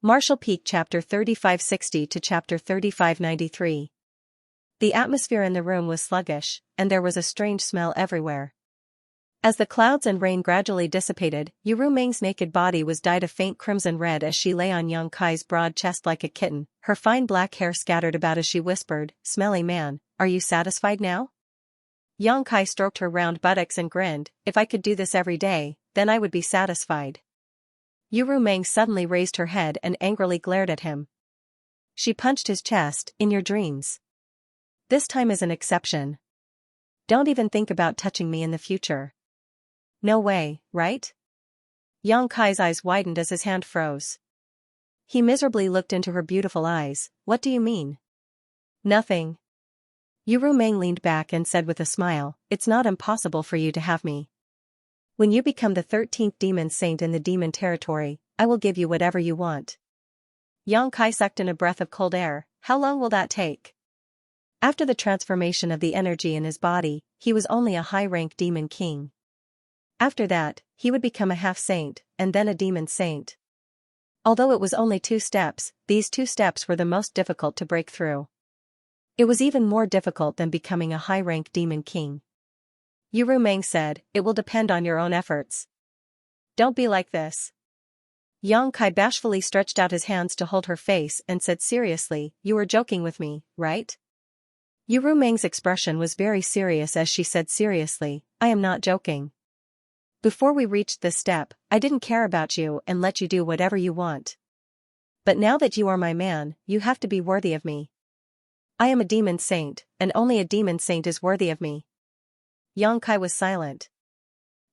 Martial Peak Chapter 3560 to Chapter 3593. The atmosphere in the room was sluggish, and there was a strange smell everywhere. As the clouds and rain gradually dissipated, Yu Meng's naked body was dyed a faint crimson red as she lay on Yang Kai's broad chest like a kitten, her fine black hair scattered about as she whispered, "Smelly man, are you satisfied now?" Yang Kai stroked her round buttocks and grinned, "If I could do this every day, then I would be satisfied." Yu Meng suddenly raised her head and angrily glared at him. She punched his chest, "In your dreams. This time is an exception. Don't even think about touching me in the future." "No way, right?" Yang Kai's eyes widened as his hand froze. He miserably looked into her beautiful eyes. "What do you mean?" "Nothing." Yu Meng leaned back and said with a smile, "It's not impossible for you to have me. When you become the 13th demon saint in the demon territory, I will give you whatever you want." Yang Kai sucked in a breath of cold air. "How long will that take?" After the transformation of the energy in his body, he was only a high-rank demon king. After that, he would become a half-saint, and then a demon saint. Although it was only 2 steps, these 2 steps were the most difficult to break through. It was even more difficult than becoming a high-rank demon king. Yu Meng said, "It will depend on your own efforts." "Don't be like this." Yang Kai bashfully stretched out his hands to hold her face and said seriously, "You were joking with me, right?" Yu Meng's expression was very serious as she said seriously, "I am not joking. Before we reached this step, I didn't care about you and let you do whatever you want. But now that you are my man, you have to be worthy of me. I am a demon saint, and only a demon saint is worthy of me." Yang Kai was silent.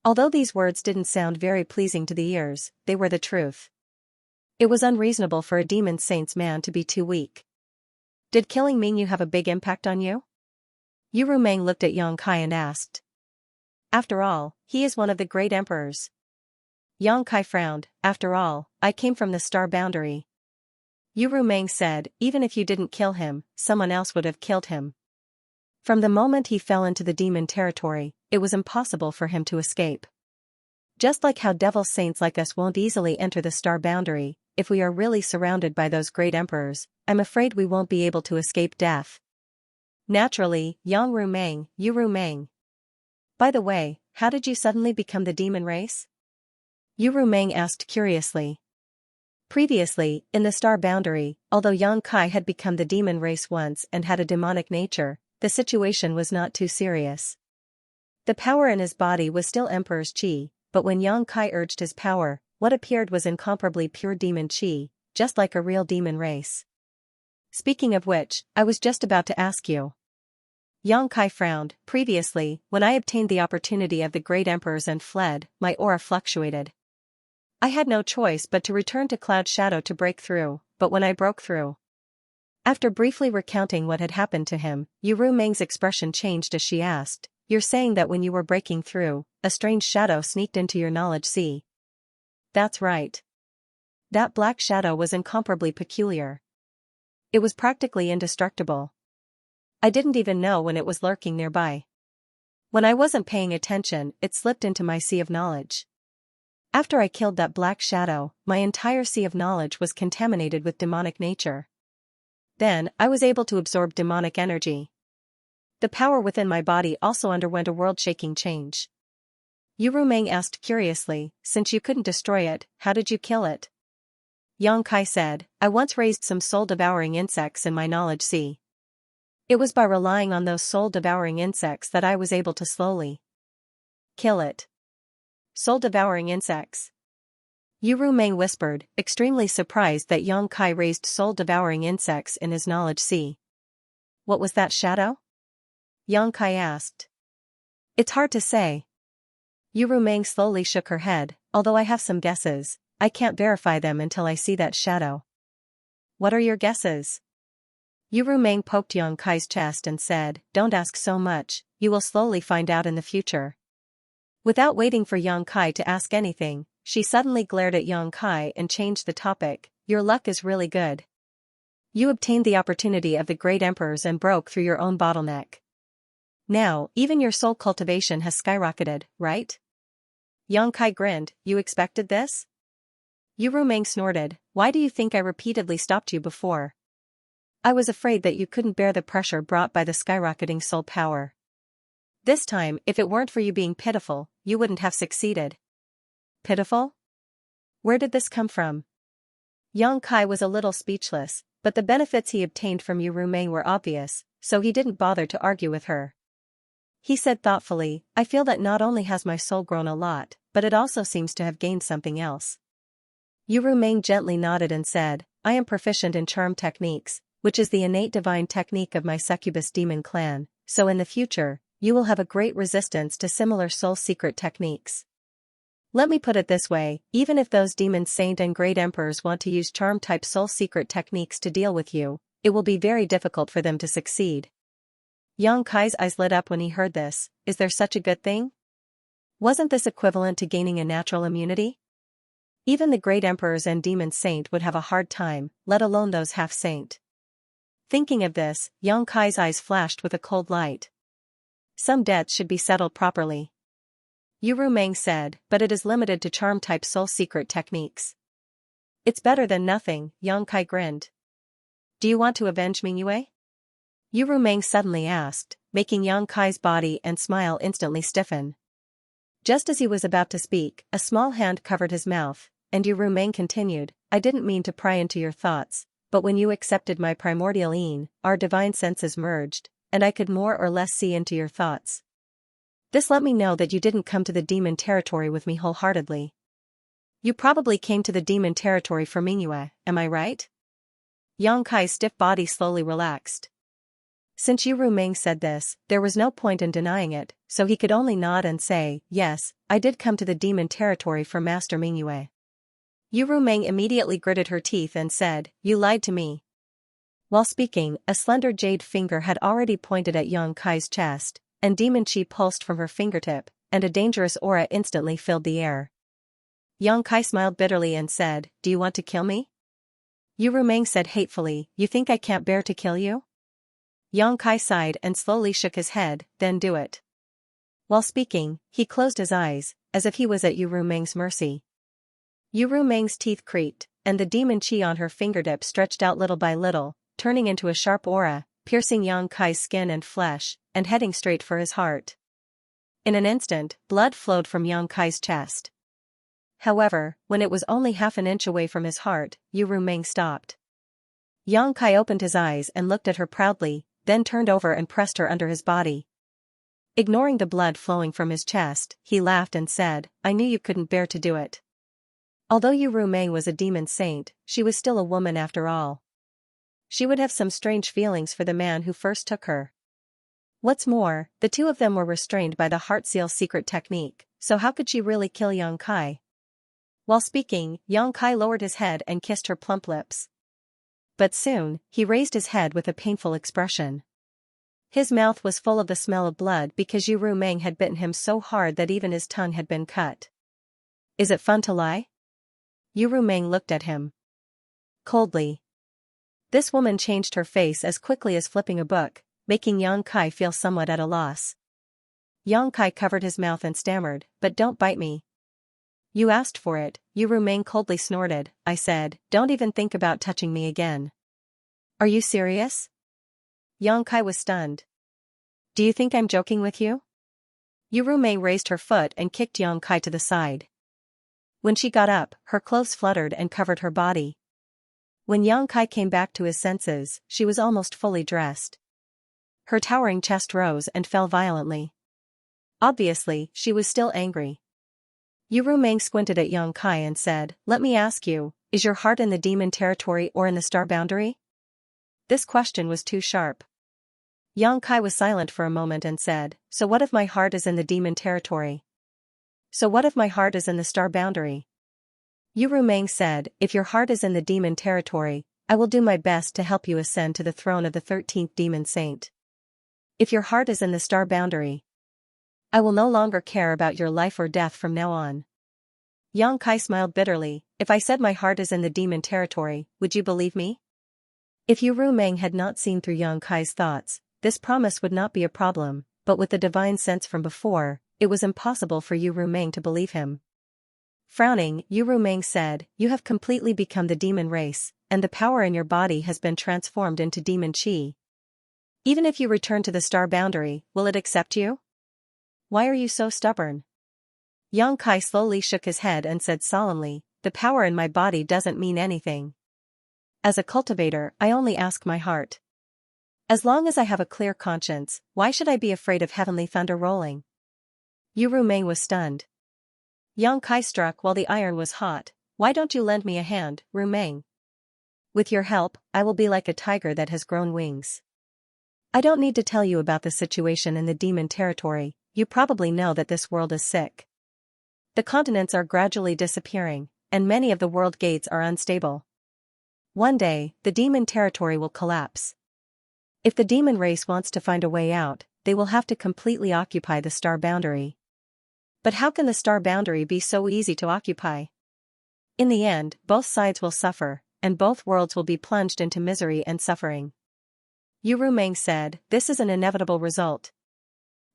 Although these words didn't sound very pleasing to the ears, they were the truth. It was unreasonable for a demon saint's man to be too weak. "Did killing Ming Yu have a big impact on you?" Yu Meng looked at Yang Kai and asked. "After all, he is one of the great emperors." Yang Kai frowned. "After all, I came from the star boundary." Yu Meng said, "Even if you didn't kill him, someone else would have killed him. From the moment he fell into the demon territory, it was impossible for him to escape. Just like how devil saints like us won't easily enter the star boundary, if we are really surrounded by those great emperors, I'm afraid we won't be able to escape death." "Naturally, Yu Meng. By the way, how did you suddenly become the demon race?" Yu Meng asked curiously. Previously, in the star boundary, although Yang Kai had become the demon race once and had a demonic nature, the situation was not too serious. The power in his body was still Emperor's Qi, but when Yang Kai urged his power, what appeared was incomparably pure demon Qi, just like a real demon race. "Speaking of which, I was just about to ask you." Yang Kai frowned. "Previously, when I obtained the opportunity of the great emperors and fled, my aura fluctuated. I had no choice but to return to Cloud Shadow to break through, but when I broke through..." After briefly recounting what had happened to him, Yu Meng's expression changed as she asked, "You're saying that when you were breaking through, a strange shadow sneaked into your knowledge sea?" "That's right. That black shadow was incomparably peculiar. It was practically indestructible. I didn't even know when it was lurking nearby. When I wasn't paying attention, it slipped into my sea of knowledge. After I killed that black shadow, my entire sea of knowledge was contaminated with demonic nature. Then, I was able to absorb demonic energy. The power within my body also underwent a world-shaking change." Yu Meng asked curiously, "Since you couldn't destroy it, how did you kill it?" Yang Kai said, "I once raised some soul-devouring insects in my knowledge sea. It was by relying on those soul-devouring insects that I was able to slowly kill it." "Soul-devouring insects?" Yu Meng whispered, extremely surprised that Yang Kai raised soul-devouring insects in his knowledge sea. "What was that shadow?" Yang Kai asked. "It's hard to say." Yu Meng slowly shook her head, "Although I have some guesses, I can't verify them until I see that shadow." "What are your guesses?" Yu Meng poked Yang Kai's chest and said, "Don't ask so much, you will slowly find out in the future." Without waiting for Yang Kai to ask anything, she suddenly glared at Yang Kai and changed the topic. "Your luck is really good. You obtained the opportunity of the great emperors and broke through your own bottleneck. Now, even your soul cultivation has skyrocketed, right?" Yang Kai grinned. "You expected this?" Yu Rumeng snorted, why do you think I repeatedly stopped you before? I was afraid that you couldn't bear the pressure brought by the skyrocketing soul power. This time, if it weren't for you being pitiful, you wouldn't have succeeded. Pitiful? Where did this come from? Yang Kai was a little speechless, but the benefits he obtained from Yu Rumeng were obvious, so he didn't bother to argue with her. He said thoughtfully, I feel that not only has my soul grown a lot, but it also seems to have gained something else. Yu Rumeng gently nodded and said, I am proficient in charm techniques, which is the innate divine technique of my succubus demon clan, so in the future, you will have a great resistance to similar soul secret techniques. Let me put it this way, even if those demon saint and great emperors want to use charm-type soul secret techniques to deal with you, it will be very difficult for them to succeed. Yang Kai's eyes lit up when he heard this, is there such a good thing? Wasn't this equivalent to gaining a natural immunity? Even the great emperors and demon saint would have a hard time, let alone those half-saint. Thinking of this, Yang Kai's eyes flashed with a cold light. Some debts should be settled properly. Yu Rumeng said, but it is limited to charm-type soul secret techniques. It's better than nothing, Yang Kai grinned. Do you want to avenge Mingyue? Yu Rumeng suddenly asked, making Yang Kai's body and smile instantly stiffen. Just as he was about to speak, a small hand covered his mouth, and Yu Rumeng continued, I didn't mean to pry into your thoughts, but when you accepted my primordial Yin, our divine senses merged, and I could more or less see into your thoughts. This let me know that you didn't come to the demon territory with me wholeheartedly. You probably came to the demon territory for Mingyue, am I right? Yang Kai's stiff body slowly relaxed. Since Yu Rumeng said this, there was no point in denying it, so he could only nod and say, yes, I did come to the demon territory for Master Mingyue. Yu Rumeng immediately gritted her teeth and said, you lied to me. While speaking, a slender jade finger had already pointed at Yang Kai's chest, and demon chi pulsed from her fingertip, and a dangerous aura instantly filled the air. Yang Kai smiled bitterly and said, do you want to kill me? Yu Rumeng said hatefully, you think I can't bear to kill you? Yang Kai sighed and slowly shook his head, then do it. While speaking, he closed his eyes, as if he was at Yu Rumeng's mercy. Yu Rumeng's teeth creaked, and the demon chi on her fingertip stretched out little by little, turning into a sharp aura, piercing Yang Kai's skin and flesh, and heading straight for his heart. In an instant, blood flowed from Yang Kai's chest. However, when it was only half an inch away from his heart, Yu Rumeng stopped. Yang Kai opened his eyes and looked at her proudly, then turned over and pressed her under his body. Ignoring the blood flowing from his chest, he laughed and said, I knew you couldn't bear to do it. Although Yu Rumeng was a demon saint, she was still a woman after all. She would have some strange feelings for the man who first took her. What's more, the two of them were restrained by the heart seal secret technique, so how could she really kill Yang Kai? While speaking, Yang Kai lowered his head and kissed her plump lips. But soon, he raised his head with a painful expression. His mouth was full of the smell of blood because Yu Rumeng had bitten him so hard that even his tongue had been cut. Is it fun to lie? Yu Rumeng looked at him coldly. This woman changed her face as quickly as flipping a book, making Yang Kai feel somewhat at a loss. Yang Kai covered his mouth and stammered, but don't bite me. You asked for it, Yu Rumeng coldly snorted, I said, don't even think about touching me again. Are you serious? Yang Kai was stunned. Do you think I'm joking with you? Yu Rumeng raised her foot and kicked Yang Kai to the side. When she got up, her clothes fluttered and covered her body. When Yang Kai came back to his senses, she was almost fully dressed. Her towering chest rose and fell violently. Obviously, she was still angry. Yu Rumeng squinted at Yang Kai and said, let me ask you, is your heart in the demon territory or in the star boundary? This question was too sharp. Yang Kai was silent for a moment and said, so what if my heart is in the demon territory? So what if my heart is in the star boundary? Yu Rumeng said, if your heart is in the demon territory, I will do my best to help you ascend to the throne of the 13th demon saint. If your heart is in the star boundary, I will no longer care about your life or death from now on. Yang Kai smiled bitterly, if I said my heart is in the demon territory, would you believe me? If Yu Rumeng had not seen through Yang Kai's thoughts, this promise would not be a problem, but with the divine sense from before, it was impossible for Yu Rumeng to believe him. Frowning, Yu Meng said, "You have completely become the demon race, and the power in your body has been transformed into demon chi. Even if you return to the star boundary, will it accept you? Why are you so stubborn?" Yang Kai slowly shook his head and said solemnly, "The power in my body doesn't mean anything. As a cultivator, I only ask my heart. As long as I have a clear conscience, why should I be afraid of heavenly thunder rolling?" Yu Meng was stunned. Yang Kai struck while the iron was hot. "Why don't you lend me a hand, Ru Meng? With your help, I will be like a tiger that has grown wings. I don't need to tell you about the situation in the demon territory, you probably know that this world is sick. The continents are gradually disappearing, and many of the world gates are unstable. One day, the demon territory will collapse. If the demon race wants to find a way out, they will have to completely occupy the star boundary. But how can the star boundary be so easy to occupy? In the end, both sides will suffer, and both worlds will be plunged into misery and suffering." Yu Meng said, "This is an inevitable result.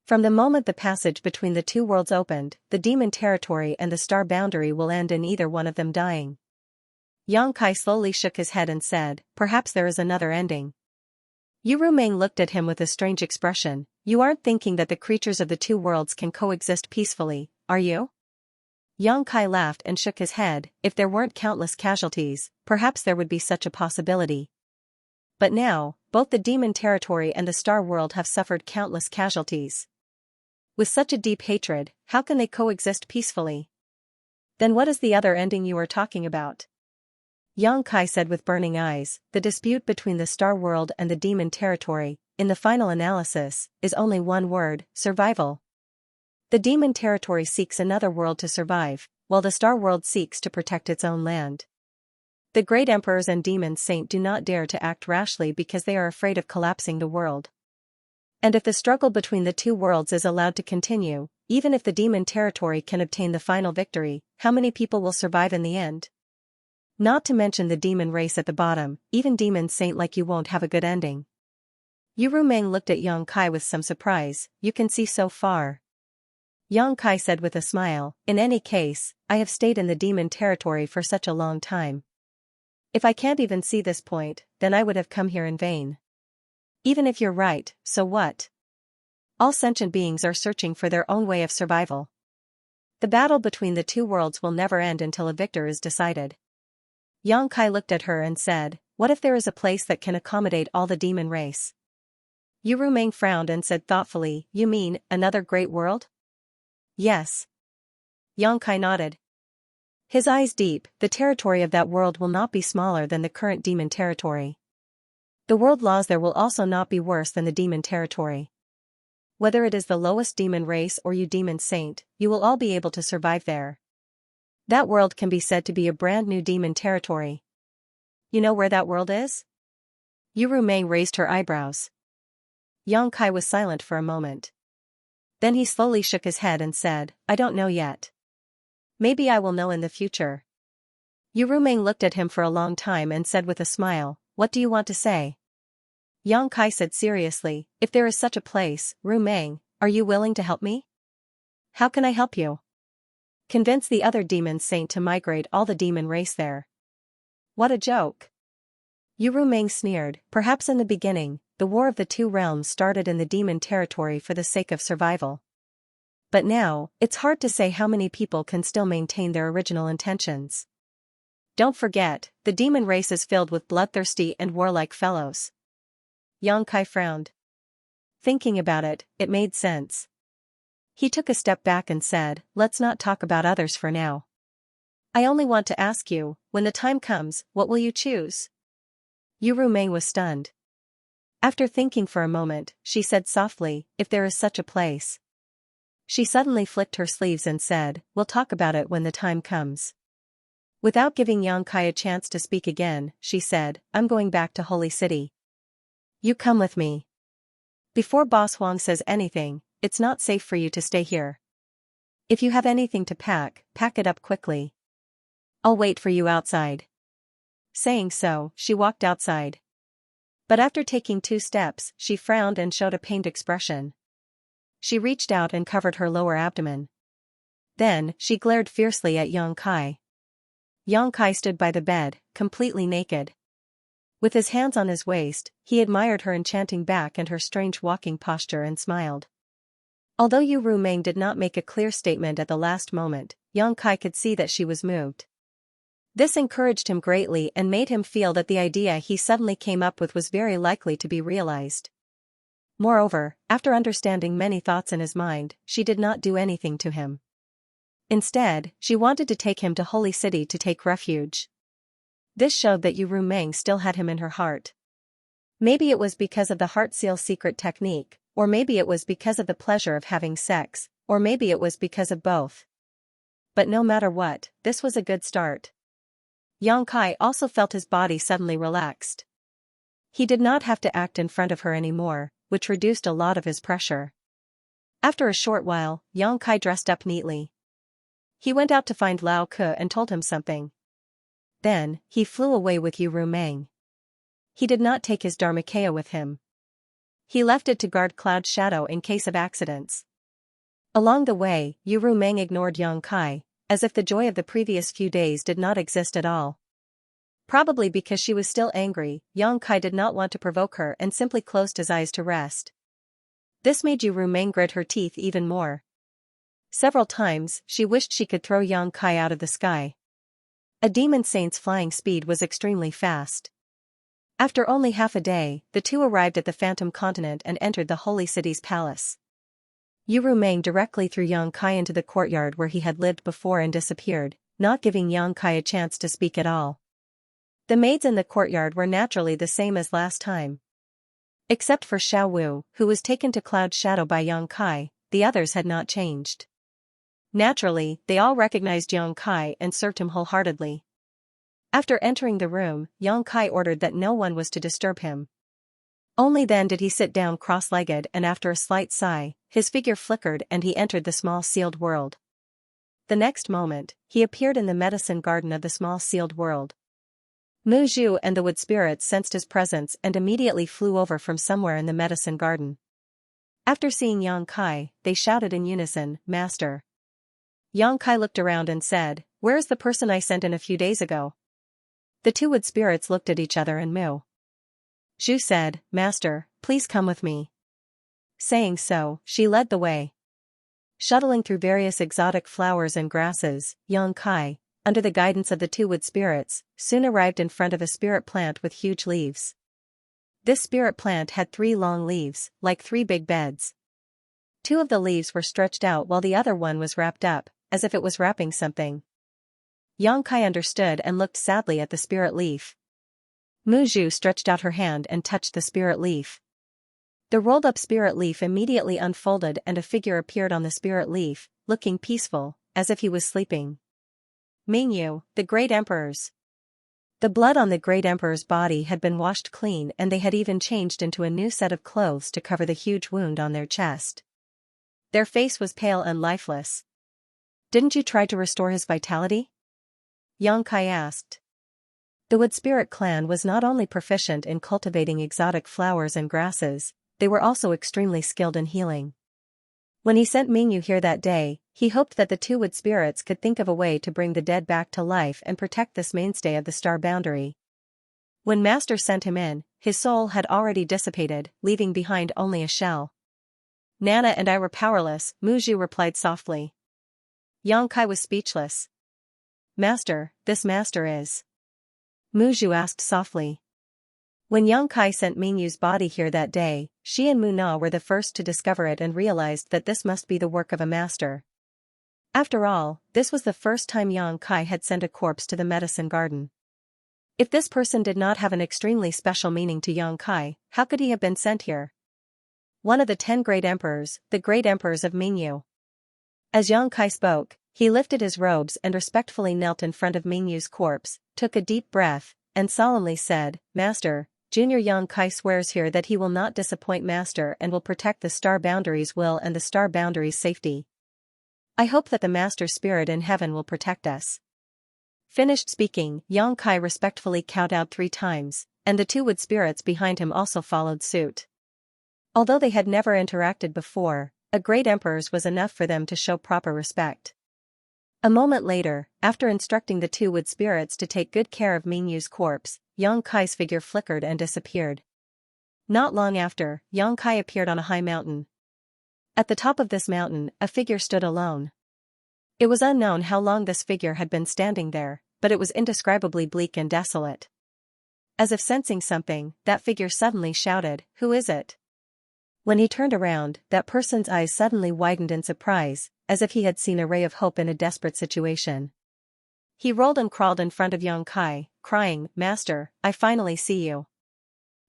From the moment the passage between the two worlds opened, the demon territory and the star boundary will end in either one of them dying." Yang Kai slowly shook his head and said, "Perhaps there is another ending." Yu Meng looked at him with a strange expression. "You aren't thinking that the creatures of the two worlds can coexist peacefully, are you?" Yang Kai laughed and shook his head. "If there weren't countless casualties, perhaps there would be such a possibility. But now, both the demon territory and the star world have suffered countless casualties. With such a deep hatred, how can they coexist peacefully? Then what is the other ending you are talking about?" Yang Kai said with burning eyes, "The dispute between the star world and the demon territory, in the final analysis, is only one word: survival. The demon territory seeks another world to survive, while the star world seeks to protect its own land. The great emperors and demon saint do not dare to act rashly because they are afraid of collapsing the world. And if the struggle between the two worlds is allowed to continue, even if the demon territory can obtain the final victory, how many people will survive in the end? Not to mention the demon race at the bottom, even demon saint like you won't have a good ending." Yu Meng looked at Yang Kai with some surprise. "You can see so far." Yang Kai said with a smile, "In any case, I have stayed in the demon territory for such a long time. If I can't even see this point, then I would have come here in vain. Even if you're right, so what? All sentient beings are searching for their own way of survival. The battle between the two worlds will never end until a victor is decided." Yang Kai looked at her and said, "What if there is a place that can accommodate all the demon race?" Yu Meng frowned and said thoughtfully, "You mean, another great world?" "Yes." Yang Kai nodded. His eyes deep. "The territory of that world will not be smaller than the current demon territory. The world laws there will also not be worse than the demon territory. Whether it is the lowest demon race or you demon saint, you will all be able to survive there. That world can be said to be a brand new demon territory." "You know where that world is?" Yu Meng raised her eyebrows. Yang Kai was silent for a moment. Then he slowly shook his head and said, "I don't know yet. Maybe I will know in the future." Yu Meng looked at him for a long time and said with a smile, "What do you want to say?" Yang Kai said seriously, "If there is such a place, Ru Meng, are you willing to help me?" "How can I help you?" "Convince the other demon saint to migrate all the demon race there." "What a joke." Yu Meng sneered. "Perhaps in the beginning, the war of the two realms started in the demon territory for the sake of survival. But now, it's hard to say how many people can still maintain their original intentions. Don't forget, the demon race is filled with bloodthirsty and warlike fellows." Yang Kai frowned. Thinking about it, it made sense. He took a step back and said, "Let's not talk about others for now. I only want to ask you, when the time comes, what will you choose?" Yu Meng was stunned. After thinking for a moment, she said softly, "If there is such a place." She suddenly flicked her sleeves and said, "We'll talk about it when the time comes." Without giving Yang Kai a chance to speak again, she said, "I'm going back to Holy City. You come with me. Before Boss Huang says anything, it's not safe for you to stay here. If you have anything to pack, pack it up quickly. I'll wait for you outside." Saying so, she walked outside. But after taking 2 steps, she frowned and showed a pained expression. She reached out and covered her lower abdomen. Then, she glared fiercely at Yang Kai. Yang Kai stood by the bed, completely naked. With his hands on his waist, he admired her enchanting back and her strange walking posture and smiled. Although Yu Rumeng did not make a clear statement at the last moment, Yang Kai could see that she was moved. This encouraged him greatly and made him feel that the idea he suddenly came up with was very likely to be realized. Moreover, after understanding many thoughts in his mind, she did not do anything to him. Instead, she wanted to take him to Holy City to take refuge. This showed that Yu Rumeng still had him in her heart. Maybe it was because of the heart seal secret technique, or maybe it was because of the pleasure of having sex, or maybe it was because of both. But no matter what, this was a good start. Yang Kai also felt his body suddenly relaxed. He did not have to act in front of her anymore, which reduced a lot of his pressure. After a short while, Yang Kai dressed up neatly. He went out to find Lao Ke and told him something. Then, he flew away with Yu Rumeng. He did not take his Dharmakaya with him. He left it to guard Cloud's shadow in case of accidents. Along the way, Yu Rumeng ignored Yang Kai, as if the joy of the previous few days did not exist at all. Probably because she was still angry, Yang Kai did not want to provoke her and simply closed his eyes to rest. This made Yu Rumeng grit her teeth even more. Several times, she wished she could throw Yang Kai out of the sky. A demon saint's flying speed was extremely fast. After only half a day, the two arrived at the Phantom Continent and entered the Holy City's palace. Yu Rumeng directly threw Yang Kai into the courtyard where he had lived before and disappeared, not giving Yang Kai a chance to speak at all. The maids in the courtyard were naturally the same as last time. Except for Xiao Wu, who was taken to Cloud's shadow by Yang Kai, the others had not changed. Naturally, they all recognized Yang Kai and served him wholeheartedly. After entering the room, Yang Kai ordered that no one was to disturb him. Only then did he sit down cross-legged and after a slight sigh, his figure flickered and he entered the small sealed world. The next moment, he appeared in the medicine garden of the small sealed world. Mu Zhu and the wood spirits sensed his presence and immediately flew over from somewhere in the medicine garden. After seeing Yang Kai, they shouted in unison, "Master." Yang Kai looked around and said, "Where is the person I sent in a few days ago?" The two wood spirits looked at each other and Mu Zhu said, "Master, please come with me." Saying so, she led the way. Shuttling through various exotic flowers and grasses, Yang Kai, under the guidance of the two wood spirits, soon arrived in front of a spirit plant with huge leaves. This spirit plant had 3 long leaves, like 3 big beds. 2 of the leaves were stretched out while the other one was wrapped up, as if it was wrapping something. Yang Kai understood and looked sadly at the spirit leaf. Mu Zhu stretched out her hand and touched the spirit leaf. The rolled-up spirit leaf immediately unfolded and a figure appeared on the spirit leaf, looking peaceful, as if he was sleeping. Mingyu, the Great Emperor's. The blood on the Great Emperor's body had been washed clean and they had even changed into a new set of clothes to cover the huge wound on their chest. Their face was pale and lifeless. "Didn't you try to restore his vitality?" Yang Kai asked. The Wood Spirit clan was not only proficient in cultivating exotic flowers and grasses, they were also extremely skilled in healing. When he sent Mingyu here that day, he hoped that the two Wood Spirits could think of a way to bring the dead back to life and protect this mainstay of the star boundary. When Master sent him in, his soul had already dissipated, leaving behind only a shell. "Nana and I were powerless," Mu Zhu replied softly. Yang Kai was speechless. "Master, this master is?" Mu Zhu asked softly. When Yang Kai sent Mingyu's body here that day, she and Mu Na were the first to discover it and realized that this must be the work of a master. After all, this was the first time Yang Kai had sent a corpse to the medicine garden. If this person did not have an extremely special meaning to Yang Kai, how could he have been sent here? One of the 10 great emperors, the great emperors of Mingyu. As Yang Kai spoke, he lifted his robes and respectfully knelt in front of Mingyu's corpse, took a deep breath, and solemnly said, "Master, Junior Yang Kai swears here that he will not disappoint Master and will protect the star boundary's will and the star boundary's safety. I hope that the Master Spirit in heaven will protect us." Finished speaking, Yang Kai respectfully kowed out 3 times, and the 2 Wood Spirits behind him also followed suit. Although they had never interacted before, a great emperor's was enough for them to show proper respect. A moment later, after instructing the two wood spirits to take good care of Mingyu's corpse, Yang Kai's figure flickered and disappeared. Not long after, Yang Kai appeared on a high mountain. At the top of this mountain, a figure stood alone. It was unknown how long this figure had been standing there, but it was indescribably bleak and desolate. As if sensing something, that figure suddenly shouted, "Who is it?" When he turned around, that person's eyes suddenly widened in surprise, as if he had seen a ray of hope in a desperate situation. He rolled and crawled in front of Yang Kai, crying, "Master, I finally see you.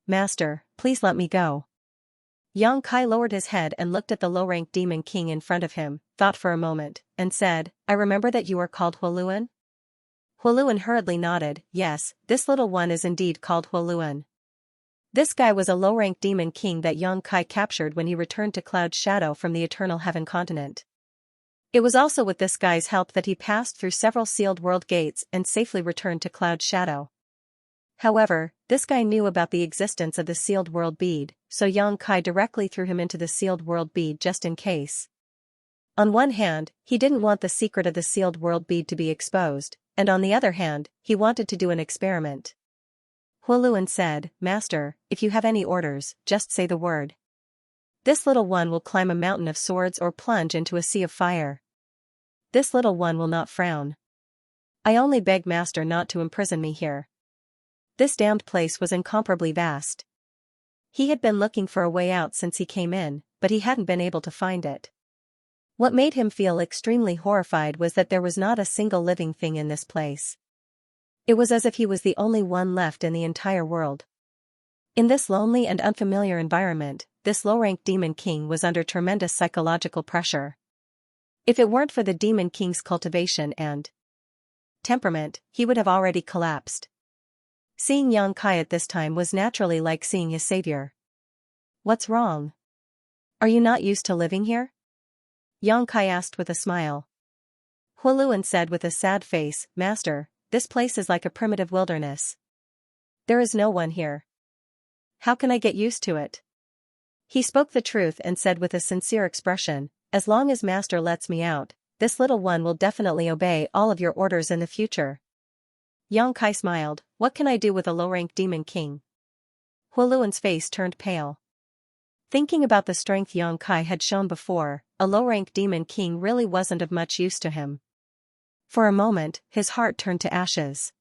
Master, please let me go." Yang Kai lowered his head and looked at the low-ranked demon king in front of him, thought for a moment, and said, "I remember that you are called Huoluan?" Huoluan hurriedly nodded, "Yes, this little one is indeed called Huoluan." This guy was a low-ranked demon king that Yang Kai captured when he returned to Cloud's shadow from the Eternal Heaven continent. It was also with this guy's help that he passed through several sealed world gates and safely returned to Cloud's shadow. However, this guy knew about the existence of the sealed world bead, so Yang Kai directly threw him into the sealed world bead just in case. On one hand, he didn't want the secret of the sealed world bead to be exposed, and on the other hand, he wanted to do an experiment. Huoluan said, "Master, if you have any orders, just say the word. This little one will climb a mountain of swords or plunge into a sea of fire. This little one will not frown. I only beg Master not to imprison me here." This damned place was incomparably vast. He had been looking for a way out since he came in, but he hadn't been able to find it. What made him feel extremely horrified was that there was not a single living thing in this place. It was as if he was the only one left in the entire world. In this lonely and unfamiliar environment, this low-ranked demon king was under tremendous psychological pressure. If it weren't for the demon king's cultivation and temperament, he would have already collapsed. Seeing Yang Kai at this time was naturally like seeing his savior. "What's wrong? Are you not used to living here?" Yang Kai asked with a smile. Huoluan said with a sad face, "Master, this place is like a primitive wilderness. There is no one here. How can I get used to it?" He spoke the truth and said with a sincere expression, "As long as Master lets me out, this little one will definitely obey all of your orders in the future." Yang Kai smiled, "What can I do with a low-ranked demon king?" Huoluan's face turned pale. Thinking about the strength Yang Kai had shown before, a low-ranked demon king really wasn't of much use to him. For a moment, his heart turned to ashes.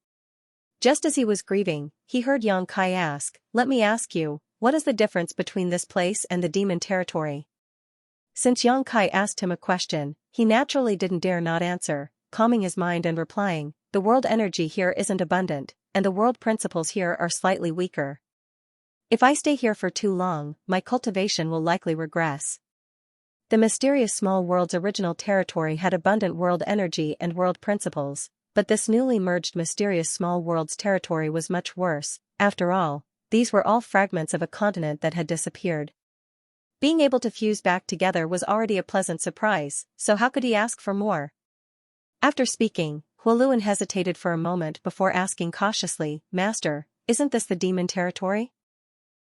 Just as he was grieving, he heard Yang Kai ask, "Let me ask you, what is the difference between this place and the demon territory?" Since Yang Kai asked him a question, he naturally didn't dare not answer, calming his mind and replying, "The world energy here isn't abundant, and the world principles here are slightly weaker. If I stay here for too long, my cultivation will likely regress." The mysterious small world's original territory had abundant world energy and world principles, but this newly merged mysterious small world's territory was much worse. After all, these were all fragments of a continent that had disappeared. Being able to fuse back together was already a pleasant surprise, so how could he ask for more? After speaking, Huoluan hesitated for a moment before asking cautiously, "Master, isn't this the demon territory?"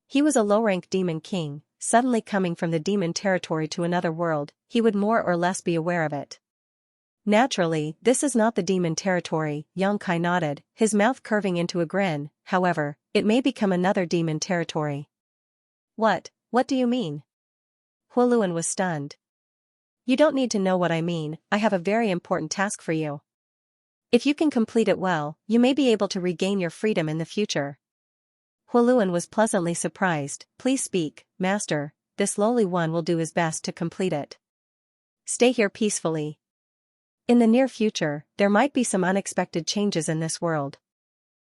He was a low-rank demon king, suddenly coming from the demon territory to another world, he would more or less be aware of it. "Naturally, this is not the demon territory," Yang Kai nodded, his mouth curving into a grin. "However, it may become another demon territory." What do you mean?" Huoluan was stunned. "You don't need to know what I mean, I have a very important task for you. If you can complete it well, you may be able to regain your freedom in the future." Huoluan was pleasantly surprised. "Please speak, Master, this lowly one will do his best to complete it. Stay here peacefully. In the near future, there might be some unexpected changes in this world.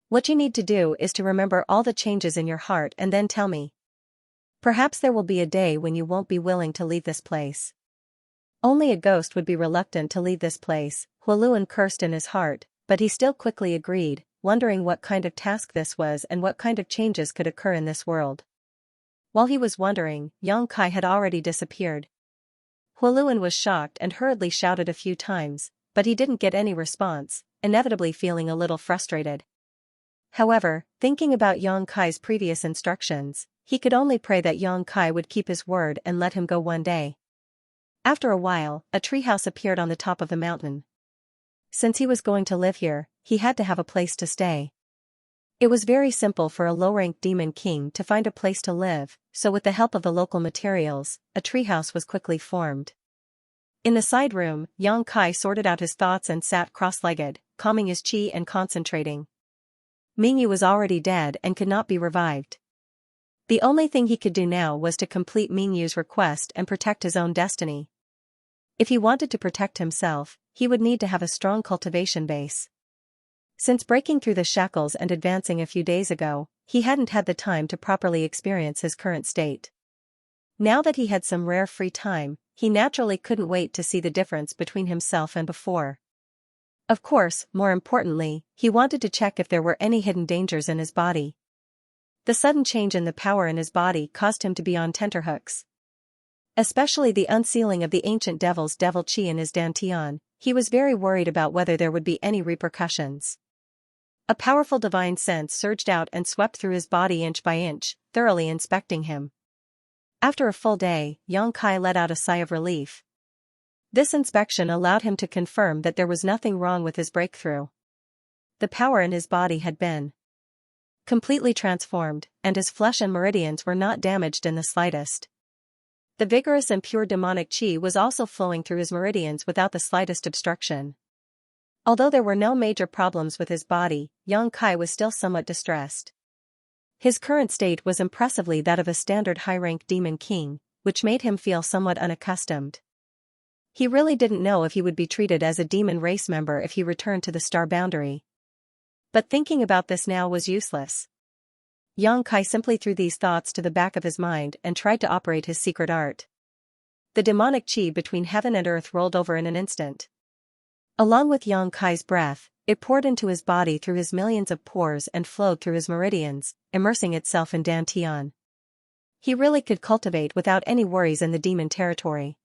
What you need to do is to remember all the changes in your heart and then tell me. Perhaps there will be a day when you won't be willing to leave this place." Only a ghost would be reluctant to leave this place, Huoluan cursed in his heart, but he still quickly agreed, wondering what kind of task this was and what kind of changes could occur in this world. While he was wondering, Yang Kai had already disappeared. Huoluan was shocked and hurriedly shouted a few times, but he didn't get any response, inevitably feeling a little frustrated. However, thinking about Yang Kai's previous instructions, he could only pray that Yang Kai would keep his word and let him go one day. After a while, a treehouse appeared on the top of the mountain. since he was going to live here, he had to have a place to stay. It was very simple for a low-ranked demon king to find a place to live, so with the help of the local materials, a treehouse was quickly formed. In the side room, Xianxia sorted out his thoughts and sat cross-legged, calming his qi and concentrating. Mingyu was already dead and could not be revived. The only thing he could do now was to complete Mingyu's request and protect his own destiny. If he wanted to protect himself, he would need to have a strong cultivation base. Since breaking through the shackles and advancing a few days ago, he hadn't had the time to properly experience his current state. Now that he had some rare free time, he naturally couldn't wait to see the difference between himself and before. Of course, more importantly, he wanted to check if there were any hidden dangers in his body. The sudden change in the power in his body caused him to be on tenterhooks. Especially the unsealing of the ancient devil's devil qi in his dantian, he was very worried about whether there would be any repercussions. A powerful divine sense surged out and swept through his body inch by inch, thoroughly inspecting him. After a full day, Xianxia let out a sigh of relief. This inspection allowed him to confirm that there was nothing wrong with his breakthrough. The power in his body had been completely transformed, and his flesh and meridians were not damaged in the slightest. The vigorous and pure demonic qi was also flowing through his meridians without the slightest obstruction. Although there were no major problems with his body, Xianxia was still somewhat distressed. His current state was impressively that of a standard high-rank demon king, which made him feel somewhat unaccustomed. He really didn't know if he would be treated as a demon race member if he returned to the star boundary. But thinking about this now was useless. Xianxia simply threw these thoughts to the back of his mind and tried to operate his secret art. The demonic qi between heaven and earth rolled over in an instant. Along with Xianxia's breath, it poured into his body through his millions of pores and flowed through his meridians, immersing itself in dantian. He really could cultivate without any worries in the demon territory.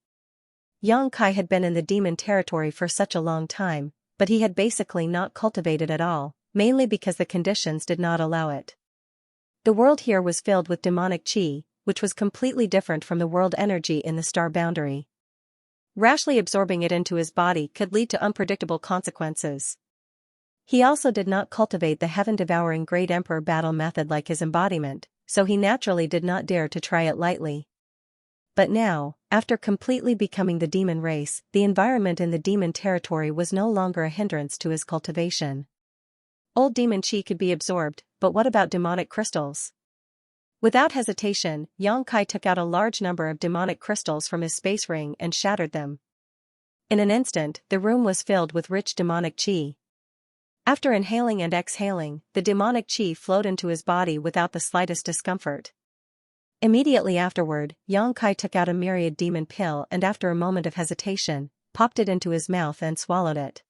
Xianxia had been in the demon territory for such a long time, but he had basically not cultivated at all, mainly because the conditions did not allow it. The world here was filled with demonic qi, which was completely different from the world energy in the star boundary. Rashly absorbing it into his body could lead to unpredictable consequences. He also did not cultivate the heaven-devouring Great Emperor battle method like his embodiment, so he naturally did not dare to try it lightly. But now, after completely becoming the demon race, the environment in the demon territory was no longer a hindrance to his cultivation. Old demon qi could be absorbed, but what about demonic crystals? Without hesitation, Xianxia took out a large number of demonic crystals from his space ring and shattered them. In an instant, the room was filled with rich demonic qi. After inhaling and exhaling, the demonic qi flowed into his body without the slightest discomfort. Immediately afterward, Xianxia took out a myriad demon pill and after a moment of hesitation, popped it into his mouth and swallowed it.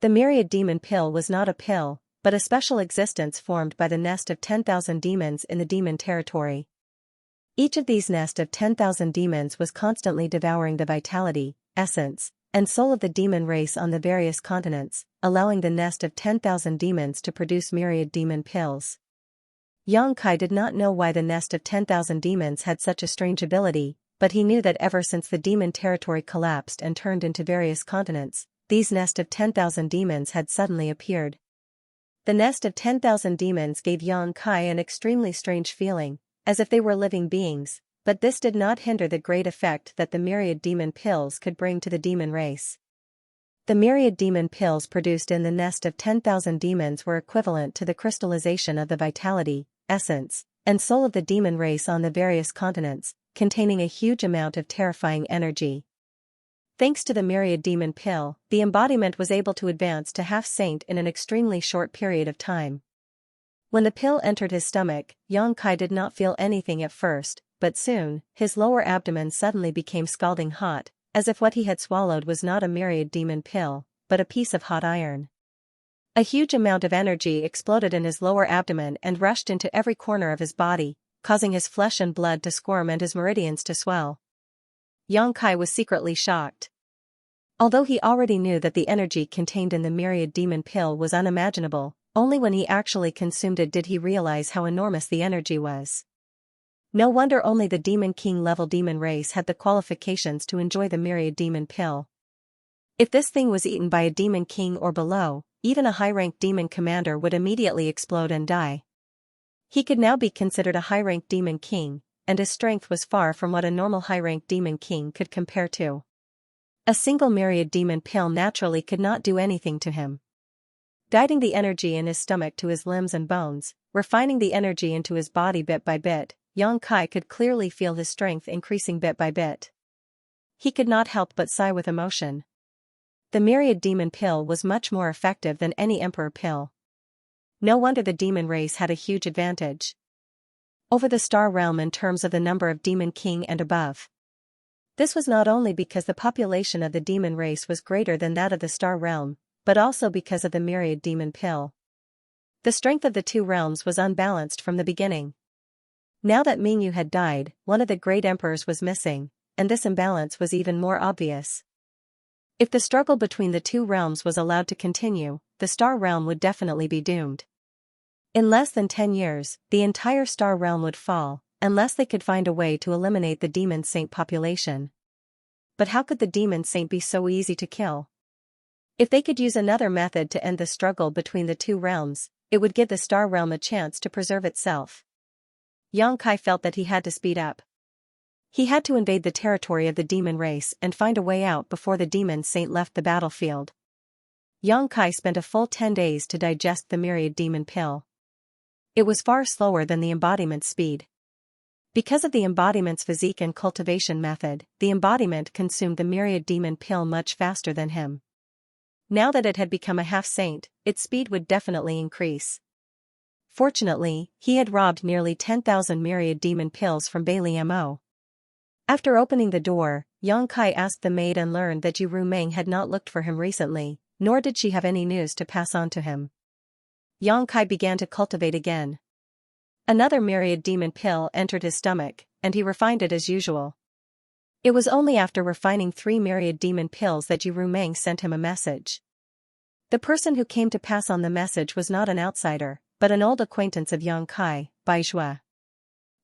The myriad demon pill was not a pill, but a special existence formed by the nest of 10,000 demons in the demon territory. Each of these nest of 10,000 demons was constantly devouring the vitality, essence, and soul of the demon race on the various continents, allowing the nest of 10,000 demons to produce myriad demon pills. Xianxia did not know why the nest of 10,000 demons had such a strange ability, but he knew that ever since the demon territory collapsed and turned into various continents, these nest of 10,000 demons had suddenly appeared. The nest of 10,000 demons gave Xianxia an extremely strange feeling, as if they were living beings, but this did not hinder the great effect that the myriad demon pills could bring to the demon race. The myriad demon pills produced in the nest of 10,000 demons were equivalent to the crystallization of the vitality, essence, and soul of the demon race on the various continents, containing a huge amount of terrifying energy. Thanks to the myriad demon pill, the embodiment was able to advance to half-saint in an extremely short period of time. When the pill entered his stomach, Xianxia did not feel anything at first, but soon, his lower abdomen suddenly became scalding hot, as if what he had swallowed was not a myriad demon pill, but a piece of hot iron. A huge amount of energy exploded in his lower abdomen and rushed into every corner of his body, causing his flesh and blood to squirm and his meridians to swell. Xianxia was secretly shocked. Although he already knew that the energy contained in the myriad demon pill was unimaginable, only when he actually consumed it did he realize how enormous the energy was. No wonder only the Demon King level demon race had the qualifications to enjoy the myriad demon pill. If this thing was eaten by a demon king or below, even a high-ranked demon commander would immediately explode and die. He could now be considered a high-ranked demon king, and his strength was far from what a normal high-ranked demon king could compare to. A single myriad demon pill naturally could not do anything to him. Guiding the energy in his stomach to his limbs and bones, refining the energy into his body bit by bit, Xianxia could clearly feel his strength increasing bit by bit. He could not help but sigh with emotion. The myriad demon pill was much more effective than any emperor pill. No wonder the demon race had a huge advantage over the star realm in terms of the number of demon king and above. This was not only because the population of the demon race was greater than that of the star realm, but also because of the myriad demon pill. The strength of the two realms was unbalanced from the beginning. Now that Mingyu had died, one of the great emperors was missing, and this imbalance was even more obvious. If the struggle between the two realms was allowed to continue, the star realm would definitely be doomed. In less than 10 years, the entire star realm would fall, unless they could find a way to eliminate the demon saint population. But how could the demon saint be so easy to kill? If they could use another method to end the struggle between the two realms, it would give the star realm a chance to preserve itself. Xianxia felt that he had to speed up. He had to invade the territory of the demon race and find a way out before the demon saint left the battlefield. Xianxia spent a full 10 days to digest the myriad demon pill. It was far slower than the embodiment's speed. Because of the embodiment's physique and cultivation method, the embodiment consumed the myriad demon pill much faster than him. Now that it had become a half-saint, its speed would definitely increase. Fortunately, he had robbed nearly 10,000 myriad demon pills from Bailey Mo. After opening the door, Xianxia asked the maid and learned that Yu Rumeng had not looked for him recently, nor did she have any news to pass on to him. Xianxia began to cultivate again. Another myriad demon pill entered his stomach, and he refined it as usual. It was only after refining 3 myriad demon pills that Yu Rumeng sent him a message. The person who came to pass on the message was not an outsider, but an old acquaintance of Xianxia, Baizhua.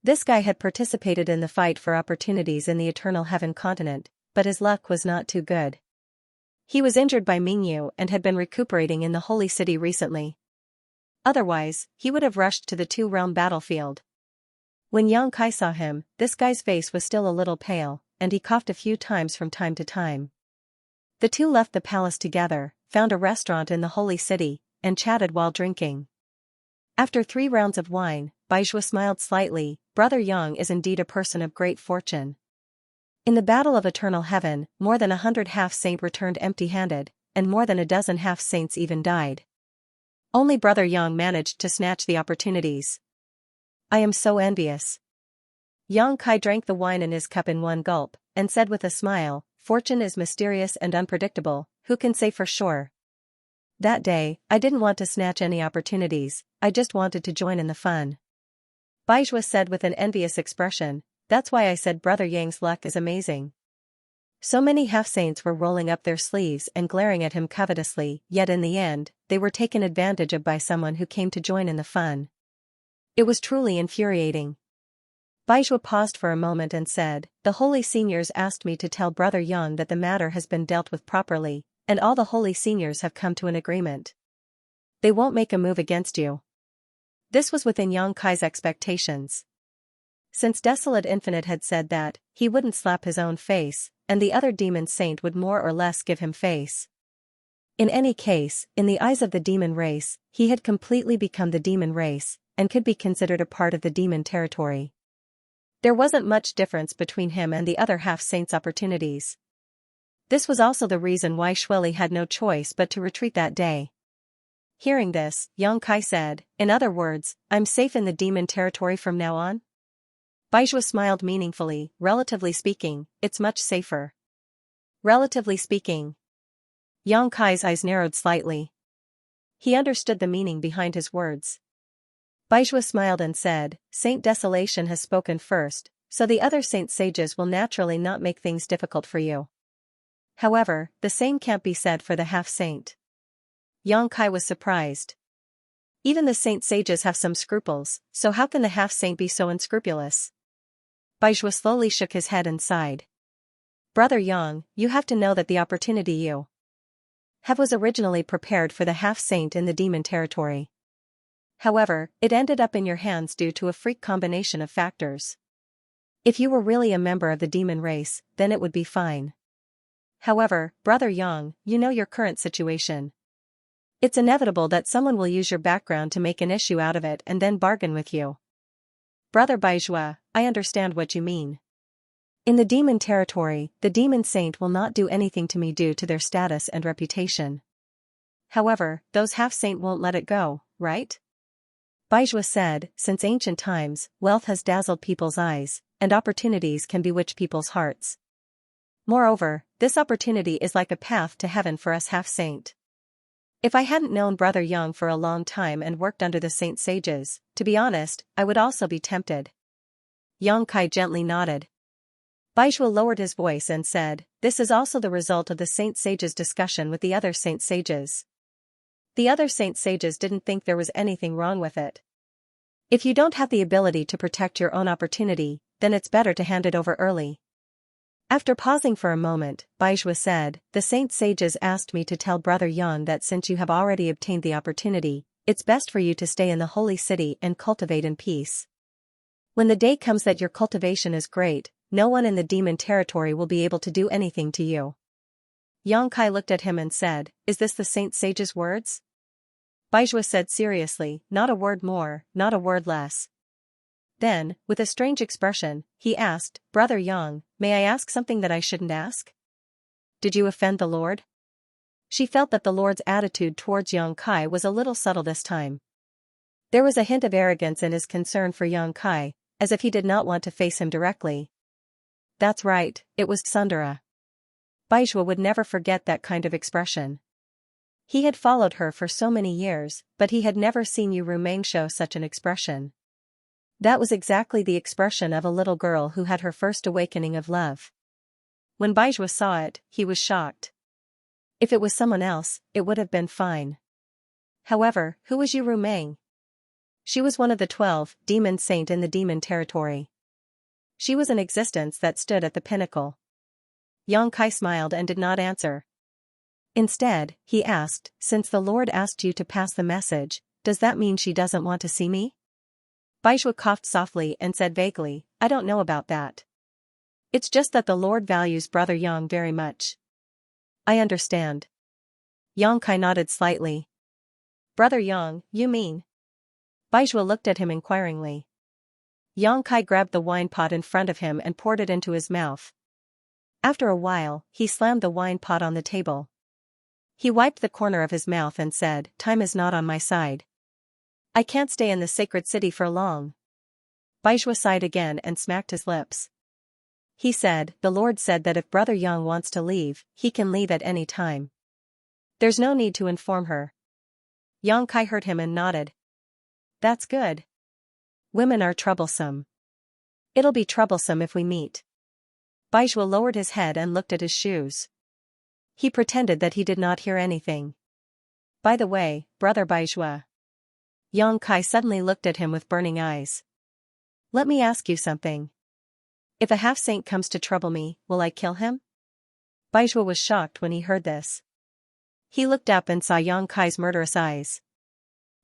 This guy had participated in the fight for opportunities in the Eternal Heaven continent, but his luck was not too good. He was injured by Mingyu and had been recuperating in the Holy City recently. Otherwise, he would have rushed to the two-realm battlefield. When Xianxia saw him, this guy's face was still a little pale, and he coughed a few times from time to time. The two left the palace together, found a restaurant in the Holy City, and chatted while drinking. After 3 rounds of wine, Baizhua smiled slightly. Brother Yang is indeed a person of great fortune. In the Battle of Eternal Heaven, more than 100 half-saint returned empty-handed, and more than a dozen half-saints even died. Only Brother Yang managed to snatch the opportunities. I am so envious. Xianxia drank the wine in his cup in one gulp, and said with a smile, fortune is mysterious and unpredictable, who can say for sure? That day, I didn't want to snatch any opportunities, I just wanted to join in the fun. Baizhua said with an envious expression, that's why I said Brother Yang's luck is amazing. So many half-saints were rolling up their sleeves and glaring at him covetously, yet in the end, they were taken advantage of by someone who came to join in the fun. It was truly infuriating. Baizhua paused for a moment and said, the holy seniors asked me to tell Brother Yang that the matter has been dealt with properly, and all the holy seniors have come to an agreement. They won't make a move against you. This was within Xianxia's expectations. Since Desolate Infinite had said that, he wouldn't slap his own face, and the other demon saint would more or less give him face. In any case, in the eyes of the demon race, he had completely become the demon race, and could be considered a part of the demon territory. There wasn't much difference between him and the other half-saints' opportunities. This was also the reason why Shueli had no choice but to retreat that day. Hearing this, Xianxia said, in other words, I'm safe in the demon territory from now on? Baizhua smiled meaningfully, relatively speaking, it's much safer. Relatively speaking. Xianxia's eyes narrowed slightly. He understood the meaning behind his words. Baizhua smiled and said, Saint Desolation has spoken first, so the other saint sages will naturally not make things difficult for you. However, the same can't be said for the half-saint. Xianxia was surprised. Even the saint sages have some scruples, so how can the half-saint be so unscrupulous? Baizhua slowly shook his head and sighed. Brother Yang, you have to know that the opportunity you Have was originally prepared for the half-saint in the demon territory. However, it ended up in your hands due to a freak combination of factors. If you were really a member of the demon race, then it would be fine. However, Brother Yang, you know your current situation. It's inevitable that someone will use your background to make an issue out of it and then bargain with you. Brother Baizhua, I understand what you mean. In the demon territory, the demon saint will not do anything to me due to their status and reputation. However, those half-saint won't let it go, right? Baizhua said, since ancient times, wealth has dazzled people's eyes, and opportunities can bewitch people's hearts. Moreover, this opportunity is like a path to heaven for us half-saint. If I hadn't known Brother Yang for a long time and worked under the saint sages, to be honest, I would also be tempted. Yang Kai gently nodded. Baizhua lowered his voice and said, this is also the result of the saint sages' discussion with the other saint sages. The other saint sages didn't think there was anything wrong with it. If you don't have the ability to protect your own opportunity, then it's better to hand it over early. After pausing for a moment, Baizhua said, the saint sages asked me to tell Brother Yang that since you have already obtained the opportunity, it's best for you to stay in the holy city and cultivate in peace. When the day comes that your cultivation is great, no one in the demon territory will be able to do anything to you. Yang Kai looked at him and said, is this the saint sage's words? Baizhua said seriously, not a word more, not a word less. Then, with a strange expression, he asked, Brother Yang, may I ask something that I shouldn't ask? Did you offend the Lord? She felt that the Lord's attitude towards Yang Kai was a little subtle this time. There was a hint of arrogance in his concern for Yang Kai, as if he did not want to face him directly. That's right, it was Tsundere. Baizhua would never forget that kind of expression. He had followed her for so many years, but he had never seen Yu Rumeng show such an expression. That was exactly the expression of a little girl who had her first awakening of love. When Baizhua saw it, he was shocked. If it was someone else, it would have been fine. However, who was Yu Rumeng? She was one of the 12, demon saint in the demon territory. She was an existence that stood at the pinnacle. Yang Kai smiled and did not answer. Instead, he asked, since the Lord asked you to pass the message, does that mean she doesn't want to see me? Baizhua coughed softly and said vaguely, I don't know about that. It's just that the Lord values Brother Yang very much. I understand. Yang Kai nodded slightly. Brother Yang, you mean? Baizhua looked at him inquiringly. Yang Kai grabbed the wine pot in front of him and poured it into his mouth. After a while, he slammed the wine pot on the table. He wiped the corner of his mouth and said, time is not on my side. I can't stay in the sacred city for long. Baizhua sighed again and smacked his lips. He said, the Lord said that if Brother Yang wants to leave, he can leave at any time. There's no need to inform her. Yang Kai heard him and nodded. That's good. Women are troublesome. It'll be troublesome if we meet. Baizhua lowered his head and looked at his shoes. He pretended that he did not hear anything. By the way, Brother Baizhua. Yang Kai suddenly looked at him with burning eyes. Let me ask you something. If a half-saint comes to trouble me, will I kill him? Baizhua was shocked when he heard this. He looked up and saw Yang Kai's murderous eyes.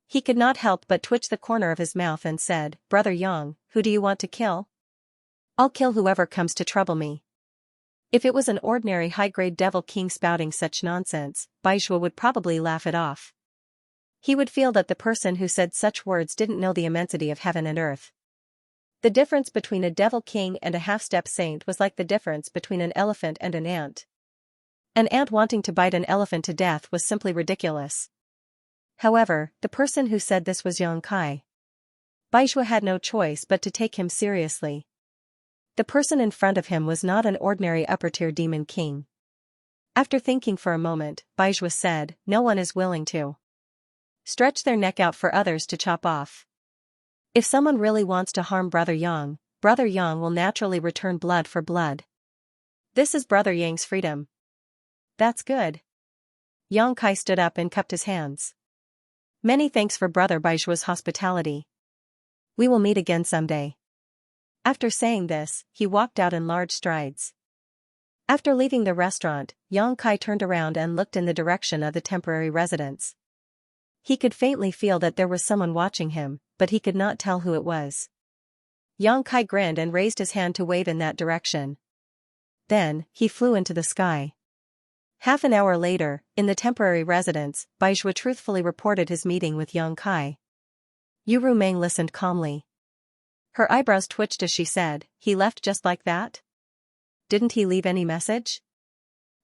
He could not help but twitch the corner of his mouth and said, Brother Yang, who do you want to kill? I'll kill whoever comes to trouble me. If it was an ordinary high-grade devil king spouting such nonsense, Baizhua would probably laugh it off. He would feel that the person who said such words didn't know the immensity of heaven and earth. The difference between a devil king and a half-step saint was like the difference between an elephant and an ant. An ant wanting to bite an elephant to death was simply ridiculous. However, the person who said this was Yang Kai. Baizhua had no choice but to take him seriously. The person in front of him was not an ordinary upper-tier demon king. After thinking for a moment, Baizhua said, no one is willing to stretch their neck out for others to chop off. If someone really wants to harm Brother Yang will naturally return blood for blood. This is Brother Yang's freedom. That's good. Yang Kai stood up and cupped his hands. Many thanks for Brother Baizhua's hospitality. We will meet again someday. After saying this, he walked out in large strides. After leaving the restaurant, Yang Kai turned around and looked in the direction of the temporary residence. He could faintly feel that there was someone watching him, but he could not tell who it was. Yang Kai grinned and raised his hand to wave in that direction. Then, he flew into the sky. Half an hour later, in the temporary residence, Baizhua truthfully reported his meeting with Yang Kai. Yu Rumeng listened calmly. Her eyebrows twitched as she said, "He left just like that? Didn't he leave any message?"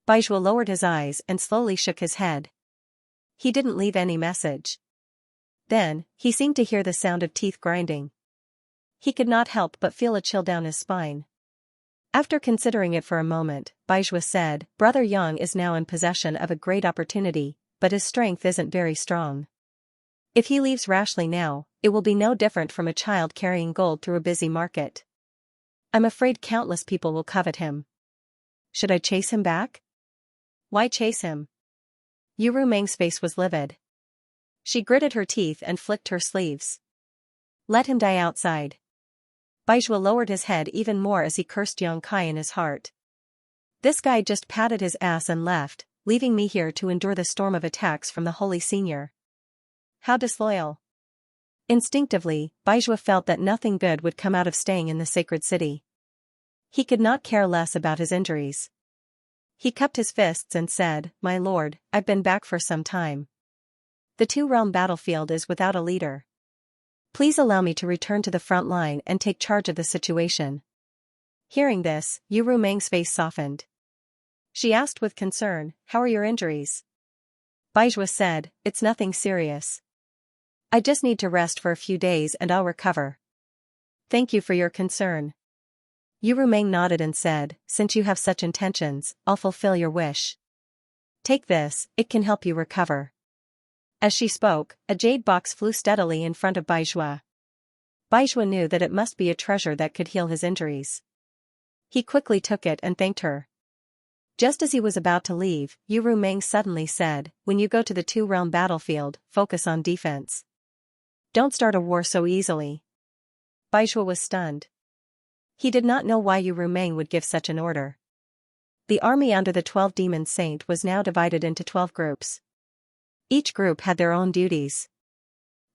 Baizhua lowered his eyes and slowly shook his head. He didn't leave any message. Then, he seemed to hear the sound of teeth grinding. He could not help but feel a chill down his spine. After considering it for a moment, Baizhua said, "Brother Yang is now in possession of a great opportunity, but his strength isn't very strong. If he leaves rashly now, it will be no different from a child carrying gold through a busy market. I'm afraid countless people will covet him. Should I chase him back?" "Why chase him?" Yu Rumeng's face was livid. She gritted her teeth and flicked her sleeves. "Let him die outside." Baizhua lowered his head even more as he cursed Yang Kai in his heart. "This guy just patted his ass and left, leaving me here to endure the storm of attacks from the holy senior. How disloyal." Instinctively, Baizhua felt that nothing good would come out of staying in the sacred city. He could not care less about his injuries. He cupped his fists and said, "My lord, I've been back for some time. The two-realm battlefield is without a leader. Please allow me to return to the front line and take charge of the situation." Hearing this, Yu Rumeng's face softened. She asked with concern, "How are your injuries?" Baizhua said, "It's nothing serious. I just need to rest for a few days and I'll recover." "Thank you for your concern." Yu Rumeng nodded and said, "Since you have such intentions, I'll fulfill your wish. Take this, it can help you recover." As she spoke, a jade box flew steadily in front of Baizhua. Baizhua knew that it must be a treasure that could heal his injuries. He quickly took it and thanked her. Just as he was about to leave, Yu Rumeng suddenly said, "When you go to the two-realm battlefield, focus on defense. Don't start a war so easily." Baizhua was stunned. He did not know why Yu Rumeng would give such an order. The army under the 12 Demon Saint was now divided into 12 groups. Each group had their own duties.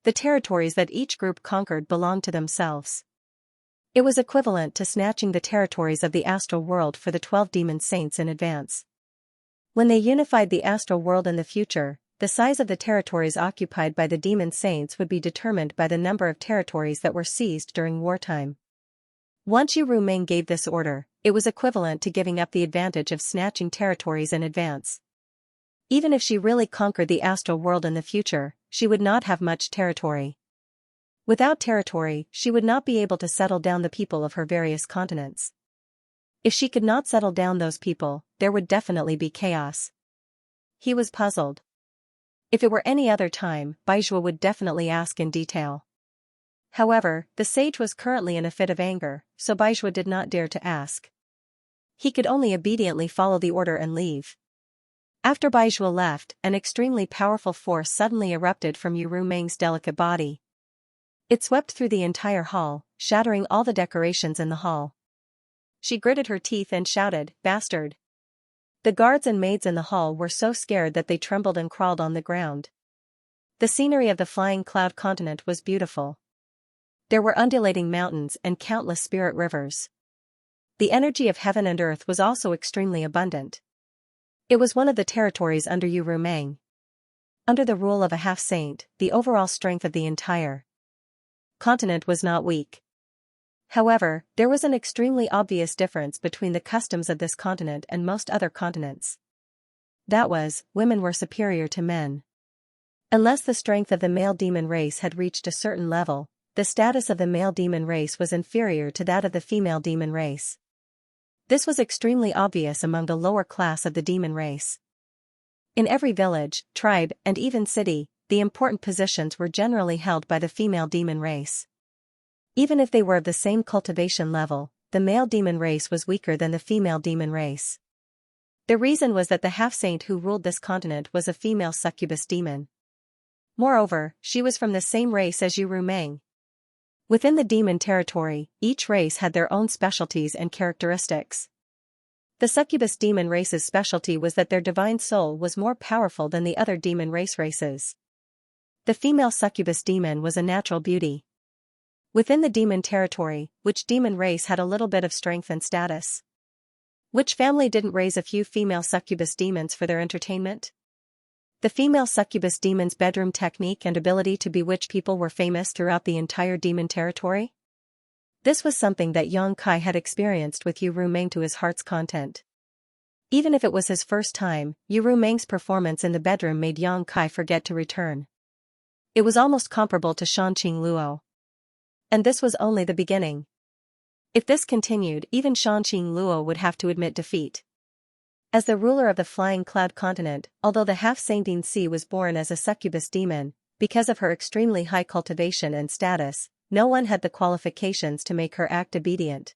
The territories that each group conquered belonged to themselves. It was equivalent to snatching the territories of the astral world for the 12 Demon Saints in advance. When they unified the astral world in the future, the size of the territories occupied by the Demon Saints would be determined by the number of territories that were seized during wartime. Once Yu Rumeng gave this order, it was equivalent to giving up the advantage of snatching territories in advance. Even if she really conquered the astral world in the future, she would not have much territory. Without territory, she would not be able to settle down the people of her various continents. If she could not settle down those people, there would definitely be chaos. He was puzzled. If it were any other time, Baizhua would definitely ask in detail. However, the sage was currently in a fit of anger, so Baizhua did not dare to ask. He could only obediently follow the order and leave. After Baizhua left, an extremely powerful force suddenly erupted from Yu Rumeng's delicate body. It swept through the entire hall, shattering all the decorations in the hall. She gritted her teeth and shouted, "Bastard!" The guards and maids in the hall were so scared that they trembled and crawled on the ground. The scenery of the flying cloud continent was beautiful. There were undulating mountains and countless spirit rivers. The energy of heaven and earth was also extremely abundant. It was one of the territories under Yu Rumeng. Under the rule of a half-saint, the overall strength of the entire continent was not weak. However, there was an extremely obvious difference between the customs of this continent and most other continents. That was, women were superior to men. Unless the strength of the male demon race had reached a certain level, the status of the male demon race was inferior to that of the female demon race. This was extremely obvious among the lower class of the demon race. In every village, tribe, and even city, the important positions were generally held by the female demon race. Even if they were of the same cultivation level, the male demon race was weaker than the female demon race. The reason was that the half-saint who ruled this continent was a female succubus demon. Moreover, she was from the same race as Yu Rumeng. Within the demon territory, each race had their own specialties and characteristics. The succubus demon race's specialty was that their divine soul was more powerful than the other demon races. The female succubus demon was a natural beauty. Within the demon territory, which demon race had a little bit of strength and status? Which family didn't raise a few female succubus demons for their entertainment? The female succubus demon's bedroom technique and ability to bewitch people were famous throughout the entire demon territory. This was something that Xianxia had experienced with Yu Rumeng to his heart's content. Even if it was his first time, Yu Rumeng's performance in the bedroom made Xianxia forget to return. It was almost comparable to Shanqing Luo. And this was only the beginning. If this continued, even Shanqing Luo would have to admit defeat. As the ruler of the Flying Cloud continent, although the half-saint Xianxia was born as a succubus demon, because of her extremely high cultivation and status, no one had the qualifications to make her act obedient.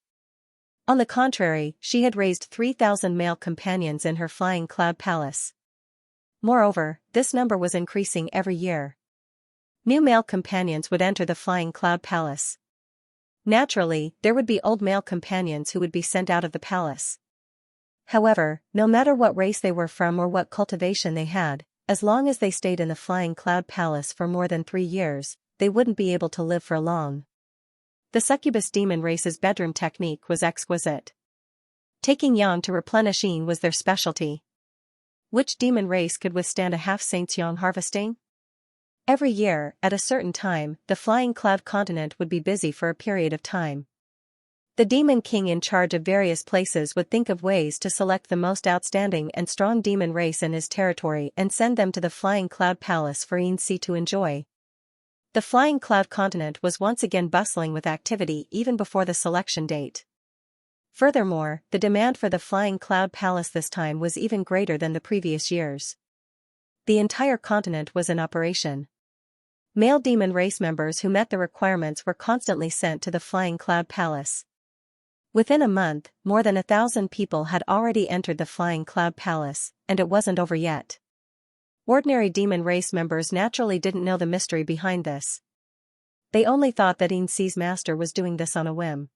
On the contrary, she had raised 3,000 male companions in her Flying Cloud Palace. Moreover, this number was increasing every year. New male companions would enter the Flying Cloud Palace. Naturally, there would be old male companions who would be sent out of the palace. However, no matter what race they were from or what cultivation they had, as long as they stayed in the Flying Cloud Palace for more than 3 years, they wouldn't be able to live for long. The succubus demon race's bedroom technique was exquisite. Taking yang to replenish yin was their specialty. Which demon race could withstand a half-saint's yang harvesting? Every year, at a certain time, the Flying Cloud continent would be busy for a period of time. The demon king in charge of various places would think of ways to select the most outstanding and strong demon race in his territory and send them to the Flying Cloud Palace for Xianxia to enjoy. The Flying Cloud continent was once again bustling with activity even before the selection date. Furthermore, the demand for the Flying Cloud Palace this time was even greater than the previous years. The entire continent was in operation. Male demon race members who met the requirements were constantly sent to the Flying Cloud Palace. Within a month, more than 1,000 people had already entered the Flying Cloud Palace, and it wasn't over yet. Ordinary demon race members naturally didn't know the mystery behind this. They only thought that Xianxia's master was doing this on a whim.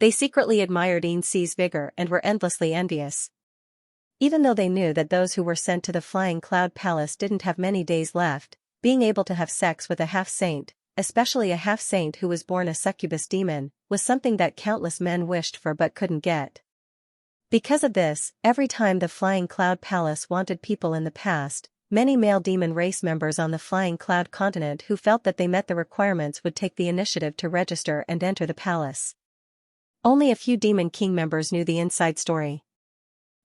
They secretly admired Xianxia's vigor and were endlessly envious. Even though they knew that those who were sent to the Flying Cloud Palace didn't have many days left, being able to have sex with a half-saint, especially a half-saint who was born a succubus demon, was something that countless men wished for but couldn't get. Because of this, every time the Flying Cloud Palace wanted people in the past, many male demon race members on the Flying Cloud continent who felt that they met the requirements would take the initiative to register and enter the palace. Only a few demon king members knew the inside story.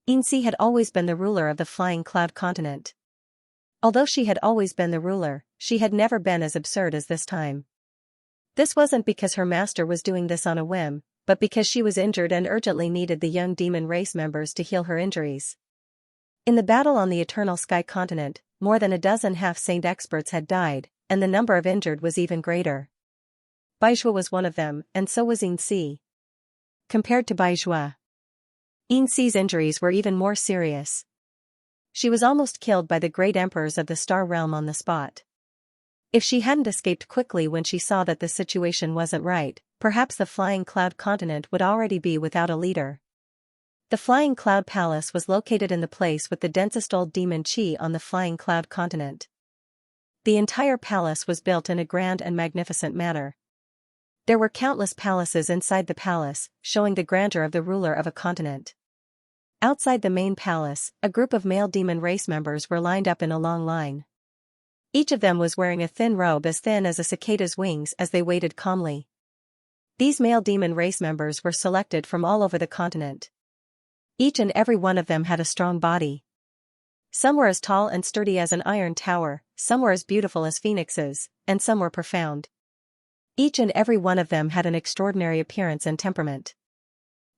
Xianxia had always been the ruler of the Flying Cloud continent. Although she had always been the ruler, she had never been as absurd as this time. This wasn't because her master was doing this on a whim, but because she was injured and urgently needed the young demon race members to heal her injuries. In the battle on the Eternal Sky continent, more than a dozen half-saint experts had died, and the number of injured was even greater. Baizhua was one of them, and so was Xianxia. Compared to Baizhua, Xianxia's injuries were even more serious. She was almost killed by the great emperors of the Star Realm on the spot. If she hadn't escaped quickly when she saw that the situation wasn't right, perhaps the Flying Cloud continent would already be without a leader. The Flying Cloud Palace was located in the place with the densest old demon chi on the Flying Cloud continent. The entire palace was built in a grand and magnificent manner. There were countless palaces inside the palace, showing the grandeur of the ruler of a continent. Outside the main palace, a group of male demon race members were lined up in a long line. Each of them was wearing a thin robe as thin as a cicada's wings as they waited calmly. These male demon race members were selected from all over the continent. Each and every one of them had a strong body. Some were as tall and sturdy as an iron tower, some were as beautiful as phoenixes, and some were profound. Each and every one of them had an extraordinary appearance and temperament.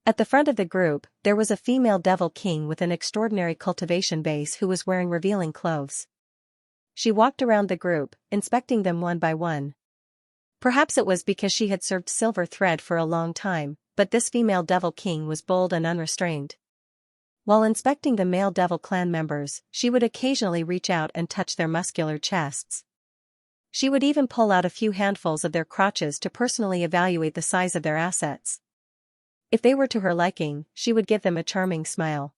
At the front of the group, there was a female devil king with an extraordinary cultivation base who was wearing revealing clothes. She walked around the group, inspecting them one by one. Perhaps it was because she had served silver thread for a long time, but this female devil king was bold and unrestrained. While inspecting the male devil clan members, she would occasionally reach out and touch their muscular chests. She would even pull out a few handfuls of their crotches to personally evaluate the size of their assets. If they were to her liking, she would give them a charming smile.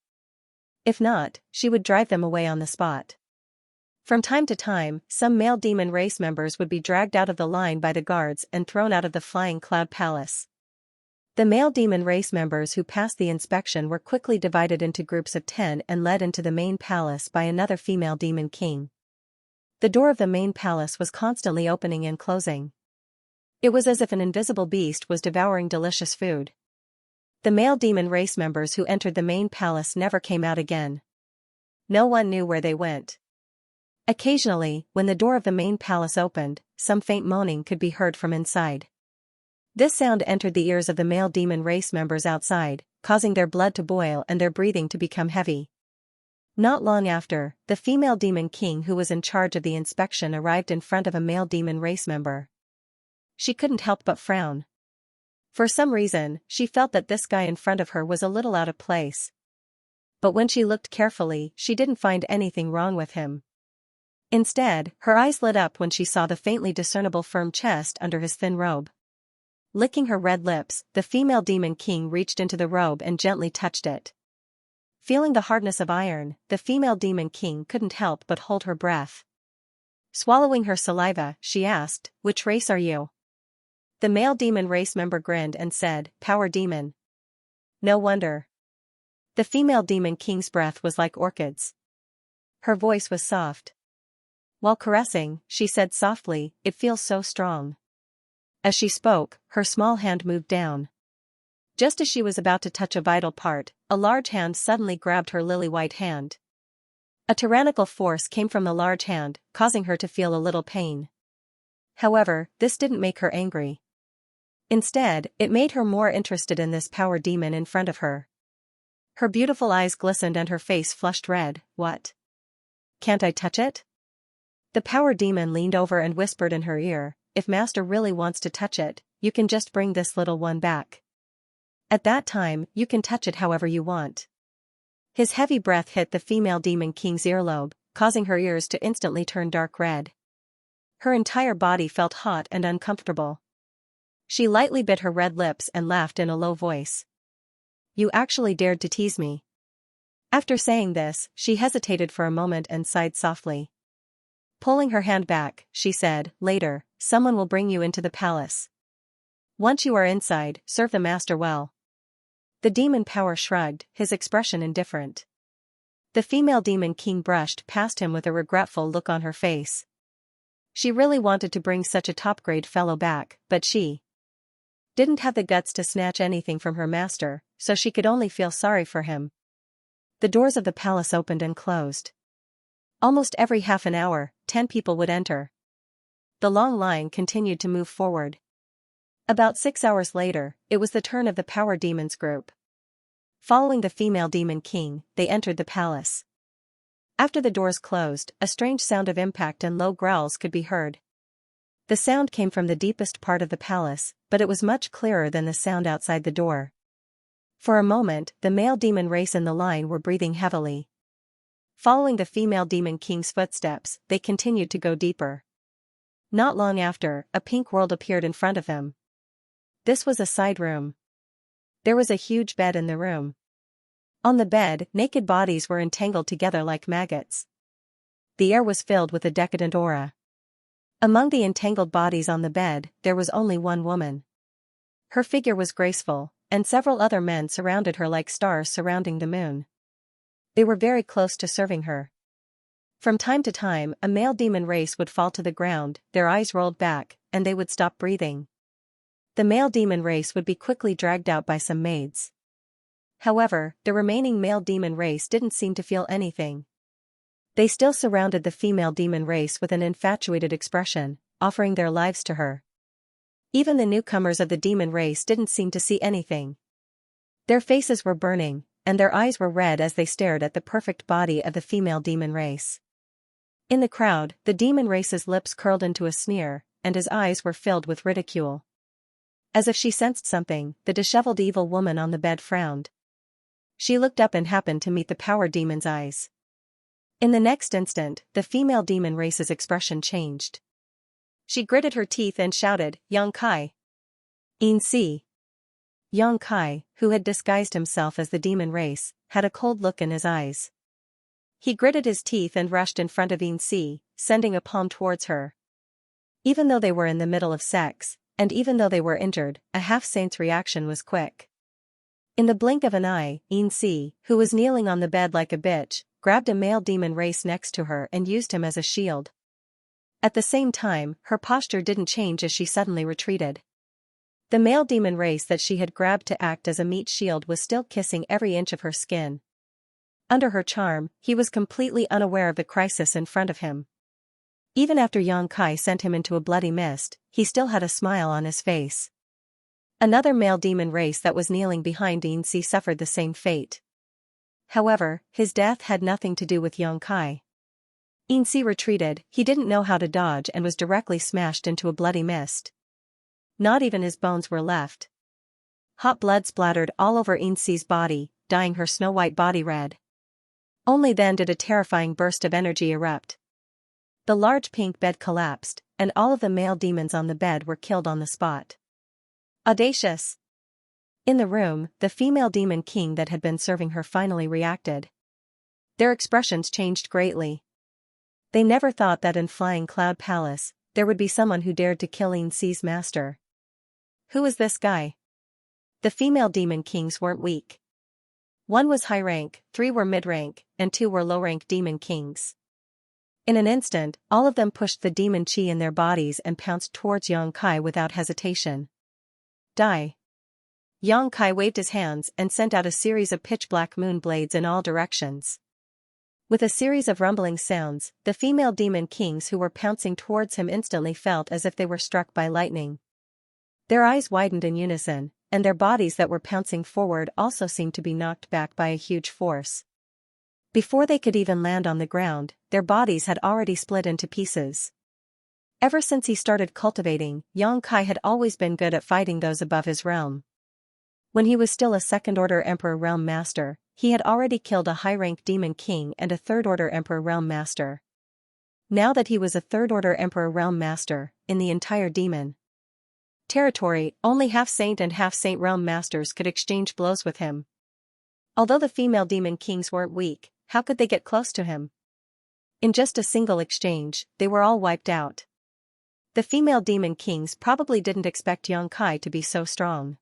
If not, she would drive them away on the spot. From time to time, some male demon race members would be dragged out of the line by the guards and thrown out of the Flying Cloud Palace. The male demon race members who passed the inspection were quickly divided into groups of 10 and led into the main palace by another female demon king. The door of the main palace was constantly opening and closing. It was as if an invisible beast was devouring delicious food. The male demon race members who entered the main palace never came out again. No one knew where they went. Occasionally, when the door of the main palace opened, some faint moaning could be heard from inside. This sound entered the ears of the male demon race members outside, causing their blood to boil and their breathing to become heavy. Not long after, the female demon king who was in charge of the inspection arrived in front of a male demon race member. She couldn't help but frown. For some reason, she felt that this guy in front of her was a little out of place. But when she looked carefully, she didn't find anything wrong with him. Instead, her eyes lit up when she saw the faintly discernible firm chest under his thin robe. Licking her red lips, the female demon king reached into the robe and gently touched it. Feeling the hardness of iron, the female demon king couldn't help but hold her breath. Swallowing her saliva, she asked, "Which race are you?" The male demon race member grinned and said, "Power demon." No wonder. The female demon king's breath was like orchids. Her voice was soft. While caressing, she said softly, "It feels so strong." As she spoke, her small hand moved down. Just as she was about to touch a vital part, a large hand suddenly grabbed her lily-white hand. A tyrannical force came from the large hand, causing her to feel a little pain. However, this didn't make her angry. Instead, it made her more interested in this power demon in front of her. Her beautiful eyes glistened and her face flushed red. "What? Can't I touch it?" The power demon leaned over and whispered in her ear, "If Master really wants to touch it, you can just bring this little one back. At that time, you can touch it however you want." His heavy breath hit the female demon king's earlobe, causing her ears to instantly turn dark red. Her entire body felt hot and uncomfortable. She lightly bit her red lips and laughed in a low voice. "You actually dared to tease me." After saying this, she hesitated for a moment and sighed softly. Pulling her hand back, she said, "Later, someone will bring you into the palace. Once you are inside, serve the master well." The demon power shrugged, his expression indifferent. The female demon king brushed past him with a regretful look on her face. She really wanted to bring such a top-grade fellow back, but she didn't have the guts to snatch anything from her master, so she could only feel sorry for him. The doors of the palace opened and closed. Almost every half an hour, 10 people would enter. The long line continued to move forward. About 6 hours later, it was the turn of the power demons group. Following the female demon king, they entered the palace. After the doors closed, a strange sound of impact and low growls could be heard. The sound came from the deepest part of the palace, but it was much clearer than the sound outside the door. For a moment, the male demon race in the line were breathing heavily. Following the female demon king's footsteps, they continued to go deeper. Not long after, a pink world appeared in front of them. This was a side room. There was a huge bed in the room. On the bed, naked bodies were entangled together like maggots. The air was filled with a decadent aura. Among the entangled bodies on the bed, there was only one woman. Her figure was graceful, and several other men surrounded her like stars surrounding the moon. They were very close to serving her. From time to time, a male demon race would fall to the ground, their eyes rolled back, and they would stop breathing. The male demon race would be quickly dragged out by some maids. However, the remaining male demon race didn't seem to feel anything. They still surrounded the female demon race with an infatuated expression, offering their lives to her. Even the newcomers of the demon race didn't seem to see anything. Their faces were burning, and their eyes were red as they stared at the perfect body of the female demon race. In the crowd, the demon race's lips curled into a sneer, and his eyes were filled with ridicule. As if she sensed something, the disheveled evil woman on the bed frowned. She looked up and happened to meet the power demon's eyes. In the next instant, the female demon race's expression changed. She gritted her teeth and shouted, "Xianxia! In si!" Yang Kai, who had disguised himself as the demon race, had a cold look in his eyes. He gritted his teeth and rushed in front of Xianxia, sending a palm towards her. Even though they were in the middle of sex, and even though they were injured, a half-saint's reaction was quick. In the blink of an eye, Xianxia, who was kneeling on the bed like a bitch, grabbed a male demon race next to her and used him as a shield. At the same time, her posture didn't change as she suddenly retreated. The male demon race that she had grabbed to act as a meat shield was still kissing every inch of her skin. Under her charm, he was completely unaware of the crisis in front of him. Even after Yang Kai sent him into a bloody mist, he still had a smile on his face. Another male demon race that was kneeling behind Xianxia suffered the same fate. However, his death had nothing to do with Yang Kai. Xianxia retreated, he didn't know how to dodge and was directly smashed into a bloody mist. Not even his bones were left. Hot blood splattered all over Xianxia's body, dyeing her snow-white body red. Only then did a terrifying burst of energy erupt. The large pink bed collapsed, and all of the male demons on the bed were killed on the spot. Audacious! In the room, the female demon king that had been serving her finally reacted. Their expressions changed greatly. They never thought that in Flying Cloud Palace, there would be someone who dared to kill Xianxia's master. Who was this guy? The female demon kings weren't weak. One was high rank, 3 were mid-rank, and 2 were low-rank demon kings. In an instant, all of them pushed the demon chi in their bodies and pounced towards Yang Kai without hesitation. Die! Yang Kai waved his hands and sent out a series of pitch-black moon blades in all directions. With a series of rumbling sounds, the female demon kings who were pouncing towards him instantly felt as if they were struck by lightning. Their eyes widened in unison, and their bodies that were pouncing forward also seemed to be knocked back by a huge force. Before they could even land on the ground, their bodies had already split into pieces. Ever since he started cultivating, Yang Kai had always been good at fighting those above his realm. When he was still a second-order Emperor Realm Master, he had already killed a high-rank Demon King and a third-order Emperor Realm Master. Now that he was a third-order Emperor Realm Master, in the entire demon territory, only half-saint and half-saint Realm Masters could exchange blows with him. Although the female Demon Kings weren't weak, how could they get close to him? In just a single exchange, they were all wiped out. The female Demon Kings probably didn't expect Yang Kai to be so strong.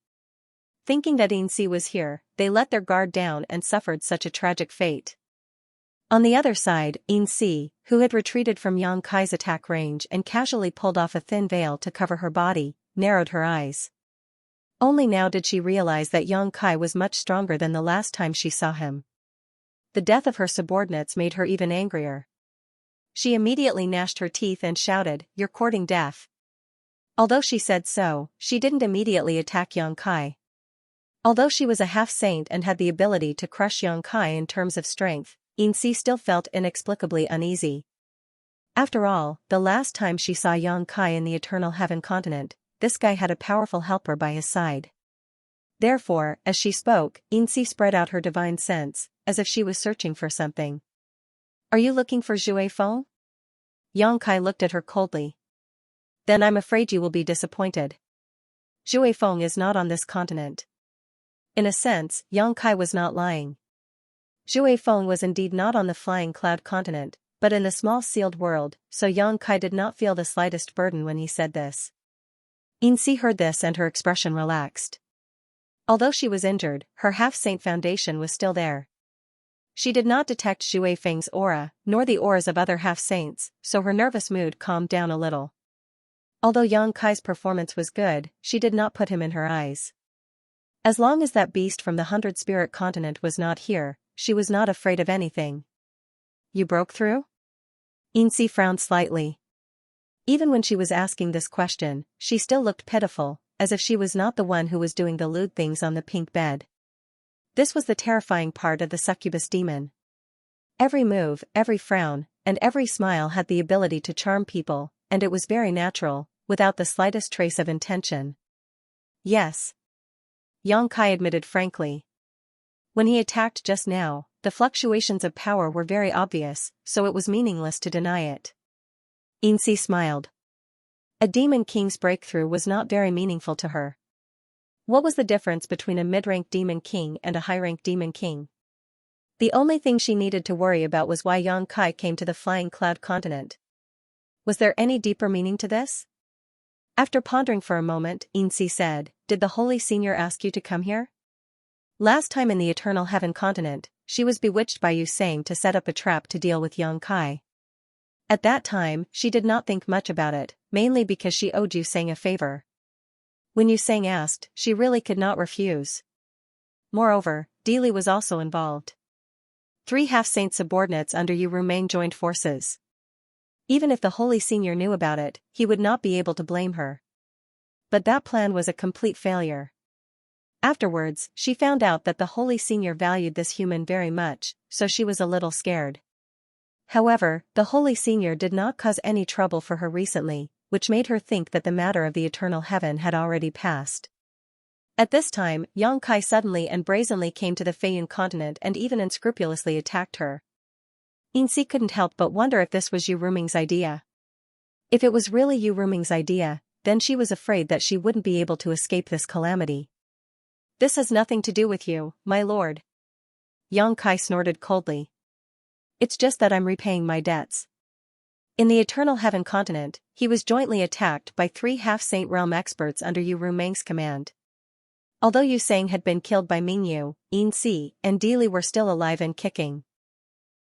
Thinking that Xianxia was here, they let their guard down and suffered such a tragic fate. On the other side, Xianxia, who had retreated from Yang Kai's attack range and casually pulled off a thin veil to cover her body, narrowed her eyes. Only now did she realize that Yang Kai was much stronger than the last time she saw him. The death of her subordinates made her even angrier. She immediately gnashed her teeth and shouted, "You're courting death." Although she said so, she didn't immediately attack Yang Kai. Although she was a half-saint and had the ability to crush Yang Kai in terms of strength, Xianxia still felt inexplicably uneasy. After all, the last time she saw Yang Kai in the Eternal Heaven continent, this guy had a powerful helper by his side. Therefore, as she spoke, Xianxia spread out her divine sense, as if she was searching for something. "Are you looking for Zhui Feng?" Yang Kai looked at her coldly. "Then I'm afraid you will be disappointed. Zhui Feng is not on this continent." In a sense, Yang Kai was not lying. Zhui Feng was indeed not on the Flying Cloud continent, but in the small sealed world, so Yang Kai did not feel the slightest burden when he said this. Xianxia heard this and her expression relaxed. Although she was injured, her half-saint foundation was still there. She did not detect Zhui Feng's aura, nor the auras of other half-saints, so her nervous mood calmed down a little. Although Yang Kai's performance was good, she did not put him in her eyes. As long as that beast from the 100-spirit continent was not here, she was not afraid of anything. "You broke through?" Xianxia frowned slightly. Even when she was asking this question, she still looked pitiful, as if she was not the one who was doing the lewd things on the pink bed. This was the terrifying part of the succubus demon. Every move, every frown, and every smile had the ability to charm people, and it was very natural, without the slightest trace of intention. "Yes," Yang Kai admitted frankly. When he attacked just now, the fluctuations of power were very obvious, so it was meaningless to deny it. Xianxia smiled. A demon king's breakthrough was not very meaningful to her. What was the difference between a mid-rank demon king and a high-rank demon king? The only thing she needed to worry about was why Yang Kai came to the Flying Cloud continent. Was there any deeper meaning to this? After pondering for a moment, Xianxia said, "Did the Holy Senior ask you to come here?" Last time in the Eternal Heaven continent, she was bewitched by Yu Sang to set up a trap to deal with Yang Kai. At that time, she did not think much about it, mainly because she owed Yu Sang a favor. When Yu Sang asked, she really could not refuse. Moreover, Deili was also involved. 3 half-saint subordinates under Yu Rumang joined forces. Even if the Holy Senior knew about it, he would not be able to blame her. But that plan was a complete failure. Afterwards, she found out that the Holy Senior valued this human very much, so she was a little scared. However, the Holy Senior did not cause any trouble for her recently, which made her think that the matter of the Eternal Heaven had already passed. At this time, Yang Kai suddenly and brazenly came to the Feiyun continent and even unscrupulously attacked her. Xianxia couldn't help but wonder if this was Yu Ruming's idea. If it was really Yu Ruming's idea, then she was afraid that she wouldn't be able to escape this calamity. "This has nothing to do with you, my lord." Yang Kai snorted coldly. "It's just that I'm repaying my debts." In the Eternal Heaven continent, he was jointly attacked by 3 half-saint realm experts under Yu Rumang's command. Although Yu Sang had been killed by Mingyu, Xianxia and Deili were still alive and kicking.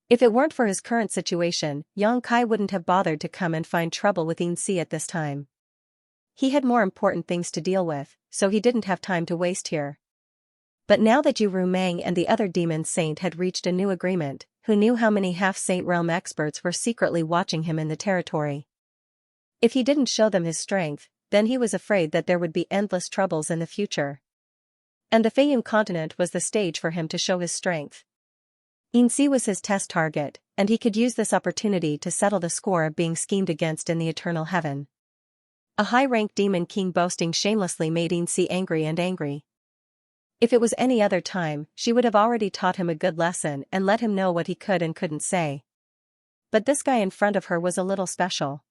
If it weren't for his current situation, Yang Kai wouldn't have bothered to come and find trouble with Xianxia at this time. He had more important things to deal with, so he didn't have time to waste here. But now that Yu Rumang and the other demon saint had reached a new agreement, who knew how many half-saint realm experts were secretly watching him in the territory? If he didn't show them his strength, then he was afraid that there would be endless troubles in the future. And the Feiyun continent was the stage for him to show his strength. Xianxia was his test target, and he could use this opportunity to settle the score of being schemed against in the Eternal Heaven. A high-rank demon king boasting shamelessly made Xianxia angry. If it was any other time, she would have already taught him a good lesson and let him know what he could and couldn't say. But this guy in front of her was a little special.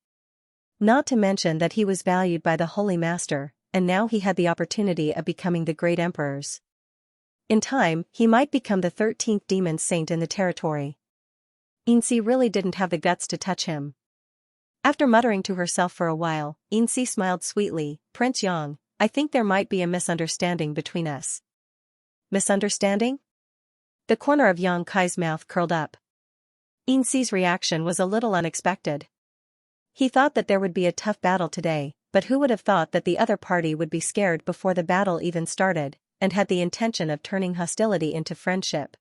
Not to mention that he was valued by the Holy Master, and now he had the opportunity of becoming the great emperors. In time, he might become the 13th demon saint in the territory. Xianxia really didn't have the guts to touch him. After muttering to herself for a while, Xianxia smiled sweetly, "Prince Yang, I think there might be a misunderstanding between us." Misunderstanding? The corner of Yang Kai's mouth curled up. Xianxia's reaction was a little unexpected. He thought that there would be a tough battle today, but who would have thought that the other party would be scared before the battle even started, and had the intention of turning hostility into friendship.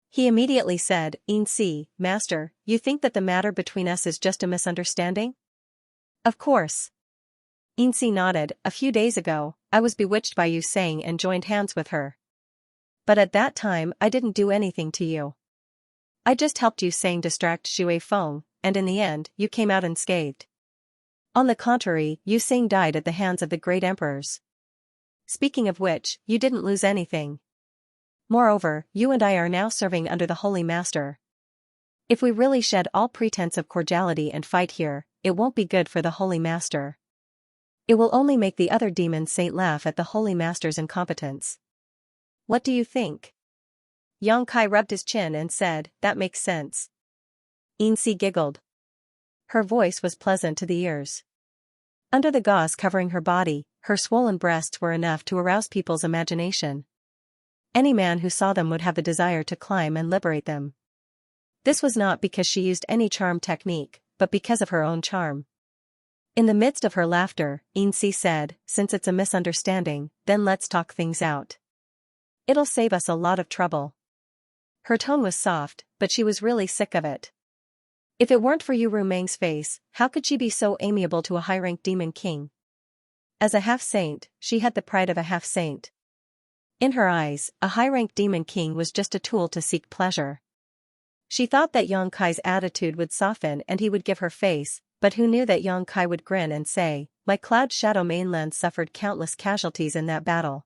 He immediately said, "Xianxia, Master, you think that the matter between us is just a misunderstanding?" "Of course." Xianxia nodded. "A few days ago, I was bewitched by Yu Sang and joined hands with her. But at that time I didn't do anything to you. I just helped Yu Sang distract Xue Feng, and in the end, you came out unscathed. On the contrary, Yu Sang died at the hands of the great emperors. Speaking of which, you didn't lose anything. Moreover, you and I are now serving under the Holy Master. If we really shed all pretense of cordiality and fight here, it won't be good for the Holy Master. It will only make the other demon saint laugh at the Holy Master's incompetence. What do you think?" Yang Kai rubbed his chin and said, "That makes sense." Xianxia giggled. Her voice was pleasant to the ears. Under the gauze covering her body, her swollen breasts were enough to arouse people's imagination. Any man who saw them would have the desire to climb and liberate them. This was not because she used any charm technique, but because of her own charm. In the midst of her laughter, Xianxia said, "Since it's a misunderstanding, then let's talk things out. It'll save us a lot of trouble." Her tone was soft, but she was really sick of it. If it weren't for Yu Rumang's face, how could she be so amiable to a high-ranked demon king? As a half-saint, she had the pride of a half-saint. In her eyes, a high-ranked demon king was just a tool to seek pleasure. She thought that Yang Kai's attitude would soften and he would give her face, but who knew that Yang Kai would grin and say, "My Cloud Shadow mainland suffered countless casualties in that battle."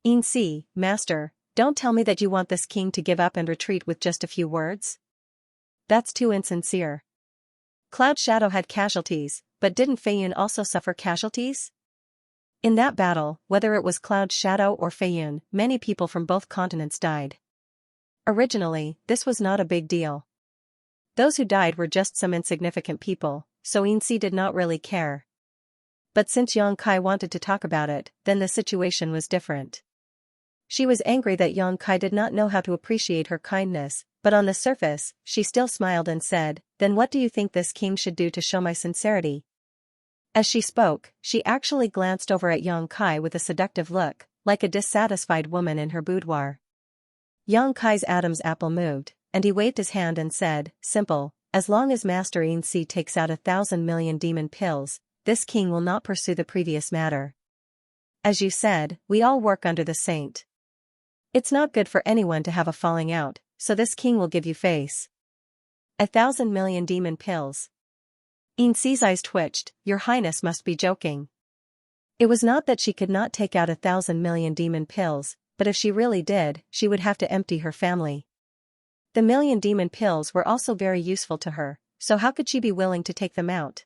"Xianxia, Master, don't tell me that you want this king to give up and retreat with just a few words. That's too insincere. Cloud Shadow had casualties, but didn't Feiyun also suffer casualties?" In that battle, whether it was Cloud Shadow or Feiyun, many people from both continents died. Originally, this was not a big deal. Those who died were just some insignificant people, so Xianxia did not really care. But since Yang Kai wanted to talk about it, then the situation was different. She was angry that Yang Kai did not know how to appreciate her kindness, but on the surface, she still smiled and said, "Then what do you think this king should do to show my sincerity?" As she spoke, she actually glanced over at Yang Kai with a seductive look, like a dissatisfied woman in her boudoir. Yang Kai's Adam's apple moved, and he waved his hand and said, "Simple, as long as Master Xianxia takes out 1,000 million demon pills, this king will not pursue the previous matter. As you said, we all work under the saint. It's not good for anyone to have a falling out, so this king will give you face." 1,000 million demon pills. Xianxia's eyes twitched. "Your Highness must be joking." It was not that she could not take out 1,000 million demon pills, but if she really did, she would have to empty her family. The million demon pills were also very useful to her, so how could she be willing to take them out?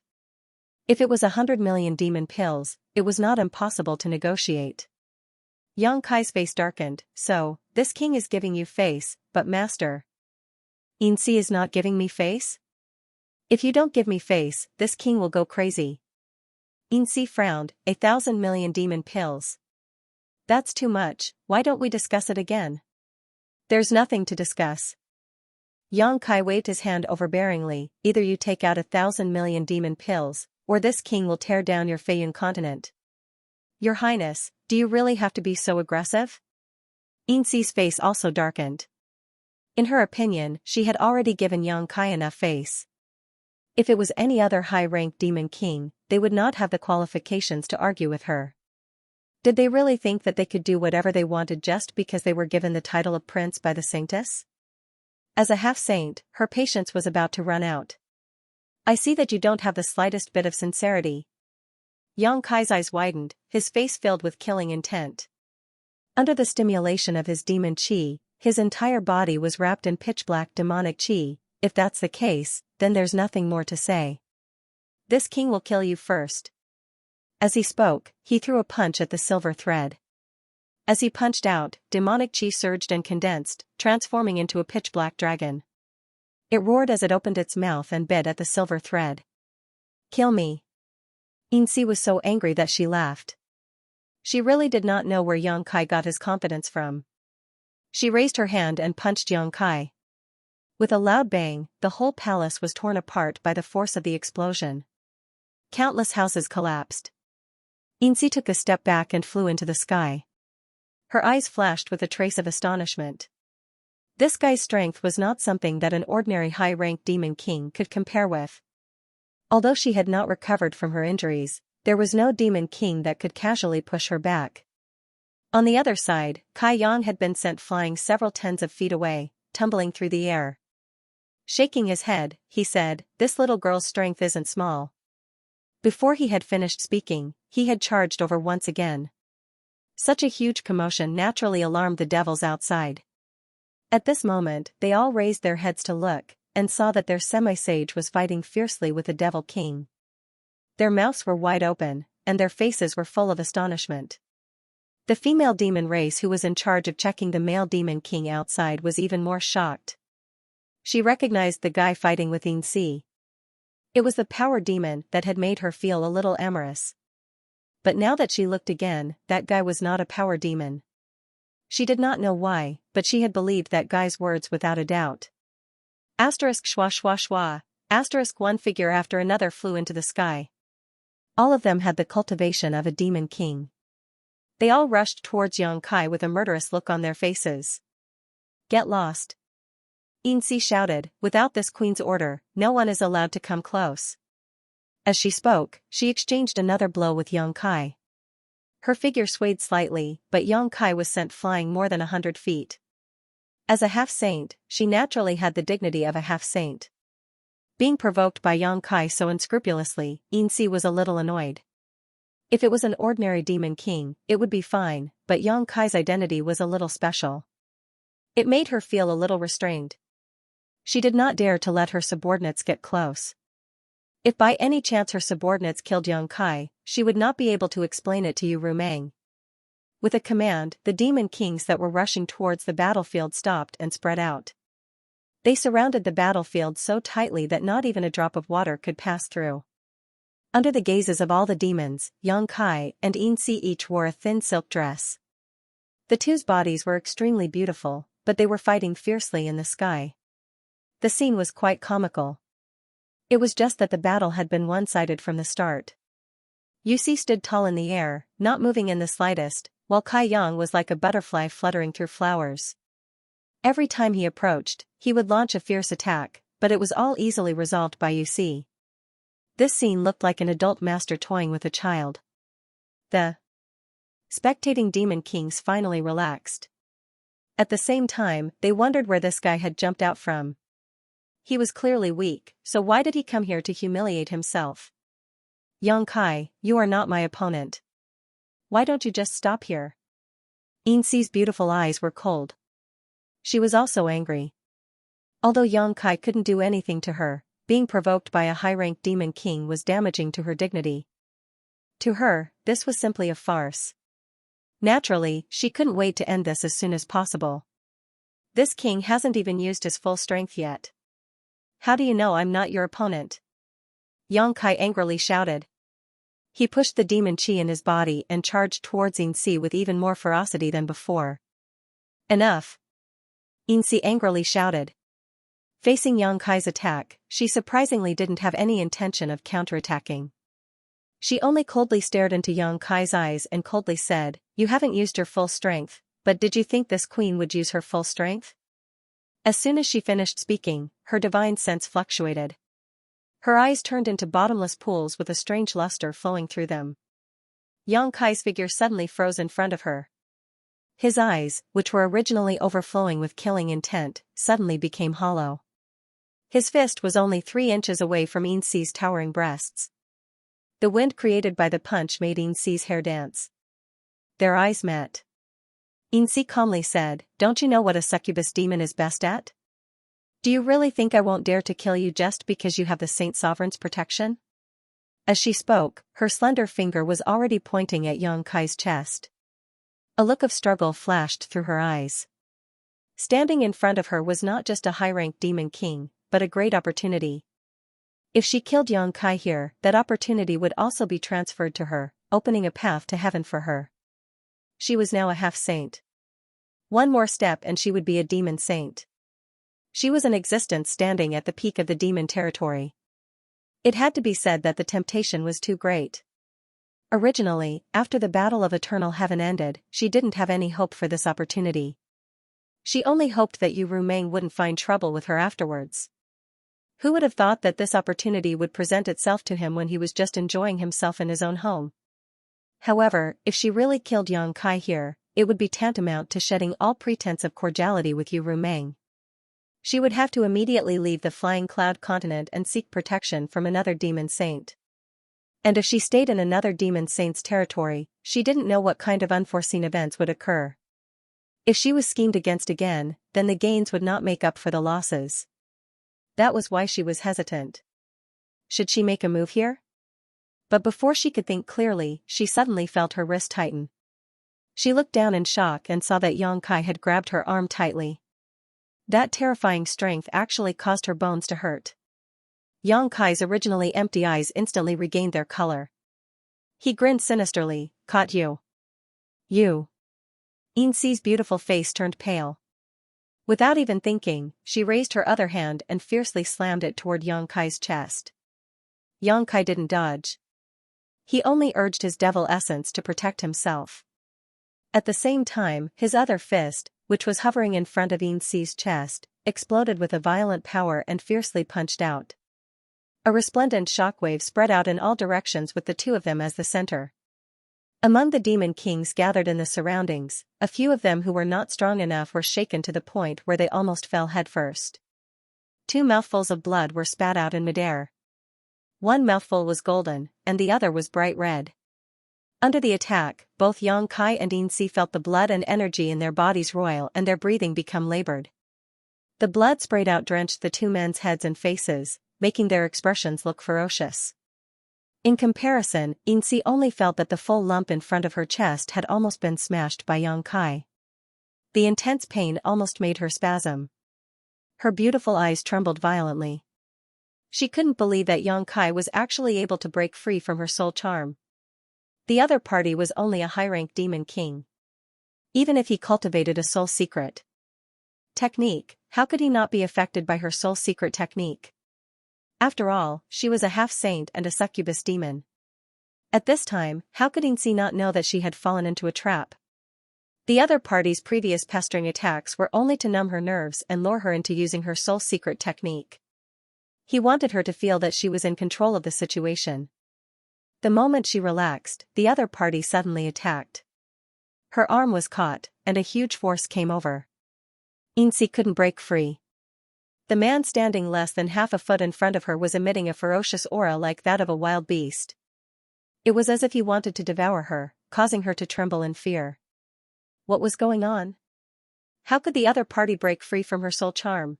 If it was 100 million demon pills, it was not impossible to negotiate. Yang Kai's face darkened. "So, this king is giving you face, but Master Xianxia is not giving me face? If you don't give me face, this king will go crazy." Xianxia frowned. 1,000 million demon pills. That's too much. Why don't we discuss it again? There's nothing to discuss. Yang Kai waved his hand overbearingly. Either you take out 1,000 million demon pills, or this king will tear down your Feiyun continent. Your Highness, do you really have to be so aggressive? Xianxia's face also darkened. In her opinion, she had already given Yang Kai enough face. If it was any other high-ranked demon king, they would not have the qualifications to argue with her. Did they really think that they could do whatever they wanted just because they were given the title of prince by the saintess? As a half-saint, her patience was about to run out. "I see that you don't have the slightest bit of sincerity." Yang Kai's eyes widened, his face filled with killing intent. Under the stimulation of his demon qi, his entire body was wrapped in pitch-black demonic qi. If that's the case, then there's nothing more to say. This king will kill you first. As he spoke, he threw a punch at the silver thread. As he punched out, demonic qi surged and condensed, transforming into a pitch-black dragon. It roared as it opened its mouth and bit at the silver thread. "Kill me." Xianxia was so angry that she laughed. She really did not know where Yang Kai got his confidence from. She raised her hand and punched Yang Kai. With a loud bang, the whole palace was torn apart by the force of the explosion. Countless houses collapsed. Xianxia took a step back and flew into the sky. Her eyes flashed with a trace of astonishment. This guy's strength was not something that an ordinary high-ranked demon king could compare with. Although she had not recovered from her injuries, there was no demon king that could casually push her back. On the other side, Kai Yang had been sent flying several tens of feet away, tumbling through the air. Shaking his head, he said, "This little girl's strength isn't small." Before he had finished speaking, he had charged over once again. Such a huge commotion naturally alarmed the devils outside. At this moment, they all raised their heads to look, and saw that their semi-sage was fighting fiercely with the devil king. Their mouths were wide open, and their faces were full of astonishment. The female demon race who was in charge of checking the male demon king outside was even more shocked. She recognized the guy fighting with Xianxia. It was the power demon that had made her feel a little amorous. But now that she looked again, that guy was not a power demon. She did not know why, but she had believed that guy's words without a doubt. Asterisk schwa schwa schwa, asterisk one figure after another flew into the sky. All of them had the cultivation of a demon king. They all rushed towards Yang Kai with a murderous look on their faces. "Get lost!" Xianxia shouted, "Without this queen's order, no one is allowed to come close." As she spoke, she exchanged another blow with Yang Kai. Her figure swayed slightly, but Yang Kai was sent flying more than 100 feet. As a half-saint, she naturally had the dignity of a half-saint. Being provoked by Yang Kai so unscrupulously, Xianxia was a little annoyed. If it was an ordinary demon king, it would be fine, but Yang Kai's identity was a little special. It made her feel a little restrained. She did not dare to let her subordinates get close. If by any chance her subordinates killed Yang Kai, she would not be able to explain it to Yu Rumeng. With a command, the demon kings that were rushing towards the battlefield stopped and spread out. They surrounded the battlefield so tightly that not even a drop of water could pass through. Under the gazes of all the demons, Yang Kai and Xianxia each wore a thin silk dress. The two's bodies were extremely beautiful, but they were fighting fiercely in the sky. The scene was quite comical. It was just that the battle had been one-sided from the start. Xianxia stood tall in the air, not moving in the slightest, while Kai Yang was like a butterfly fluttering through flowers. Every time he approached, he would launch a fierce attack, but it was all easily resolved by Xianxia. This scene looked like an adult master toying with a child. The spectating demon kings finally relaxed. At the same time, they wondered where this guy had jumped out from. He was clearly weak, so why did he come here to humiliate himself? Yang Kai, you are not my opponent. Why don't you just stop here? Xianxia's beautiful eyes were cold. She was also angry. Although Yang Kai couldn't do anything to her, being provoked by a high-ranked demon king was damaging to her dignity. To her, this was simply a farce. Naturally, she couldn't wait to end this as soon as possible. This king hasn't even used his full strength yet. How do you know I'm not your opponent? Yang Kai angrily shouted. He pushed the demon chi in his body and charged towards Xianxia with even more ferocity than before. Enough! Xianxia angrily shouted. Facing Yang Kai's attack, she surprisingly didn't have any intention of counterattacking. She only coldly stared into Yang Kai's eyes and coldly said, "You haven't used your full strength, but did you think this queen would use her full strength?" As soon as she finished speaking, her divine sense fluctuated. Her eyes turned into bottomless pools with a strange luster flowing through them. Yang Kai's figure suddenly froze in front of her. His eyes, which were originally overflowing with killing intent, suddenly became hollow. His fist was only 3 inches away from Xianxia's towering breasts. The wind created by the punch made Xianxia's hair dance. Their eyes met. Xianxia calmly said, "Don't you know what a succubus demon is best at? Do you really think I won't dare to kill you just because you have the Saint Sovereign's protection?" As she spoke, her slender finger was already pointing at Yang Kai's chest. A look of struggle flashed through her eyes. Standing in front of her was not just a high-ranked demon king, but a great opportunity. If she killed Yang Kai here, that opportunity would also be transferred to her, opening a path to heaven for her. She was now a half-saint. One more step and she would be a demon saint. She was an existence standing at the peak of the demon territory. It had to be said that the temptation was too great. Originally, after the Battle of Eternal Heaven ended, she didn't have any hope for this opportunity. She only hoped that Yu Rumeng wouldn't find trouble with her afterwards. Who would have thought that this opportunity would present itself to him when he was just enjoying himself in his own home? However, if she really killed Yang Kai here, it would be tantamount to shedding all pretense of cordiality with Yu Rumeng. She would have to immediately leave the Flying Cloud continent and seek protection from another demon saint. And if she stayed in another demon saint's territory, she didn't know what kind of unforeseen events would occur. If she was schemed against again, then the gains would not make up for the losses. That was why she was hesitant. Should she make a move here? But before she could think clearly, she suddenly felt her wrist tighten. She looked down in shock and saw that Yang Kai had grabbed her arm tightly. That terrifying strength actually caused her bones to hurt. Yang Kai's originally empty eyes instantly regained their color. He grinned sinisterly, "Caught you." "You." Xianxia's beautiful face turned pale. Without even thinking, she raised her other hand and fiercely slammed it toward Yang Kai's chest. Yang Kai didn't dodge. He only urged his devil essence to protect himself. At the same time, his other fist, which was hovering in front of Xianxia's chest, exploded with a violent power and fiercely punched out. A resplendent shockwave spread out in all directions with the two of them as the center. Among the demon kings gathered in the surroundings, a few of them who were not strong enough were shaken to the point where they almost fell headfirst. 2 mouthfuls of blood were spat out in midair. One mouthful was golden, and the other was bright red. Under the attack, both Yang Kai and Xianxia felt the blood and energy in their bodies roil and their breathing become labored. The blood sprayed out drenched the two men's heads and faces, making their expressions look ferocious. In comparison, Xianxia only felt that the full lump in front of her chest had almost been smashed by Yang Kai. The intense pain almost made her spasm. Her beautiful eyes trembled violently. She couldn't believe that Yang Kai was actually able to break free from her soul charm. The other party was only a high-rank demon king. Even if he cultivated a soul secret technique, how could he not be affected by her soul secret technique? After all, she was a half-saint and a succubus demon. At this time, how could Xianxia not know that she had fallen into a trap? The other party's previous pestering attacks were only to numb her nerves and lure her into using her soul secret technique. He wanted her to feel that she was in control of the situation. The moment she relaxed, the other party suddenly attacked. Her arm was caught, and a huge force came over. Xianxia couldn't break free. The man standing less than half a foot in front of her was emitting a ferocious aura like that of a wild beast. It was as if he wanted to devour her, causing her to tremble in fear. What was going on? How could the other party break free from her soul charm?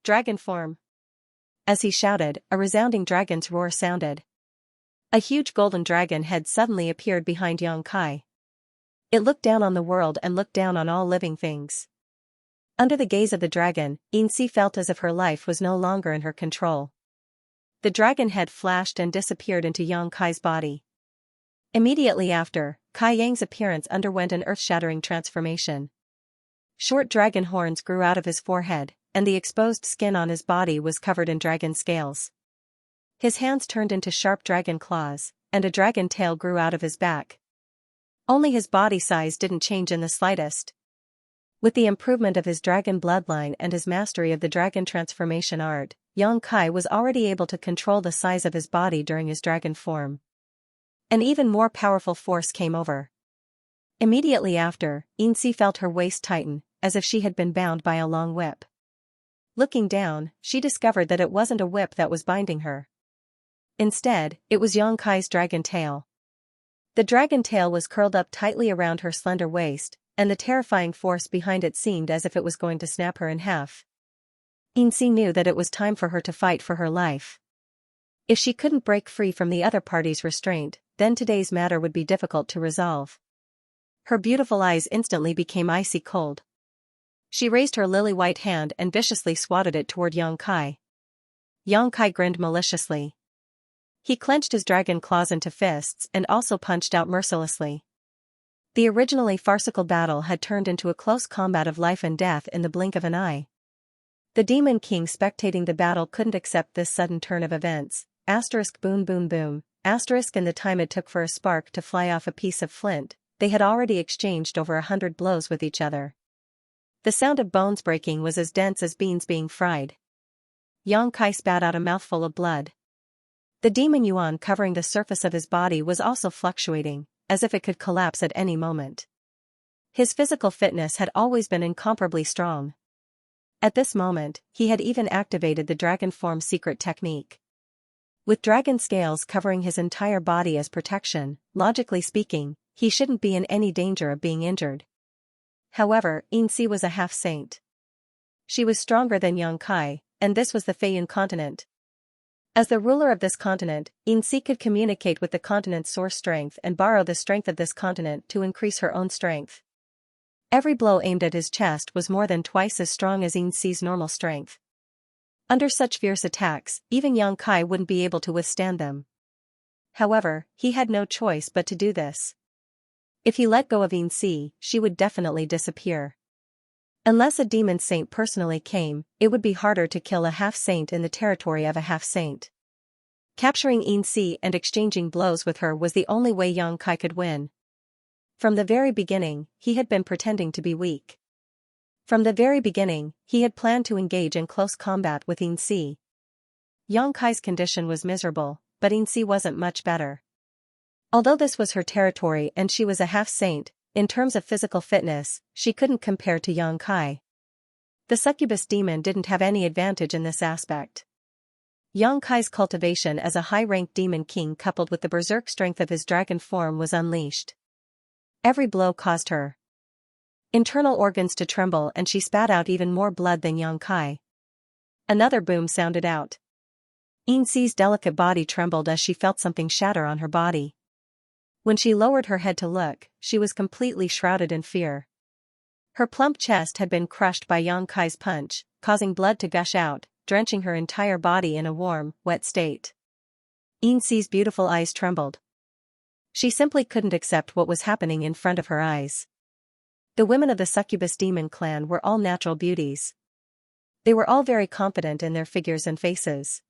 Dragon form. As he shouted, a resounding dragon's roar sounded. A huge golden dragon head suddenly appeared behind Yang Kai. It looked down on the world and looked down on all living things. Under the gaze of the dragon, Xianxia felt as if her life was no longer in her control. The dragon head flashed and disappeared into Yang Kai's body. Immediately after, Kai Yang's appearance underwent an earth-shattering transformation. Short dragon horns grew out of his forehead, and the exposed skin on his body was covered in dragon scales. His hands turned into sharp dragon claws, and a dragon tail grew out of his back. Only his body size didn't change in the slightest. With the improvement of his dragon bloodline and his mastery of the dragon transformation art, Yang Kai was already able to control the size of his body during his dragon form. An even more powerful force came over. Immediately after, Xianxia felt her waist tighten, as if she had been bound by a long whip. Looking down, she discovered that it wasn't a whip that was binding her. Instead, it was Yang Kai's dragon tail. The dragon tail was curled up tightly around her slender waist, and the terrifying force behind it seemed as if it was going to snap her in half. Xianxia knew that it was time for her to fight for her life. If she couldn't break free from the other party's restraint, then today's matter would be difficult to resolve. Her beautiful eyes instantly became icy cold. She raised her lily-white hand and viciously swatted it toward Yang Kai. Yang Kai grinned maliciously. He clenched his dragon claws into fists and also punched out mercilessly. The originally farcical battle had turned into a close combat of life and death in the blink of an eye. The Demon King spectating the battle couldn't accept this sudden turn of events. Boom boom boom. In the time it took for a spark to fly off a piece of flint, they had already exchanged over 100 blows with each other. The sound of bones breaking was as dense as beans being fried. Yang Kai spat out a mouthful of blood. The demon yuan covering the surface of his body was also fluctuating, as if it could collapse at any moment. His physical fitness had always been incomparably strong. At this moment, he had even activated the dragon form secret technique. With dragon scales covering his entire body as protection, logically speaking, he shouldn't be in any danger of being injured. However, Xianxia was a half-saint. She was stronger than Yang Kai, and this was the Feiyun continent. As the ruler of this continent, Xianxia could communicate with the continent's source strength and borrow the strength of this continent to increase her own strength. Every blow aimed at his chest was more than twice as strong as Xianxia's normal strength. Under such fierce attacks, even Yang Kai wouldn't be able to withstand them. However, he had no choice but to do this. If he let go of Xianxia, she would definitely disappear. Unless a demon saint personally came, it would be harder to kill a half-saint in the territory of a half-saint. Capturing Xianxia and exchanging blows with her was the only way Yang Kai could win. From the very beginning, he had been pretending to be weak. From the very beginning, he had planned to engage in close combat with Xianxia. Yang Kai's condition was miserable, but Xianxia wasn't much better. Although this was her territory and she was a half-saint, in terms of physical fitness, she couldn't compare to Yang Kai. The succubus demon didn't have any advantage in this aspect. Yang Kai's cultivation as a high-ranked demon king coupled with the berserk strength of his dragon form was unleashed. Every blow caused her internal organs to tremble and she spat out even more blood than Yang Kai. Another boom sounded out. Xi's delicate body trembled as she felt something shatter on her body. When she lowered her head to look, she was completely shrouded in fear. Her plump chest had been crushed by Xianxi's punch, causing blood to gush out, drenching her entire body in a warm, wet state. Xi's beautiful eyes trembled. She simply couldn't accept what was happening in front of her eyes. The women of the succubus demon clan were all natural beauties. They were all very confident in their figures and faces.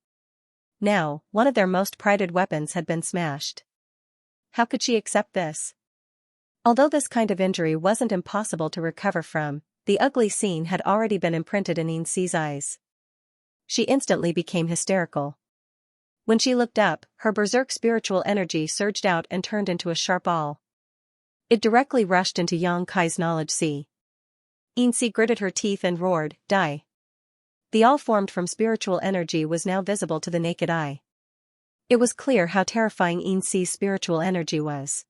Now, one of their most prided weapons had been smashed. How could she accept this? Although this kind of injury wasn't impossible to recover from, the ugly scene had already been imprinted in Xi's eyes. She instantly became hysterical. When she looked up, her berserk spiritual energy surged out and turned into a sharp awl. It directly rushed into Xianxi's knowledge sea. Xianxia gritted her teeth and roared, "Die!" The awl formed from spiritual energy was now visible to the naked eye. It was clear how terrifying Xi's spiritual energy was.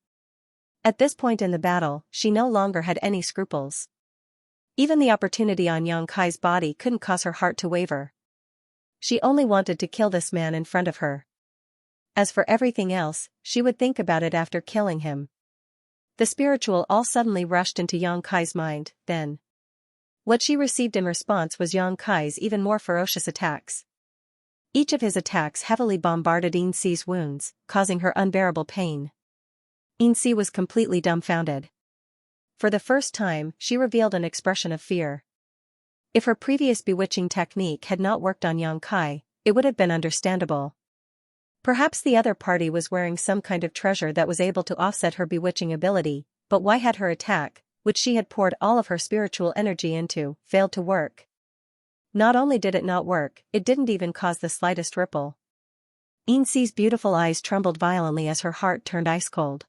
At this point in the battle, she no longer had any scruples. Even the opportunity on Xianxi's body couldn't cause her heart to waver. She only wanted to kill this man in front of her. As for everything else, she would think about it after killing him. The spiritual all suddenly rushed into Xianxi's mind, then. What she received in response was Xianxi's even more ferocious attacks. Each of his attacks heavily bombarded Xi's wounds, causing her unbearable pain. Xianxia was completely dumbfounded. For the first time, she revealed an expression of fear. If her previous bewitching technique had not worked on Xianxia, it would have been understandable. Perhaps the other party was wearing some kind of treasure that was able to offset her bewitching ability, but why had her attack, which she had poured all of her spiritual energy into, failed to work? Not only did it not work, it didn't even cause the slightest ripple. Xi's beautiful eyes trembled violently as her heart turned ice cold.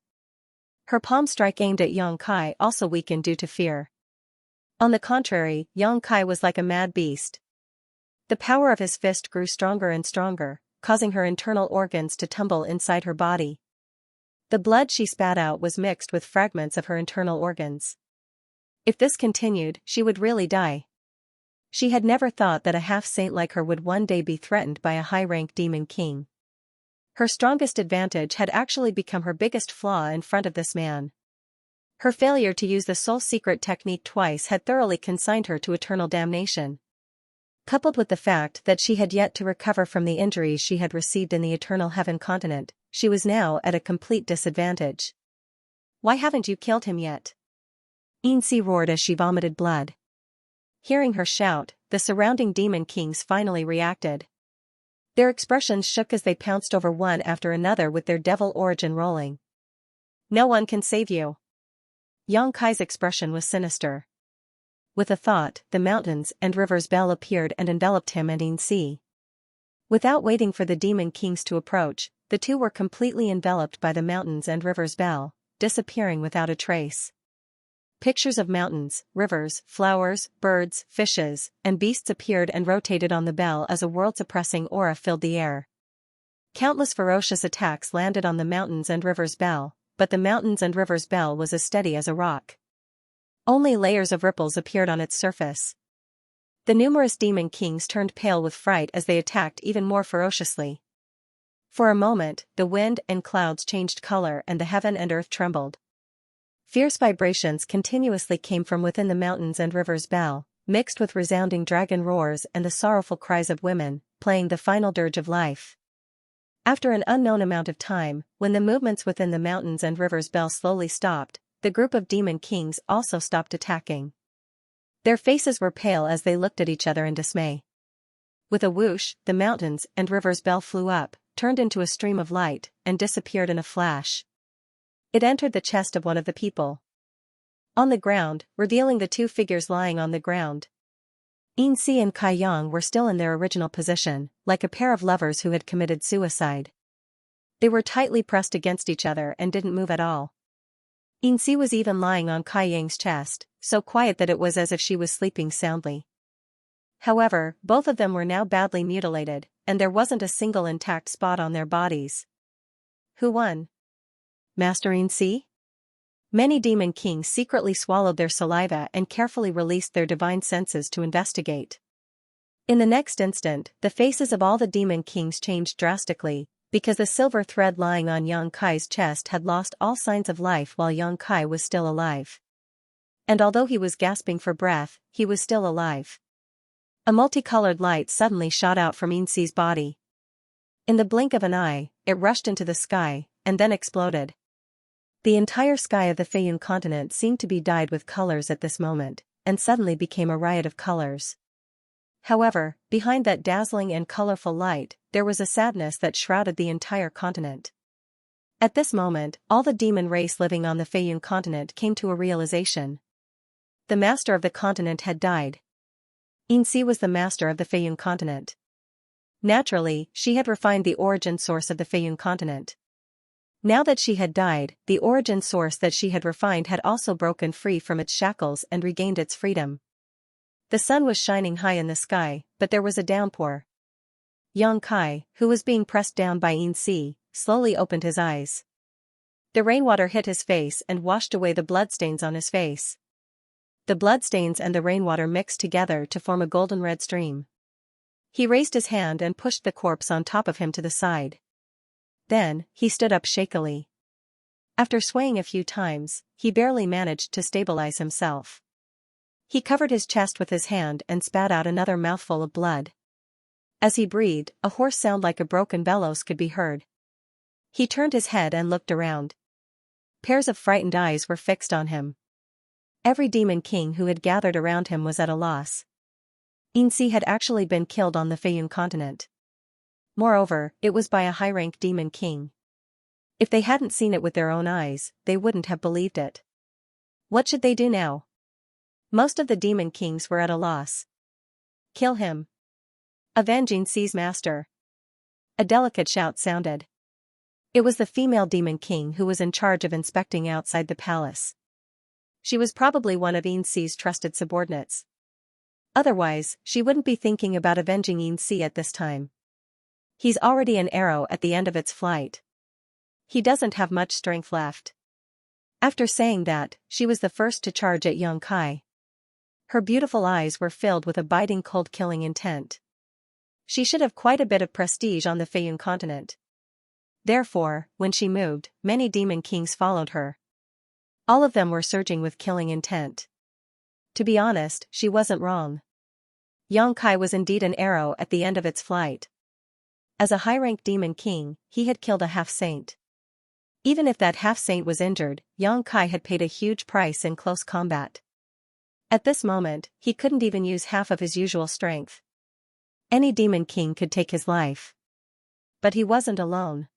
Her palm strike aimed at Xianxia also weakened due to fear. On the contrary, Xianxia was like a mad beast. The power of his fist grew stronger and stronger, causing her internal organs to tumble inside her body. The blood she spat out was mixed with fragments of her internal organs. If this continued, she would really die. She had never thought that a half-saint like her would one day be threatened by a high-rank demon king. Her strongest advantage had actually become her biggest flaw in front of this man. Her failure to use the soul secret technique twice had thoroughly consigned her to eternal damnation. Coupled with the fact that she had yet to recover from the injuries she had received in the Eternal Heaven continent, she was now at a complete disadvantage. "Why haven't you killed him yet?" Xianxia roared as she vomited blood. Hearing her shout, the surrounding demon kings finally reacted. Their expressions shook as they pounced over one after another with their devil origin rolling. "No one can save you." Xianxi's expression was sinister. With a thought, the mountains and rivers bell appeared and enveloped him and Xianxia. Without waiting for the demon kings to approach, the two were completely enveloped by the mountains and rivers bell, disappearing without a trace. Pictures of mountains, rivers, flowers, birds, fishes, and beasts appeared and rotated on the bell as a world-suppressing aura filled the air. Countless ferocious attacks landed on the mountains and rivers bell, but the mountains and rivers bell was as steady as a rock. Only layers of ripples appeared on its surface. The numerous demon kings turned pale with fright as they attacked even more ferociously. For a moment, the wind and clouds changed color and the heaven and earth trembled. Fierce vibrations continuously came from within the mountains and rivers bell, mixed with resounding dragon roars and the sorrowful cries of women, playing the final dirge of life. After an unknown amount of time, when the movements within the mountains and rivers bell slowly stopped, the group of demon kings also stopped attacking. Their faces were pale as they looked at each other in dismay. With a whoosh, the mountains and rivers bell flew up, turned into a stream of light, and disappeared in a flash. It entered the chest of one of the people. On the ground, revealing the two figures lying on the ground. Xianxia and Kaiyang were still in their original position, like a pair of lovers who had committed suicide. They were tightly pressed against each other and didn't move at all. Xianxia was even lying on Kaiyang's chest, so quiet that it was as if she was sleeping soundly. However, both of them were now badly mutilated, and there wasn't a single intact spot on their bodies. Who won? Master Xianxia? Many demon kings secretly swallowed their saliva and carefully released their divine senses to investigate. In the next instant, the faces of all the demon kings changed drastically, because the silver thread lying on Yang Kai's chest had lost all signs of life while Yang Kai was still alive. And although he was gasping for breath, he was still alive. A multicolored light suddenly shot out from Xi's body. In the blink of an eye, it rushed into the sky, and then exploded. The entire sky of the Feiyun continent seemed to be dyed with colors at this moment, and suddenly became a riot of colors. However, behind that dazzling and colorful light, there was a sadness that shrouded the entire continent. At this moment, all the demon race living on the Feiyun continent came to a realization. The master of the continent had died. Xi was the master of the Feiyun continent. Naturally, she had refined the origin source of the Feiyun continent. Now that she had died, the origin source that she had refined had also broken free from its shackles and regained its freedom. The sun was shining high in the sky, but there was a downpour. Yang Kai, who was being pressed down by Xi, slowly opened his eyes. The rainwater hit his face and washed away the bloodstains on his face. The bloodstains and the rainwater mixed together to form a golden red stream. He raised his hand and pushed the corpse on top of him to the side. Then, he stood up shakily. After swaying a few times, he barely managed to stabilize himself. He covered his chest with his hand and spat out another mouthful of blood. As he breathed, a hoarse sound like a broken bellows could be heard. He turned his head and looked around. Pairs of frightened eyes were fixed on him. Every demon king who had gathered around him was at a loss. Xi had actually been killed on the Feiyun continent. Moreover, it was by a high-rank demon king. If they hadn't seen it with their own eyes, they wouldn't have believed it. What should they do now? Most of the demon kings were at a loss. Kill him. Avenge Xi's master. A delicate shout sounded. It was the female demon king who was in charge of inspecting outside the palace. She was probably one of Xi's trusted subordinates. Otherwise, she wouldn't be thinking about avenging Xi at this time. He's already an arrow at the end of its flight. He doesn't have much strength left. After saying that, she was the first to charge at Yang Kai. Her beautiful eyes were filled with a biting cold-killing intent. She should have quite a bit of prestige on the Feiyun continent. Therefore, when she moved, many demon kings followed her. All of them were surging with killing intent. To be honest, she wasn't wrong. Yang Kai was indeed an arrow at the end of its flight. As a high-rank demon king, he had killed a half-saint. Even if that half-saint was injured, Yang Kai had paid a huge price in close combat. At this moment, he couldn't even use half of his usual strength. Any demon king could take his life. But he wasn't alone.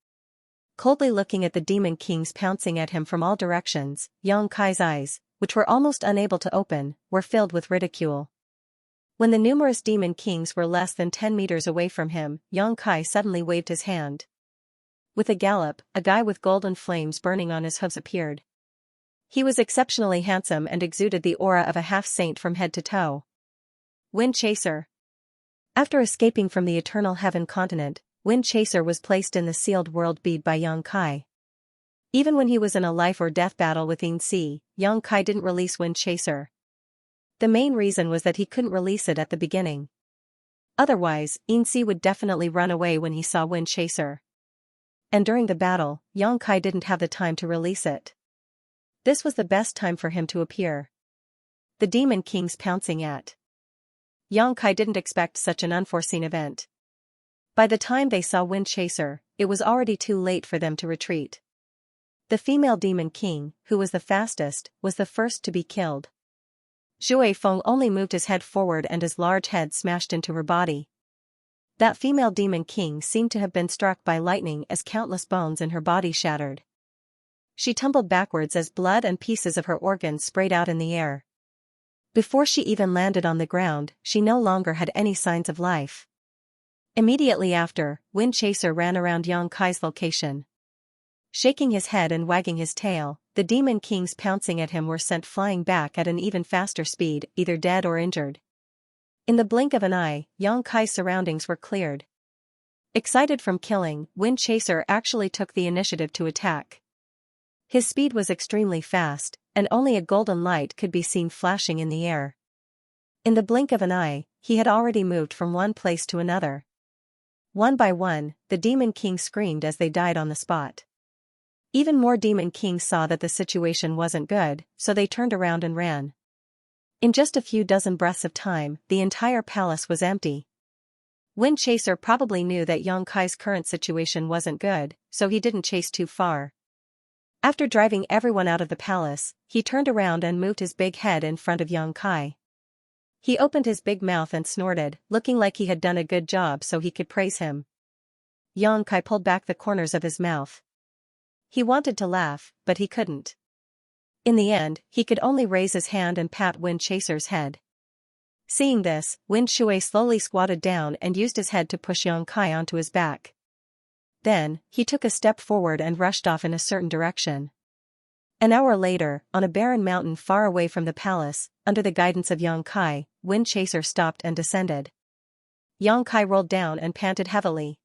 Coldly looking at the demon kings pouncing at him from all directions, Yang Kai's eyes, which were almost unable to open, were filled with ridicule. When the numerous demon kings were less than 10 meters away from him, Yang Kai suddenly waved his hand. With a gallop, a guy with golden flames burning on his hooves appeared. He was exceptionally handsome and exuded the aura of a half-saint from head to toe. Wind Chaser. After escaping from the Eternal Heaven continent, Wind Chaser was placed in the sealed world bead by Yang Kai. Even when he was in a life-or-death battle with Xi, Yang Kai didn't release Wind Chaser. The main reason was that he couldn't release it at the beginning. Otherwise, Xi would definitely run away when he saw Wind Chaser. And during the battle, Yang Kai didn't have the time to release it. This was the best time for him to appear. The demon kings pouncing at Yang Kai didn't expect such an unforeseen event. By the time they saw Wind Chaser, it was already too late for them to retreat. The female demon king, who was the fastest, was the first to be killed. Zhui Feng only moved his head forward and his large head smashed into her body. That female demon king seemed to have been struck by lightning as countless bones in her body shattered. She tumbled backwards as blood and pieces of her organs sprayed out in the air. Before she even landed on the ground, she no longer had any signs of life. Immediately after, Wind Chaser ran around Yang Kai's location. Shaking his head and wagging his tail, the demon kings pouncing at him were sent flying back at an even faster speed, either dead or injured. In the blink of an eye, Yang Kai's surroundings were cleared. Excited from killing, Wind Chaser actually took the initiative to attack. His speed was extremely fast, and only a golden light could be seen flashing in the air. In the blink of an eye, he had already moved from one place to another. One by one, the Demon King screamed as they died on the spot. Even more Demon Kings saw that the situation wasn't good, so they turned around and ran. In just a few dozen breaths of time, the entire palace was empty. Wind Chaser probably knew that Xianxia's current situation wasn't good, so he didn't chase too far. After driving everyone out of the palace, he turned around and moved his big head in front of Xianxia. He opened his big mouth and snorted, looking like he had done a good job so he could praise him. Xianxia pulled back the corners of his mouth. He wanted to laugh, but he couldn't. In the end, he could only raise his hand and pat Wind Chaser's head. Seeing this, Wind Shui slowly squatted down and used his head to push Xianxia onto his back. Then, he took a step forward and rushed off in a certain direction. An hour later, on a barren mountain far away from the palace, under the guidance of Xianxia, Wind Chaser stopped and descended. Xianxia rolled down and panted heavily.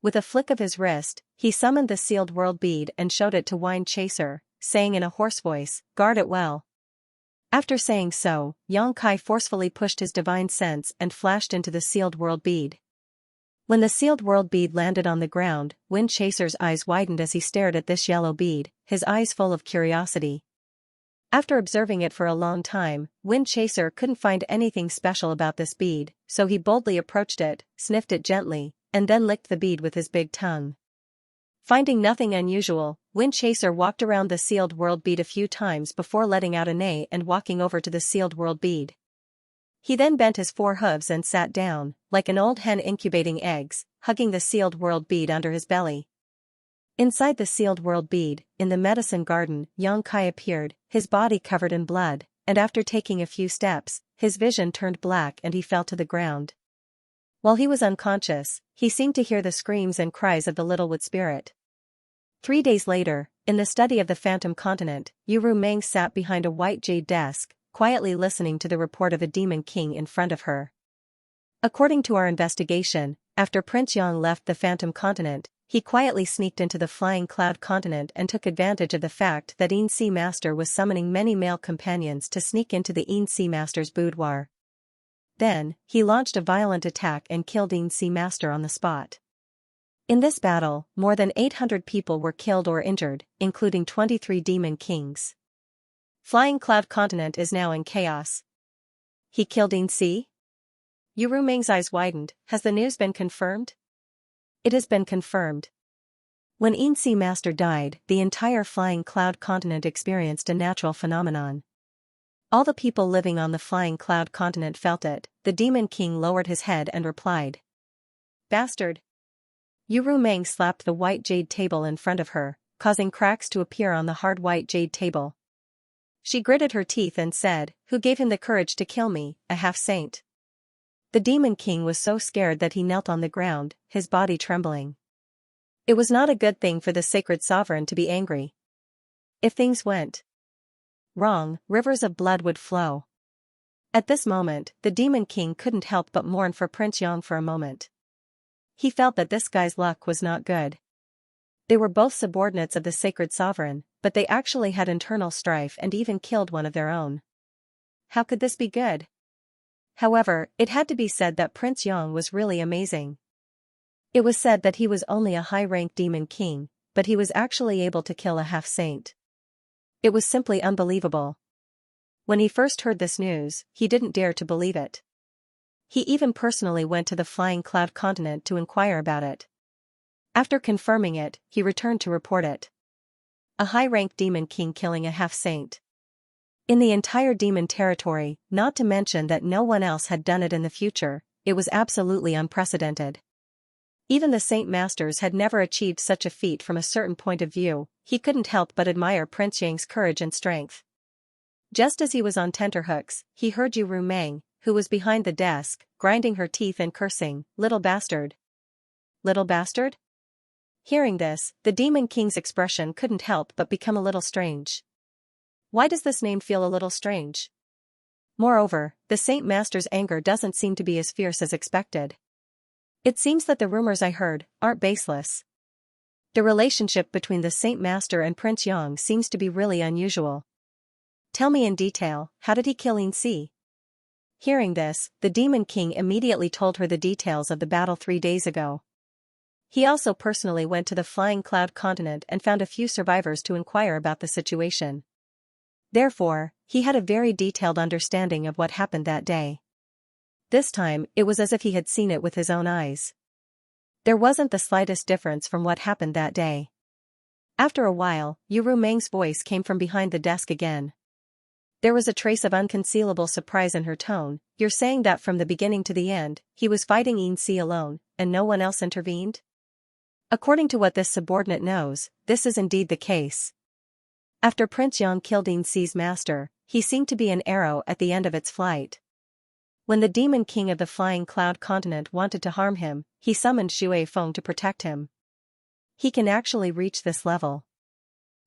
With a flick of his wrist, he summoned the sealed world bead and showed it to Wind Chaser, saying in a hoarse voice, "Guard it well." After saying so, Xianxia forcefully pushed his divine sense and flashed into the sealed world bead. When the sealed world bead landed on the ground, Wind Chaser's eyes widened as he stared at this yellow bead, his eyes full of curiosity. After observing it for a long time, Wind Chaser couldn't find anything special about this bead, so he boldly approached it, sniffed it gently, and then licked the bead with his big tongue. Finding nothing unusual, Wind Chaser walked around the sealed world bead a few times before letting out a neigh and walking over to the sealed world bead. He then bent his 4 hooves and sat down, like an old hen incubating eggs, hugging the sealed world bead under his belly. Inside the sealed world bead, in the medicine garden, Xianxia appeared, his body covered in blood, and after taking a few steps, his vision turned black and he fell to the ground. While he was unconscious, he seemed to hear the screams and cries of the little wood spirit. 3 days later, in the study of the Phantom Continent, Yu Meng sat behind a white jade desk, quietly listening to the report of a Demon King in front of her. According to our investigation, after Prince Yang left the Phantom Continent, he quietly sneaked into the Flying Cloud Continent and took advantage of the fact that Xianxia Master was summoning many male companions to sneak into the Xianxia Master's boudoir. Then, he launched a violent attack and killed Xianxia Master on the spot. In this battle, more than 800 people were killed or injured, including 23 Demon Kings. Flying Cloud Continent is now in chaos. He killed Xianxia? Yu Meng's eyes widened. Has the news been confirmed? It has been confirmed. When Xianxia Master died, the entire Flying Cloud Continent experienced a natural phenomenon. All the people living on the Flying Cloud Continent felt it. The Demon King lowered his head and replied. Bastard! Yu Meng slapped the white jade table in front of her, causing cracks to appear on the hard white jade table. She gritted her teeth and said, "Who gave him the courage to kill me, a half-saint?" The Demon King was so scared that he knelt on the ground, his body trembling. It was not a good thing for the sacred sovereign to be angry. If things went wrong, rivers of blood would flow. At this moment, the Demon King couldn't help but mourn for Prince Yang for a moment. He felt that this guy's luck was not good. They were both subordinates of the sacred sovereign, but they actually had internal strife and even killed one of their own. How could this be good? However, it had to be said that Prince Yang was really amazing. It was said that he was only a high-ranked Demon King, but he was actually able to kill a half-saint. It was simply unbelievable. When he first heard this news, he didn't dare to believe it. He even personally went to the Flying Cloud Continent to inquire about it. After confirming it, he returned to report it. A high-ranked Demon King killing a half-saint. In the entire demon territory, not to mention that no one else had done it in the future, it was absolutely unprecedented. Even the Saint Masters had never achieved such a feat. From a certain point of view, he couldn't help but admire Prince Yang's courage and strength. Just as he was on tenterhooks, he heard Yu Meng, who was behind the desk, grinding her teeth and cursing, "Little bastard! Little bastard?" Hearing this, the Demon King's expression couldn't help but become a little strange. Why does this name feel a little strange? Moreover, the Saint Master's anger doesn't seem to be as fierce as expected. It seems that the rumors I heard aren't baseless. The relationship between the Saint Master and Prince Yang seems to be really unusual. Tell me in detail, how did he kill Xianxia? Hearing this, the Demon King immediately told her the details of the battle 3 days ago. He also personally went to the Flying Cloud continent and found a few survivors to inquire about the situation. Therefore, he had a very detailed understanding of what happened that day. This time, it was as if he had seen it with his own eyes. There wasn't the slightest difference from what happened that day. After a while, Yu Rumeng's voice came from behind the desk again. There was a trace of unconcealable surprise in her tone. You're saying that from the beginning to the end, he was fighting Xianxia alone, and no one else intervened? According to what this subordinate knows, this is indeed the case. After Prince Yang killed Xianxia's master, he seemed to be an arrow at the end of its flight. When the Demon King of the Flying Cloud continent wanted to harm him, he summoned Xue Feng to protect him. He can actually reach this level.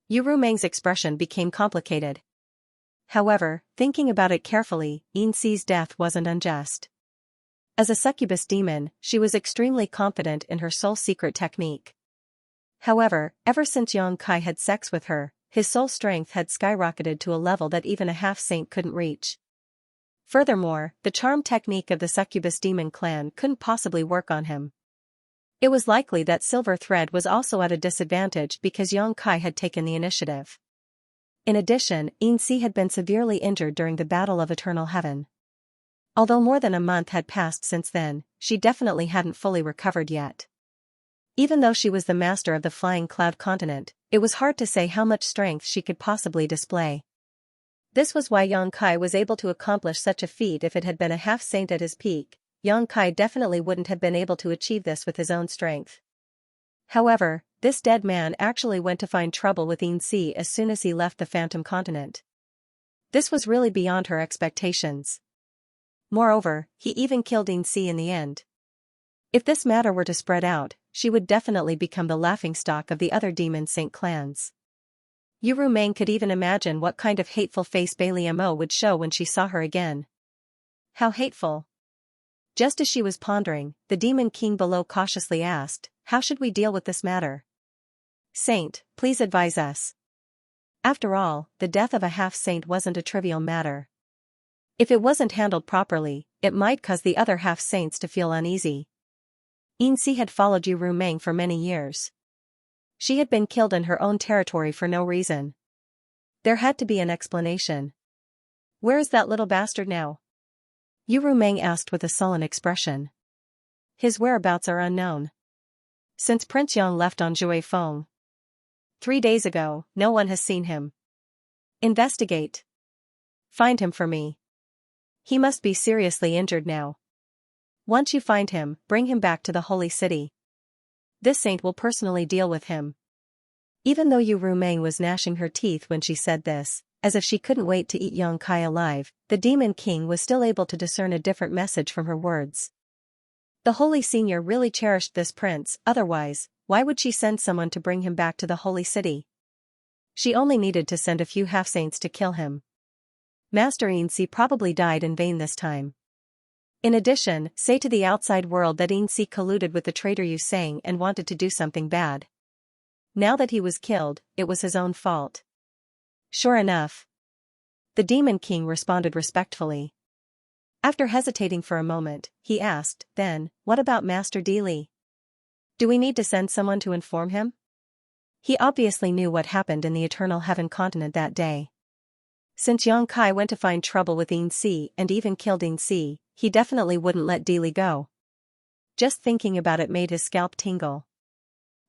Yu Rumeng's expression became complicated. However, thinking about it carefully, Xianxia's death wasn't unjust. As a succubus demon, she was extremely confident in her soul secret technique. However, ever since Yang Kai had sex with her, his soul strength had skyrocketed to a level that even a half-saint couldn't reach. Furthermore, the charm technique of the succubus demon clan couldn't possibly work on him. It was likely that Silver Thread was also at a disadvantage because Yang Kai had taken the initiative. In addition, Xianxia had been severely injured during the Battle of Eternal Heaven. Although more than a month had passed since then, she definitely hadn't fully recovered yet. Even though she was the master of the Flying Cloud continent, it was hard to say how much strength she could possibly display. This was why Yang Kai was able to accomplish such a feat. If it had been a half-saint at his peak, Yang Kai definitely wouldn't have been able to achieve this with his own strength. However, this dead man actually went to find trouble with Xianxia as soon as he left the Phantom Continent. This was really beyond her expectations. Moreover, he even killed Xianxia in the end. If this matter were to spread out, she would definitely become the laughingstock of the other demon saint clans. Yu Rumeng could even imagine what kind of hateful face Bailey Mo would show when she saw her again. How hateful! Just as she was pondering, the Demon King below cautiously asked, "How should we deal with this matter? Saint, please advise us." After all, the death of a half-saint wasn't a trivial matter. If it wasn't handled properly, it might cause the other half-saints to feel uneasy. Xianxia had followed Yu Rumeng for many years. She had been killed in her own territory for no reason. There had to be an explanation. "Where is that little bastard now?" Yu Rumeng asked with a sullen expression. "His whereabouts are unknown. Since Prince Yang left on Xue Feng 3 days ago, no one has seen him. Investigate. Find him for me. He must be seriously injured now. Once you find him, bring him back to the Holy City. This saint will personally deal with him." Even though Yu Rumeng was gnashing her teeth when she said this, as if she couldn't wait to eat Yang Kai alive, the Demon King was still able to discern a different message from her words. The Holy Senior really cherished this prince, otherwise, why would she send someone to bring him back to the Holy City? She only needed to send a few half-saints to kill him. Master Xianxia probably died in vain this time. In addition, say to the outside world that Xianxia colluded with the traitor Yu Sang and wanted to do something bad. Now that he was killed, it was his own fault. Sure enough. The Demon King responded respectfully. After hesitating for a moment, he asked, "Then, what about Master Dili? Do we need to send someone to inform him?" He obviously knew what happened in the Eternal Heaven continent that day. Since Yang Kai went to find trouble with Xianxia and even killed Xianxia, he definitely wouldn't let Dili go. Just thinking about it made his scalp tingle.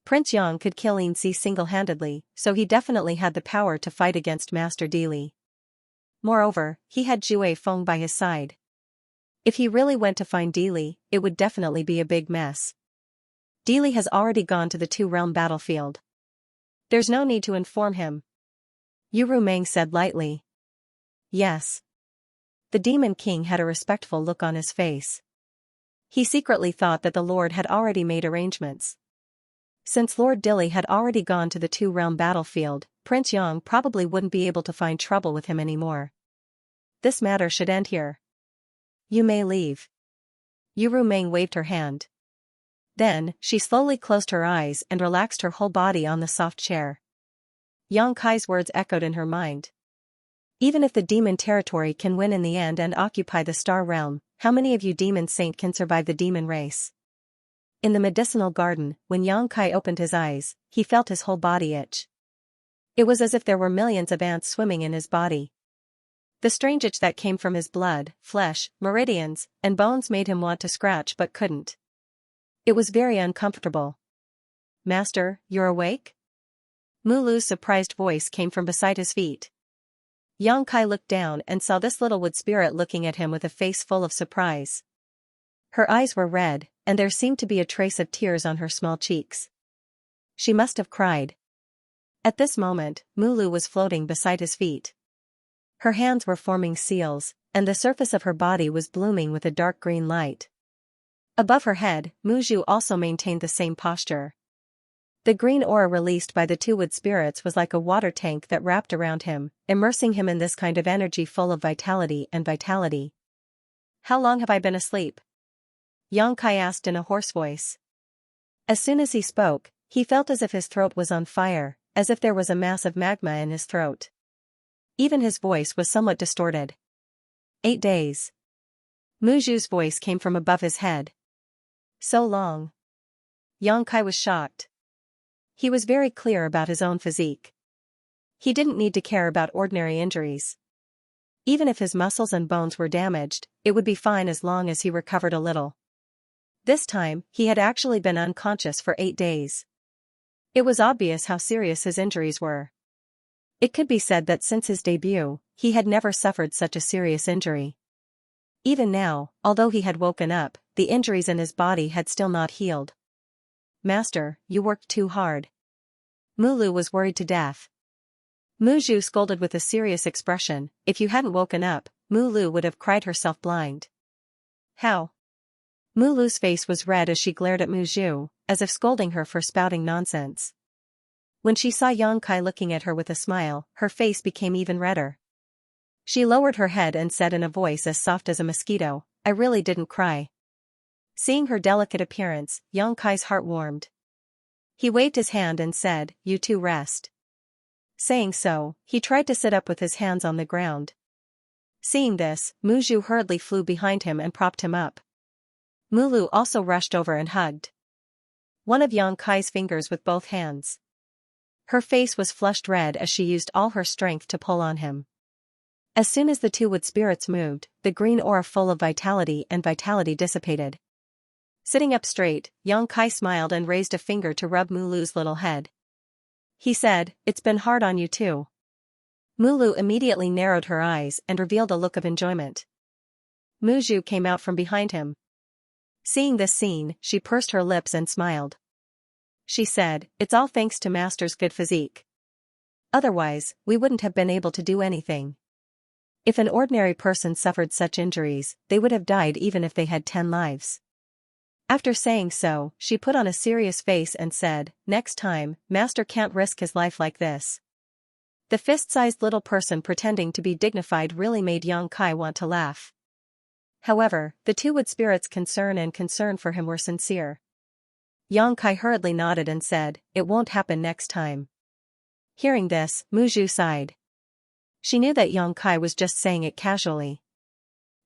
Prince Yang could kill Xianxia single-handedly, so he definitely had the power to fight against Master Dili. Moreover, he had Xue Feng by his side. If he really went to find Dili, it would definitely be a big mess. Dili has already gone to the two-realm battlefield. There's no need to inform him. Yu Rumeng said lightly. Yes. The Demon King had a respectful look on his face. He secretly thought that the Lord had already made arrangements. Since Lord Dili had already gone to the two-realm battlefield, Prince Yang probably wouldn't be able to find trouble with him anymore. This matter should end here. You may leave. Yu Rumeng waved her hand. Then, she slowly closed her eyes and relaxed her whole body on the soft chair. Yang Kai's words echoed in her mind. Even if the demon territory can win in the end and occupy the star realm, how many of you demon saint can survive the demon race? In the medicinal garden, when Xianxia opened his eyes, he felt his whole body itch. It was as if there were millions of ants swimming in his body. The strange itch that came from his blood, flesh, meridians, and bones made him want to scratch but couldn't. It was very uncomfortable. "Master, you're awake?" Mulu's surprised voice came from beside his feet. Xianxia looked down and saw this little wood spirit looking at him with a face full of surprise. Her eyes were red, and there seemed to be a trace of tears on her small cheeks. She must have cried. At this moment, Mulu was floating beside his feet. Her hands were forming seals, and the surface of her body was blooming with a dark green light. Above her head, Muju also maintained the same posture. The green aura released by the two wood spirits was like a water tank that wrapped around him, immersing him in this kind of energy full of vitality and vitality. "How long have I been asleep?" Xianxia asked in a hoarse voice. As soon as he spoke, he felt as if his throat was on fire, as if there was a mass of magma in his throat. Even his voice was somewhat distorted. 8 days. Muju's voice came from above his head. So long. Xianxia was shocked. He was very clear about his own physique. He didn't need to care about ordinary injuries. Even if his muscles and bones were damaged, it would be fine as long as he recovered a little. This time, he had actually been unconscious for 8 days. It was obvious how serious his injuries were. It could be said that since his debut, he had never suffered such a serious injury. Even now, although he had woken up, the injuries in his body had still not healed. "Master, you worked too hard." Mulu was worried to death. Muju scolded with a serious expression. If you hadn't woken up, Mulu would have cried herself blind. "How?" Mulu's face was red as she glared at Muju, as if scolding her for spouting nonsense. When she saw Xianxia looking at her with a smile, her face became even redder. She lowered her head and said in a voice as soft as a mosquito, "I really didn't cry." Seeing her delicate appearance, Xianxia's heart warmed. He waved his hand and said, "You two rest." Saying so, he tried to sit up with his hands on the ground. Seeing this, Muju hurriedly flew behind him and propped him up. Mulu also rushed over and hugged one of Xianxia's fingers with both hands. Her face was flushed red as she used all her strength to pull on him. As soon as the two wood spirits moved, the green aura full of vitality dissipated. Sitting up straight, Xianxia smiled and raised a finger to rub Mulu's little head. He said, "It's been hard on you too." Mulu immediately narrowed her eyes and revealed a look of enjoyment. Muju came out from behind him. Seeing this scene, she pursed her lips and smiled. She said, "It's all thanks to Master's good physique. Otherwise, we wouldn't have been able to do anything. If an ordinary person suffered such injuries, they would have died even if they had 10 lives." After saying so, she put on a serious face and said, "Next time, Master can't risk his life like this." The fist-sized little person pretending to be dignified really made Xianxia want to laugh. However, the two wood spirits' concern for him were sincere. Xianxia hurriedly nodded and said, "It won't happen next time." Hearing this, Muju sighed. She knew that Xianxia was just saying it casually.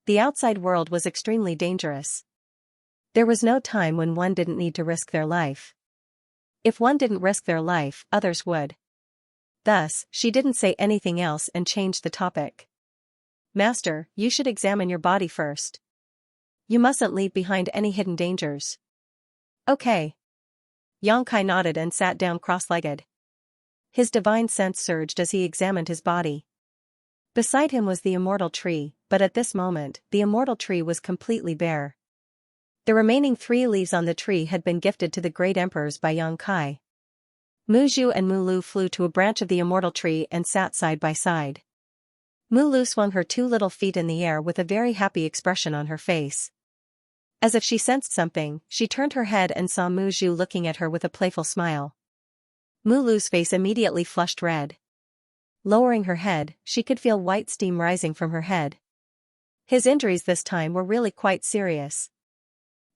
The outside world was extremely dangerous. There was no time when one didn't need to risk their life. If one didn't risk their life, others would. Thus, she didn't say anything else and changed the topic. "Master, you should examine your body first. You mustn't leave behind any hidden dangers." "Okay." Xianxia nodded and sat down cross-legged. His divine sense surged as he examined his body. Beside him was the immortal tree, but at this moment, the immortal tree was completely bare. The remaining 3 leaves on the tree had been gifted to the great emperors by Xianxia. Muju and Mulu flew to a branch of the immortal tree and sat side by side. Mulu swung her 2 little feet in the air with a very happy expression on her face. As if she sensed something, she turned her head and saw Muju looking at her with a playful smile. Mulu's face immediately flushed red. Lowering her head, she could feel white steam rising from her head. His injuries this time were really quite serious.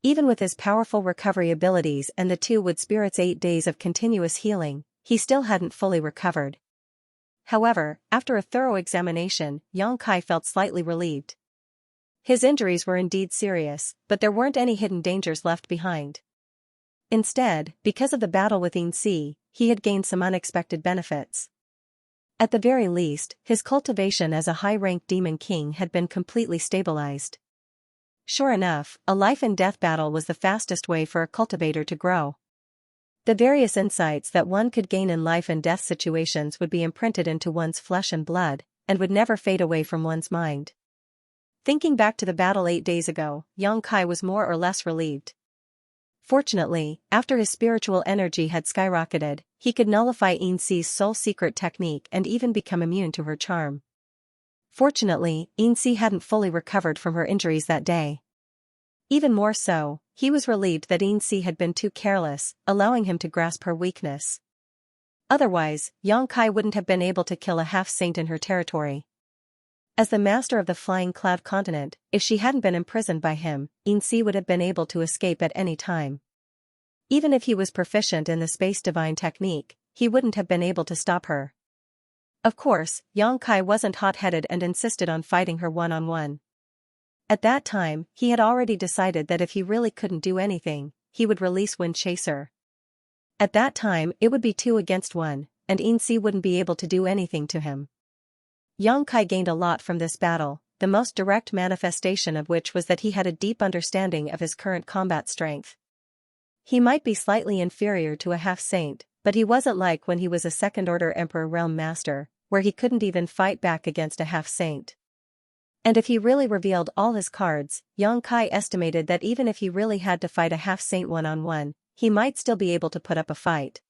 Even with his powerful recovery abilities and the two wood spirits' 8 days of continuous healing, he still hadn't fully recovered. However, after a thorough examination, Xianxia felt slightly relieved. His injuries were indeed serious, but there weren't any hidden dangers left behind. Instead, because of the battle with Xianxia, he had gained some unexpected benefits. At the very least, his cultivation as a high-ranked demon king had been completely stabilized. Sure enough, a life-and-death battle was the fastest way for a cultivator to grow. The various insights that one could gain in life-and-death situations would be imprinted into one's flesh and blood, and would never fade away from one's mind. Thinking back to the battle 8 days ago, Xianxia was more or less relieved. Fortunately, after his spiritual energy had skyrocketed, he could nullify Xianxia's soul secret technique and even become immune to her charm. Fortunately, Xianxia hadn't fully recovered from her injuries that day. Even more so, he was relieved that Xianxia had been too careless, allowing him to grasp her weakness. Otherwise, Xianxia wouldn't have been able to kill a half-saint in her territory. As the master of the Flying Cloud continent, if she hadn't been imprisoned by him, Xianxia would have been able to escape at any time. Even if he was proficient in the space divine technique, he wouldn't have been able to stop her. Of course, Xianxia wasn't hot-headed and insisted on fighting her one-on-one. At that time, he had already decided that if he really couldn't do anything, he would release Wind Chaser. At that time, it would be 2 against 1, and Xianxia wouldn't be able to do anything to him. Xianxia gained a lot from this battle, the most direct manifestation of which was that he had a deep understanding of his current combat strength. He might be slightly inferior to a half-saint, but he wasn't like when he was a second-order Emperor Realm Master, where he couldn't even fight back against a half-saint. And if he really revealed all his cards, Xianxia estimated that even if he really had to fight a half-saint one-on-one, he might still be able to put up a fight.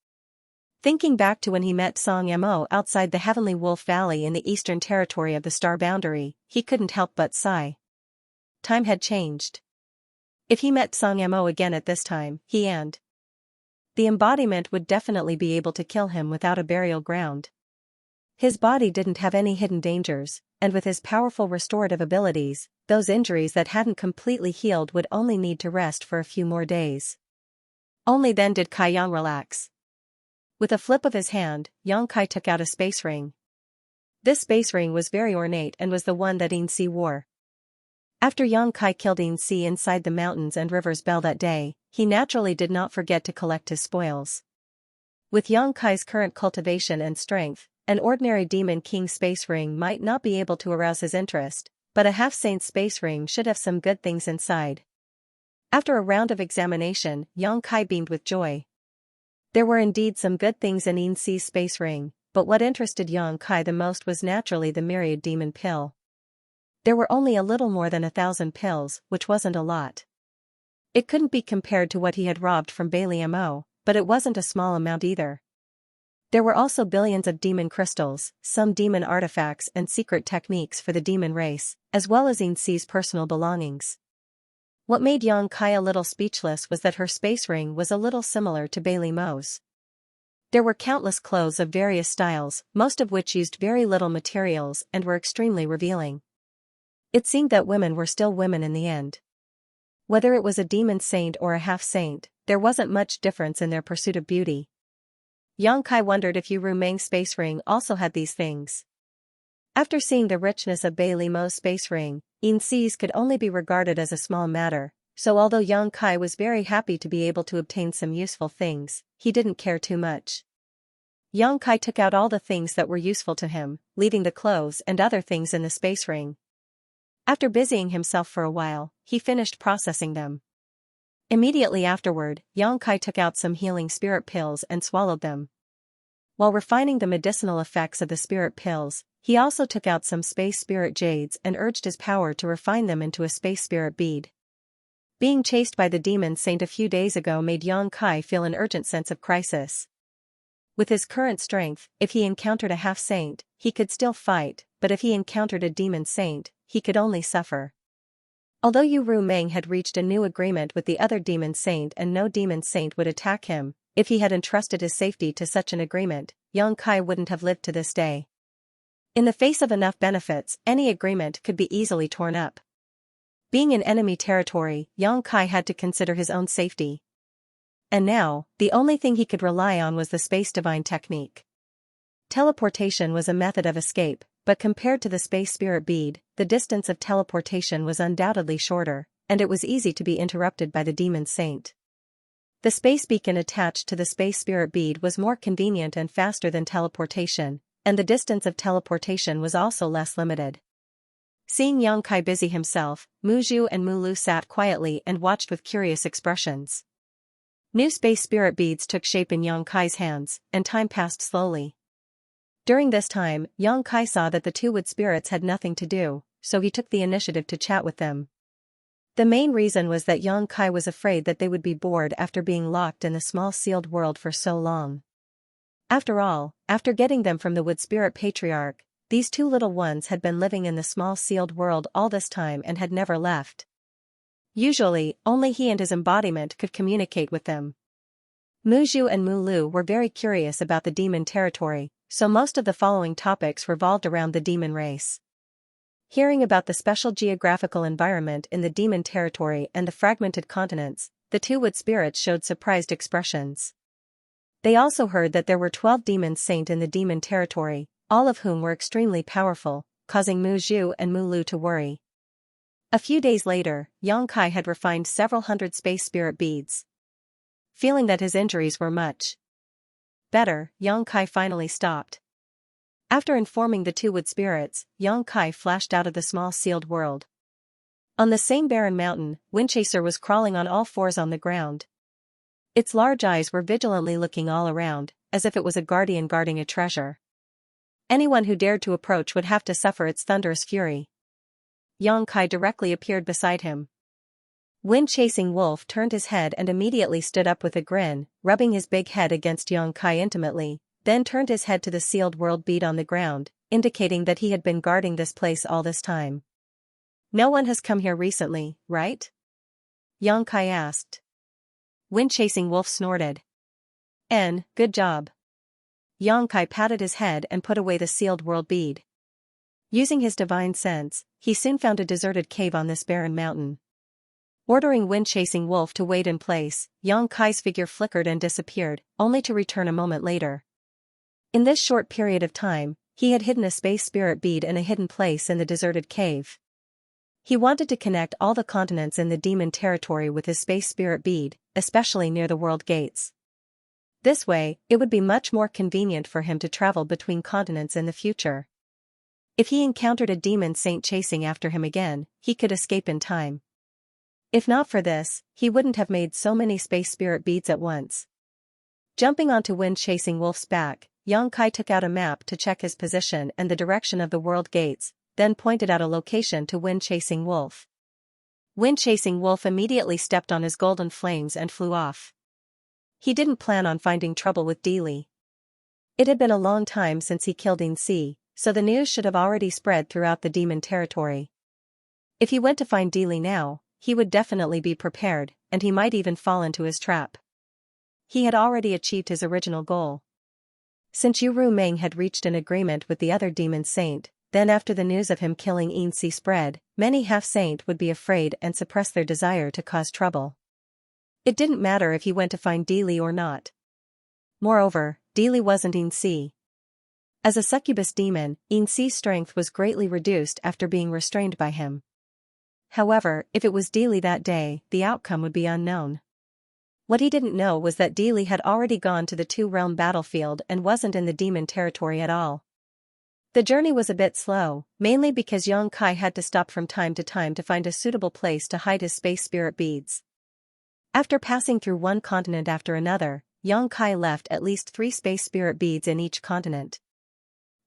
Thinking back to when he met Xianxia outside the Heavenly Wolf Valley in the eastern territory of the Star Boundary, he couldn't help but sigh. Time had changed. If he met Xianxia again at this time, he and the embodiment would definitely be able to kill him without a burial ground. His body didn't have any hidden dangers, and with his powerful restorative abilities, those injuries that hadn't completely healed would only need to rest for a few more days. Only then did Xianxia relax. With a flip of his hand, Xianxia took out a space ring. This space ring was very ornate and was the one that Xianxia wore. After Xianxia killed Xianxia inside the mountains and rivers Bell that day, he naturally did not forget to collect his spoils. With Xianxia's current cultivation and strength, an ordinary demon king space ring might not be able to arouse his interest, but a half-saint space ring should have some good things inside. After a round of examination, Xianxia beamed with joy. There were indeed some good things in Xianxia's space ring, but what interested Xianxia the most was naturally the myriad demon pill. There were only a little more than 1,000 pills, which wasn't a lot. It couldn't be compared to what he had robbed from Bailey Mo, but it wasn't a small amount either. There were also billions of demon crystals, some demon artifacts and secret techniques for the demon race, as well as Xianxia's personal belongings. What made Xianxia a little speechless was that her space ring was a little similar to Bailey Mo's. There were countless clothes of various styles, most of which used very little materials and were extremely revealing. It seemed that women were still women in the end. Whether it was a demon saint or a half-saint, there wasn't much difference in their pursuit of beauty. Xianxia wondered if Yu Rumeng's space ring also had these things. After seeing the richness of Bailey Mo's space ring, Xianxia's could only be regarded as a small matter, so although Xianxia was very happy to be able to obtain some useful things, he didn't care too much. Xianxia took out all the things that were useful to him, leaving the clothes and other things in the space ring. After busying himself for a while, he finished processing them. Immediately afterward, Xianxia took out some healing spirit pills and swallowed them. While refining the medicinal effects of the spirit pills, he also took out some space spirit jades and urged his power to refine them into a space spirit bead. Being chased by the demon saint a few days ago made Xianxia feel an urgent sense of crisis. With his current strength, if he encountered a half-saint, he could still fight, but if he encountered a demon saint, he could only suffer. Although Yu Rumeng had reached a new agreement with the other demon saint and no demon saint would attack him, if he had entrusted his safety to such an agreement, Xianxia wouldn't have lived to this day. In the face of enough benefits, any agreement could be easily torn up. Being in enemy territory, Xianxia had to consider his own safety. And now, the only thing he could rely on was the space divine technique. Teleportation was a method of escape, but compared to the space spirit bead, the distance of teleportation was undoubtedly shorter, and it was easy to be interrupted by the demon saint. The space beacon attached to the space spirit bead was more convenient and faster than teleportation, and the distance of teleportation was also less limited. Seeing Xianxia busy himself, Muzhu and Mulu sat quietly and watched with curious expressions. New space spirit beads took shape in Xianxia's hands, and time passed slowly. During this time, Xianxia saw that the two wood spirits had nothing to do, so he took the initiative to chat with them. The main reason was that Xianxia was afraid that they would be bored after being locked in the small sealed world for so long. After all, after getting them from the wood spirit patriarch, these two little ones had been living in the small sealed world all this time and had never left. Usually, only he and his embodiment could communicate with them. Muzhu and Mulu were very curious about the demon territory, so most of the following topics revolved around the demon race. Hearing about the special geographical environment in the demon territory and the fragmented continents, the two wood spirits showed surprised expressions. They also heard that there were 12 demon saints in the demon territory, all of whom were extremely powerful, causing Muzhu and Mulu to worry. A few days later, Xianxia had refined several hundred space spirit beads. Feeling that his injuries were much better, Xianxia finally stopped. After informing the two wood spirits, Xianxia flashed out of the small sealed world. On the same barren mountain, Windchaser was crawling on all fours on the ground. Its large eyes were vigilantly looking all around, as if it was a guardian guarding a treasure. Anyone who dared to approach would have to suffer its thunderous fury. Xianxia directly appeared beside him. Wind-chasing wolf turned his head and immediately stood up with a grin, rubbing his big head against Xianxia intimately, then turned his head to the sealed world bead on the ground, indicating that he had been guarding this place all this time. No one has come here recently, right? Xianxia asked. Wind-chasing wolf snorted. Good job. Xianxia patted his head and put away the sealed world bead. Using his divine sense, he soon found a deserted cave on this barren mountain. Ordering Wind-chasing wolf to wait in place, Xianxia's figure flickered and disappeared, only to return a moment later. In this short period of time, he had hidden a space spirit bead in a hidden place in the deserted cave. He wanted to connect all the continents in the demon territory with his space spirit bead, especially near the world gates. This way, it would be much more convenient for him to travel between continents in the future. If he encountered a demon saint chasing after him again, he could escape in time. If not for this, he wouldn't have made so many space spirit beads at once. Jumping onto Wind-chasing wolf's back, Xianxia took out a map to check his position and the direction of the world gates, then pointed out a location to Wind-chasing wolf. Wind-chasing wolf immediately stepped on his golden flames and flew off. He didn't plan on finding trouble with Deely. It had been a long time since he killed Xianxia, so the news should have already spread throughout the demon territory. If he went to find Deely now, he would definitely be prepared, and he might even fall into his trap. He had already achieved his original goal. Since Yuru Meng had reached an agreement with the other demon saint, then after the news of him killing Xianxia spread, many half-saint would be afraid and suppress their desire to cause trouble. It didn't matter if he went to find Deely or not. Moreover, Deely wasn't Xianxia. As a succubus demon, Xianxia's strength was greatly reduced after being restrained by him. However, if it was Deely that day, the outcome would be unknown. What he didn't know was that Deely had already gone to the two-realm battlefield and wasn't in the demon territory at all. The journey was a bit slow, mainly because Xianxia had to stop from time to find a suitable place to hide his space spirit beads. After passing through one continent after another, Xianxia left at least 3 space spirit beads in each continent.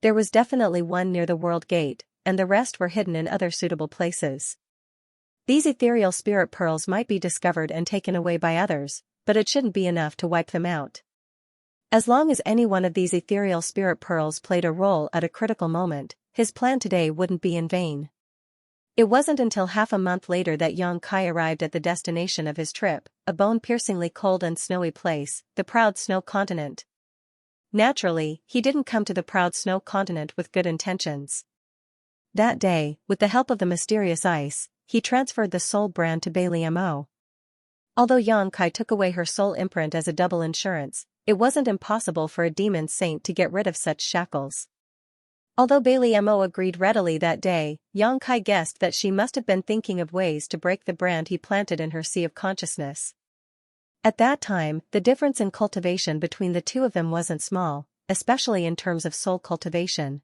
There was definitely one near the world gate, and the rest were hidden in other suitable places. These ethereal spirit pearls might be discovered and taken away by others, but it shouldn't be enough to wipe them out. As long as any one of these ethereal spirit pearls played a role at a critical moment, his plan today wouldn't be in vain. It wasn't until half a month later that Xianxia arrived at the destination of his trip, a bone-piercingly cold and snowy place, the proud snow continent. Naturally, he didn't come to the proud snow continent with good intentions. That day, with the help of the mysterious ice, he transferred the soul brand to Bailey Mo. Although Xianxia took away her soul imprint as a double insurance, it wasn't impossible for a demon saint to get rid of such shackles. Although Bailey Mo agreed readily that day, Xianxia guessed that she must have been thinking of ways to break the brand he planted in her sea of consciousness. At that time, the difference in cultivation between the two of them wasn't small, especially in terms of soul cultivation.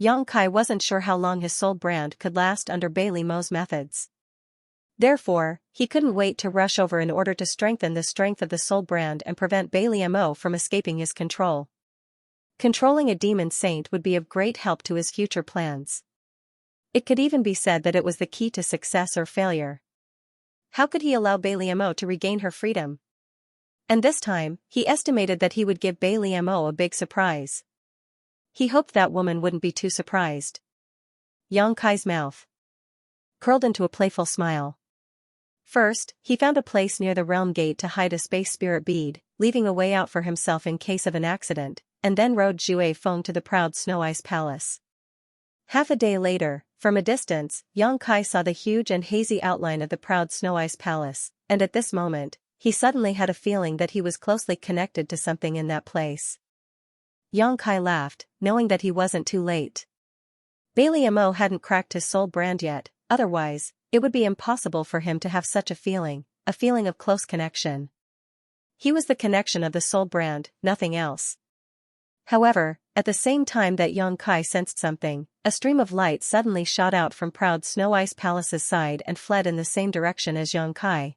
Xianxia wasn't sure how long his soul brand could last under Bailey Mo's methods. Therefore, he couldn't wait to rush over in order to strengthen the strength of the soul brand and prevent Bailey Mo from escaping his control. Controlling a demon saint would be of great help to his future plans. It could even be said that it was the key to success or failure. How could he allow Bailey Mo to regain her freedom? And this time, he estimated that he would give Bailey Mo a big surprise. He hoped that woman wouldn't be too surprised. Xianxia's mouth curled into a playful smile. First, he found a place near the realm gate to hide a space spirit bead, leaving a way out for himself in case of an accident, and then rode Zhui Feng to the proud Snow Ice Palace. Half a day later, from a distance, Xianxia saw the huge and hazy outline of the proud Snow Ice Palace, and at this moment, he suddenly had a feeling that he was closely connected to something in that place. Xianxia laughed, knowing that he wasn't too late. Bailey Mo hadn't cracked his soul brand yet, otherwise, it would be impossible for him to have such a feeling of close connection. He was the connection of the soul brand, nothing else. However, at the same time that Xianxia sensed something, a stream of light suddenly shot out from proud Snow Ice Palace's side and fled in the same direction as Xianxia.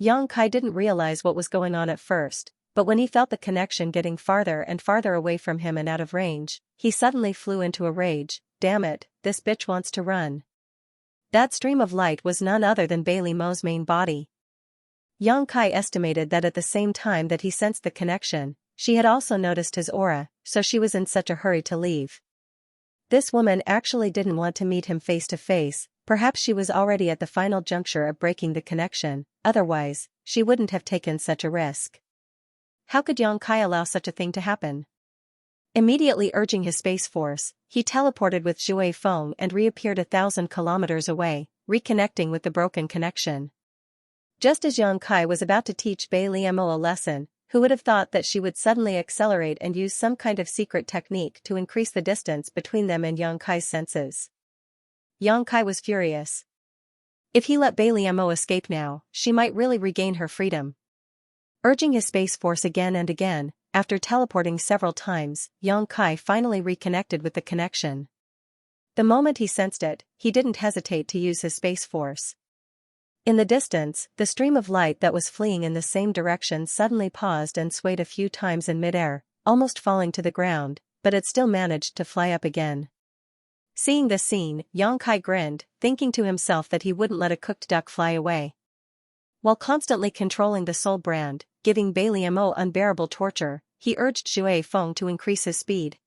Xianxia didn't realize what was going on at first, but when he felt the connection getting farther and farther away from him and out of range, he suddenly flew into a rage. Damn it, this bitch wants to run. That stream of light was none other than Bailey Mo's main body. Xianxia estimated that at the same time that he sensed the connection, she had also noticed his aura, so she was in such a hurry to leave. This woman actually didn't want to meet him face to face, perhaps she was already at the final juncture of breaking the connection, otherwise, she wouldn't have taken such a risk. How could Xianxia allow such a thing to happen? Immediately urging his space force, he teleported with Zhui Feng and reappeared 1,000 kilometers away, reconnecting with the broken connection. Just as Xianxia was about to teach Bailey Mo a lesson, who would have thought that she would suddenly accelerate and use some kind of secret technique to increase the distance between them and Xianxia's senses? Xianxia was furious. If he let Bailey Mo escape now, she might really regain her freedom. Urging his space force again and again, after teleporting several times, Xianxia finally reconnected with the connection. The moment he sensed it, he didn't hesitate to use his space force. In the distance, the stream of light that was fleeing in the same direction suddenly paused and swayed a few times in midair, almost falling to the ground, but it still managed to fly up again. Seeing this scene, Xianxia grinned, thinking to himself that he wouldn't let a cooked duck fly away. While constantly controlling the soul brand, giving Bailey Mo unbearable torture, he urged Zhui Feng to increase his speed.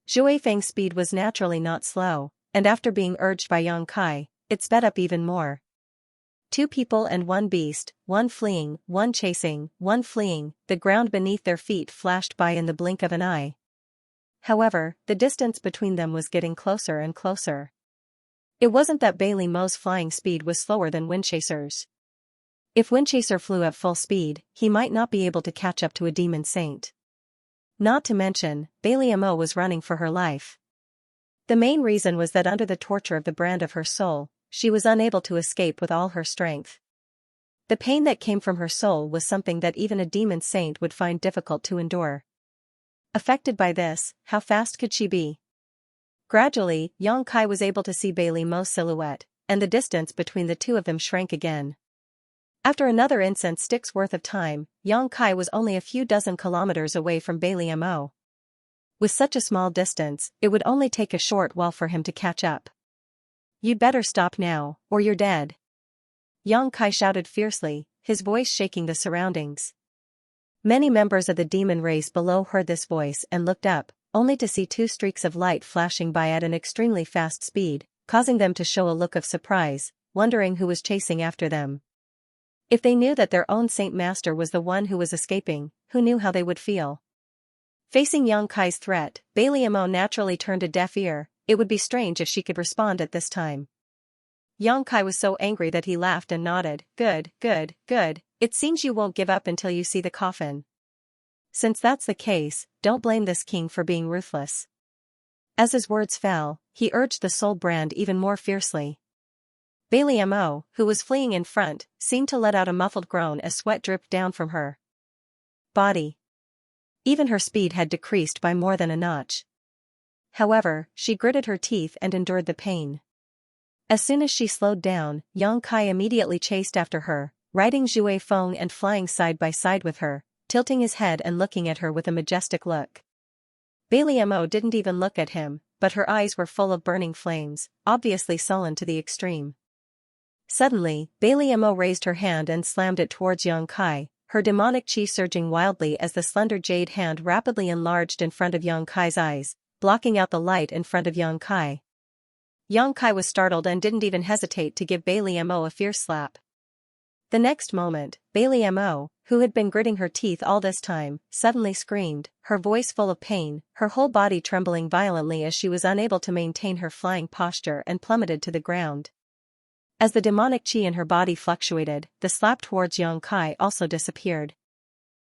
Zhui Feng's speed was naturally not slow, and after being urged by Xianxia, it sped up even more. 2 people and 1 beast, 1 fleeing, 1 chasing, 1 fleeing, the ground beneath their feet flashed by in the blink of an eye. However, the distance between them was getting closer and closer. It wasn't that Bailey Mo's flying speed was slower than Windchaser's. If Windchaser flew at full speed, he might not be able to catch up to a demon saint. Not to mention, Bailey Mo was running for her life. The main reason was that under the torture of the brand of her soul, she was unable to escape with all her strength. The pain that came from her soul was something that even a demon saint would find difficult to endure. Affected by this, how fast could she be? Gradually, Xianxia was able to see Bailey Mo's silhouette, and the distance between the two of them shrank again. After another incense stick's worth of time, Xianxia was only a few dozen kilometers away from Bailey Mo. With such a small distance, it would only take a short while for him to catch up. "You'd better stop now, or you're dead," Xianxia shouted fiercely, his voice shaking the surroundings. Many members of the demon race below heard this voice and looked up, only to see 2 streaks of light flashing by at an extremely fast speed, causing them to show a look of surprise, wondering who was chasing after them. If they knew that their own Saint Master was the one who was escaping, who knew how they would feel? Facing Xianxia's threat, Bailey Mo naturally turned a deaf ear. It would be strange if she could respond at this time. Xianxia was so angry that he laughed and nodded. Good, good, good, it seems you won't give up until you see the coffin. since that's the case, don't blame this king for being ruthless. As his words fell, he urged the soul brand even more fiercely. Bailey Mo, who was fleeing in front, seemed to let out a muffled groan as sweat dripped down from her body. Even her speed had decreased by more than a notch. However, she gritted her teeth and endured the pain. As soon as she slowed down, Yang Kai immediately chased after her, riding Zhui Feng and flying side by side with her, tilting his head and looking at her with a majestic look. Bailey Mo didn't even look at him, but her eyes were full of burning flames, obviously sullen to the extreme. Suddenly, Bailey Mo raised her hand and slammed it towards Yang Kai, her demonic chi surging wildly as the slender jade hand rapidly enlarged in front of Yang Kai's eyes, blocking out the light in front of Yang Kai. Yang Kai was startled and didn't even hesitate to give Bailey Mo a fierce slap. The next moment, Bailey Mo, who had been gritting her teeth all this time, suddenly screamed, her voice full of pain, her whole body trembling violently as she was unable to maintain her flying posture and plummeted to the ground. As the demonic chi in her body fluctuated, the slap towards Yang Kai also disappeared.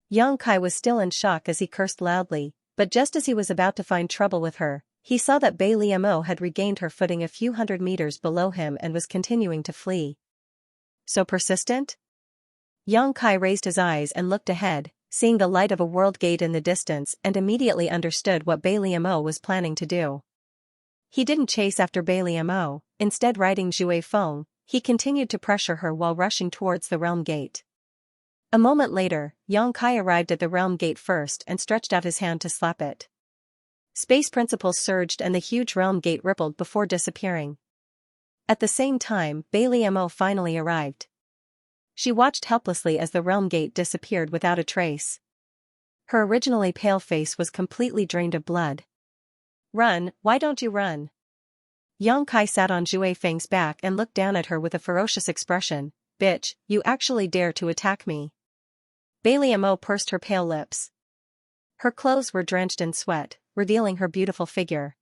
Yang Kai was still in shock as he cursed loudly, but just as he was about to find trouble with her, he saw that Bailey Mo had regained her footing a few hundred meters below him and was continuing to flee. So persistent? Yang Kai raised his eyes and looked ahead, seeing the light of a world gate in the distance and immediately understood what Bailey Mo was planning to do. He didn't chase after Bailey Mo, instead riding Zhui Feng, he continued to pressure her while rushing towards the realm gate. A moment later, Yang Kai arrived at the realm gate first and stretched out his hand to slap it. Space principles surged and the huge realm gate rippled before disappearing. At the same time, Bailey Mo finally arrived. She watched helplessly as the realm gate disappeared without a trace. Her originally pale face was completely drained of blood. "Run, why don't you run?" Yang Kai sat on Zhui Feng's back and looked down at her with a ferocious expression. "Bitch, you actually dare to attack me." Bailey Mo pursed her pale lips. Her clothes were drenched in sweat, revealing her beautiful figure.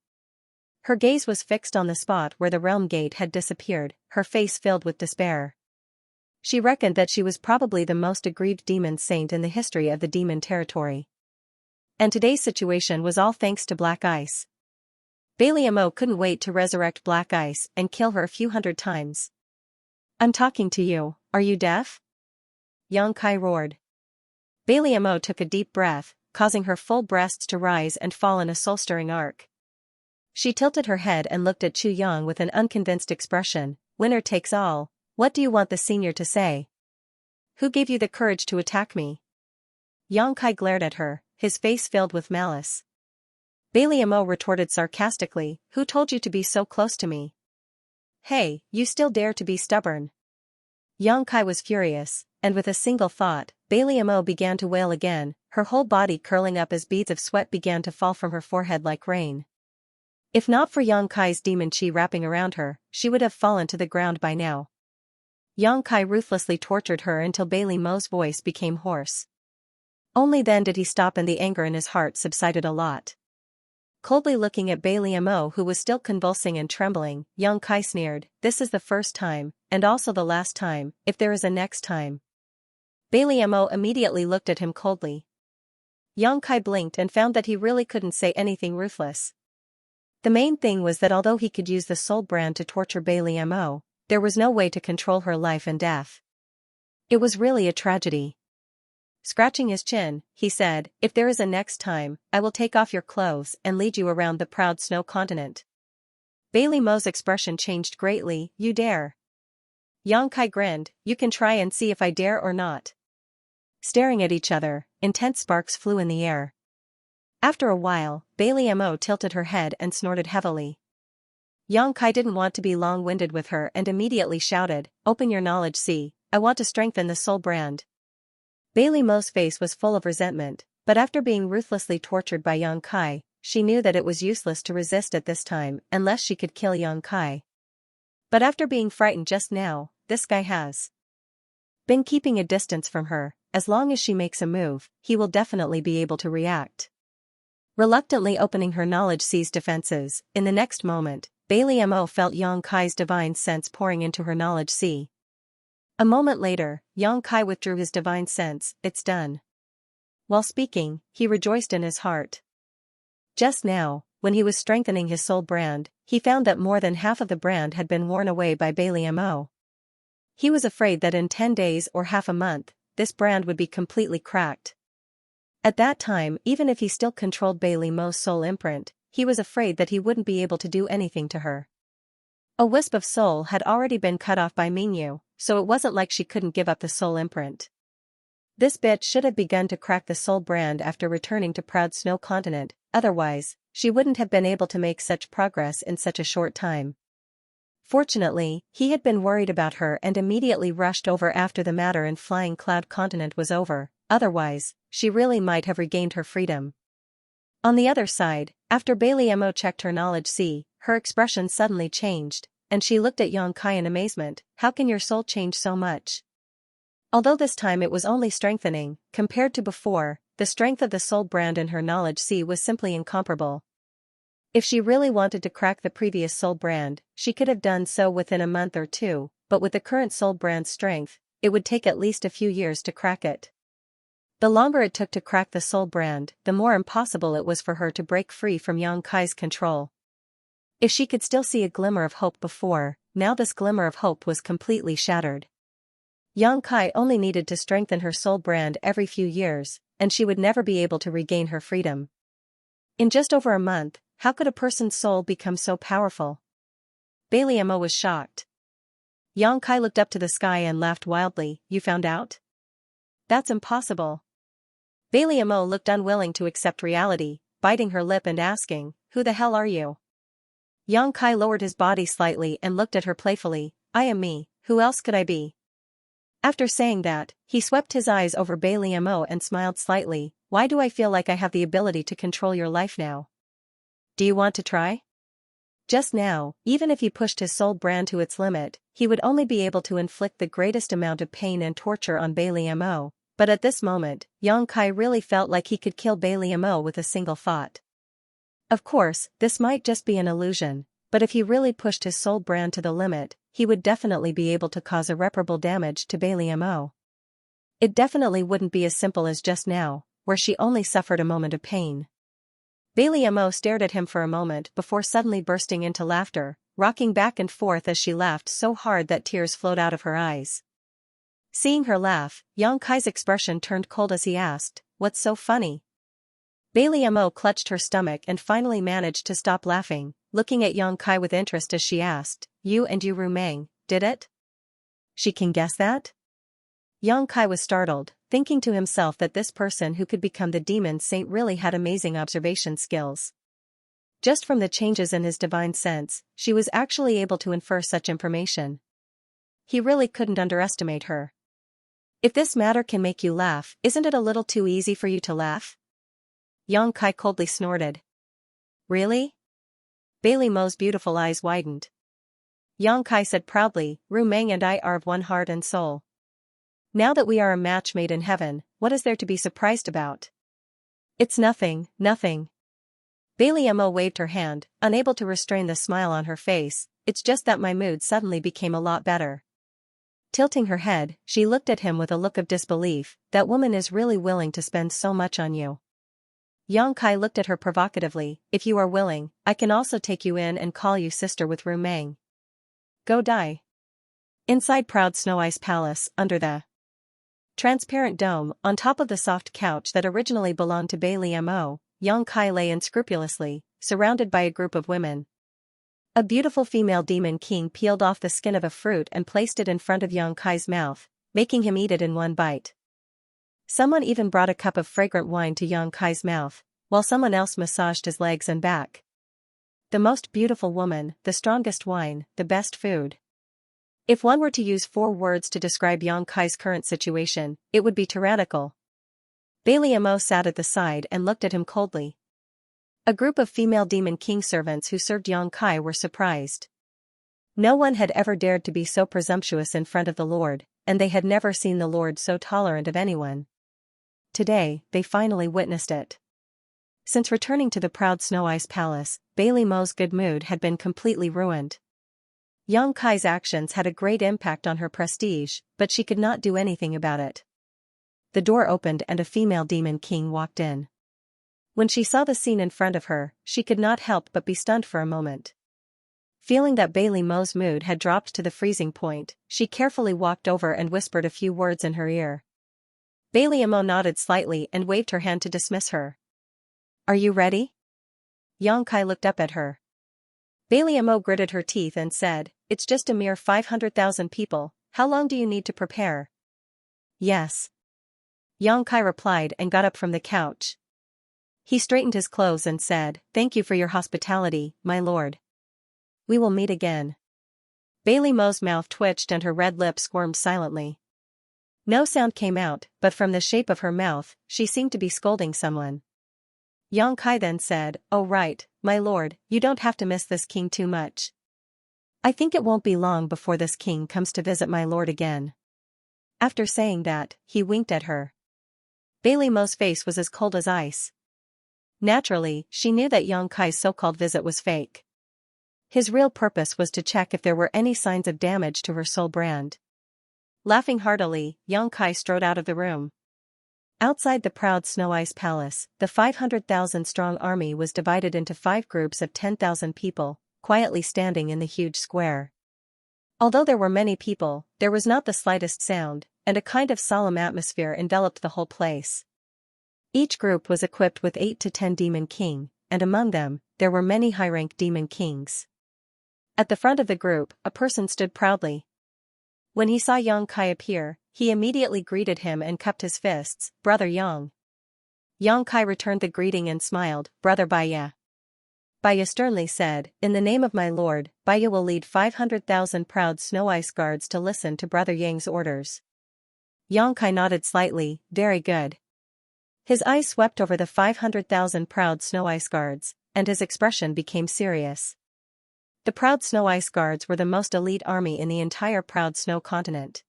Her gaze was fixed on the spot where the realm gate had disappeared, her face filled with despair. She reckoned that she was probably the most aggrieved demon saint in the history of the demon territory. And today's situation was all thanks to Black Ice. Bailey Mo couldn't wait to resurrect Black Ice and kill her a few hundred times. "I'm talking to you, are you deaf?" Yang Kai roared. Bailey Mo took a deep breath, causing her full breasts to rise and fall in a soul-stirring arc. She tilted her head and looked at Chu Yang with an unconvinced expression. "Winner takes all, what do you want the senior to say? Who gave you the courage to attack me?" Yang Kai glared at her, his face filled with malice. Bailey Mo retorted sarcastically, "Who told you to be so close to me? Hey, you still dare to be stubborn?" Yang Kai was furious, and with a single thought, Bailey Mo began to wail again, her whole body curling up as beads of sweat began to fall from her forehead like rain. If not for Yang Kai's demon chi wrapping around her, she would have fallen to the ground by now. Yang Kai ruthlessly tortured her until Bailey Mo's voice became hoarse. Only then did he stop and the anger in his heart subsided a lot. Coldly looking at Bailey Mo, who was still convulsing and trembling, Yang Kai sneered, "This is the first time, and also the last time, if there is a next time." Bailey Mo immediately looked at him coldly. Yang Kai blinked and found that he really couldn't say anything ruthless. The main thing was that although he could use the soul brand to torture Bailey Mo, there was no way to control her life and death. It was really a tragedy. Scratching his chin, he said, "If there is a next time, I will take off your clothes and lead you around the proud snow continent." Bailey Mo's expression changed greatly. "You dare?" Yang Kai grinned, "You can try and see if I dare or not." Staring at each other, intense sparks flew in the air. After a while, Bailey Mo tilted her head and snorted heavily. Yang Kai didn't want to be long-winded with her and immediately shouted, "Open your knowledge, see, I want to strengthen the soul brand." Bailey Mo's face was full of resentment, but after being ruthlessly tortured by Yang Kai, she knew that it was useless to resist at this time unless she could kill Yang Kai. But after being frightened just now, this guy has been keeping a distance from her. As long as she makes a move, he will definitely be able to react. Reluctantly opening her knowledge see's defenses, in the next moment, Bailey Mo felt Yang Kai's divine sense pouring into her knowledge sea. A moment later, Yang Kai withdrew his divine sense. "It's done." While speaking, he rejoiced in his heart. Just now, when he was strengthening his soul brand, he found that more than half of the brand had been worn away by Bailey Mo. He was afraid that in 10 days or half a month, this brand would be completely cracked. At that time, even if he still controlled Bailey Mo's soul imprint, he was afraid that he wouldn't be able to do anything to her. A wisp of soul had already been cut off by Mingyu, so it wasn't like she couldn't give up the soul imprint. This bitch should have begun to crack the soul brand after returning to Proud Snow Continent, otherwise, she wouldn't have been able to make such progress in such a short time. Fortunately, he had been worried about her and immediately rushed over after the matter in Flying Cloud Continent was over, otherwise, she really might have regained her freedom. On the other side, after Bailey Mo checked her knowledge C, her expression suddenly changed, and she looked at Xianxia in amazement. How can your soul change so much? Although this time it was only strengthening, compared to before, the strength of the soul brand in her knowledge C was simply incomparable. If she really wanted to crack the previous soul brand, she could have done so within a month or two, but with the current soul brand's strength, it would take at least a few years to crack it. The longer it took to crack the soul brand, the more impossible it was for her to break free from Xianxia's control. If she could still see a glimmer of hope before, now this glimmer of hope was completely shattered. Xianxia only needed to strengthen her soul brand every few years, and she would never be able to regain her freedom. In just over a month, how could a person's soul become so powerful? Bailey Mo was shocked. Xianxia looked up to the sky and laughed wildly. You found out? That's impossible. Bailey Mo looked unwilling to accept reality, biting her lip and asking, who the hell are you? Xianxia lowered his body slightly and looked at her playfully. I am me, who else could I be? After saying that, he swept his eyes over Bailey Mo and smiled slightly. Why do I feel like I have the ability to control your life now? Do you want to try? Just now, even if he pushed his soul brand to its limit, he would only be able to inflict the greatest amount of pain and torture on Bailey Mo, but at this moment, Xianxia really felt like he could kill Bailey Mo with a single thought. Of course, this might just be an illusion, but if he really pushed his soul brand to the limit, he would definitely be able to cause irreparable damage to Bailey Mo. It definitely wouldn't be as simple as just now, where she only suffered a moment of pain. Bailey Mo stared at him for a moment before suddenly bursting into laughter, rocking back and forth as she laughed so hard that tears flowed out of her eyes. Seeing her laugh, Xianxia's expression turned cold as he asked, "What's so funny?" Bailey Mo clutched her stomach and finally managed to stop laughing, looking at Xianxia with interest as she asked, You and Ru Meng, did it? She can guess that? Xianxia was startled, thinking to himself that this person who could become the demon saint really had amazing observation skills. Just from the changes in his divine sense, she was actually able to infer such information. He really couldn't underestimate her. If this matter can make you laugh, isn't it a little too easy for you to laugh? Xianxia coldly snorted. Really? Bailey Mo's beautiful eyes widened. Xianxia said proudly, Ru Meng and I are of one heart and soul. Now that we are a match made in heaven, what is there to be surprised about? It's nothing, nothing. Bailey Mo waved her hand, unable to restrain the smile on her face. It's just that my mood suddenly became a lot better. Tilting her head, she looked at him with a look of disbelief. That woman is really willing to spend so much on you. Xianxia looked at her provocatively. If you are willing, I can also take you in and call you sister with Ru Meng. Go die. Inside Proud Snow Ice Palace, under the transparent dome, on top of the soft couch that originally belonged to Bailey Mo, Xianxia lay unscrupulously, surrounded by a group of women. A beautiful female demon king peeled off the skin of a fruit and placed it in front of Xianxia's mouth, making him eat it in one bite. Someone even brought a cup of fragrant wine to Xianxia's mouth, while someone else massaged his legs and back. The most beautiful woman, the strongest wine, the best food. If one were to use 4 words to describe Xianxia's current situation, it would be tyrannical. Bailey Mo sat at the side and looked at him coldly. A group of female demon king servants who served Xianxia were surprised. No one had ever dared to be so presumptuous in front of the Lord, and they had never seen the Lord so tolerant of anyone. Today, they finally witnessed it. Since returning to the Proud Snow Ice Palace, Bailey Mo's good mood had been completely ruined. Xianxia's actions had a great impact on her prestige, but she could not do anything about it. the door opened and a female demon king walked in. When she saw the scene in front of her, she could not help but be stunned for a moment. Feeling that Bailey Mo's mood had dropped to the freezing point, she carefully walked over and whispered a few words in her ear. Bailey Mo nodded slightly and waved her hand to dismiss her. "Are you ready?" Xianxia looked up at her. Bailey Mo gritted her teeth and said, "It's just a mere 500,000 people, how long do you need to prepare?" "Yes." Xianxia replied and got up from the couch. He straightened his clothes and said, "Thank you for your hospitality, my lord. We will meet again." Bailey Mo's mouth twitched and her red lips squirmed silently. No sound came out, but from the shape of her mouth, she seemed to be scolding someone. Xianxia then said, "Oh right, my lord, you don't have to miss this king too much. I think it won't be long before this king comes to visit my lord again." After saying that, he winked at her. Bailey Mo's face was as cold as ice. Naturally, she knew that Xianxia's so-called visit was fake. His real purpose was to check if there were any signs of damage to her soul brand. Laughing heartily, Xianxia strode out of the room. Outside the proud Snow Ice Palace, the 500,000-strong army was divided into 5 groups of 10,000 people, quietly standing in the huge square. Although there were many people, there was not the slightest sound, and a kind of solemn atmosphere enveloped the whole place. Each group was equipped with 8 to 10 demon king, and among them, there were many high-ranked demon kings. At the front of the group, a person stood proudly. When he saw Xianxia appear, he immediately greeted him and cupped his fists, "Brother Yang." Xianxia returned the greeting and smiled, "Brother Baya." Baya sternly said, "In the name of my lord, Baya will lead 500,000 proud Snow Ice Guards to listen to Brother Yang's orders." Xianxia nodded slightly, "Very good." His eyes swept over the 500,000 proud Snow Ice Guards, and his expression became serious. The proud Snow Ice Guards were the most elite army in the entire proud Snow continent.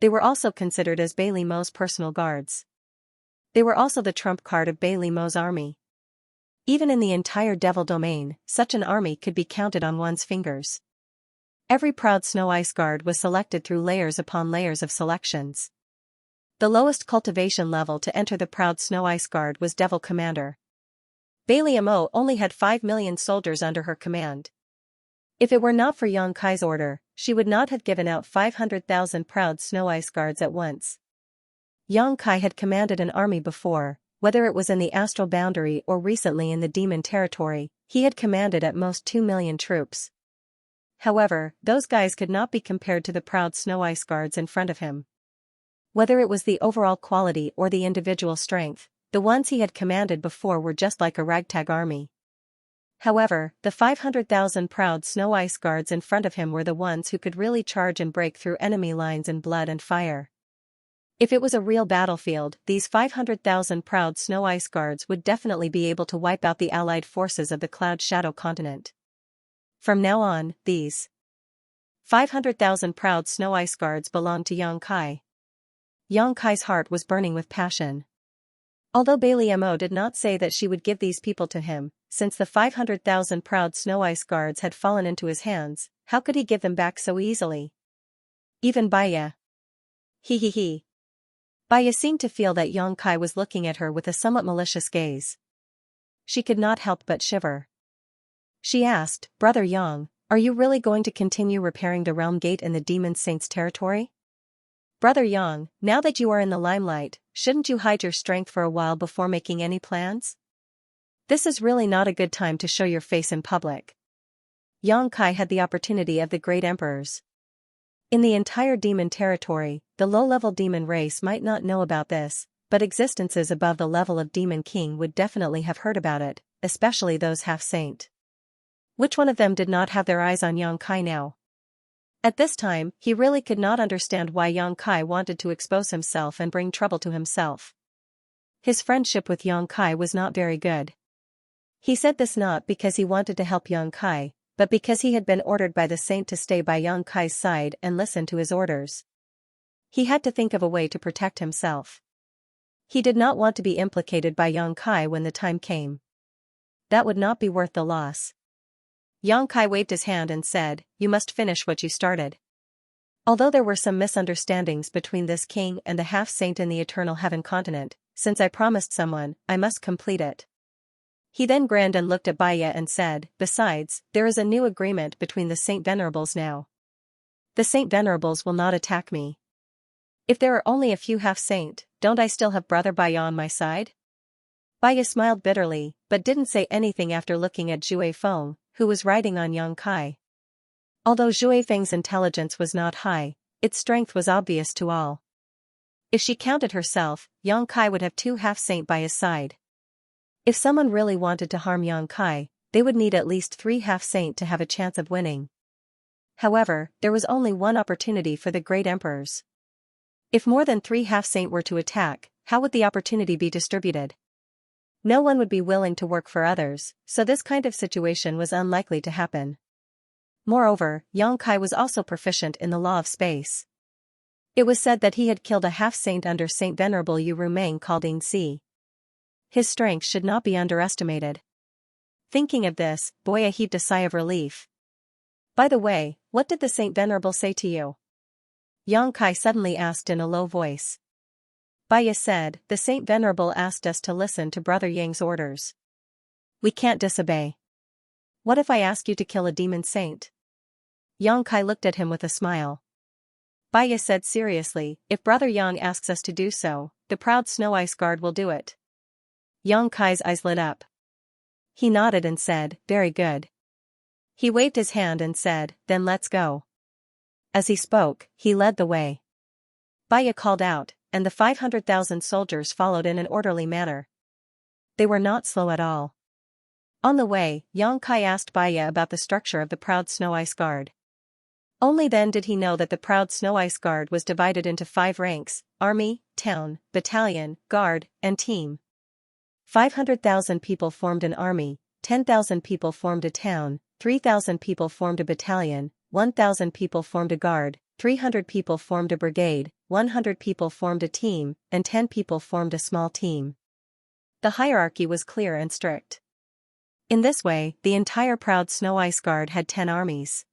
They were also considered as Bailey Mo's personal guards. They were also the trump card of Bailey Mo's army. Even in the entire Devil Domain, such an army could be counted on one's fingers. Every proud Snow Ice Guard was selected through layers upon layers of selections. The lowest cultivation level to enter the proud Snow Ice Guard was Devil Commander. Bailey Mo only had 5 million soldiers under her command. If it were not for Xianxia's order, she would not have given out 500,000 proud Snow Ice Guards at once. Xianxia had commanded an army before, whether it was in the astral boundary or recently in the demon territory, he had commanded at most 2 million troops. However, those guys could not be compared to the proud Snow Ice Guards in front of him. Whether it was the overall quality or the individual strength, the ones he had commanded before were just like a ragtag army. However, the 500,000 proud Snow Ice Guards in front of him were the ones who could really charge and break through enemy lines in blood and fire. If it was a real battlefield, these 500,000 proud Snow Ice Guards would definitely be able to wipe out the allied forces of the Cloud Shadow continent. From now on, these 500,000 proud Snow Ice Guards belonged to Xianxia. Xianxia's heart was burning with passion. Although Bailey Mo did not say that she would give these people to him, since the 500,000 proud Snow Ice Guards had fallen into his hands, how could he give them back so easily? Even Baya. He. Baya seemed to feel that Xianxia was looking at her with a somewhat malicious gaze. She could not help but shiver. She asked, "Brother Yang, are you really going to continue repairing the Realm Gate in the Demon Saint's territory? Brother Yang, now that you are in the limelight, shouldn't you hide your strength for a while before making any plans? This is really not a good time to show your face in public." Xianxia had the opportunity of the great emperors. In the entire demon territory, the low-level demon race might not know about this, but existences above the level of Demon King would definitely have heard about it, especially those half-saint. Which one of them did not have their eyes on Xianxia now? At this time, he really could not understand why Xianxia wanted to expose himself and bring trouble to himself. His friendship with Xianxia was not very good. He said this not because he wanted to help Xianxia, but because he had been ordered by the saint to stay by Xianxia's side and listen to his orders. He had to think of a way to protect himself. He did not want to be implicated by Xianxia when the time came. That would not be worth the loss. Xianxia waved his hand and said, "You must finish what you started." Although there were some misunderstandings between this king and the half-saint in the Eternal Heaven continent, since I promised someone, I must complete it. He then grinned and looked at Baya and said, besides, there is a new agreement between the Saint Venerables now. The Saint Venerables will not attack me. If there are only a few half-saint, don't I still have brother Baya on my side? Baya smiled bitterly, but didn't say anything after looking at Zhui Feng, who was riding on Yang Kai. Although Zhui Feng's intelligence was not high, its strength was obvious to all. If she counted herself, Yang Kai would have 2 half-saint by his side. If someone really wanted to harm Yang Kai, they would need at least 3 half-saint to have a chance of winning. However, there was only one opportunity for the great emperors. If more than 3 half-saint were to attack, how would the opportunity be distributed? No one would be willing to work for others, so this kind of situation was unlikely to happen. Moreover, Yang Kai was also proficient in the law of space. It was said that he had killed a half-saint under Saint Venerable Yu Rumeng called Yingxi. His strength should not be underestimated. Thinking of this, Boya heaved a sigh of relief. By the way, what did the Saint Venerable say to you? Yang Kai suddenly asked in a low voice. Baya said, the Saint Venerable asked us to listen to Brother Yang's orders. We can't disobey. What if I ask you to kill a demon saint? Yang Kai looked at him with a smile. Baya said seriously, if Brother Yang asks us to do so, the proud Snow Ice Guard will do it. Yang Kai's eyes lit up. He nodded and said, very good. He waved his hand and said, then let's go. As he spoke, he led the way. Baya called out, and the 500,000 soldiers followed in an orderly manner. They were not slow at all. On the way, Yang Kai asked Baya about the structure of the Proud Snow Ice Guard. Only then did he know that the Proud Snow Ice Guard was divided into 5 ranks: army, town, battalion, guard, and team. 500,000 people formed an army, 10,000 people formed a town, 3,000 people formed a battalion, 1,000 people formed a guard, 300 people formed a brigade, 100 people formed a team, and 10 people formed a small team. The hierarchy was clear and strict. In this way, the entire Proud Snow Ice Guard had 10 armies.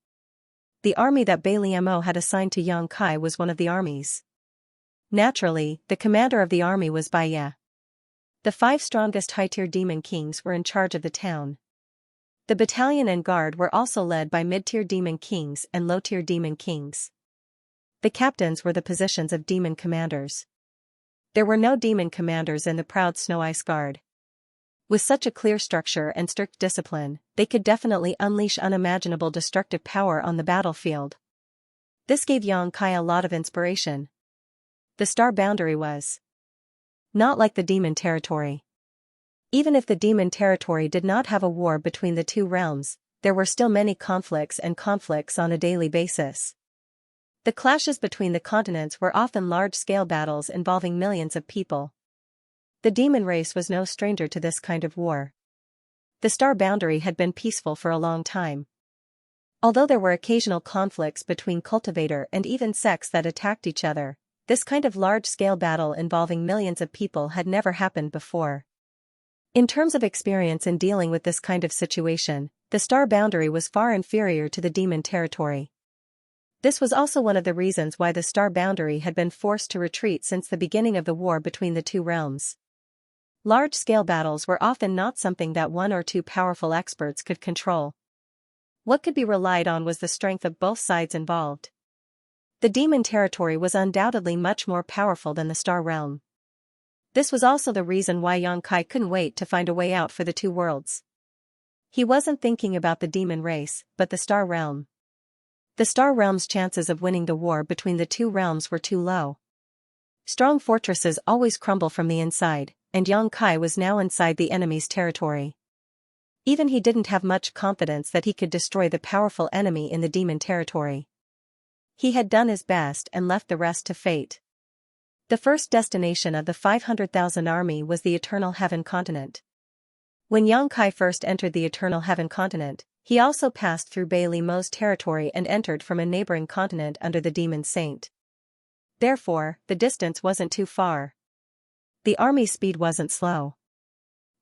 The army that Bailiamo had assigned to Yang Kai was one of the armies. Naturally, the commander of the army was Baya. The 5 strongest high-tier demon kings were in charge of the town. The battalion and guard were also led by mid-tier demon kings and low-tier demon kings. The captains were the positions of demon commanders. There were no demon commanders in the Proud Snow Ice Guard. With such a clear structure and strict discipline, they could definitely unleash unimaginable destructive power on the battlefield. This gave Yang Kai a lot of inspiration. The star boundary was not like the demon territory. Even if the demon territory did not have a war between the 2 realms, there were still many conflicts on a daily basis. The clashes between the continents were often large-scale battles involving millions of people. The demon race was no stranger to this kind of war. The star boundary had been peaceful for a long time. Although there were occasional conflicts between cultivator and even sects that attacked each other, this kind of large-scale battle involving millions of people had never happened before. In terms of experience in dealing with this kind of situation, the star boundary was far inferior to the demon territory. This was also one of the reasons why the star boundary had been forced to retreat since the beginning of the war between the 2 realms. Large-scale battles were often not something that 1 or 2 powerful experts could control. What could be relied on was the strength of both sides involved. The demon territory was undoubtedly much more powerful than the star realm. This was also the reason why Yang Kai couldn't wait to find a way out for the 2 worlds. He wasn't thinking about the demon race, but the star realm. The star realm's chances of winning the war between the 2 realms were too low. Strong fortresses always crumble from the inside, and Yang Kai was now inside the enemy's territory. Even he didn't have much confidence that he could destroy the powerful enemy in the demon territory. He had done his best and left the rest to fate. The first destination of the 500,000 army was the Eternal Heaven continent. When Yang Kai first entered the Eternal Heaven continent, he also passed through Bailey Mo's territory and entered from a neighboring continent under the Demon Saint. Therefore, the distance wasn't too far. The army's speed wasn't slow.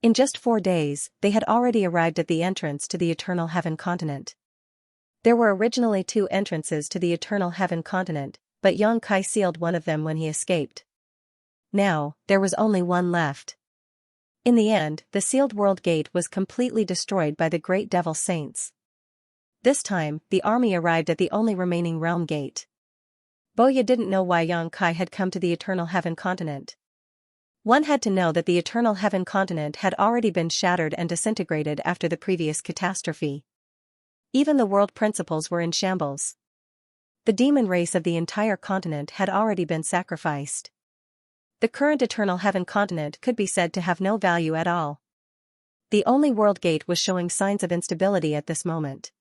In just 4 days, they had already arrived at the entrance to the Eternal Heaven continent. There were originally two entrances to the Eternal Heaven continent, but Xianxia sealed one of them when he escaped. Now, there was only one left. In the end, the sealed world gate was completely destroyed by the great devil saints. This time, the army arrived at the only remaining realm gate. Boya didn't know why Xianxia had come to the Eternal Heaven continent. One had to know that the Eternal Heaven continent had already been shattered and disintegrated after the previous catastrophe. Even the world principles were in shambles. The demon race of the entire continent had already been sacrificed. The current Eternal Heaven continent could be said to have no value at all. The only world gate was showing signs of instability at this moment.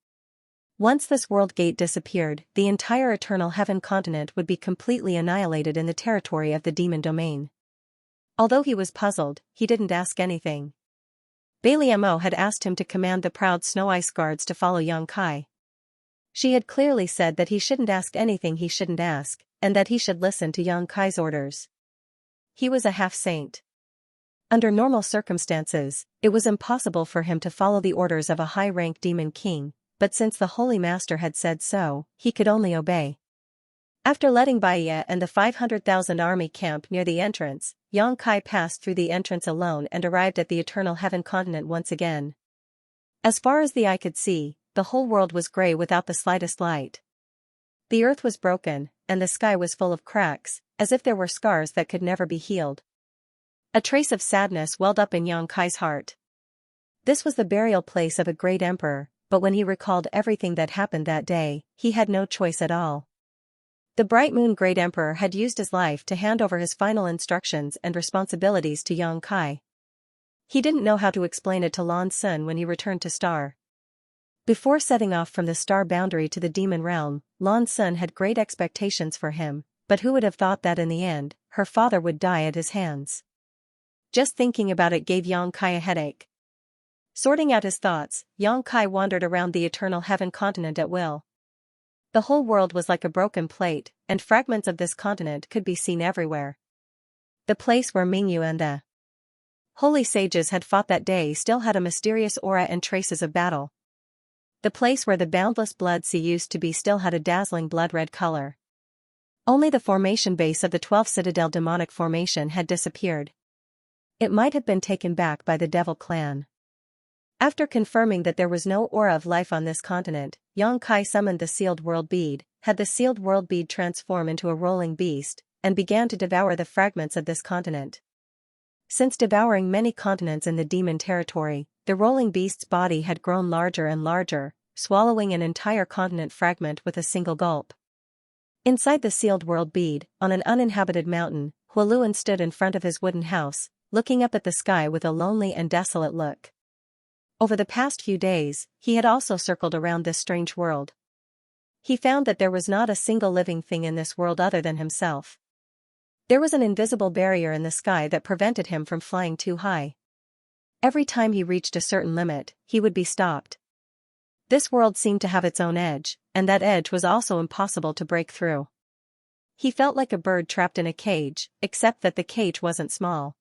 Once this world gate disappeared, the entire Eternal Heaven continent would be completely annihilated in the territory of the demon domain. Although he was puzzled, he didn't ask anything. Baliamo had asked him to command the proud Snow Ice Guards to follow Xianxia. She had clearly said that he shouldn't ask anything he shouldn't ask, and that he should listen to Xianxia's orders. He was a half-saint. Under normal circumstances, it was impossible for him to follow the orders of a high-ranked demon king, but since the Holy Master had said so, he could only obey. After letting Baiya and the 500,000 army camp near the entrance, Xianxia passed through the entrance alone and arrived at the Eternal Heaven continent once again. As far as the eye could see, the whole world was grey without the slightest light. The earth was broken, and the sky was full of cracks, as if there were scars that could never be healed. A trace of sadness welled up in Xianxia's heart. This was the burial place of a great emperor, but when he recalled everything that happened that day, he had no choice at all. The Bright Moon Great Emperor had used his life to hand over his final instructions and responsibilities to Xianxia. He didn't know how to explain it to Lan Sun when he returned to Star. Before setting off from the star boundary to the demon realm, Lan Sun had great expectations for him, but who would have thought that in the end, her father would die at his hands? Just thinking about it gave Xianxia a headache. Sorting out his thoughts, Xianxia wandered around the Eternal Heaven continent at will. The whole world was like a broken plate, and fragments of this continent could be seen everywhere. The place where Mingyu and the holy sages had fought that day still had a mysterious aura and traces of battle. The place where the boundless blood sea used to be still had a dazzling blood-red color. Only the formation base of the 12th Citadel demonic formation had disappeared. It might have been taken back by the Devil clan. After confirming that there was no aura of life on this continent, Xianxia summoned the sealed world bead, had the sealed world bead transform into a rolling beast, and began to devour the fragments of this continent. Since devouring many continents in the demon territory, the rolling beast's body had grown larger and larger, swallowing an entire continent fragment with a single gulp. Inside the sealed world bead, on an uninhabited mountain, Hualuan stood in front of his wooden house, looking up at the sky with a lonely and desolate look. Over the past few days, he had also circled around this strange world. He found that there was not a single living thing in this world other than himself. There was an invisible barrier in the sky that prevented him from flying too high. Every time he reached a certain limit, he would be stopped. This world seemed to have its own edge, and that edge was also impossible to break through. He felt like a bird trapped in a cage, except that the cage wasn't small.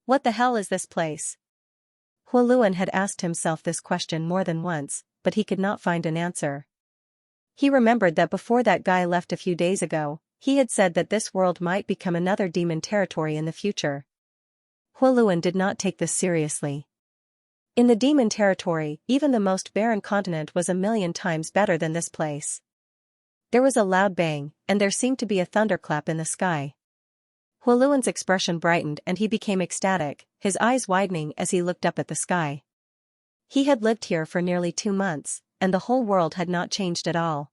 What the hell is this place? Hualuan had asked himself this question more than once, but he could not find an answer. He remembered that before that guy left a few days ago, he had said that this world might become another demon territory in the future. Hualuan did not take this seriously. In the demon territory, even the most barren continent was 1,000,000 times better than this place. There was a loud bang, and there seemed to be a thunderclap in the sky. Hualuan's expression brightened and he became ecstatic, his eyes widening as he looked up at the sky. He had lived here for nearly 2 months, and the whole world had not changed at all.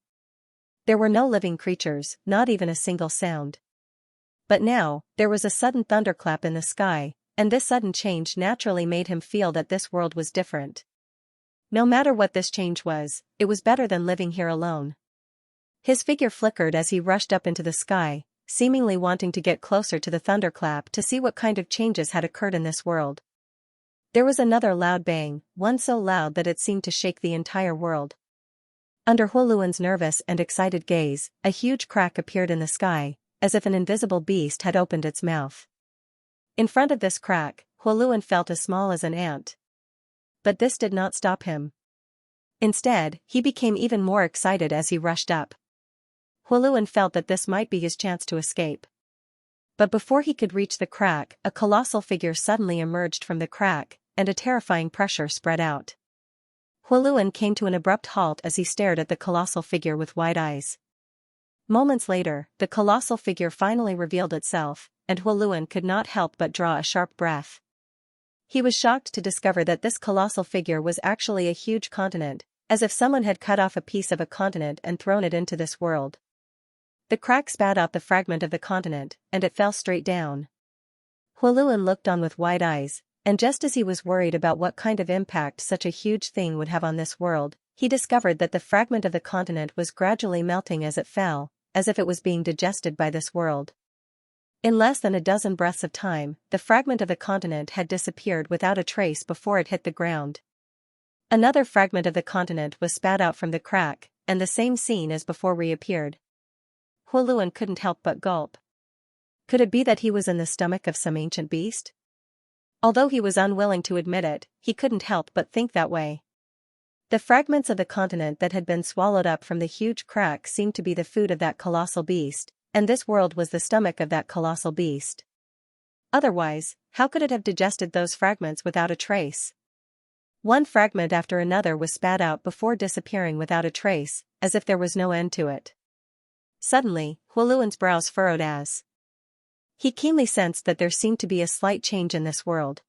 There were no living creatures, not even a single sound. But now, there was a sudden thunderclap in the sky, and this sudden change naturally made him feel that this world was different. No matter what this change was, it was better than living here alone. His figure flickered as he rushed up into the sky, seemingly wanting to get closer to the thunderclap to see what kind of changes had occurred in this world. There was another loud bang, one so loud that it seemed to shake the entire world. Under Hualuan's nervous and excited gaze, a huge crack appeared in the sky, as if an invisible beast had opened its mouth. In front of this crack, Hualuan felt as small as an ant. But this did not stop him. Instead, he became even more excited as he rushed up. Huoluan felt that this might be his chance to escape. But before he could reach the crack, a colossal figure suddenly emerged from the crack, and a terrifying pressure spread out. Huoluan came to an abrupt halt as he stared at the colossal figure with wide eyes. Moments later, the colossal figure finally revealed itself, and Huoluan could not help but draw a sharp breath. He was shocked to discover that this colossal figure was actually a huge continent, as if someone had cut off a piece of a continent and thrown it into this world. The crack spat out the fragment of the continent, and it fell straight down. Huoluan looked on with wide eyes, and just as he was worried about what kind of impact such a huge thing would have on this world, he discovered that the fragment of the continent was gradually melting as it fell, as if it was being digested by this world. In less than a dozen breaths of time, the fragment of the continent had disappeared without a trace before it hit the ground. Another fragment of the continent was spat out from the crack, and the same scene as before reappeared. Huoluan couldn't help but gulp. Could it be that he was in the stomach of some ancient beast? Although he was unwilling to admit it, he couldn't help but think that way. The fragments of the continent that had been swallowed up from the huge crack seemed to be the food of that colossal beast, and this world was the stomach of that colossal beast. Otherwise, how could it have digested those fragments without a trace? One fragment after another was spat out before disappearing without a trace, as if there was no end to it. Suddenly, Huoluan's brows furrowed as he keenly sensed that there seemed to be a slight change in this world.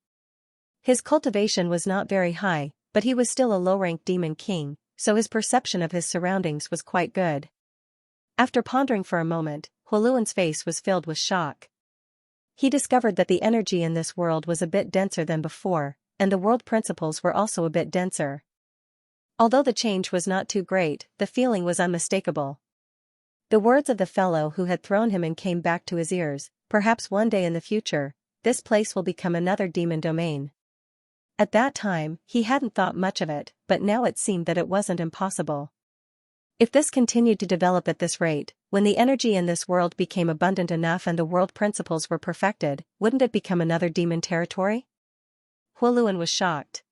His cultivation was not very high, but he was still a low-ranked demon king, so his perception of his surroundings was quite good. After pondering for a moment, Huoluan's face was filled with shock. He discovered that the energy in this world was a bit denser than before, and the world principles were also a bit denser. Although the change was not too great, the feeling was unmistakable. The words of the fellow who had thrown him in came back to his ears. Perhaps one day in the future, this place will become another demon domain. At that time, he hadn't thought much of it, but now it seemed that it wasn't impossible. If this continued to develop at this rate, when the energy in this world became abundant enough and the world principles were perfected, wouldn't it become another demon territory? Huoluan was shocked.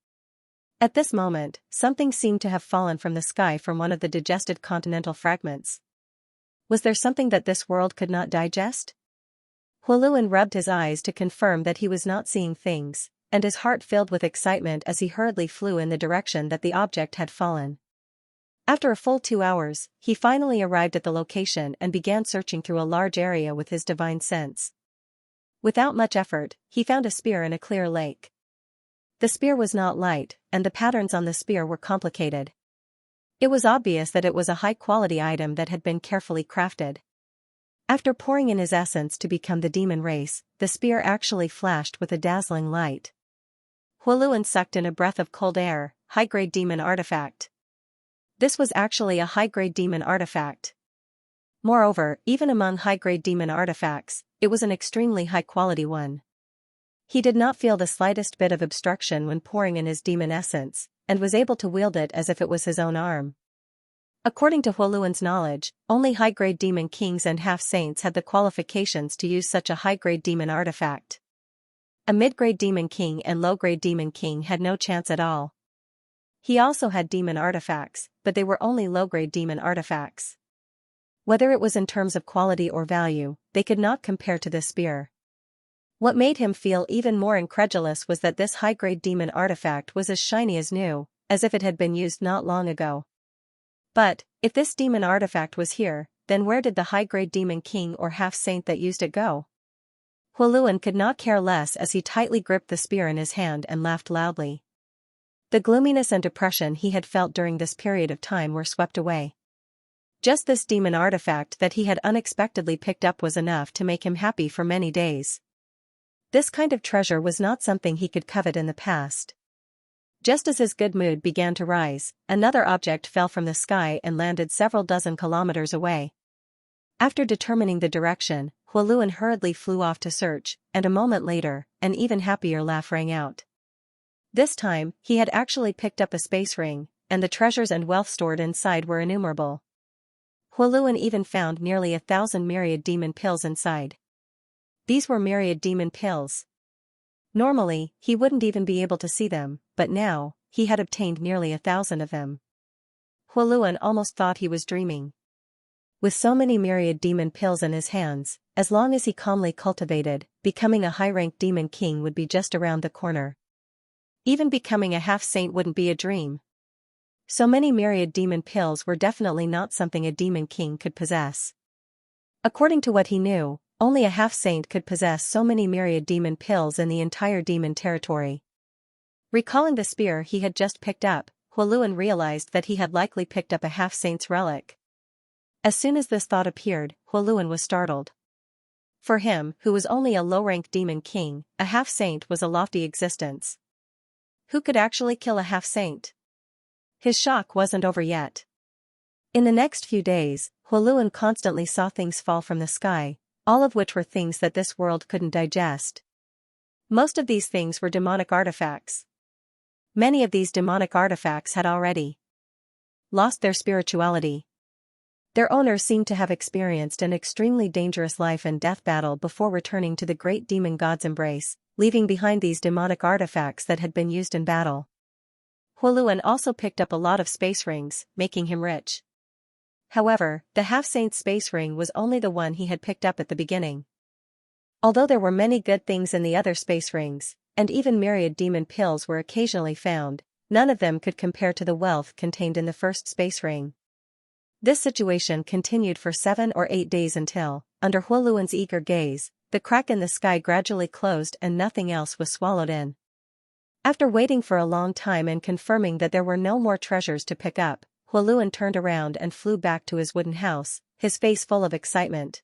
At this moment, something seemed to have fallen from the sky from one of the digested continental fragments. Was there something that this world could not digest? Huoluan rubbed his eyes to confirm that he was not seeing things, and his heart filled with excitement as he hurriedly flew in the direction that the object had fallen. After a full 2 hours, he finally arrived at the location and began searching through a large area with his divine sense. Without much effort, he found a spear in a clear lake. The spear was not light, and the patterns on the spear were complicated. It was obvious that it was a high-quality item that had been carefully crafted. After pouring in his essence to become the demon race, the spear actually flashed with a dazzling light. Huoluan sucked in a breath of cold air. High-grade demon artifact. This was actually a high-grade demon artifact. Moreover, even among high-grade demon artifacts, it was an extremely high-quality one. He did not feel the slightest bit of obstruction when pouring in his demon essence, and was able to wield it as if it was his own arm. According to Huoluan's knowledge, only high-grade demon kings and half-saints had the qualifications to use such a high-grade demon artifact. A mid-grade demon king and low-grade demon king had no chance at all. He also had demon artifacts, but they were only low-grade demon artifacts. Whether it was in terms of quality or value, they could not compare to this spear. What made him feel even more incredulous was that this high-grade demon artifact was as shiny as new, as if it had been used not long ago. But, if this demon artifact was here, then where did the high-grade demon king or half-saint that used it go? Huoluan could not care less as he tightly gripped the spear in his hand and laughed loudly. The gloominess and depression he had felt during this period of time were swept away. Just this demon artifact that he had unexpectedly picked up was enough to make him happy for many days. This kind of treasure was not something he could covet in the past. Just as his good mood began to rise, another object fell from the sky and landed several dozen kilometers away. After determining the direction, Huoluan hurriedly flew off to search, and a moment later, an even happier laugh rang out. This time, he had actually picked up a space ring, and the treasures and wealth stored inside were innumerable. Huoluan even found nearly 1,000 myriad demon pills inside. These were myriad demon pills. Normally, he wouldn't even be able to see them, but now, he had obtained nearly 1,000 of them. Huoluan almost thought he was dreaming. With so many myriad demon pills in his hands, as long as he calmly cultivated, becoming a high-ranked demon king would be just around the corner. Even becoming a half-saint wouldn't be a dream. So many myriad demon pills were definitely not something a demon king could possess. According to what he knew, only a half-saint could possess so many myriad demon pills in the entire demon territory. Recalling the spear he had just picked up, Huoluan realized that he had likely picked up a half-saint's relic. As soon as this thought appeared, Huoluan was startled. For him, who was only a low-rank demon king, a half-saint was a lofty existence. Who could actually kill a half-saint? His shock wasn't over yet. In the next few days, Huoluan constantly saw things fall from the sky, all of which were things that this world couldn't digest. Most of these things were demonic artifacts. Many of these demonic artifacts had already lost their spirituality. Their owners seemed to have experienced an extremely dangerous life and death battle before returning to the great demon god's embrace, leaving behind these demonic artifacts that had been used in battle. Huoluan also picked up a lot of space rings, making him rich. However, the half-saint's space ring was only the one he had picked up at the beginning. Although there were many good things in the other space rings, and even myriad demon pills were occasionally found, none of them could compare to the wealth contained in the first space ring. This situation continued for 7 or 8 days until, under Huoluan's eager gaze, the crack in the sky gradually closed and nothing else was swallowed in. After waiting for a long time and confirming that there were no more treasures to pick up, Huoluan turned around and flew back to his wooden house, his face full of excitement.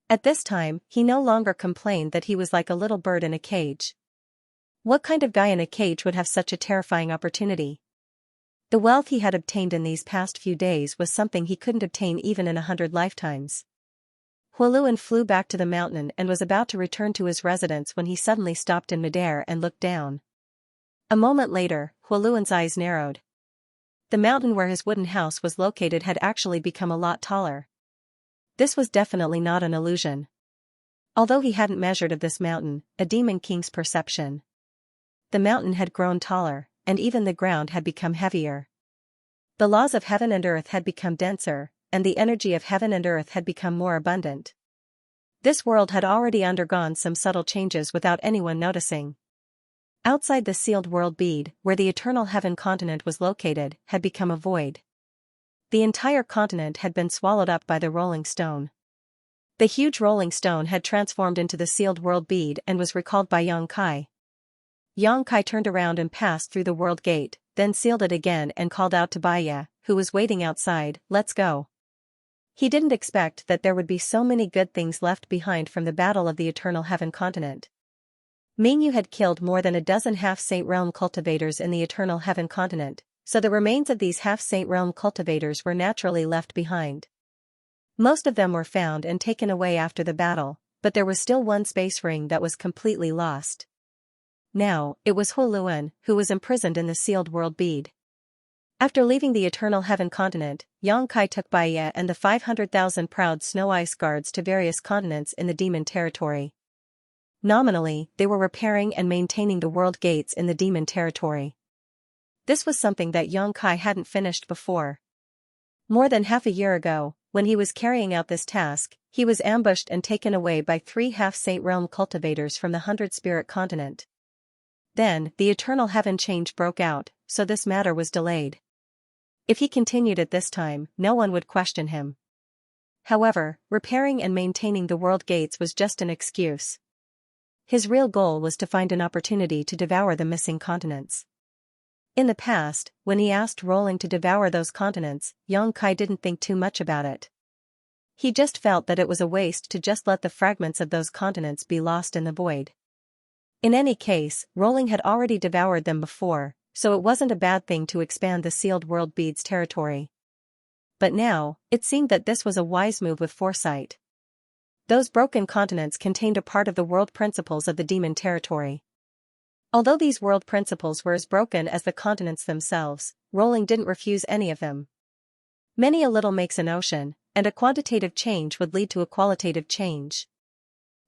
At this time, he no longer complained that he was like a little bird in a cage. What kind of guy in a cage would have such a terrifying opportunity? The wealth he had obtained in these past few days was something he couldn't obtain even in 100 lifetimes. Huoluan flew back to the mountain and was about to return to his residence when he suddenly stopped in midair and looked down. A moment later, Huoluan's eyes narrowed. The mountain where his wooden house was located had actually become a lot taller. This was definitely not an illusion. Although he hadn't measured of this mountain, a demon king's perception. The mountain had grown taller, and even the ground had become heavier. The laws of heaven and earth had become denser, and the energy of heaven and earth had become more abundant. This world had already undergone some subtle changes without anyone noticing. Outside the sealed world bead, where the eternal heaven continent was located, had become a void. The entire continent had been swallowed up by the rolling stone. The huge rolling stone had transformed into the sealed world bead and was recalled by Xianxia. Xianxia turned around and passed through the world gate, then sealed it again and called out to Baiya, who was waiting outside, "Let's go." He didn't expect that there would be so many good things left behind from the battle of the eternal heaven continent. Mingyu had killed more than a dozen half-saint realm cultivators in the eternal heaven continent, so the remains of these half-saint realm cultivators were naturally left behind. Most of them were found and taken away after the battle, but there was still one space ring that was completely lost. Now, it was Huoluan, who was imprisoned in the sealed world bead. After leaving the eternal heaven continent, Xianxia took Baiya and the 500,000 proud snow ice guards to various continents in the demon territory. Nominally, they were repairing and maintaining the world gates in the demon territory. This was something that Xianxia hadn't finished before. More than half a year ago, when he was carrying out this task, he was ambushed and taken away by 3 half-saint realm cultivators from the 100-spirit continent. Then, the eternal heaven change broke out, so this matter was delayed. If he continued at this time, no one would question him. However, repairing and maintaining the world gates was just an excuse. His real goal was to find an opportunity to devour the missing continents. In the past, when he asked Rolling to devour those continents, Xianxia didn't think too much about it. He just felt that it was a waste to just let the fragments of those continents be lost in the void. In any case, Rolling had already devoured them before, so it wasn't a bad thing to expand the sealed world bead's territory. But now, it seemed that this was a wise move with foresight. Those broken continents contained a part of the world principles of the demon territory. Although these world principles were as broken as the continents themselves, Rolling didn't refuse any of them. Many a little makes an ocean, and a quantitative change would lead to a qualitative change.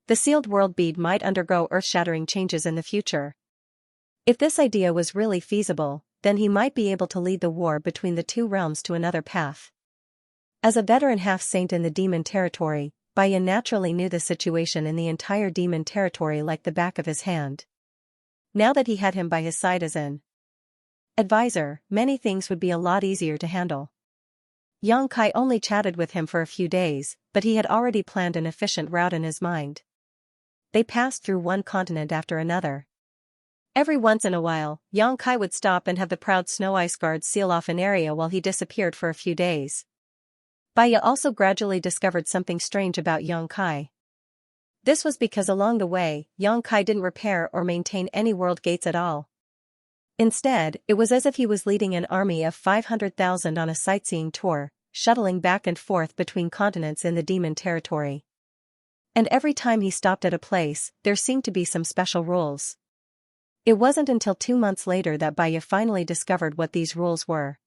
The sealed world bead might undergo earth-shattering changes in the future. If this idea was really feasible, then he might be able to lead the war between the two realms to another path. As a veteran half-saint in the demon territory, Baya naturally knew the situation in the entire demon territory like the back of his hand. Now that he had him by his side as an advisor, many things would be a lot easier to handle. Xianxia only chatted with him for a few days, but he had already planned an efficient route in his mind. They passed through one continent after another. Every once in a while, Xianxia would stop and have the proud snow ice guards seal off an area while he disappeared for a few days. Baya also gradually discovered something strange about Xianxia. This was because along the way, Xianxia didn't repair or maintain any world gates at all. Instead, it was as if he was leading an army of 500,000 on a sightseeing tour, shuttling back and forth between continents in the demon territory. And every time he stopped at a place, there seemed to be some special rules. It wasn't until 2 months later that Baya finally discovered what these rules were.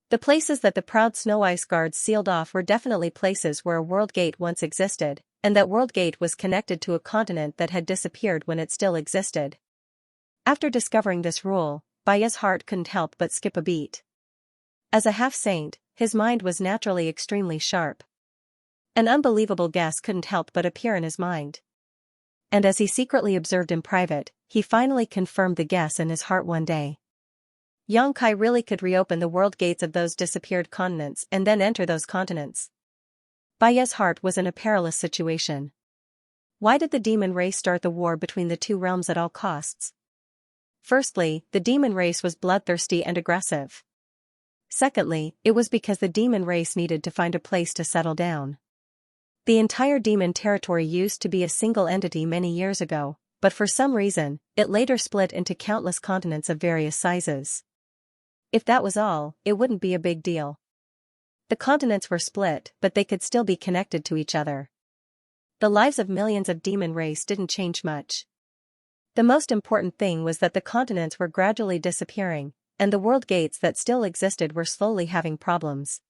The places that the proud snow ice guards sealed off were definitely places where a world gate once existed, and that world gate was connected to a continent that had disappeared when it still existed. After discovering this rule, Baya's heart couldn't help but skip a beat. As a half-saint, his mind was naturally extremely sharp. An unbelievable guess couldn't help but appear in his mind. And as he secretly observed in private, he finally confirmed the guess in his heart one day. Xianxia really could reopen the world gates of those disappeared continents and then enter those continents. Baya's heart was in a perilous situation. Why did the demon race start the war between the two realms at all costs? Firstly, the demon race was bloodthirsty and aggressive. Secondly, it was because the demon race needed to find a place to settle down. The entire demon territory used to be a single entity many years ago, but for some reason, it later split into countless continents of various sizes. If that was all, it wouldn't be a big deal. The continents were split, but they could still be connected to each other. The lives of millions of demon race didn't change much. The most important thing was that the continents were gradually disappearing, and the world gates that still existed were slowly having problems.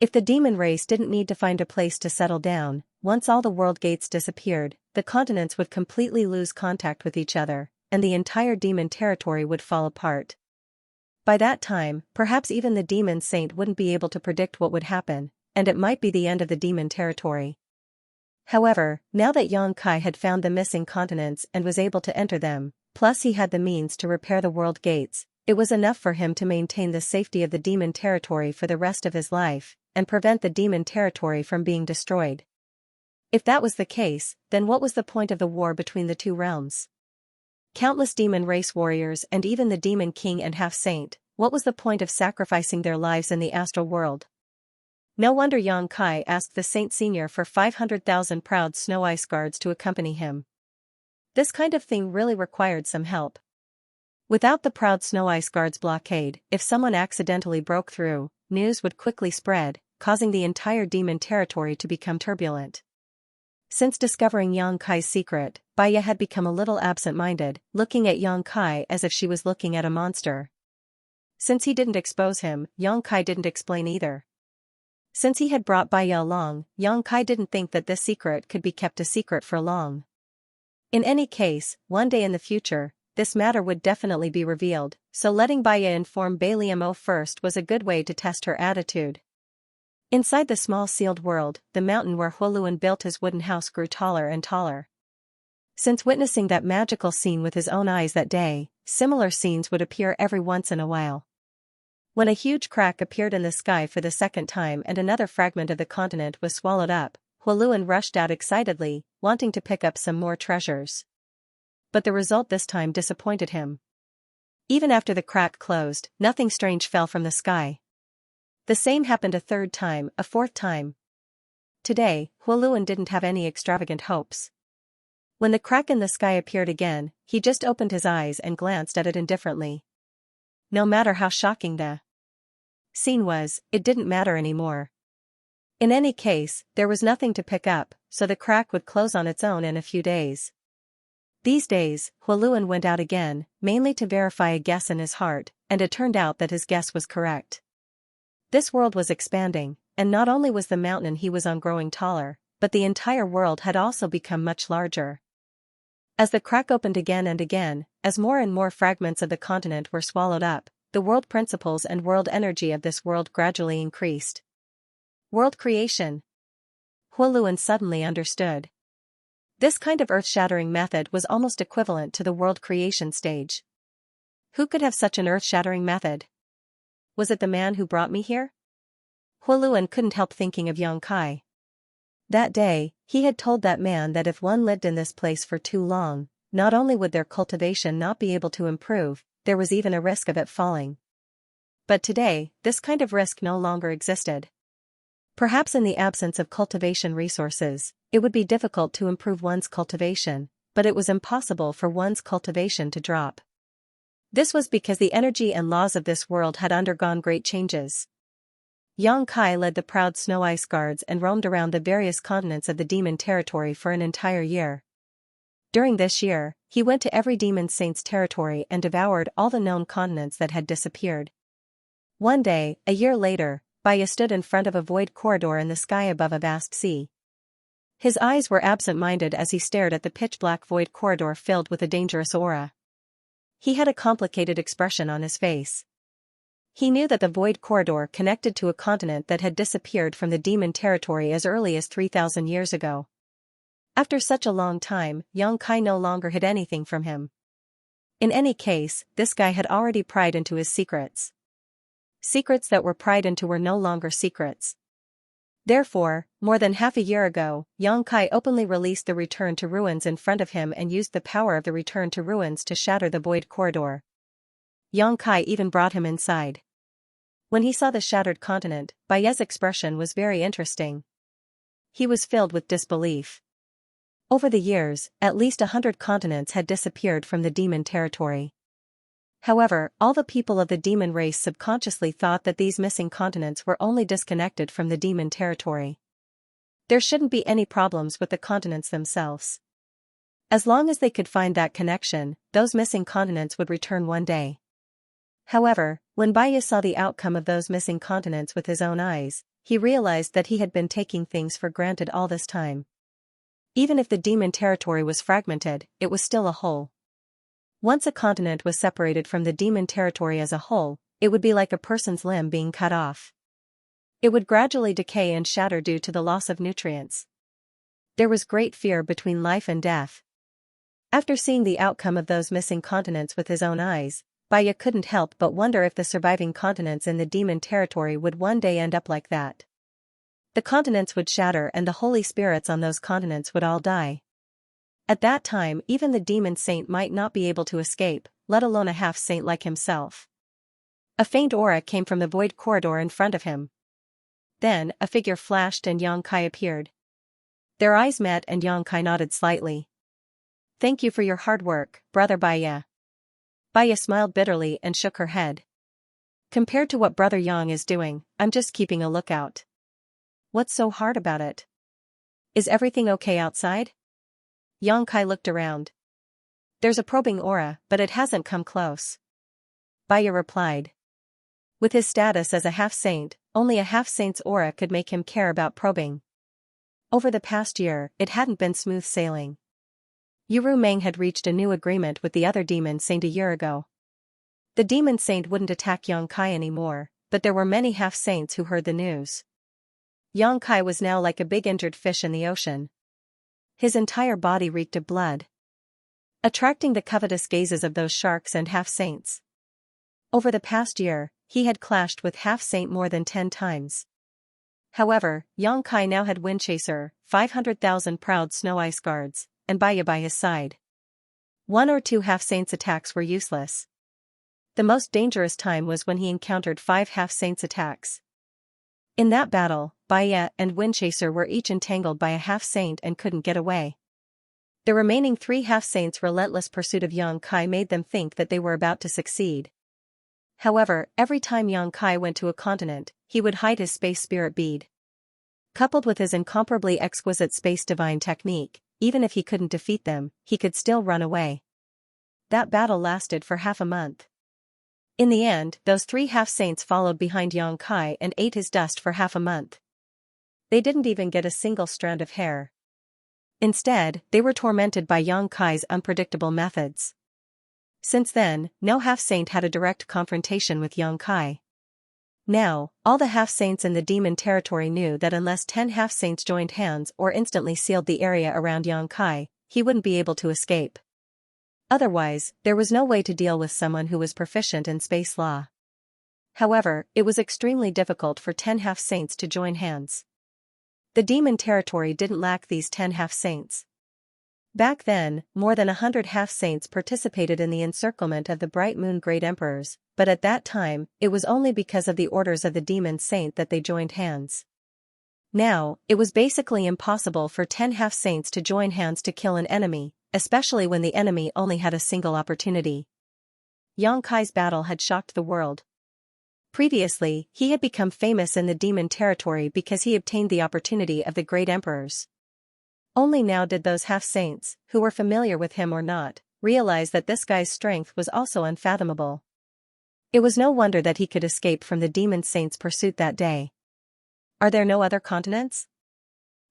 If the demon race didn't need to find a place to settle down, once all the world gates disappeared, the continents would completely lose contact with each other, and the entire demon territory would fall apart. By that time, perhaps even the demon saint wouldn't be able to predict what would happen, and it might be the end of the demon territory. However, now that Xianxia had found the missing continents and was able to enter them, plus he had the means to repair the world gates, it was enough for him to maintain the safety of the demon territory for the rest of his life, and prevent the demon territory from being destroyed. If that was the case, then what was the point of the war between the two realms? Countless demon race warriors and even the demon king and half-saint, what was the point of sacrificing their lives in the astral world? No wonder Xianxia asked the Saint Senior for 500,000 proud snow ice guards to accompany him. This kind of thing really required some help. Without the proud snow ice guards' blockade, if someone accidentally broke through, news would quickly spread, causing the entire demon territory to become turbulent. Since discovering Xianxia's secret, Baya had become a little absent-minded, looking at Xianxia as if she was looking at a monster. Since he didn't expose him, Xianxia didn't explain either. Since he had brought Baya along, Xianxia didn't think that this secret could be kept a secret for long. In any case, one day in the future, this matter would definitely be revealed, so letting Baya inform Baliamo first was a good way to test her attitude. Inside the small sealed world, the mountain where Huoluan built his wooden house grew taller and taller. Since witnessing that magical scene with his own eyes that day, similar scenes would appear every once in a while. When a huge crack appeared in the sky for the second time and another fragment of the continent was swallowed up, Huoluan rushed out excitedly, wanting to pick up some more treasures. But the result this time disappointed him. Even after the crack closed, nothing strange fell from the sky. The same happened a third time, a fourth time. Today, Huoluan didn't have any extravagant hopes. When the crack in the sky appeared again, he just opened his eyes and glanced at it indifferently. No matter how shocking the scene was, it didn't matter anymore. In any case, there was nothing to pick up, so the crack would close on its own in a few days. These days, Huoluan went out again, mainly to verify a guess in his heart, and it turned out that his guess was correct. This world was expanding, and not only was the mountain he was on growing taller, but the entire world had also become much larger. As the crack opened again and again, as more and more fragments of the continent were swallowed up, the world principles and world energy of this world gradually increased. World creation. Huoluan suddenly understood. This kind of earth-shattering method was almost equivalent to the world creation stage. Who could have such an earth-shattering method? Was it the man who brought me here? Huoluan couldn't help thinking of Yang Kai. That day, he had told that man that if one lived in this place for too long, not only would their cultivation not be able to improve, there was even a risk of it falling. But today, this kind of risk no longer existed. Perhaps in the absence of cultivation resources, it would be difficult to improve one's cultivation, but it was impossible for one's cultivation to drop. This was because the energy and laws of this world had undergone great changes. Yang Kai led the proud Snow Ice Guards and roamed around the various continents of the demon territory for an entire year. During this year, he went to every demon saint's territory and devoured all the known continents that had disappeared. One day, a year later, Baya stood in front of a void corridor in the sky above a vast sea. His eyes were absent-minded as he stared at the pitch-black void corridor filled with a dangerous aura. He had a complicated expression on his face. He knew that the void corridor connected to a continent that had disappeared from the demon territory as early as 3,000 years ago. After such a long time, Yang Kai no longer hid anything from him. In any case, this guy had already pried into his secrets. Secrets that were pried into were no longer secrets. Therefore, more than half a year ago, Yang Kai openly released the Return to Ruins in front of him and used the power of the Return to Ruins to shatter the void corridor. Yang Kai even brought him inside. When he saw the shattered continent, Baya's expression was very interesting. He was filled with disbelief. Over the years, at least 100 continents had disappeared from the demon territory. However, all the people of the demon race subconsciously thought that these missing continents were only disconnected from the demon territory. There shouldn't be any problems with the continents themselves. As long as they could find that connection, those missing continents would return one day. However, when Baya saw the outcome of those missing continents with his own eyes, he realized that he had been taking things for granted all this time. Even if the demon territory was fragmented, it was still a whole. Once a continent was separated from the demon territory as a whole, it would be like a person's limb being cut off. It would gradually decay and shatter due to the loss of nutrients. There was great fear between life and death. After seeing the outcome of those missing continents with his own eyes, Baya couldn't help but wonder if the surviving continents in the demon territory would one day end up like that. The continents would shatter and the holy spirits on those continents would all die. At that time, even the demon saint might not be able to escape, let alone a half-saint like himself. A faint aura came from the void corridor in front of him. Then, a figure flashed and Yang Kai appeared. Their eyes met and Yang Kai nodded slightly. "Thank you for your hard work, Brother Baya." Baya smiled bitterly and shook her head. "Compared to what Brother Yang is doing, I'm just keeping a lookout." "What's so hard about it? Is everything okay outside?" Yang Kai looked around. "There's a probing aura, but it hasn't come close," Baya replied. With his status as a half-saint, only a half-saint's aura could make him care about probing. Over the past year, it hadn't been smooth sailing. Yuru Meng had reached a new agreement with the other demon saint a year ago. The demon saint wouldn't attack Yang Kai anymore, but there were many half-saints who heard the news. Yang Kai was now like a big injured fish in the ocean. His entire body reeked of blood, attracting the covetous gazes of those sharks and half-saints. Over the past year, he had clashed with half-saint more than 10 times. However, Yang Kai now had Windchaser, 500,000 proud Snow Ice Guards, and Baya by his side. 1 or 2 half-saints' attacks were useless. The most dangerous time was when he encountered 5 half-saints' attacks. In that battle, Baya and Windchaser were each entangled by a half-saint and couldn't get away. The remaining 3 half-saints' relentless pursuit of Yang Kai made them think that they were about to succeed. However, every time Yang Kai went to a continent, he would hide his space spirit bead. Coupled with his incomparably exquisite space divine technique, even if he couldn't defeat them, he could still run away. That battle lasted for half a month. In the end, those 3 half-saints followed behind Yang Kai and ate his dust for half a month. They didn't even get a single strand of hair. Instead, they were tormented by Yang Kai's unpredictable methods. Since then, no half-saint had a direct confrontation with Xianxia. Now, all the half-saints in the demon territory knew that unless 10 half-saints joined hands or instantly sealed the area around Xianxia, he wouldn't be able to escape. Otherwise, there was no way to deal with someone who was proficient in space law. However, it was extremely difficult for 10 half-saints to join hands. The demon territory didn't lack these 10 half-saints. Back then, more than 100 half-saints participated in the encirclement of the Bright Moon Great Emperors, but at that time, it was only because of the orders of the demon saint that they joined hands. Now, it was basically impossible for 10 half-saints to join hands to kill an enemy, especially when the enemy only had a single opportunity. Xianxia's battle had shocked the world. Previously, he had become famous in the demon territory because he obtained the opportunity of the great emperors. Only now did those half-saints, who were familiar with him or not, realize that this guy's strength was also unfathomable. It was no wonder that he could escape from the demon saint's pursuit that day. Are there no other continents?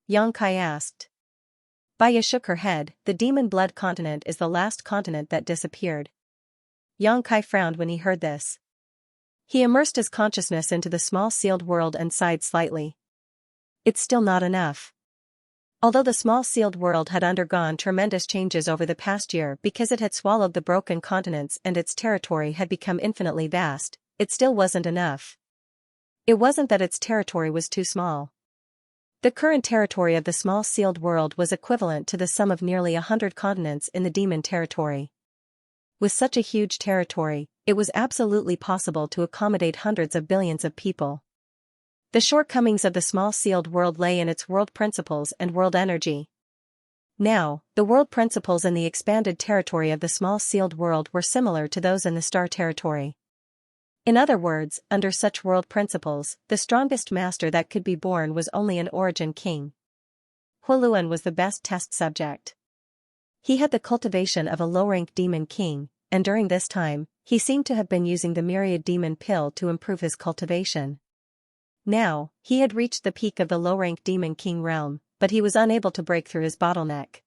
Xianxia asked. Baya shook her head. The demon blood continent is the last continent that disappeared. Xianxia frowned when he heard this. He immersed his consciousness into the small sealed world and sighed slightly. It's still not enough. Although the small sealed world had undergone tremendous changes over the past year because it had swallowed the broken continents and its territory had become infinitely vast, it still wasn't enough. It wasn't that its territory was too small. The current territory of the small sealed world was equivalent to the sum of nearly 100 continents in the demon territory. With such a huge territory, it was absolutely possible to accommodate hundreds of billions of people. The shortcomings of the small sealed world lay in its world principles and world energy. Now, the world principles in the expanded territory of the small sealed world were similar to those in the star territory. In other words, under such world principles, the strongest master that could be born was only an origin king. Huoluan was the best test subject. He had the cultivation of a low-rank demon king, and during this time, he seemed to have been using the myriad demon pill to improve his cultivation. Now, he had reached the peak of the low-rank demon king realm, but he was unable to break through his bottleneck.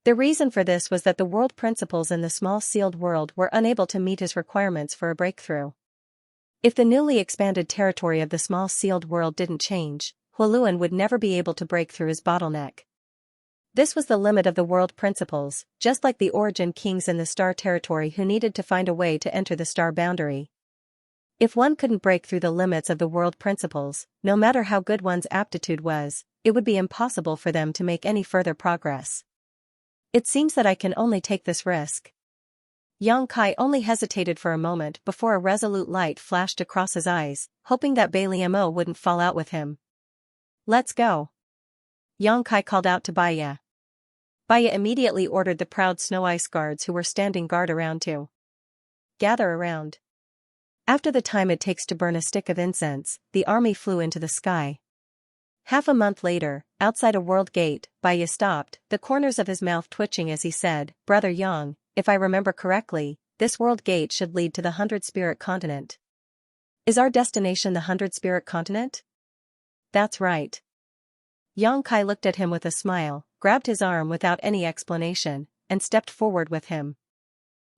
The reason for this was that the world principles in the small sealed world were unable to meet his requirements for a breakthrough. If the newly expanded territory of the small sealed world didn't change, Huoluan would never be able to break through his bottleneck. This was the limit of the world principles, just like the origin kings in the star territory who needed to find a way to enter the star boundary. If one couldn't break through the limits of the world principles, no matter how good one's aptitude was, it would be impossible for them to make any further progress. It seems that I can only take this risk. Xianxia only hesitated for a moment before a resolute light flashed across his eyes, hoping that Baliamo wouldn't fall out with him. Let's go. Xianxia called out to Baya. Baya immediately ordered the proud snow ice guards who were standing guard around to gather around. After the time it takes to burn a stick of incense, the army flew into the sky. Half a month later, outside a world gate, Baya stopped, the corners of his mouth twitching as he said, Brother Yang, if I remember correctly, this world gate should lead to the 100 Spirit Continent. Is our destination the 100 Spirit Continent? That's right. Xianxia looked at him with a smile, grabbed his arm without any explanation, and stepped forward with him.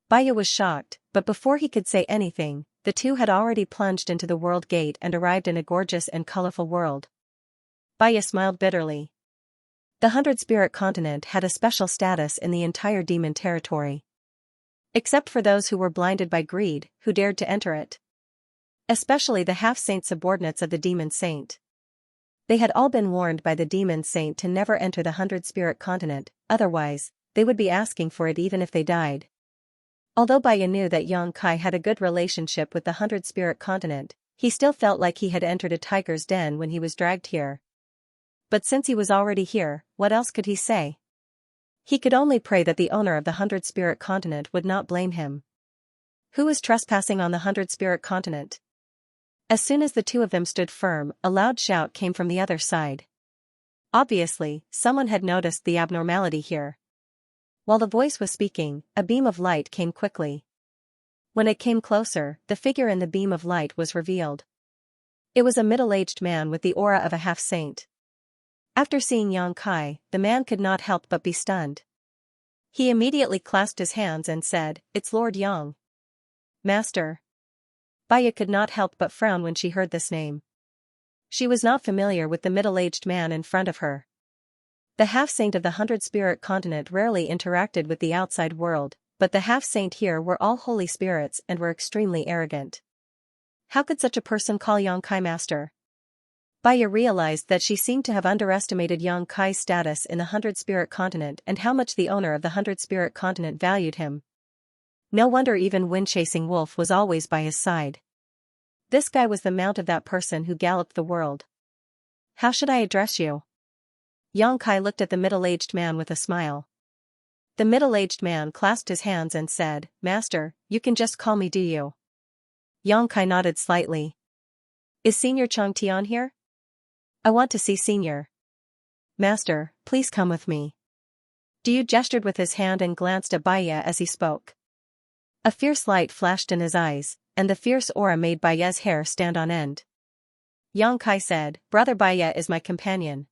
Baya was shocked, but before he could say anything, the two had already plunged into the world gate and arrived in a gorgeous and colorful world. Baya smiled bitterly. The 100 Spirit Continent had a special status in the entire demon territory. Except for those who were blinded by greed, who dared to enter it. Especially the half-saint subordinates of the demon saint. They had all been warned by the demon saint to never enter the 100 Spirit Continent, otherwise, they would be asking for it even if they died. Although Baya knew that Xianxia had a good relationship with the 100 Spirit Continent, he still felt like he had entered a tiger's den when he was dragged here. But since he was already here, what else could he say? He could only pray that the owner of the 100 Spirit Continent would not blame him. Who is trespassing on the 100 Spirit Continent? As soon as the two of them stood firm, a loud shout came from the other side. Obviously, someone had noticed the abnormality here. While the voice was speaking, a beam of light came quickly. When it came closer, the figure in the beam of light was revealed. It was a middle-aged man with the aura of a half-saint. After seeing Xianxia, the man could not help but be stunned. He immediately clasped his hands and said, "It's Lord Yang." "Master." Baya could not help but frown when she heard this name. She was not familiar with the middle-aged man in front of her. The half-saint of the 100-spirit continent rarely interacted with the outside world, but the half-saint here were all holy spirits and were extremely arrogant. How could such a person call Yang Kai master? Baya realized that she seemed to have underestimated Yang Kai's status in the 100-spirit continent and how much the owner of the 100-spirit continent valued him. No wonder even wind-chasing wolf was always by his side. This guy was the mount of that person who galloped the world. "How should I address you?" Yang Kai looked at the middle-aged man with a smile. The middle-aged man clasped his hands and said, "Master, you can just call me, do you?" Yang Kai nodded slightly. "Is Senior Chang Tian here?" "I want to see Senior." "Master, please come with me." Diyu gestured with his hand and glanced at Baya as he spoke. A fierce light flashed in his eyes, and the fierce aura made Baya's hair stand on end. Yang Kai said, "Brother Baya is my companion."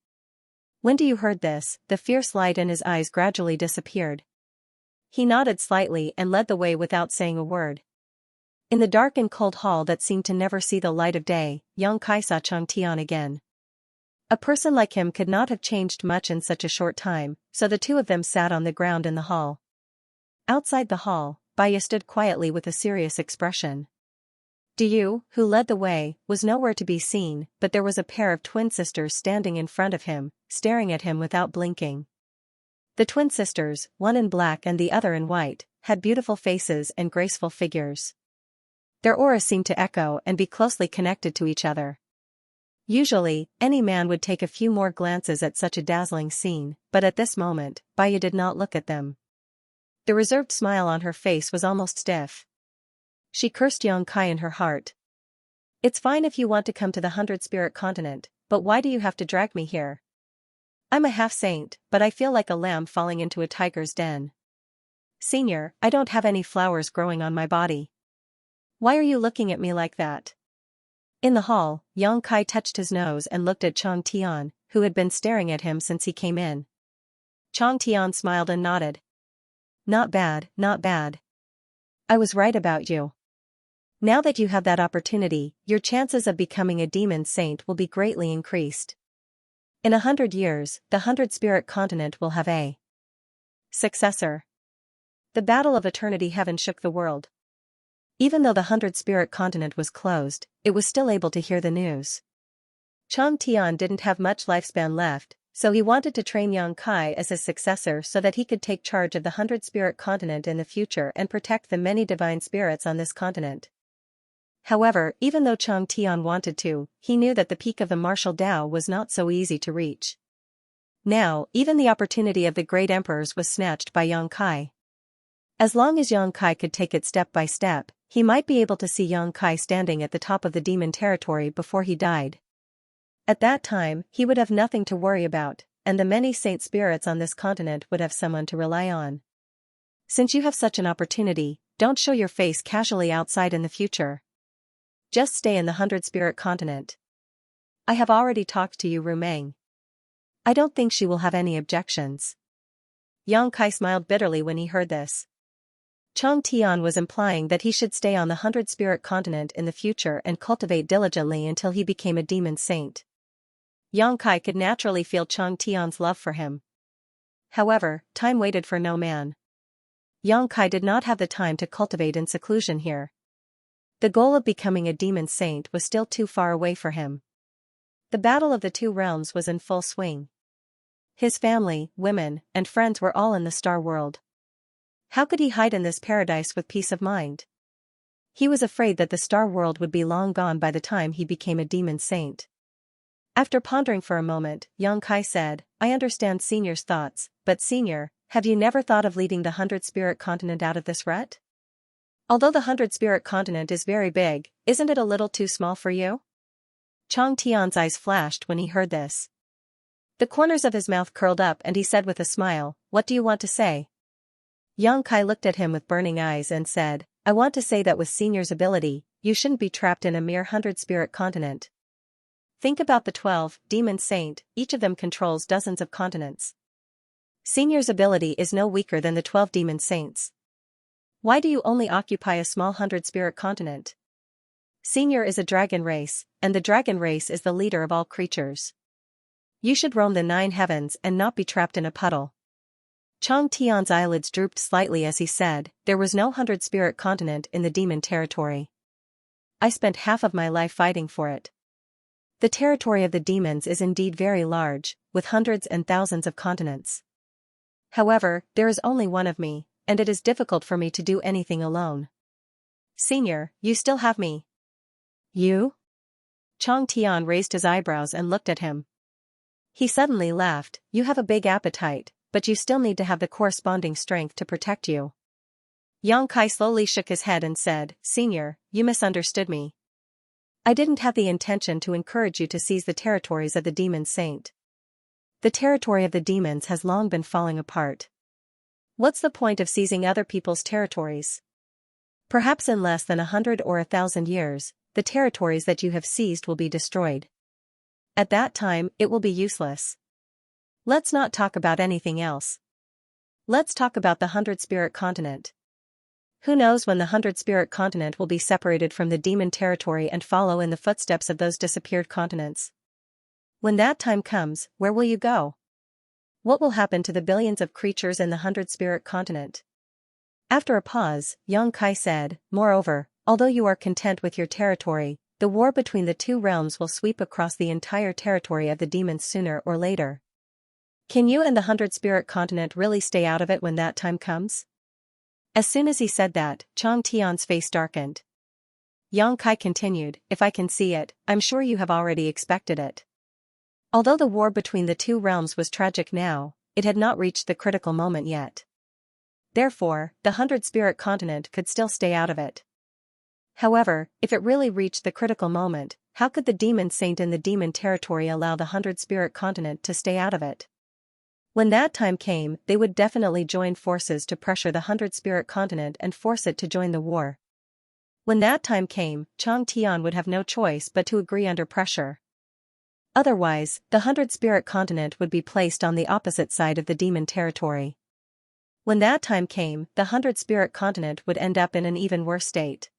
When Diyu heard this, the fierce light in his eyes gradually disappeared. He nodded slightly and led the way without saying a word. In the dark and cold hall that seemed to never see the light of day, Yang Kai saw Chang Tian again. A person like him could not have changed much in such a short time, so the two of them sat on the ground in the hall. Outside the hall, Baya stood quietly with a serious expression. Diyu, who led the way, was nowhere to be seen, but there was a pair of twin sisters standing in front of him, staring at him without blinking. The twin sisters, one in black and the other in white, had beautiful faces and graceful figures. Their auras seemed to echo and be closely connected to each other. Usually, any man would take a few more glances at such a dazzling scene, but at this moment, Baya did not look at them. The reserved smile on her face was almost stiff. She cursed Yang Kai in her heart. "It's fine if you want to come to the 100-spirit continent, but why do you have to drag me here? I'm a half-saint, but I feel like a lamb falling into a tiger's den. Senior, I don't have any flowers growing on my body. Why are you looking at me like that?" In the hall, Yang Kai touched his nose and looked at Chang Tian, who had been staring at him since he came in. Chang Tian smiled and nodded. "Not bad, not bad. I was right about you. Now that you have that opportunity, your chances of becoming a demon saint will be greatly increased. In 100 years, the 100-spirit continent will have a successor." The battle of eternity heaven shook the world. Even though the 100-spirit continent was closed, it was still able to hear the news. Chang Tian didn't have much lifespan left, so he wanted to train Yang Kai as his successor so that he could take charge of the 100-spirit continent in the future and protect the many divine spirits on this continent. However, even though Chang Tian wanted to, he knew that the peak of the martial Tao was not so easy to reach. Now, even the opportunity of the great emperors was snatched by Yang Kai. As long as Yang Kai could take it step by step, he might be able to see Yang Kai standing at the top of the demon territory before he died. At that time, he would have nothing to worry about, and the many saint spirits on this continent would have someone to rely on. Since you have such an opportunity, don't show your face casually outside in the future. Just stay in the 100-spirit continent. I have already talked to Yu Rumeng. I don't think she will have any objections. Yang Kai smiled bitterly when he heard this. Chang Tian was implying that he should stay on the 100-spirit continent in the future and cultivate diligently until he became a demon saint. Yang Kai could naturally feel Chang Tian's love for him. However, time waited for no man. Yang Kai did not have the time to cultivate in seclusion here. The goal of becoming a demon saint was still too far away for him. The battle of the two realms was in full swing. His family, women, and friends were all in the star world. How could he hide in this paradise with peace of mind? He was afraid that the star world would be long gone by the time he became a demon saint. After pondering for a moment, Yang Kai said, "I understand Senior's thoughts, but Senior, have you never thought of leading the 100-spirit continent out of this rut? Although the 100-spirit continent is very big, isn't it a little too small for you?" Chang Tian's eyes flashed when he heard this. The corners of his mouth curled up and he said with a smile, "What do you want to say?" Yang Kai looked at him with burning eyes and said, "I want to say that with Senior's ability, you shouldn't be trapped in a mere 100-spirit continent. Think about the 12, demon saint, each of them controls dozens of continents. Senior's ability is no weaker than the 12 demon saints. Why do you only occupy a small 100-spirit continent? Senior is a dragon race, and the dragon race is the leader of all creatures. You should roam the 9 heavens and not be trapped in a puddle. Chang Tian's eyelids drooped slightly as he said, there was no 100-spirit continent in the demon territory. I spent half of my life fighting for it. The territory of the demons is indeed very large, with hundreds and thousands of continents. However, there is only one of me, and it is difficult for me to do anything alone. Senior, you still have me. You? Chang Tian raised his eyebrows and looked at him. He suddenly laughed, you have a big appetite, but you still need to have the corresponding strength to protect you. Yang Kai slowly shook his head and said, Senior, you misunderstood me. I didn't have the intention to encourage you to seize the territories of the demon saint. The territory of the demons has long been falling apart. What's the point of seizing other people's territories? Perhaps in less than 100 or 1,000 years, the territories that you have seized will be destroyed. At that time, it will be useless. Let's not talk about anything else. Let's talk about the 100-spirit continent. Who knows when the 100-spirit continent will be separated from the demon territory and follow in the footsteps of those disappeared continents? When that time comes, where will you go? What will happen to the billions of creatures in the 100-spirit continent? After a pause, Yang Kai said, Moreover, although you are content with your territory, the war between the 2 realms will sweep across the entire territory of the demons sooner or later. Can you and the 100-spirit continent really stay out of it when that time comes? As soon as he said that, Chang Tian's face darkened. Yang Kai continued, If I can see it, I'm sure you have already expected it. Although the war between the 2 realms was tragic now, it had not reached the critical moment yet. Therefore, the 100-spirit continent could still stay out of it. However, if it really reached the critical moment, how could the demon saint in the demon territory allow the 100-spirit continent to stay out of it? When that time came, they would definitely join forces to pressure the 100-spirit continent and force it to join the war. When that time came, Chang Tian would have no choice but to agree under pressure. Otherwise, the 100-spirit continent would be placed on the opposite side of the demon territory. When that time came, the 100-spirit continent would end up in an even worse state.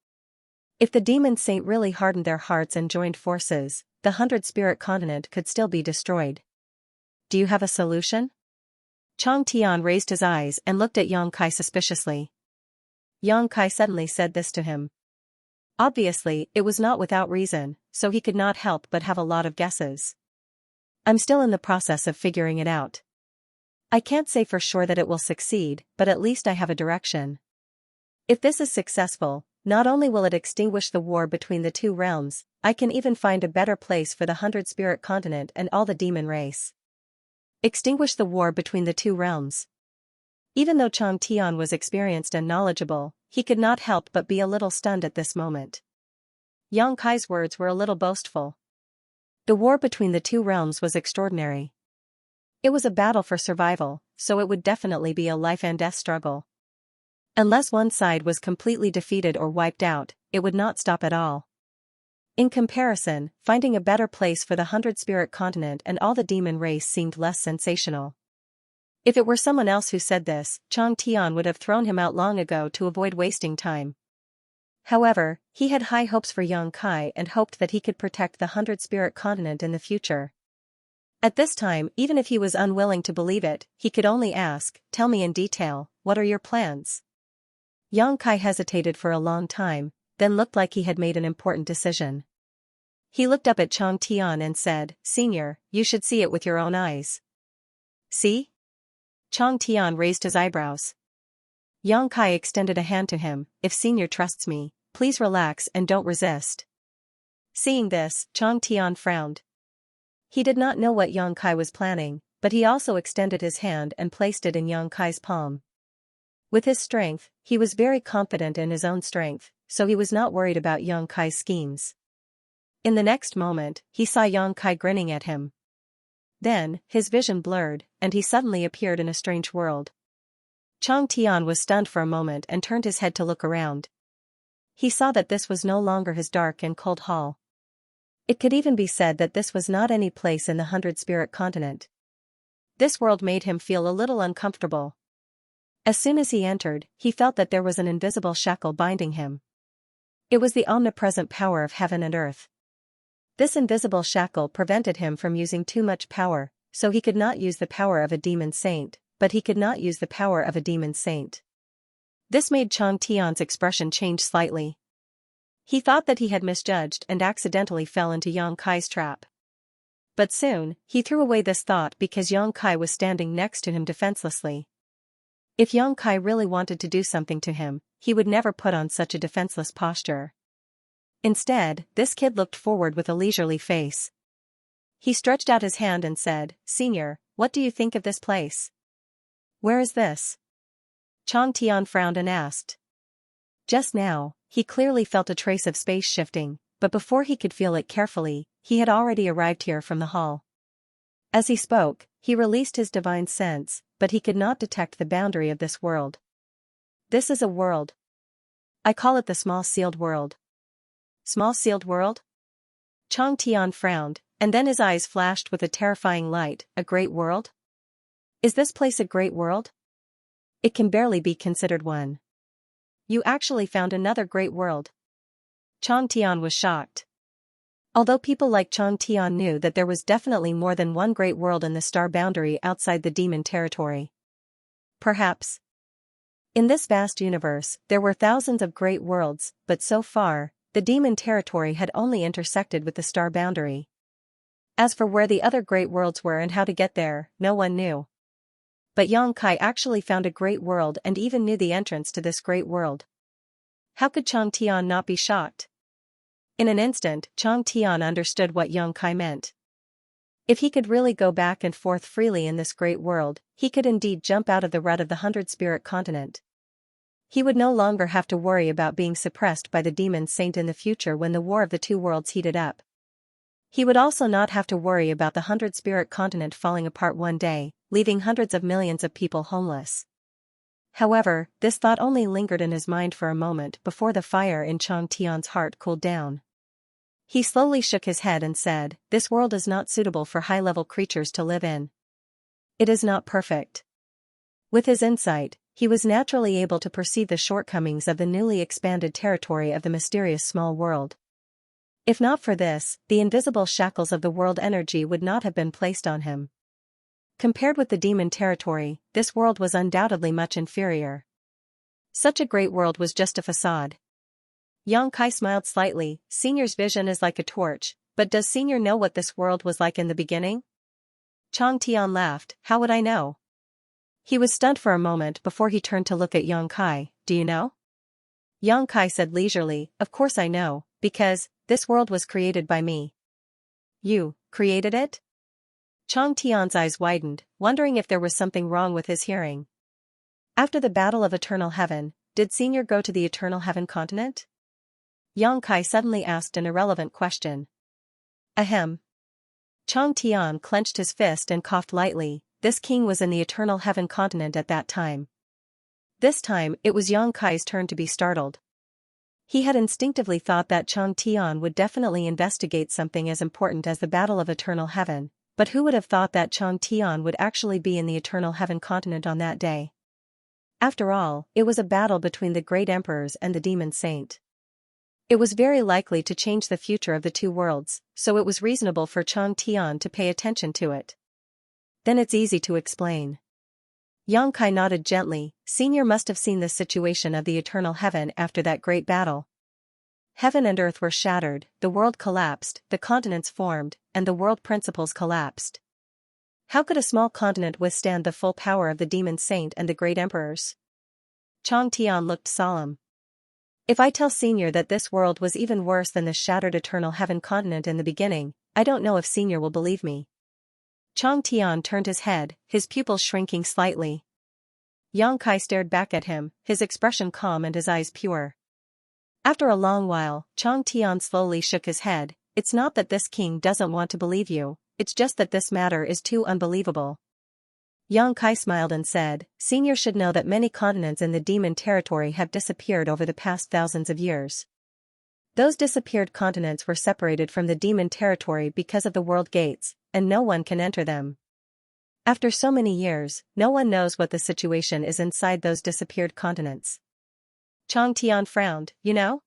If the demon saint really hardened their hearts and joined forces, the 100-spirit continent could still be destroyed. Do you have a solution? Chang Tian raised his eyes and looked at Yang Kai suspiciously. Yang Kai suddenly said this to him. Obviously, it was not without reason, so he could not help but have a lot of guesses. I'm still in the process of figuring it out. I can't say for sure that it will succeed, but at least I have a direction. If this is successful, not only will it extinguish the war between the 2 realms, I can even find a better place for the 100-spirit continent and all the demon race. Extinguish the war between the 2 realms. Even though Chang Tian was experienced and knowledgeable, he could not help but be a little stunned at this moment. Yang Kai's words were a little boastful. The war between the 2 realms was extraordinary. It was a battle for survival, so it would definitely be a life-and-death struggle. Unless one side was completely defeated or wiped out, it would not stop at all. In comparison, finding a better place for the 100-spirit continent and all the demon race seemed less sensational. If it were someone else who said this, Chang Tian would have thrown him out long ago to avoid wasting time. However, he had high hopes for Yang Kai and hoped that he could protect the 100-spirit continent in the future. At this time, even if he was unwilling to believe it, he could only ask, Tell me in detail, what are your plans? Yang Kai hesitated for a long time, then looked like he had made an important decision. He looked up at Chang Tian and said, Senior, you should see it with your own eyes. See? Chang Tian raised his eyebrows. Yang Kai extended a hand to him, If Senior trusts me, please relax and don't resist. Seeing this, Chang Tian frowned. He did not know what Yang Kai was planning, but he also extended his hand and placed it in Yang Kai's palm. With his strength, he was very confident in his own strength, so he was not worried about Yang Kai's schemes. In the next moment, he saw Yang Kai grinning at him. Then, his vision blurred, and he suddenly appeared in a strange world. Chang Tian was stunned for a moment and turned his head to look around. He saw that this was no longer his dark and cold hall. It could even be said that this was not any place in the 100-spirit continent. This world made him feel a little uncomfortable. As soon as he entered, he felt that there was an invisible shackle binding him. It was the omnipresent power of heaven and earth. This invisible shackle prevented him from using too much power, so he could not use the power of a demon saint, but he could not use the power of a demon saint. This made Chang Tian's expression change slightly. He thought that he had misjudged and accidentally fell into Yang Kai's trap. But soon, he threw away this thought because Yang Kai was standing next to him defenselessly. If Yang Kai really wanted to do something to him, he would never put on such a defenseless posture. Instead, this kid looked forward with a leisurely face. He stretched out his hand and said, "Senior, what do you think of this place?" "Where is this?" Chang Tian frowned and asked. Just now, he clearly felt a trace of space shifting, but before he could feel it carefully, he had already arrived here from the hall. As he spoke, he released his divine sense, but he could not detect the boundary of this world. "This is a world. I call it the small sealed world." "Small sealed world?" Chang Tian frowned, and then his eyes flashed with a terrifying light. "A great world? Is this place a great world? It can barely be considered one." "You actually found another great world." Chang Tian was shocked. Although people like Chang Tian knew that there was definitely more than one great world in the star boundary outside the demon territory. Perhaps. In this vast universe, there were thousands of great worlds, but so far, the demon territory had only intersected with the star boundary. As for where the other great worlds were and how to get there, no one knew. But Yang Kai actually found a great world and even knew the entrance to this great world. How could Chang Tian not be shocked? In an instant, Chang Tian understood what Yang Kai meant. If he could really go back and forth freely in this great world, he could indeed jump out of the rut of the 100-spirit continent. He would no longer have to worry about being suppressed by the demon saint in the future when the war of the two worlds heated up. He would also not have to worry about the 100-spirit continent falling apart one day, leaving hundreds of millions of people homeless. However, this thought only lingered in his mind for a moment before the fire in Chang Tian's heart cooled down. He slowly shook his head and said, "This world is not suitable for high-level creatures to live in. It is not perfect." With his insight, he was naturally able to perceive the shortcomings of the newly expanded territory of the mysterious small world. If not for this, the invisible shackles of the world energy would not have been placed on him. Compared with the demon territory, this world was undoubtedly much inferior. Such a great world was just a facade. Yang Kai smiled slightly. "Senior's vision is like a torch, but does Senior know what this world was like in the beginning?" Chang Tian laughed. "How would I know?" He was stunned for a moment before he turned to look at Yang Kai. "Do you know?" Yang Kai said leisurely, "Of course I know, because this world was created by me." "You created it?" Chang Tian's eyes widened, wondering if there was something wrong with his hearing. "After the Battle of Eternal Heaven, did Senior go to the Eternal Heaven continent?" Yang Kai suddenly asked an irrelevant question. Ahem. Chang Tian clenched his fist and coughed lightly. This king was in the Eternal Heaven continent at that time. This time, it was Yang Kai's turn to be startled. He had instinctively thought that Chang Tian would definitely investigate something as important as the Battle of Eternal Heaven, but who would have thought that Chang Tian would actually be in the Eternal Heaven continent on that day? After all, it was a battle between the great emperors and the demon saint. It was very likely to change the future of the two worlds, so it was reasonable for Chang Tian to pay attention to it. Then it's easy to explain. Yang Kai nodded gently. Senior must have seen the situation of the Eternal Heaven after that great battle. Heaven and earth were shattered, the world collapsed, the continents formed, and the world principles collapsed. How could a small continent withstand the full power of the demon saint and the great emperors? Chang Tian looked solemn. If I tell Senior that this world was even worse than the shattered Eternal Heaven continent in the beginning, I don't know if Senior will believe me. Chang Tian turned his head, his pupils shrinking slightly. Yang Kai stared back at him, his expression calm and his eyes pure. After a long while, Chang Tian slowly shook his head. It's not that this king doesn't want to believe you, it's just that this matter is too unbelievable. Yang Kai smiled and said, Senior should know that many continents in the demon territory have disappeared over the past thousands of years. Those disappeared continents were separated from the demon territory because of the world gates, and no one can enter them. After so many years, no one knows what the situation is inside those disappeared continents. Chang Tian frowned, you know?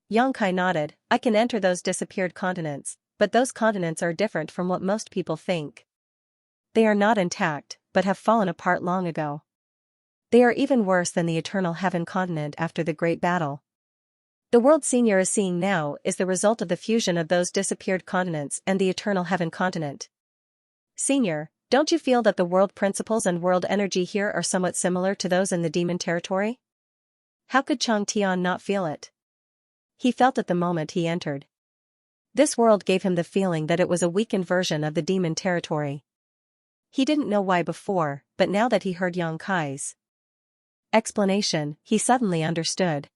Yang Kai nodded, I can enter those disappeared continents, but those continents are different from what most people think. They are not intact, but have fallen apart long ago. They are even worse than the Eternal Heaven continent after the Great Battle. The world Senior is seeing now is the result of the fusion of those disappeared continents and the Eternal Heaven continent. Senior, don't you feel that the world principles and world energy here are somewhat similar to those in the demon territory? How could Chang Tian not feel it? He felt it the moment he entered. This world gave him the feeling that it was a weakened version of the demon territory. He didn't know why before, but now that he heard Yang Kai's explanation, he suddenly understood.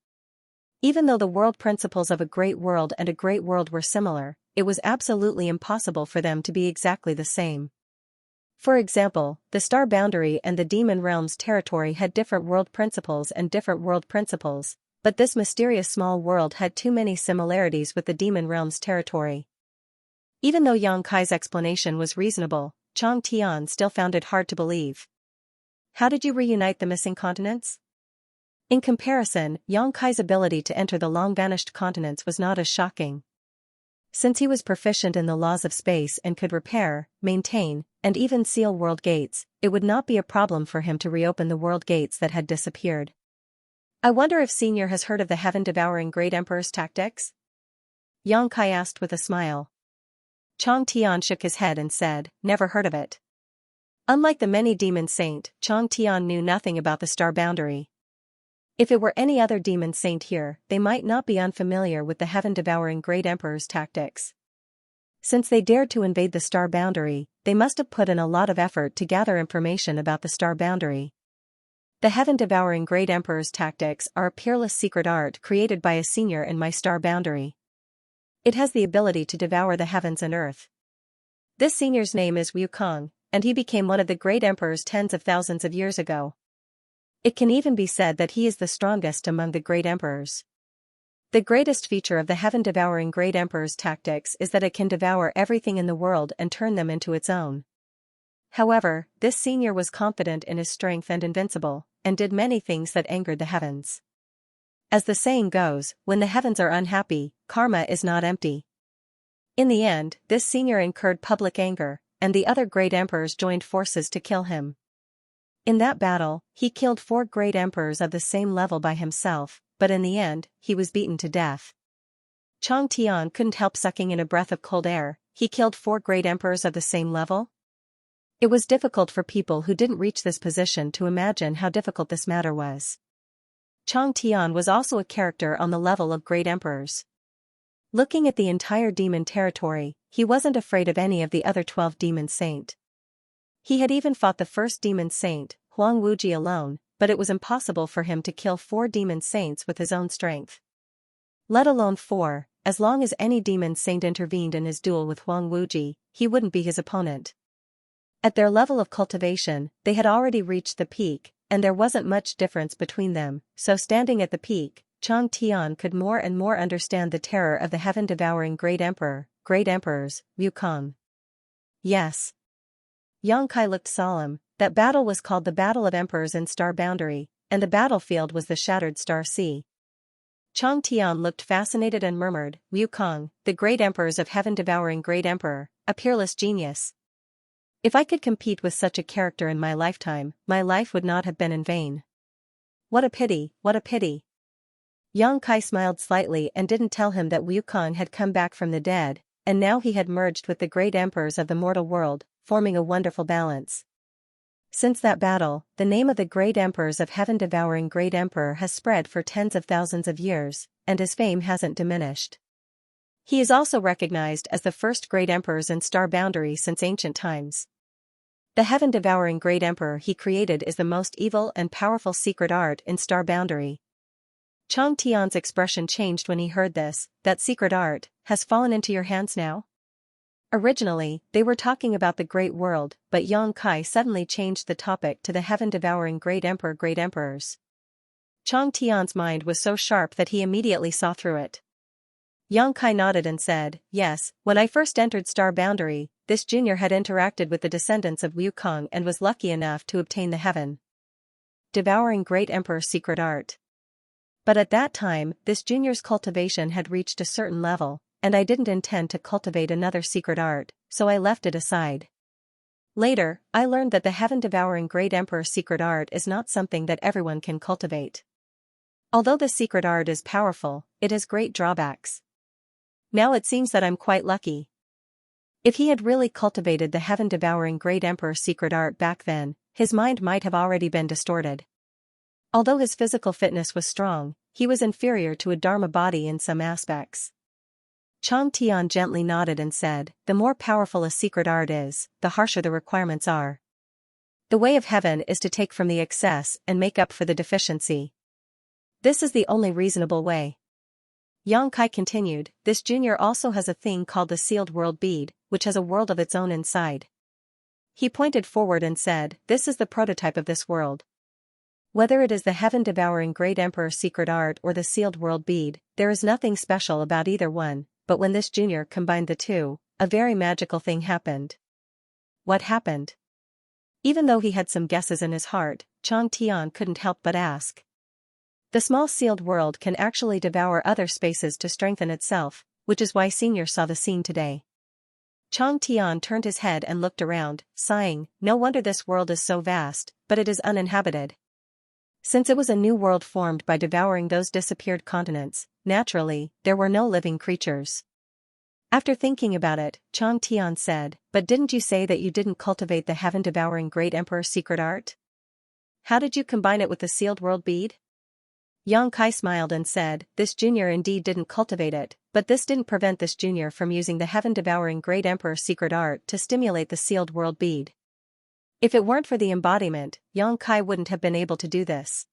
Even though the world principles of a great world and a great world were similar, it was absolutely impossible for them to be exactly the same. For example, the star boundary and the demon realm's territory had different world principles and different world principles, but this mysterious small world had too many similarities with the demon realm's territory. Even though Yang Kai's explanation was reasonable, Chang Tian still found it hard to believe. How did you reunite the missing continents? In comparison, Yang Kai's ability to enter the long-vanished continents was not as shocking. Since he was proficient in the laws of space and could repair, maintain, and even seal world gates, it would not be a problem for him to reopen the world gates that had disappeared. I wonder if Senior has heard of the heaven-devouring Great Emperor's tactics? Yang Kai asked with a smile. Chang Tian shook his head and said, never heard of it. Unlike the many demon saint, Chang Tian knew nothing about the star boundary. If it were any other demon saint here, they might not be unfamiliar with the heaven-devouring Great Emperor's tactics. Since they dared to invade the star boundary, they must have put in a lot of effort to gather information about the star boundary. The heaven-devouring Great Emperor's tactics are a peerless secret art created by a senior in my star boundary. It has the ability to devour the heavens and earth. This senior's name is Wukong, and he became one of the great emperors tens of thousands of years ago. It can even be said that he is the strongest among the great emperors. The greatest feature of the heaven-devouring Great Emperor's tactics is that it can devour everything in the world and turn them into its own. However, this senior was confident in his strength and invincible, and did many things that angered the heavens. As the saying goes, when the heavens are unhappy, karma is not empty. In the end, this senior incurred public anger, and the other great emperors joined forces to kill him. In that battle, he killed 4 great emperors of the same level by himself, but in the end, he was beaten to death. Chang Tian couldn't help sucking in a breath of cold air. He killed 4 great emperors of the same level? It was difficult for people who didn't reach this position to imagine how difficult this matter was. Chang Tian was also a character on the level of great emperors. Looking at the entire demon territory, he wasn't afraid of any of the other 12 demon saint. He had even fought the first demon saint, Huang Wuji alone, but it was impossible for him to kill 4 demon saints with his own strength. Let alone 4, as long as any demon saint intervened in his duel with Huang Wuji, he wouldn't be his opponent. At their level of cultivation, they had already reached the peak, and there wasn't much difference between them, so standing at the peak, Chang Tian could more and more understand the terror of the heaven-devouring great emperors, Wukong. Yes. Yang Kai looked solemn. That battle was called the Battle of Emperors in Star Boundary, and the battlefield was the Shattered Star Sea. Chang Tian looked fascinated and murmured, Wukong, the great emperors of heaven-devouring great emperor, a peerless genius. If I could compete with such a character in my lifetime, my life would not have been in vain. What a pity, what a pity. Yang Kai smiled slightly and didn't tell him that Wukong had come back from the dead, and now he had merged with the great emperors of the mortal world, forming a wonderful balance. Since that battle, the name of the great emperors of heaven-devouring great emperor has spread for tens of thousands of years, and his fame hasn't diminished. He is also recognized as the first great emperors in Star Boundary since ancient times. The heaven-devouring great emperor he created is the most evil and powerful secret art in Star Boundary. Chang Tian's expression changed when he heard this. That secret art has fallen into your hands now? Originally, they were talking about the Great World, but Yang Kai suddenly changed the topic to the heaven-devouring great emperors. Chang Tian's mind was so sharp that he immediately saw through it. Yang Kai nodded and said, yes, when I first entered Star Boundary, this junior had interacted with the descendants of Wukong and was lucky enough to obtain the heaven devouring Great Emperor's secret art. But at that time, this junior's cultivation had reached a certain level, and I didn't intend to cultivate another secret art, so I left it aside. Later, I learned that the heaven-devouring Great Emperor's secret art is not something that everyone can cultivate. Although the secret art is powerful, it has great drawbacks. Now it seems that I'm quite lucky. If he had really cultivated the heaven-devouring Great Emperor's secret art back then, his mind might have already been distorted. Although his physical fitness was strong, he was inferior to a Dharma body in some aspects. Chang Tian gently nodded and said, the more powerful a secret art is, the harsher the requirements are. The way of heaven is to take from the excess and make up for the deficiency. This is the only reasonable way. Yang Kai continued, this junior also has a thing called the sealed world bead, which has a world of its own inside. He pointed forward and said, this is the prototype of this world. Whether it is the heaven-devouring Great Emperor's secret art or the sealed world bead, there is nothing special about either one, but when this junior combined the two, a very magical thing happened. What happened? Even though he had some guesses in his heart, Chang Tian couldn't help but ask. The small sealed world can actually devour other spaces to strengthen itself, which is why Senior saw the scene today. Chang Tian turned his head and looked around, sighing, no wonder this world is so vast, but it is uninhabited. Since it was a new world formed by devouring those disappeared continents, naturally, there were no living creatures. After thinking about it, Chang Tian said, but didn't you say that you didn't cultivate the heaven-devouring Great Emperor's secret art? How did you combine it with the sealed world bead? Yang Kai smiled and said, this junior indeed didn't cultivate it, but this didn't prevent this junior from using the heaven-devouring Great Emperor's secret art to stimulate the sealed world bead. If it weren't for the embodiment, Yang Kai wouldn't have been able to do this.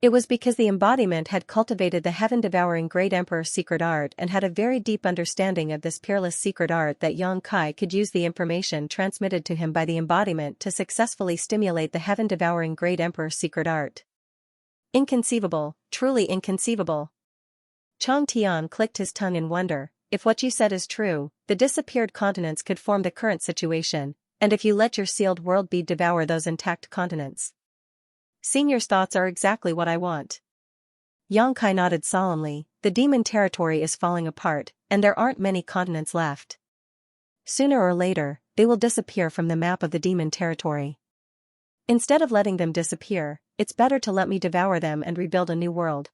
It was because the embodiment had cultivated the heaven-devouring Great Emperor's secret art and had a very deep understanding of this peerless secret art that Yang Kai could use the information transmitted to him by the embodiment to successfully stimulate the heaven-devouring Great Emperor's secret art. Inconceivable, truly inconceivable. Chang Tian clicked his tongue in wonder. If what you said is true, the disappeared continents could form the current situation, and if you let your sealed world bead devour those intact continents. Senior's thoughts are exactly what I want. Yang Kai nodded solemnly, the demon territory is falling apart, and there aren't many continents left. Sooner or later, they will disappear from the map of the demon territory. Instead of letting them disappear, it's better to let me devour them and rebuild a new world.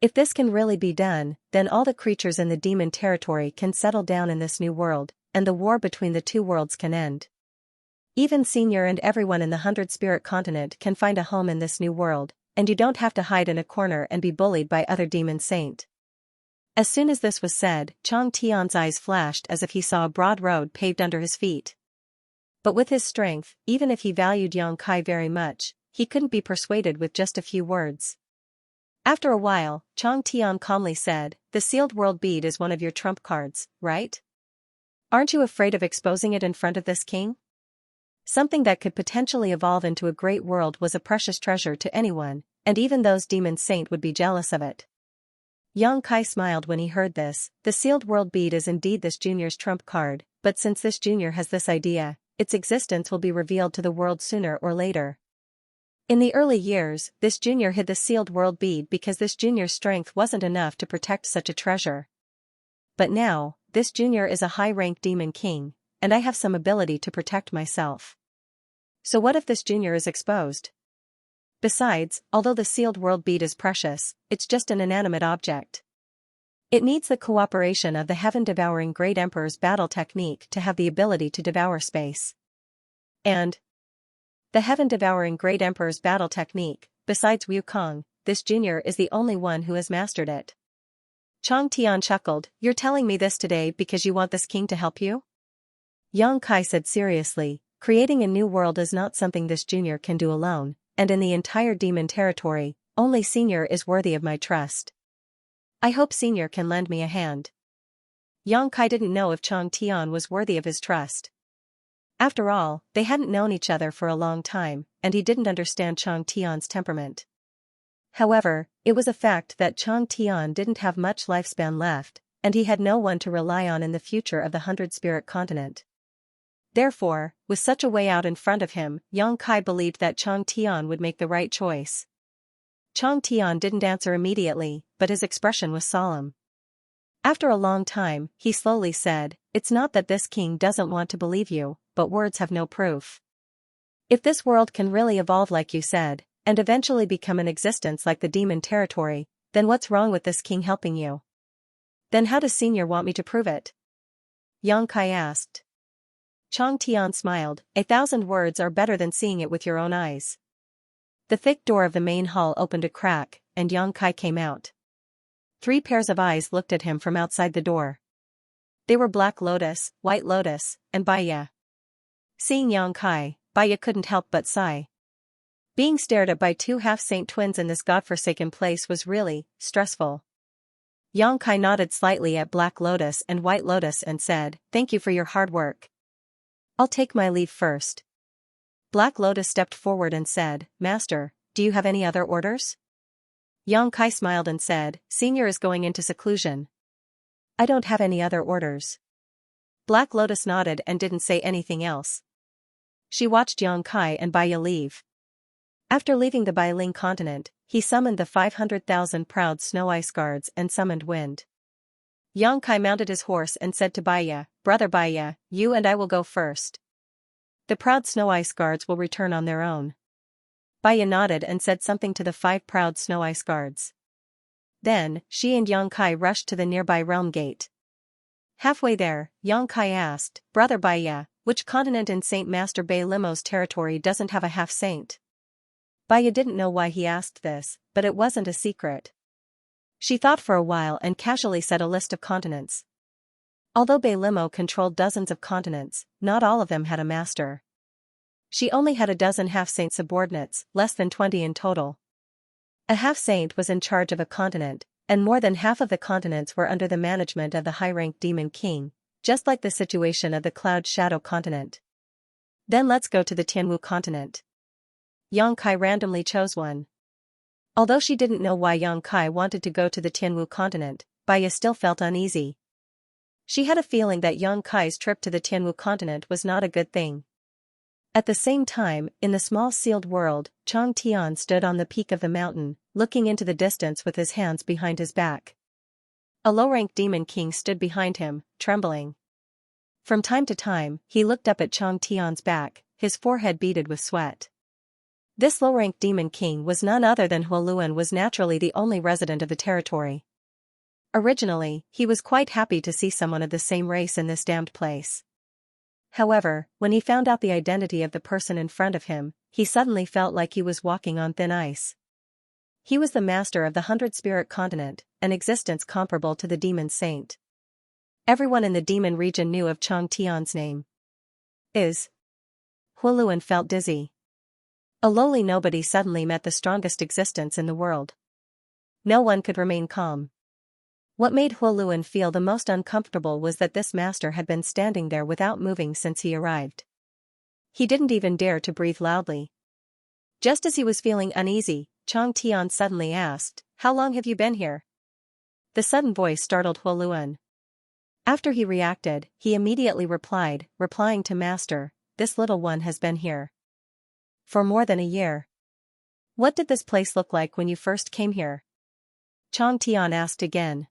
If this can really be done, then all the creatures in the demon territory can settle down in this new world, and the war between the two worlds can end. Even Senior and everyone in the 100-spirit continent can find a home in this new world, and you don't have to hide in a corner and be bullied by other demon saint. As soon as this was said, Chang Tian's eyes flashed as if he saw a broad road paved under his feet. But with his strength, even if he valued Yang Kai very much, he couldn't be persuaded with just a few words. After a while, Chang Tian calmly said, the sealed world bead is one of your trump cards, right? Aren't you afraid of exposing it in front of this king? Something that could potentially evolve into a great world was a precious treasure to anyone, and even those demon saint would be jealous of it. Yang Kai smiled when he heard this. The sealed world bead is indeed this junior's trump card, but since this junior has this idea, its existence will be revealed to the world sooner or later. In the early years, this junior hid the sealed world bead because this junior's strength wasn't enough to protect such a treasure. But now, this junior is a high-rank demon king, and I have some ability to protect myself. So what if this junior is exposed? Besides, although the sealed world bead is precious, it's just an inanimate object. It needs the cooperation of the heaven-devouring Great Emperor's battle technique to have the ability to devour space. And the heaven-devouring Great Emperor's battle technique, besides Wukong, this junior is the only one who has mastered it. Chang Tian chuckled, you're telling me this today because you want this king to help you? Yang Kai said seriously, creating a new world is not something this junior can do alone, and in the entire demon territory, only Senior is worthy of my trust. I hope Senior can lend me a hand. Yang Kai didn't know if Chang Tian was worthy of his trust. After all, they hadn't known each other for a long time, and he didn't understand Chang Tian's temperament. However, it was a fact that Chang Tian didn't have much lifespan left, and he had no one to rely on in the future of the Hundred Spirit Continent. Therefore, with such a way out in front of him, Yang Kai believed that Chang Tian would make the right choice. Chang Tian didn't answer immediately, but his expression was solemn. After a long time, he slowly said, "It's not that this king doesn't want to believe you, but words have no proof. If this world can really evolve like you said, and eventually become an existence like the demon territory, then what's wrong with this king helping you? Then how does Senior want me to prove it?" Yang Kai asked. Chang Tian smiled, "1,000 words are better than seeing it with your own eyes." The thick door of the main hall opened a crack, and Yang Kai came out. 3 pairs of eyes looked at him from outside the door. They were Black Lotus, White Lotus, and Baiya. Seeing Yang Kai, Baiya couldn't help but sigh. Being stared at by 2 half-saint twins in this godforsaken place was really stressful. Yang Kai nodded slightly at Black Lotus and White Lotus and said, "Thank you for your hard work. I'll take my leave first." Black Lotus stepped forward and said, "Master, do you have any other orders?" Yang Kai smiled and said, "Senior is going into seclusion. I don't have any other orders." Black Lotus nodded and didn't say anything else. She watched Yang Kai and Baiya leave. After leaving the Bailing continent, he summoned the 500,000 proud snow ice guards and summoned wind. Yang Kai mounted his horse and said to Baiya, "Brother Baiya, you and I will go first. The proud snow ice guards will return on their own." Baiya nodded and said something to the 5 proud snow ice guards. Then, she and Yang Kai rushed to the nearby realm gate. Halfway there, Yang Kai asked, "Brother Baiya, which continent in Saint Master Bei Limo's territory doesn't have a half-saint?" Baiya didn't know why he asked this, but it wasn't a secret. She thought for a while and casually said a list of continents. Although Bei Limo controlled dozens of continents, not all of them had a master. She only had a dozen half-saint subordinates, less than 20 in total. A half-saint was in charge of a continent, and more than half of the continents were under the management of the high-ranked demon king, just like the situation of the Cloud Shadow continent. Then let's go to the Tianwu continent. Yang Kai randomly chose one. Although she didn't know why Yang Kai wanted to go to the Tianwu continent, Baiya still felt uneasy. She had a feeling that Yang Kai's trip to the Tianwu continent was not a good thing. At the same time, in the small sealed world, Chang Tian stood on the peak of the mountain, looking into the distance with his hands behind his back. A low-ranked demon king stood behind him, trembling. From time to time, he looked up at Chang Tian's back, his forehead beaded with sweat. This low-ranked demon king was none other than Huoluan, was naturally the only resident of the territory. Originally, he was quite happy to see someone of the same race in this damned place. However, when he found out the identity of the person in front of him, he suddenly felt like he was walking on thin ice. He was the master of the 100 Spirit Continent, an existence comparable to the demon saint. Everyone in the demon region knew of Chang Tian's name. Huoluan felt dizzy. A lowly nobody suddenly met the strongest existence in the world. No one could remain calm. What made Huoluan feel the most uncomfortable was that this master had been standing there without moving since he arrived. He didn't even dare to breathe loudly. Just as he was feeling uneasy, Chang Tian suddenly asked, "How long have you been here?" The sudden voice startled Huoluan. After he reacted, he immediately replying to Master, "This little one has been here for more than a year." "What did this place look like when you first came here?" Chang Tian asked again.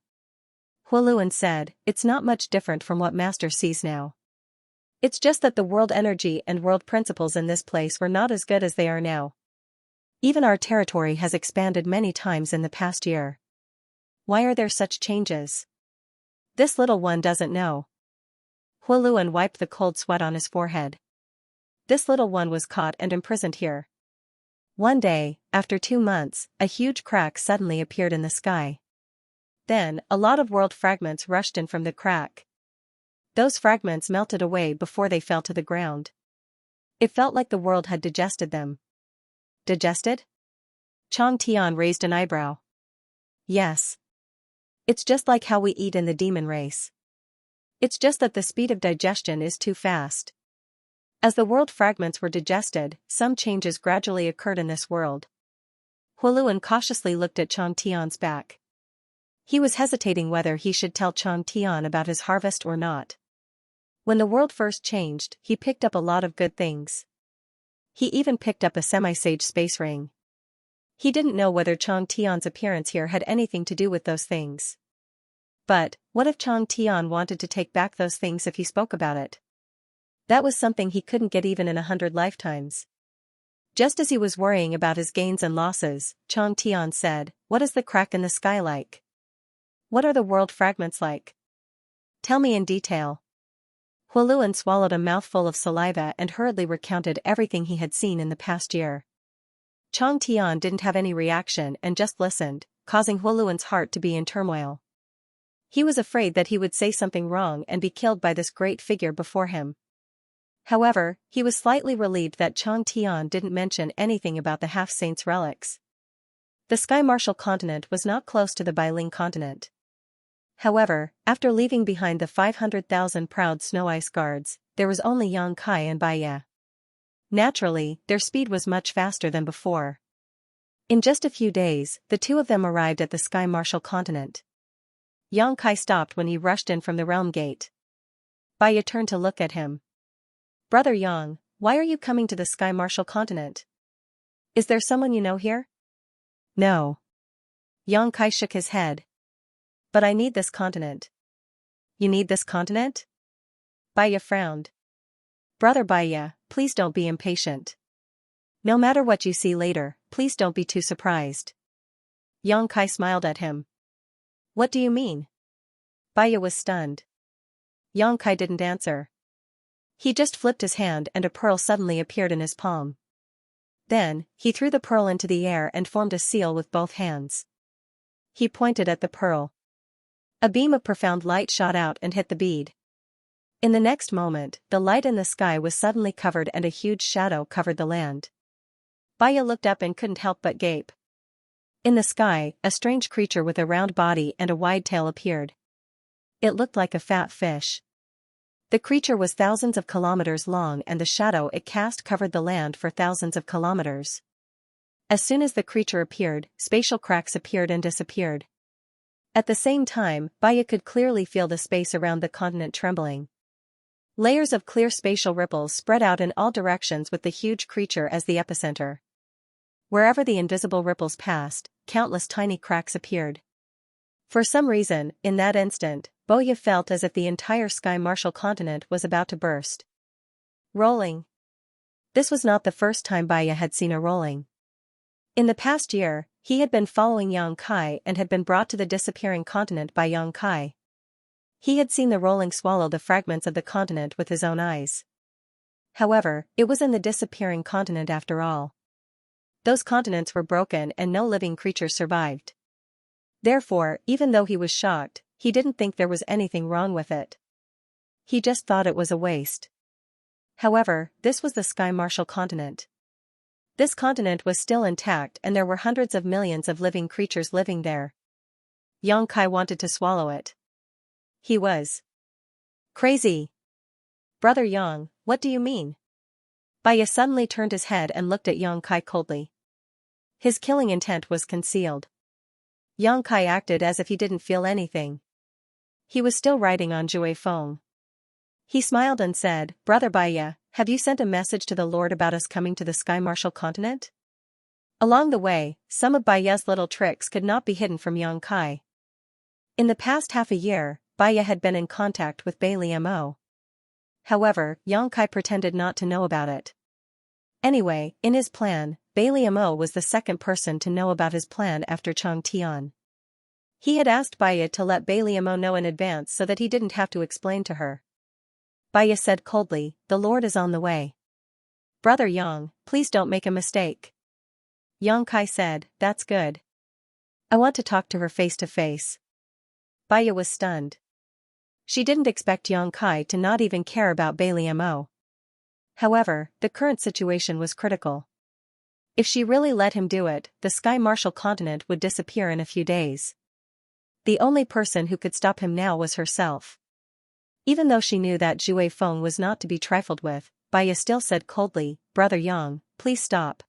Huoluan said, "It's not much different from what Master sees now. It's just that the world energy and world principles in this place were not as good as they are now. Even our territory has expanded many times in the past year. Why are there such changes? This little one doesn't know." Huoluan wiped the cold sweat on his forehead. This little one was caught and imprisoned here. One day, after 2 months, a huge crack suddenly appeared in the sky. Then, a lot of world fragments rushed in from the crack. Those fragments melted away before they fell to the ground. It felt like the world had digested them. Digested? Chang Tian raised an eyebrow. Yes. It's just like how we eat in the demon race. It's just that the speed of digestion is too fast. As the world fragments were digested, some changes gradually occurred in this world. Huoluan cautiously looked at Chang Tian's back. He was hesitating whether he should tell Chang Tian about his harvest or not. When the world first changed, he picked up a lot of good things. He even picked up a semi-sage space ring. He didn't know whether Chang Tian's appearance here had anything to do with those things. But, what if Chang Tian wanted to take back those things if he spoke about it? That was something he couldn't get even in 100 lifetimes. Just as he was worrying about his gains and losses, Chang Tian said, "What is the crack in the sky like? What are the world fragments like? Tell me in detail." Huoluan swallowed a mouthful of saliva and hurriedly recounted everything he had seen in the past year. Chang Tian didn't have any reaction and just listened, causing Huoluan's heart to be in turmoil. He was afraid that he would say something wrong and be killed by this great figure before him. However, he was slightly relieved that Chang Tian didn't mention anything about the half-saint's relics. The Sky Martial continent was not close to the Bailing continent. However, after leaving behind the 500,000 proud snow ice guards, there was only Yang Kai and Baiya. Naturally, their speed was much faster than before. In just a few days, the two of them arrived at the Sky Martial continent. Yang Kai stopped when he rushed in from the realm gate. Baiya turned to look at him. "Brother Yang, why are you coming to the Sky Martial continent? Is there someone you know here?" "No." Yang Kai shook his head. "But I need this continent." "You need this continent?" Baiya frowned. "Brother Baiya, please don't be impatient. No matter what you see later, please don't be too surprised." Yang Kai smiled at him. "What do you mean?" Baiya was stunned. Yang Kai didn't answer. He just flipped his hand and a pearl suddenly appeared in his palm. Then, he threw the pearl into the air and formed a seal with both hands. He pointed at the pearl. A beam of profound light shot out and hit the bead. In the next moment, the light in the sky was suddenly covered and a huge shadow covered the land. Baiya looked up and couldn't help but gape. In the sky, a strange creature with a round body and a wide tail appeared. It looked like a fat fish. The creature was thousands of kilometers long and the shadow it cast covered the land for thousands of kilometers. As soon as the creature appeared, spatial cracks appeared and disappeared. At the same time, Baiya could clearly feel the space around the continent trembling. Layers of clear spatial ripples spread out in all directions with the huge creature as the epicenter. Wherever the invisible ripples passed, countless tiny cracks appeared. For some reason, in that instant, Baiya felt as if the entire Sky Martial continent was about to burst. Rolling. This was not the first time Baiya had seen a rolling. In the past year, he had been following Yang Kai and had been brought to the disappearing continent by Yang Kai. He had seen the rolling swallow the fragments of the continent with his own eyes. However, it was in the disappearing continent after all. Those continents were broken and no living creature survived. Therefore, even though he was shocked, he didn't think there was anything wrong with it. He just thought it was a waste. However, this was the Sky Martial continent. This continent was still intact and there were hundreds of millions of living creatures living there. Yang Kai wanted to swallow it. He was crazy. "Brother Yang, what do you mean?" Baiya suddenly turned his head and looked at Yang Kai coldly. His killing intent was concealed. Yang Kai acted as if he didn't feel anything. He was still riding on Jue Feng. He smiled and said, "Brother Baiya, have you sent a message to the Lord about us coming to the Sky Martial continent?" Along the way, some of Baiya's little tricks could not be hidden from Yang Kai. In the past half a year, Baiya had been in contact with Bailey Mo. However, Yang Kai pretended not to know about it. Anyway, in his plan, Bailey Mo was the second person to know about his plan after Chang Tian. He had asked Baiya to let Bailey Mo know in advance so that he didn't have to explain to her. Baiya said coldly, "The Lord is on the way. Brother Yang, please don't make a mistake." Yang Kai said, "That's good. I want to talk to her face to face." Baiya was stunned. She didn't expect Yang Kai to not even care about Bailey Mo. However, the current situation was critical. If she really let him do it, the Sky Martial continent would disappear in a few days. The only person who could stop him now was herself. Even though she knew that Jue Feng was not to be trifled with, Baiya still said coldly, "Brother Yang, please stop.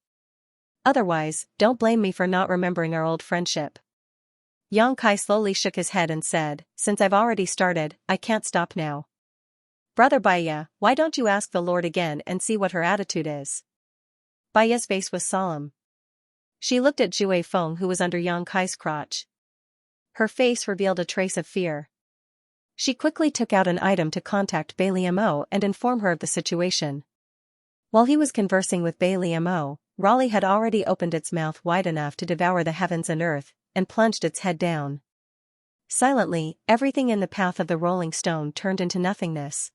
Otherwise, don't blame me for not remembering our old friendship. Yang Kai slowly shook his head and said, since I've already started, I can't stop now. Brother Baya, why don't you ask the Lord again and see what her attitude is? Baya's face was solemn. She looked at Jue Feng, who was under Yang Kai's crotch. Her face revealed a trace of fear. She quickly took out an item to contact Bai Liamo and inform her of the situation. While he was conversing with Bai Liamo, Raleigh had already opened its mouth wide enough to devour the heavens and earth, and plunged its head down. Silently, everything in the path of the rolling stone turned into nothingness.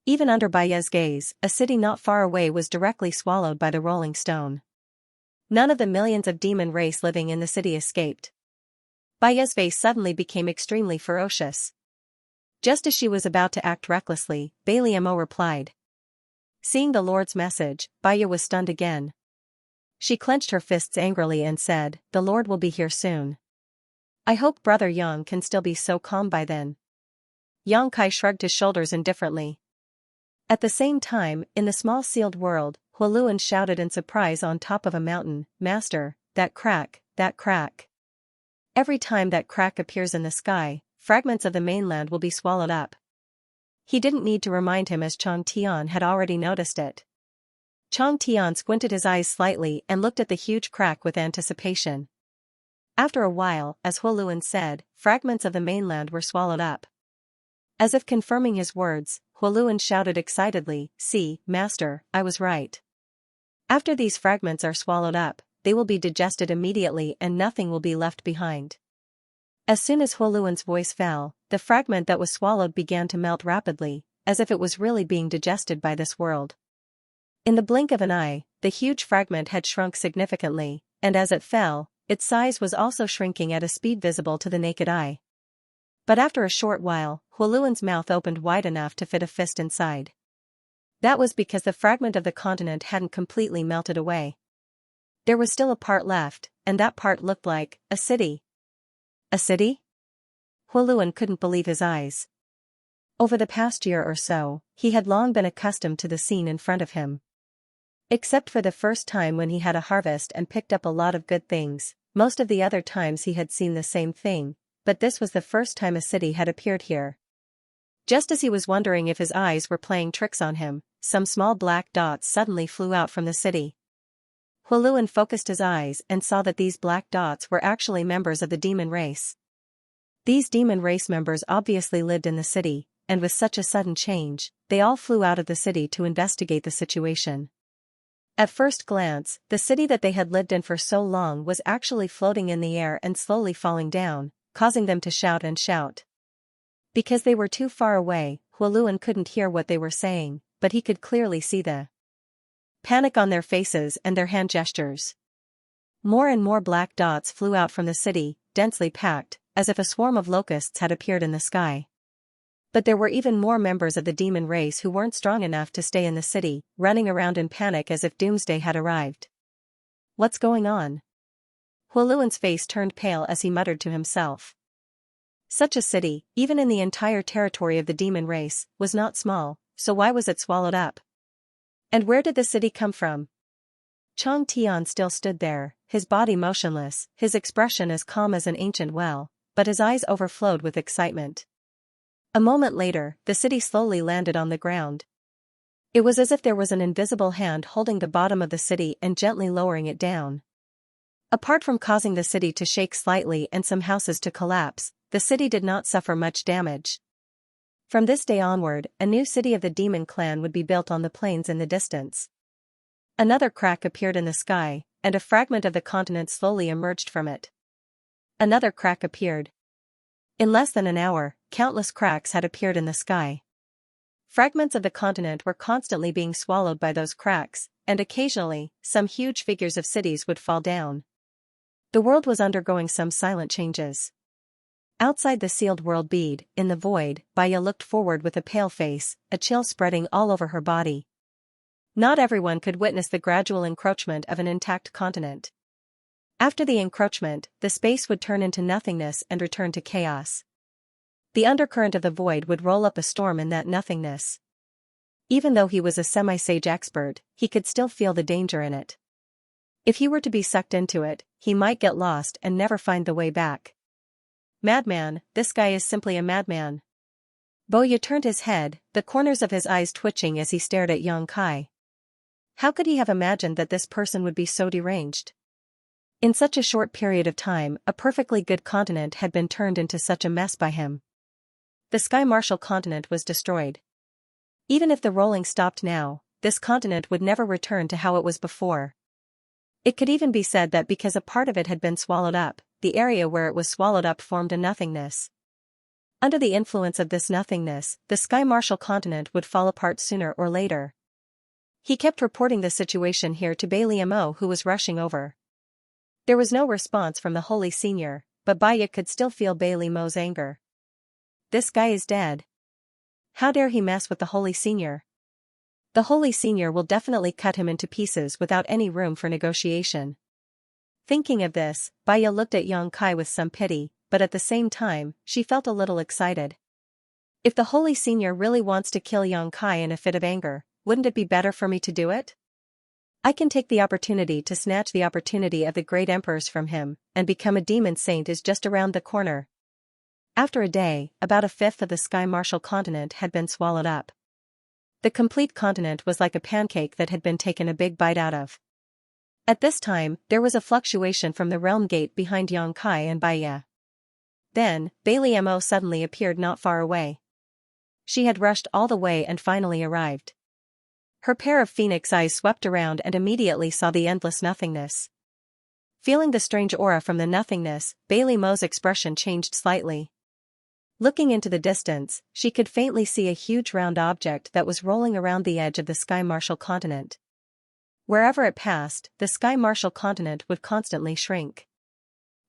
Even under Baya's gaze, a city not far away was directly swallowed by the rolling stone. None of the millions of demon race living in the city escaped. Baya's face suddenly became extremely ferocious. Just as she was about to act recklessly, Bai Liamo replied. Seeing the Lord's message, Baya was stunned again. She clenched her fists angrily and said, the Lord will be here soon. I hope Brother Yang can still be so calm by then. Yang Kai shrugged his shoulders indifferently. At the same time, in the small sealed world, Huoluan shouted in surprise on top of a mountain, Master, that crack, that crack. Every time that crack appears in the sky, fragments of the mainland will be swallowed up. He didn't need to remind him as Chang Tian had already noticed it. Chang Tian squinted his eyes slightly and looked at the huge crack with anticipation. After a while, as Huoluan said, fragments of the mainland were swallowed up. As if confirming his words, Huoluan shouted excitedly, see, Master, I was right. After these fragments are swallowed up, they will be digested immediately and nothing will be left behind. As soon as Huoluan's voice fell, the fragment that was swallowed began to melt rapidly, as if it was really being digested by this world. In the blink of an eye, the huge fragment had shrunk significantly, and as it fell, its size was also shrinking at a speed visible to the naked eye. But after a short while, Huoluan's mouth opened wide enough to fit a fist inside. That was because the fragment of the continent hadn't completely melted away. There was still a part left, and that part looked like a city. A city? Huoluan couldn't believe his eyes. Over the past year or so, he had long been accustomed to the scene in front of him. Except for the first time when he had a harvest and picked up a lot of good things, most of the other times he had seen the same thing, but this was the first time a city had appeared here. Just as he was wondering if his eyes were playing tricks on him, some small black dots suddenly flew out from the city. Huoluan focused his eyes and saw that these black dots were actually members of the demon race. These demon race members obviously lived in the city, and with such a sudden change, they all flew out of the city to investigate the situation. At first glance, the city that they had lived in for so long was actually floating in the air and slowly falling down, causing them to shout and shout. Because they were too far away, Huoluan couldn't hear what they were saying, but he could clearly see the panic on their faces and their hand gestures. More and more black dots flew out from the city, densely packed, as if a swarm of locusts had appeared in the sky. But there were even more members of the demon race who weren't strong enough to stay in the city, running around in panic as if doomsday had arrived. What's going on? Huoluan's face turned pale as he muttered to himself. Such a city, even in the entire territory of the demon race, was not small, so why was it swallowed up? And where did the city come from? Chang Tian still stood there, his body motionless, his expression as calm as an ancient well, but his eyes overflowed with excitement. A moment later, the city slowly landed on the ground. It was as if there was an invisible hand holding the bottom of the city and gently lowering it down. Apart from causing the city to shake slightly and some houses to collapse, the city did not suffer much damage. From this day onward, a new city of the demon clan would be built on the plains in the distance. Another crack appeared in the sky, and a fragment of the continent slowly emerged from it. Another crack appeared. In less than an hour, countless cracks had appeared in the sky. Fragments of the continent were constantly being swallowed by those cracks, and occasionally, some huge figures of cities would fall down. The world was undergoing some silent changes. Outside the sealed world bead, in the void, Baya looked forward with a pale face, a chill spreading all over her body. Not everyone could witness the gradual encroachment of an intact continent. After the encroachment, the space would turn into nothingness and return to chaos. The undercurrent of the void would roll up a storm in that nothingness. Even though he was a semi-sage expert, he could still feel the danger in it. If he were to be sucked into it, he might get lost and never find the way back. Madman, this guy is simply a madman. Boya turned his head, the corners of his eyes twitching as he stared at Yang Kai. How could he have imagined that this person would be so deranged? In such a short period of time, a perfectly good continent had been turned into such a mess by him. The Sky Martial continent was destroyed. Even if the rolling stopped now, this continent would never return to how it was before. It could even be said that because a part of it had been swallowed up, the area where it was swallowed up formed a nothingness. Under the influence of this nothingness, the Sky Martial continent would fall apart sooner or later. He kept reporting the situation here to Bailey Mo, who was rushing over. There was no response from the Holy Senior, but Baya could still feel Bailey Mo's anger. This guy is dead. How dare he mess with the Holy Senior? The Holy Senior will definitely cut him into pieces without any room for negotiation. Thinking of this, Baya looked at Yang Kai with some pity, but at the same time, she felt a little excited. If the Holy Senior really wants to kill Yang Kai in a fit of anger, wouldn't it be better for me to do it? I can take the opportunity to snatch the opportunity of the great emperors from him, and become a demon saint is just around the corner. After a day, about a fifth of the Sky Martial continent had been swallowed up. The complete continent was like a pancake that had been taken a big bite out of. At this time, there was a fluctuation from the realm gate behind Yang Kai and Baya. Then, Bailey Mo suddenly appeared not far away. She had rushed all the way and finally arrived. Her pair of phoenix eyes swept around and immediately saw the endless nothingness. Feeling the strange aura from the nothingness, Bailey Mo's expression changed slightly. Looking into the distance, she could faintly see a huge round object that was rolling around the edge of the Sky Martial continent. Wherever it passed, the Sky Martial continent would constantly shrink.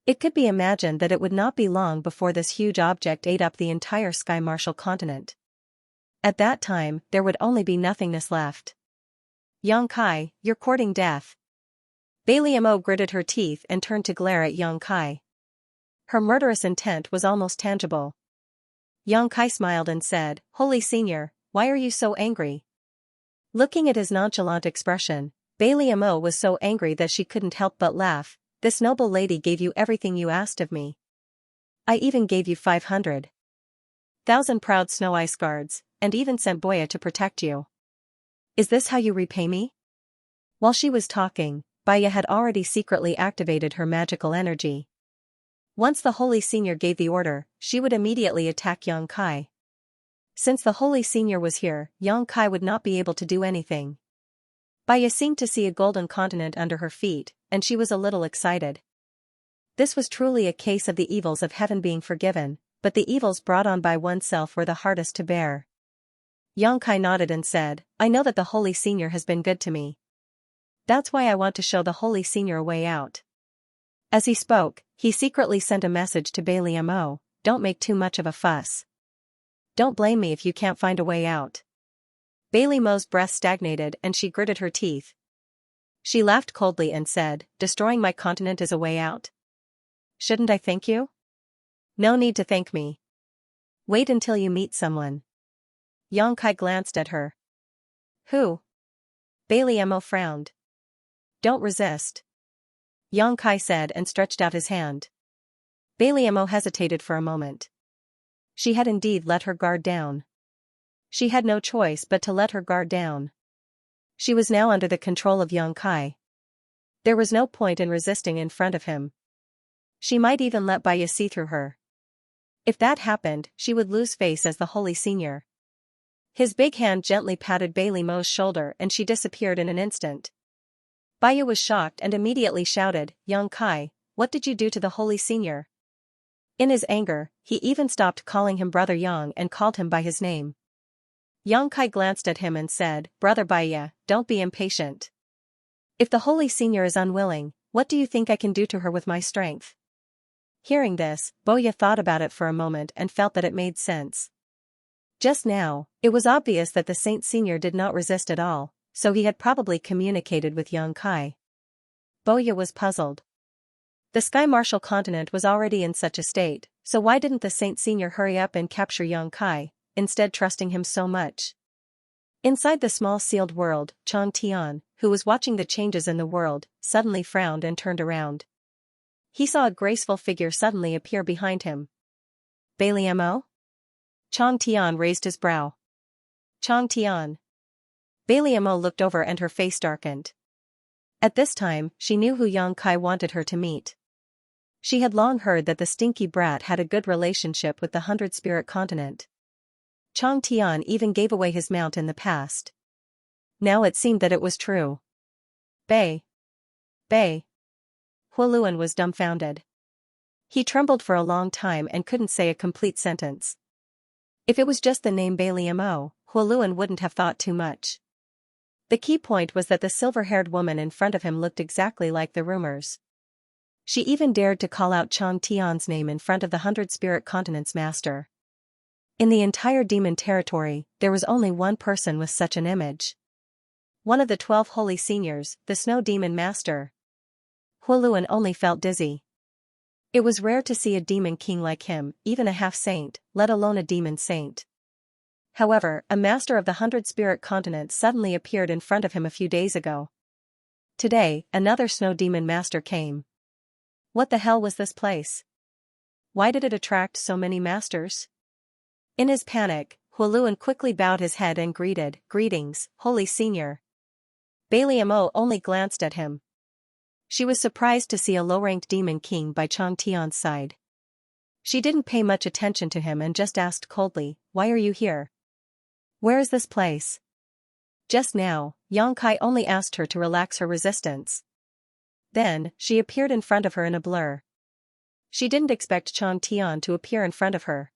It could be imagined that it would not be long before this huge object ate up the entire Sky Martial continent. At that time, there would only be nothingness left. Yang Kai, you're courting death. Bailey Mo gritted her teeth and turned to glare at Yang Kai. Her murderous intent was almost tangible. Yang Kai smiled and said, Holy Senior, why are you so angry? Looking at his nonchalant expression, Bailey Mo was so angry that she couldn't help but laugh. This noble lady gave you everything you asked of me. I even gave you 500,000 proud snow ice guards, and even sent Boya to protect you. Is this how you repay me? While she was talking, Baya had already secretly activated her magical energy. Once the Holy Senior gave the order, she would immediately attack Yang Kai. Since the Holy Senior was here, Yang Kai would not be able to do anything. Baya seemed to see a golden continent under her feet, and she was a little excited. This was truly a case of the evils of heaven being forgiven, but the evils brought on by oneself were the hardest to bear. Yang Kai nodded and said, I know that the Holy Senior has been good to me. That's why I want to show the Holy Senior a way out. As he spoke, he secretly sent a message to Bailey Mo, don't make too much of a fuss. Don't blame me if you can't find a way out. Bailey Mo's breath stagnated and she gritted her teeth. She laughed coldly and said, destroying my continent is a way out? Shouldn't I thank you? No need to thank me. Wait until you meet someone. Yang Kai glanced at her. Who? Bailey Mo frowned. Don't resist. Yang Kai said and stretched out his hand. Bailey Mo hesitated for a moment. She had indeed let her guard down. She had no choice but to let her guard down. She was now under the control of Yang Kai. There was no point in resisting in front of him. She might even let Baya see through her. If that happened, she would lose face as the Holy Senior. His big hand gently patted Bailey Mo's shoulder and she disappeared in an instant. Baya was shocked and immediately shouted, Yang Kai, what did you do to the Holy Senior? In his anger, he even stopped calling him Brother Yang and called him by his name. Yang Kai glanced at him and said, Brother Baya, don't be impatient. If the Holy Senior is unwilling, what do you think I can do to her with my strength? Hearing this, Boya thought about it for a moment and felt that it made sense. Just now, it was obvious that the Saint Senior did not resist at all, so he had probably communicated with Yang Kai. Boya was puzzled. The Sky Martial continent was already in such a state, so why didn't the Saint Senior hurry up and capture Yang Kai, instead trusting him so much? Inside the small sealed world, Chang Tian, who was watching the changes in the world, suddenly frowned and turned around. He saw a graceful figure suddenly appear behind him. Bailey Mo? Chang Tian raised his brow. Chang Tian. Bailey Mo looked over and her face darkened. At this time, she knew who Yang Kai wanted her to meet. She had long heard that the stinky brat had a good relationship with the 100-spirit continent. Chang Tian even gave away his mount in the past. Now it seemed that it was true. Bei. Huoluan was dumbfounded. He trembled for a long time and couldn't say a complete sentence. If it was just the name Bailey Mo, Huoluan wouldn't have thought too much. The key point was that the silver-haired woman in front of him looked exactly like the rumors. She even dared to call out Chang Tian's name in front of the 100-spirit continent's master. In the entire demon territory, there was only one person with such an image. One of the 12 holy seniors, the snow demon master. Huoluan only felt dizzy. It was rare to see a demon king like him, even a half-saint, let alone a demon saint. However, a master of the 100-spirit continent suddenly appeared in front of him a few days ago. Today, another snow demon master came. What the hell was this place? Why did it attract so many masters? In his panic, Huoluan quickly bowed his head and greeted, "Greetings, holy senior." Bailey Mo only glanced at him. She was surprised to see a low-ranked demon king by Chang Tian's side. She didn't pay much attention to him and just asked coldly, "Why are you here? Where is this place?" Just now, Yang Kai only asked her to relax her resistance. Then, she appeared in front of her in a blur. She didn't expect Chang Tian to appear in front of her.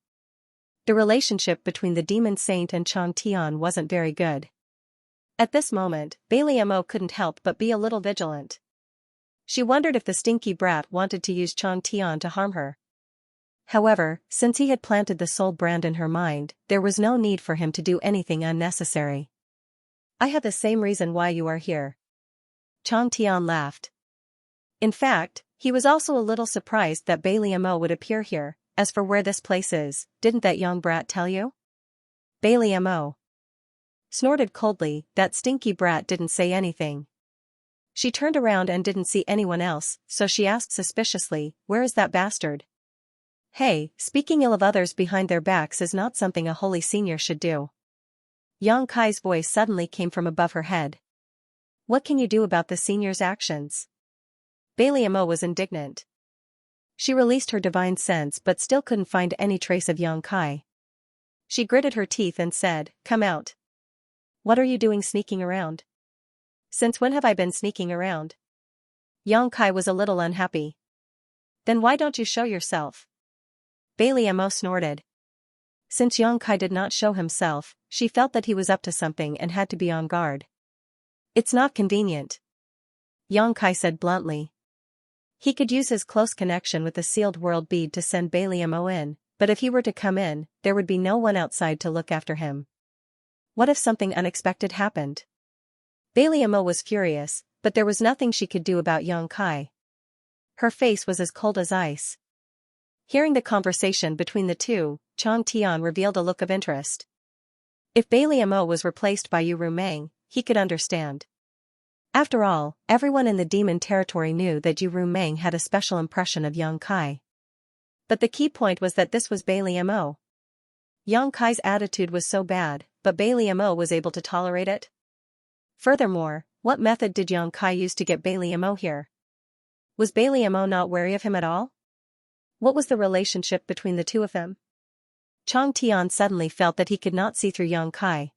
The relationship between the demon saint and Chang Tian wasn't very good. At this moment, Bailey Mo couldn't help but be a little vigilant. She wondered if the stinky brat wanted to use Chang Tian to harm her. However, since he had planted the soul brand in her mind, there was no need for him to do anything unnecessary. "I have the same reason why you are here." Chang Tian laughed. In fact, he was also a little surprised that Bailey Mo would appear here. "As for where this place is, didn't that young brat tell you?" Bailey Mo snorted coldly. That stinky brat didn't say anything. She turned around and didn't see anyone else, so she asked suspiciously, "Where is that bastard?" Hey, speaking ill of others behind their backs is not something a holy senior should do. Yang Kai's voice suddenly came from above her head. "What can you do about the senior's actions?" Bailey Mo was indignant. She released her divine sense but still couldn't find any trace of Yang Kai. She gritted her teeth and said, "Come out. What are you doing sneaking around?" "Since when have I been sneaking around?" Yang Kai was a little unhappy. "Then why don't you show yourself?" Bailey Mo snorted. Since Yang Kai did not show himself, she felt that he was up to something and had to be on guard. "It's not convenient," Yang Kai said bluntly. He could use his close connection with the sealed world bead to send Bailey Mo in, but if he were to come in, there would be no one outside to look after him. What if something unexpected happened? Bailey Mo was furious, but there was nothing she could do about Yang Kai. Her face was as cold as ice. Hearing the conversation between the two, Chang Tian revealed a look of interest. If Bailey Mo was replaced by Yu Rumeng, he could understand. After all, everyone in the demon territory knew that Yu Rumeng had a special impression of Yang Kai. But the key point was that this was Bailey Mo. Yang Kai's attitude was so bad, but Bailey Mo was able to tolerate it. Furthermore, what method did Yang Kai use to get Bailey Mo here? Was Bailey Mo not wary of him at all? What was the relationship between the two of them? Chang Tian suddenly felt that he could not see through Yang Kai.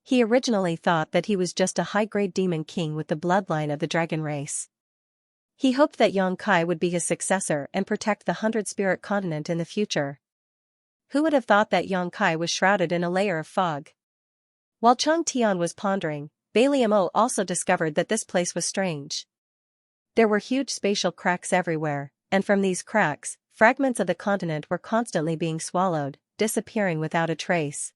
He originally thought that he was just a high-grade demon king with the bloodline of the dragon race. He hoped that Yang Kai would be his successor and protect the 100-spirit continent in the future. Who would have thought that Yang Kai was shrouded in a layer of fog? While Chang Tian was pondering, Bailey Mo also discovered that this place was strange. There were huge spatial cracks everywhere, and from these cracks, fragments of the continent were constantly being swallowed, disappearing without a trace.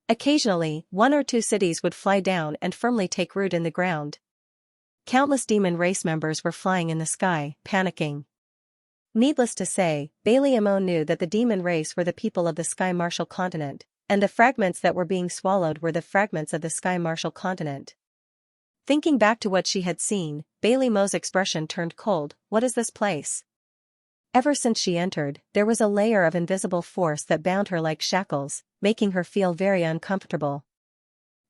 Occasionally, one or two cities would fly down and firmly take root in the ground. Countless demon race members were flying in the sky, panicking. Needless to say, Bailey Mo knew that the demon race were the people of the Sky Martial continent, and the fragments that were being swallowed were the fragments of the Sky Martial continent. Thinking back to what she had seen, Bailey Mo's expression turned cold. What is this place? Ever since she entered, there was a layer of invisible force that bound her like shackles, making her feel very uncomfortable.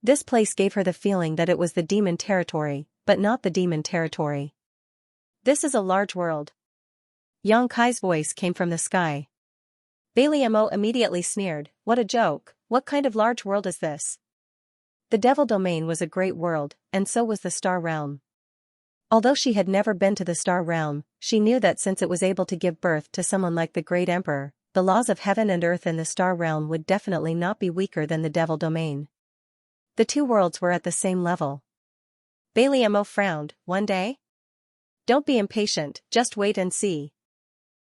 This place gave her the feeling that it was the demon territory, but not the demon territory. This is a large world. Yang Kai's voice came from the sky. Bailey Mo immediately sneered, what a joke, what kind of large world is this? The Devil Domain was a great world, and so was the Star Realm. Although she had never been to the Star Realm, she knew that since it was able to give birth to someone like the Great Emperor, the laws of heaven and earth in the Star Realm would definitely not be weaker than the Devil Domain. The two worlds were at the same level. Bailey Mo frowned, one day? Don't be impatient, just wait and see.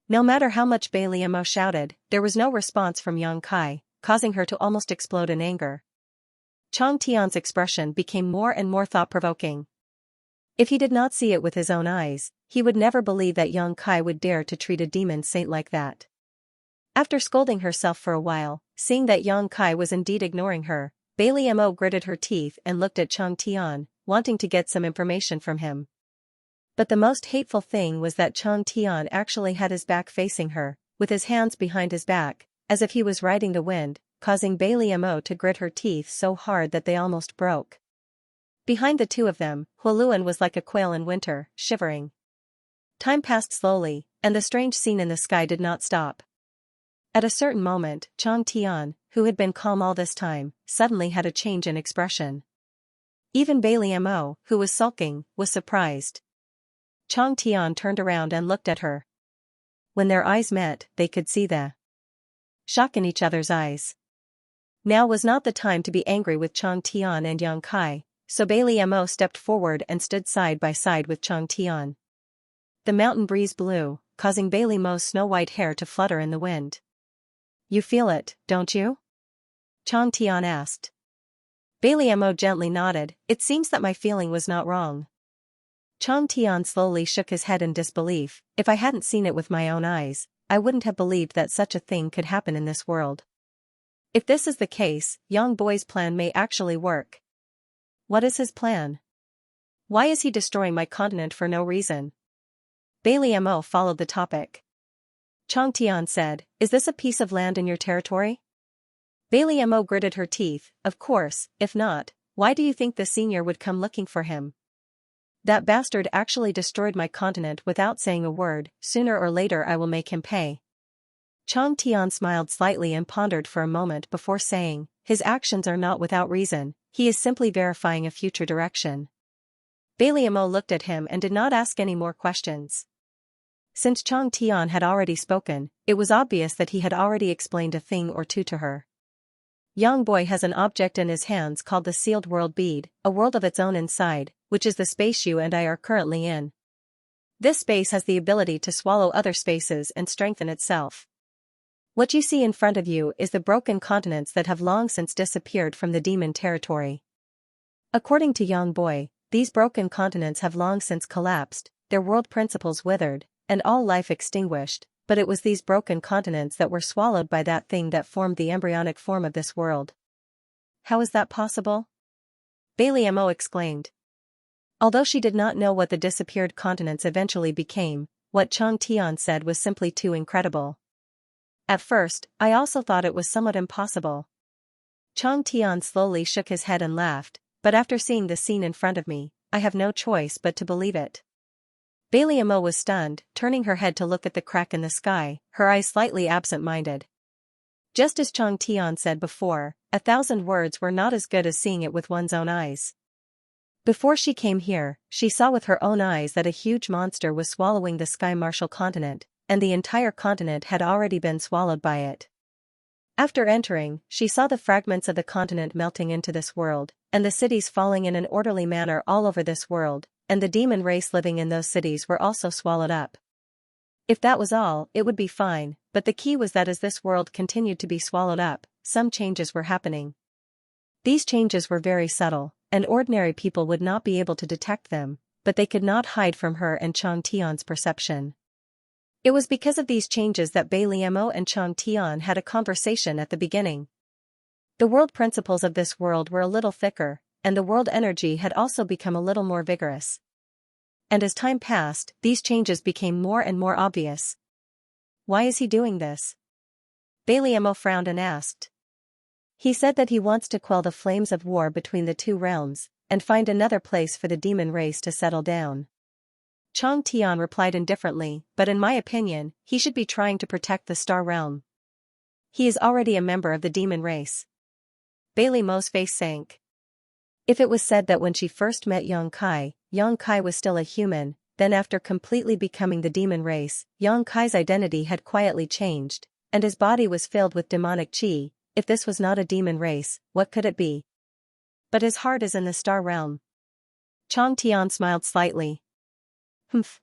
No matter how much Bailey Mo shouted, there was no response from Yang Kai, causing her to almost explode in anger. Chang Tian's expression became more and more thought-provoking. If he did not see it with his own eyes, he would never believe that Yang Kai would dare to treat a demon saint like that. After scolding herself for a while, seeing that Yang Kai was indeed ignoring her, Bailey Mo gritted her teeth and looked at Chang Tian, wanting to get some information from him. But the most hateful thing was that Chang Tian actually had his back facing her, with his hands behind his back, as if he was riding the wind, causing Bailey Mo to grit her teeth so hard that they almost broke. Behind the two of them, Huoluan was like a quail in winter, shivering. Time passed slowly, and the strange scene in the sky did not stop. At a certain moment, Chang Tian, who had been calm all this time, suddenly had a change in expression. Even Bailey Mo, who was sulking, was surprised. Chang Tian turned around and looked at her. When their eyes met, they could see the shock in each other's eyes. Now was not the time to be angry with Chang Tian and Yang Kai, so Bailey Mo stepped forward and stood side by side with Chang Tian. The mountain breeze blew, causing Bailey Mo's snow-white hair to flutter in the wind. You feel it, don't you? Chang Tian asked. Bailey Mo gently nodded, it seems that my feeling was not wrong. Chang Tian slowly shook his head in disbelief, if I hadn't seen it with my own eyes, I wouldn't have believed that such a thing could happen in this world. If this is the case, Yang Boy's plan may actually work. What is his plan? Why is he destroying my continent for no reason? Bailey Mo followed the topic. Chang Tian said, is this a piece of land in your territory? Bailey Mo gritted her teeth, of course, if not, why do you think the senior would come looking for him? That bastard actually destroyed my continent without saying a word, sooner or later I will make him pay. Chang Tian smiled slightly and pondered for a moment before saying, his actions are not without reason, he is simply verifying a future direction. Bailey Mo looked at him and did not ask any more questions. Since Chang Tian had already spoken, it was obvious that he had already explained a thing or two to her. Yang Boy has an object in his hands called the Sealed World Bead, a world of its own inside, which is the space you and I are currently in. This space has the ability to swallow other spaces and strengthen itself. What you see in front of you is the broken continents that have long since disappeared from the demon territory. According to Yang Boy, these broken continents have long since collapsed, their world principles withered, and all life extinguished, but it was these broken continents that were swallowed by that thing that formed the embryonic form of this world. How is that possible? Bailey Mo exclaimed. Although she did not know what the disappeared continents eventually became, what Chang Tian said was simply too incredible. At first, I also thought it was somewhat impossible. Chang Tian slowly shook his head and laughed, but after seeing the scene in front of me, I have no choice but to believe it. Bailey Mo was stunned, turning her head to look at the crack in the sky, her eyes slightly absent-minded. Just as Chang Tian said before, 1,000 words were not as good as seeing it with one's own eyes. Before she came here, she saw with her own eyes that a huge monster was swallowing the Sky Martial continent, and the entire continent had already been swallowed by it. After entering, she saw the fragments of the continent melting into this world, and the cities falling in an orderly manner all over this world, and the demon race living in those cities were also swallowed up. If that was all, it would be fine, but the key was that as this world continued to be swallowed up, some changes were happening. These changes were very subtle, and ordinary people would not be able to detect them, but they could not hide from her and Chang Tian's perception. It was because of these changes that Bailey Mo and Chang Tian had a conversation at the beginning. The world principles of this world were a little thicker, and the world energy had also become a little more vigorous. And as time passed, these changes became more and more obvious. Why is he doing this? Bailey frowned and asked. He said that he wants to quell the flames of war between the two realms, and find another place for the demon race to settle down. Chang Tian replied indifferently, but in my opinion, he should be trying to protect the Star Realm. He is already a member of the demon race. Bailey Mo's face sank. If it was said that when she first met Yang Kai was still a human, then after completely becoming the demon race, Yang Kai's identity had quietly changed, and his body was filled with demonic qi. If this was not a demon race, what could it be? But his heart is in the Star Realm. Chang Tian smiled slightly. Humph.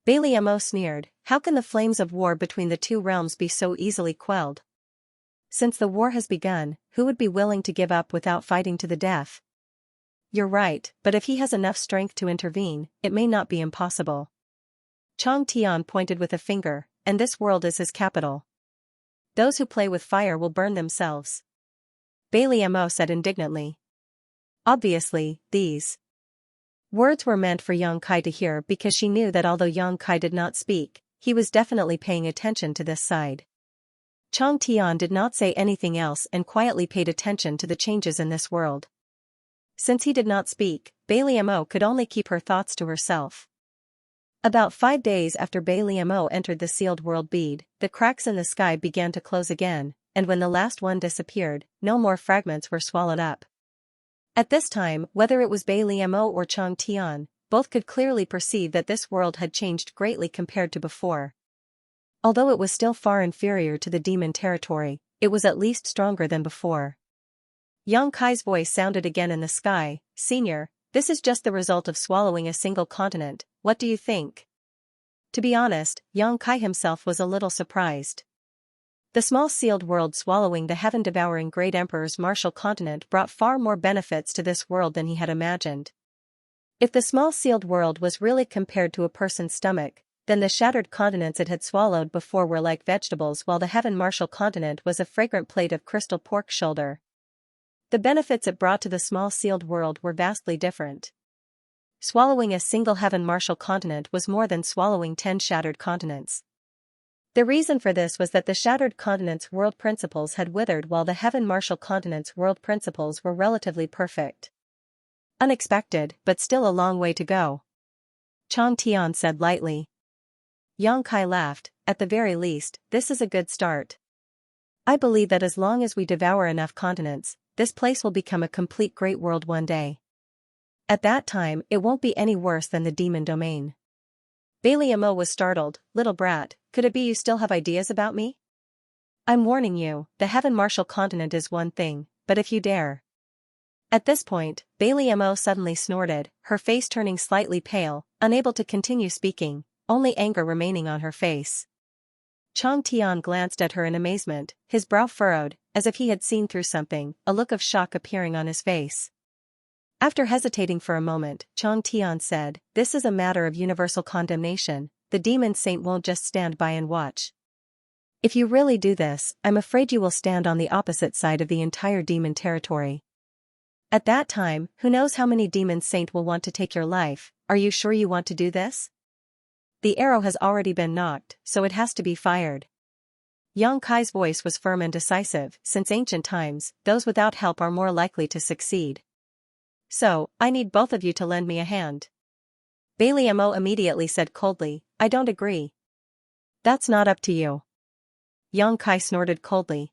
Bailey Mo sneered, how can the flames of war between the two realms be so easily quelled? Since the war has begun, who would be willing to give up without fighting to the death? You're right, but if he has enough strength to intervene, it may not be impossible. Chang Tian pointed with a finger, and this world is his capital. Those who play with fire will burn themselves. Bailey Mo said indignantly. Obviously, these words were meant for Yang Kai to hear because she knew that although Yang Kai did not speak, he was definitely paying attention to this side. Chang Tian did not say anything else and quietly paid attention to the changes in this world. Since he did not speak, Bailey Mo could only keep her thoughts to herself. About 5 days after Bailey Mo entered the sealed world bead, the cracks in the sky began to close again, and when the last one disappeared, no more fragments were swallowed up. At this time, whether it was Bailey Mo or Chang Tian, both could clearly perceive that this world had changed greatly compared to before. Although it was still far inferior to the demon territory, it was at least stronger than before. Yang Kai's voice sounded again in the sky, Senior, this is just the result of swallowing a single continent, what do you think? To be honest, Yang Kai himself was a little surprised. The small sealed world swallowing the heaven-devouring Great Emperor's martial continent brought far more benefits to this world than he had imagined. If the small sealed world was really compared to a person's stomach, then the shattered continents it had swallowed before were like vegetables while the heaven martial continent was a fragrant plate of crystal pork shoulder. The benefits it brought to the small sealed world were vastly different. Swallowing a single heaven martial continent was more than swallowing 10 shattered continents. The reason for this was that the shattered continent's world principles had withered while the heaven martial continent's world principles were relatively perfect. Unexpected, but still a long way to go. Chang Tian said lightly. Yang Kai laughed, at the very least, this is a good start. I believe that as long as we devour enough continents, this place will become a complete great world one day. At that time, it won't be any worse than the demon domain. Bailey Mo was startled, little brat, could it be you still have ideas about me? I'm warning you, the heaven martial continent is one thing, but if you dare. At this point, Bailey Mo suddenly snorted, her face turning slightly pale, unable to continue speaking, only anger remaining on her face. Chang Tian glanced at her in amazement, his brow furrowed, as if he had seen through something, a look of shock appearing on his face. After hesitating for a moment, Chang Tian said, this is a matter of universal condemnation, the demon saint won't just stand by and watch. If you really do this, I'm afraid you will stand on the opposite side of the entire demon territory. At that time, who knows how many demon saint will want to take your life, are you sure you want to do this? The arrow has already been knocked, so it has to be fired. Yang Kai's voice was firm and decisive, since ancient times, those without help are more likely to succeed. So, I need both of you to lend me a hand. Bailey Mo immediately said coldly, I don't agree. That's not up to you. Yang Kai snorted coldly.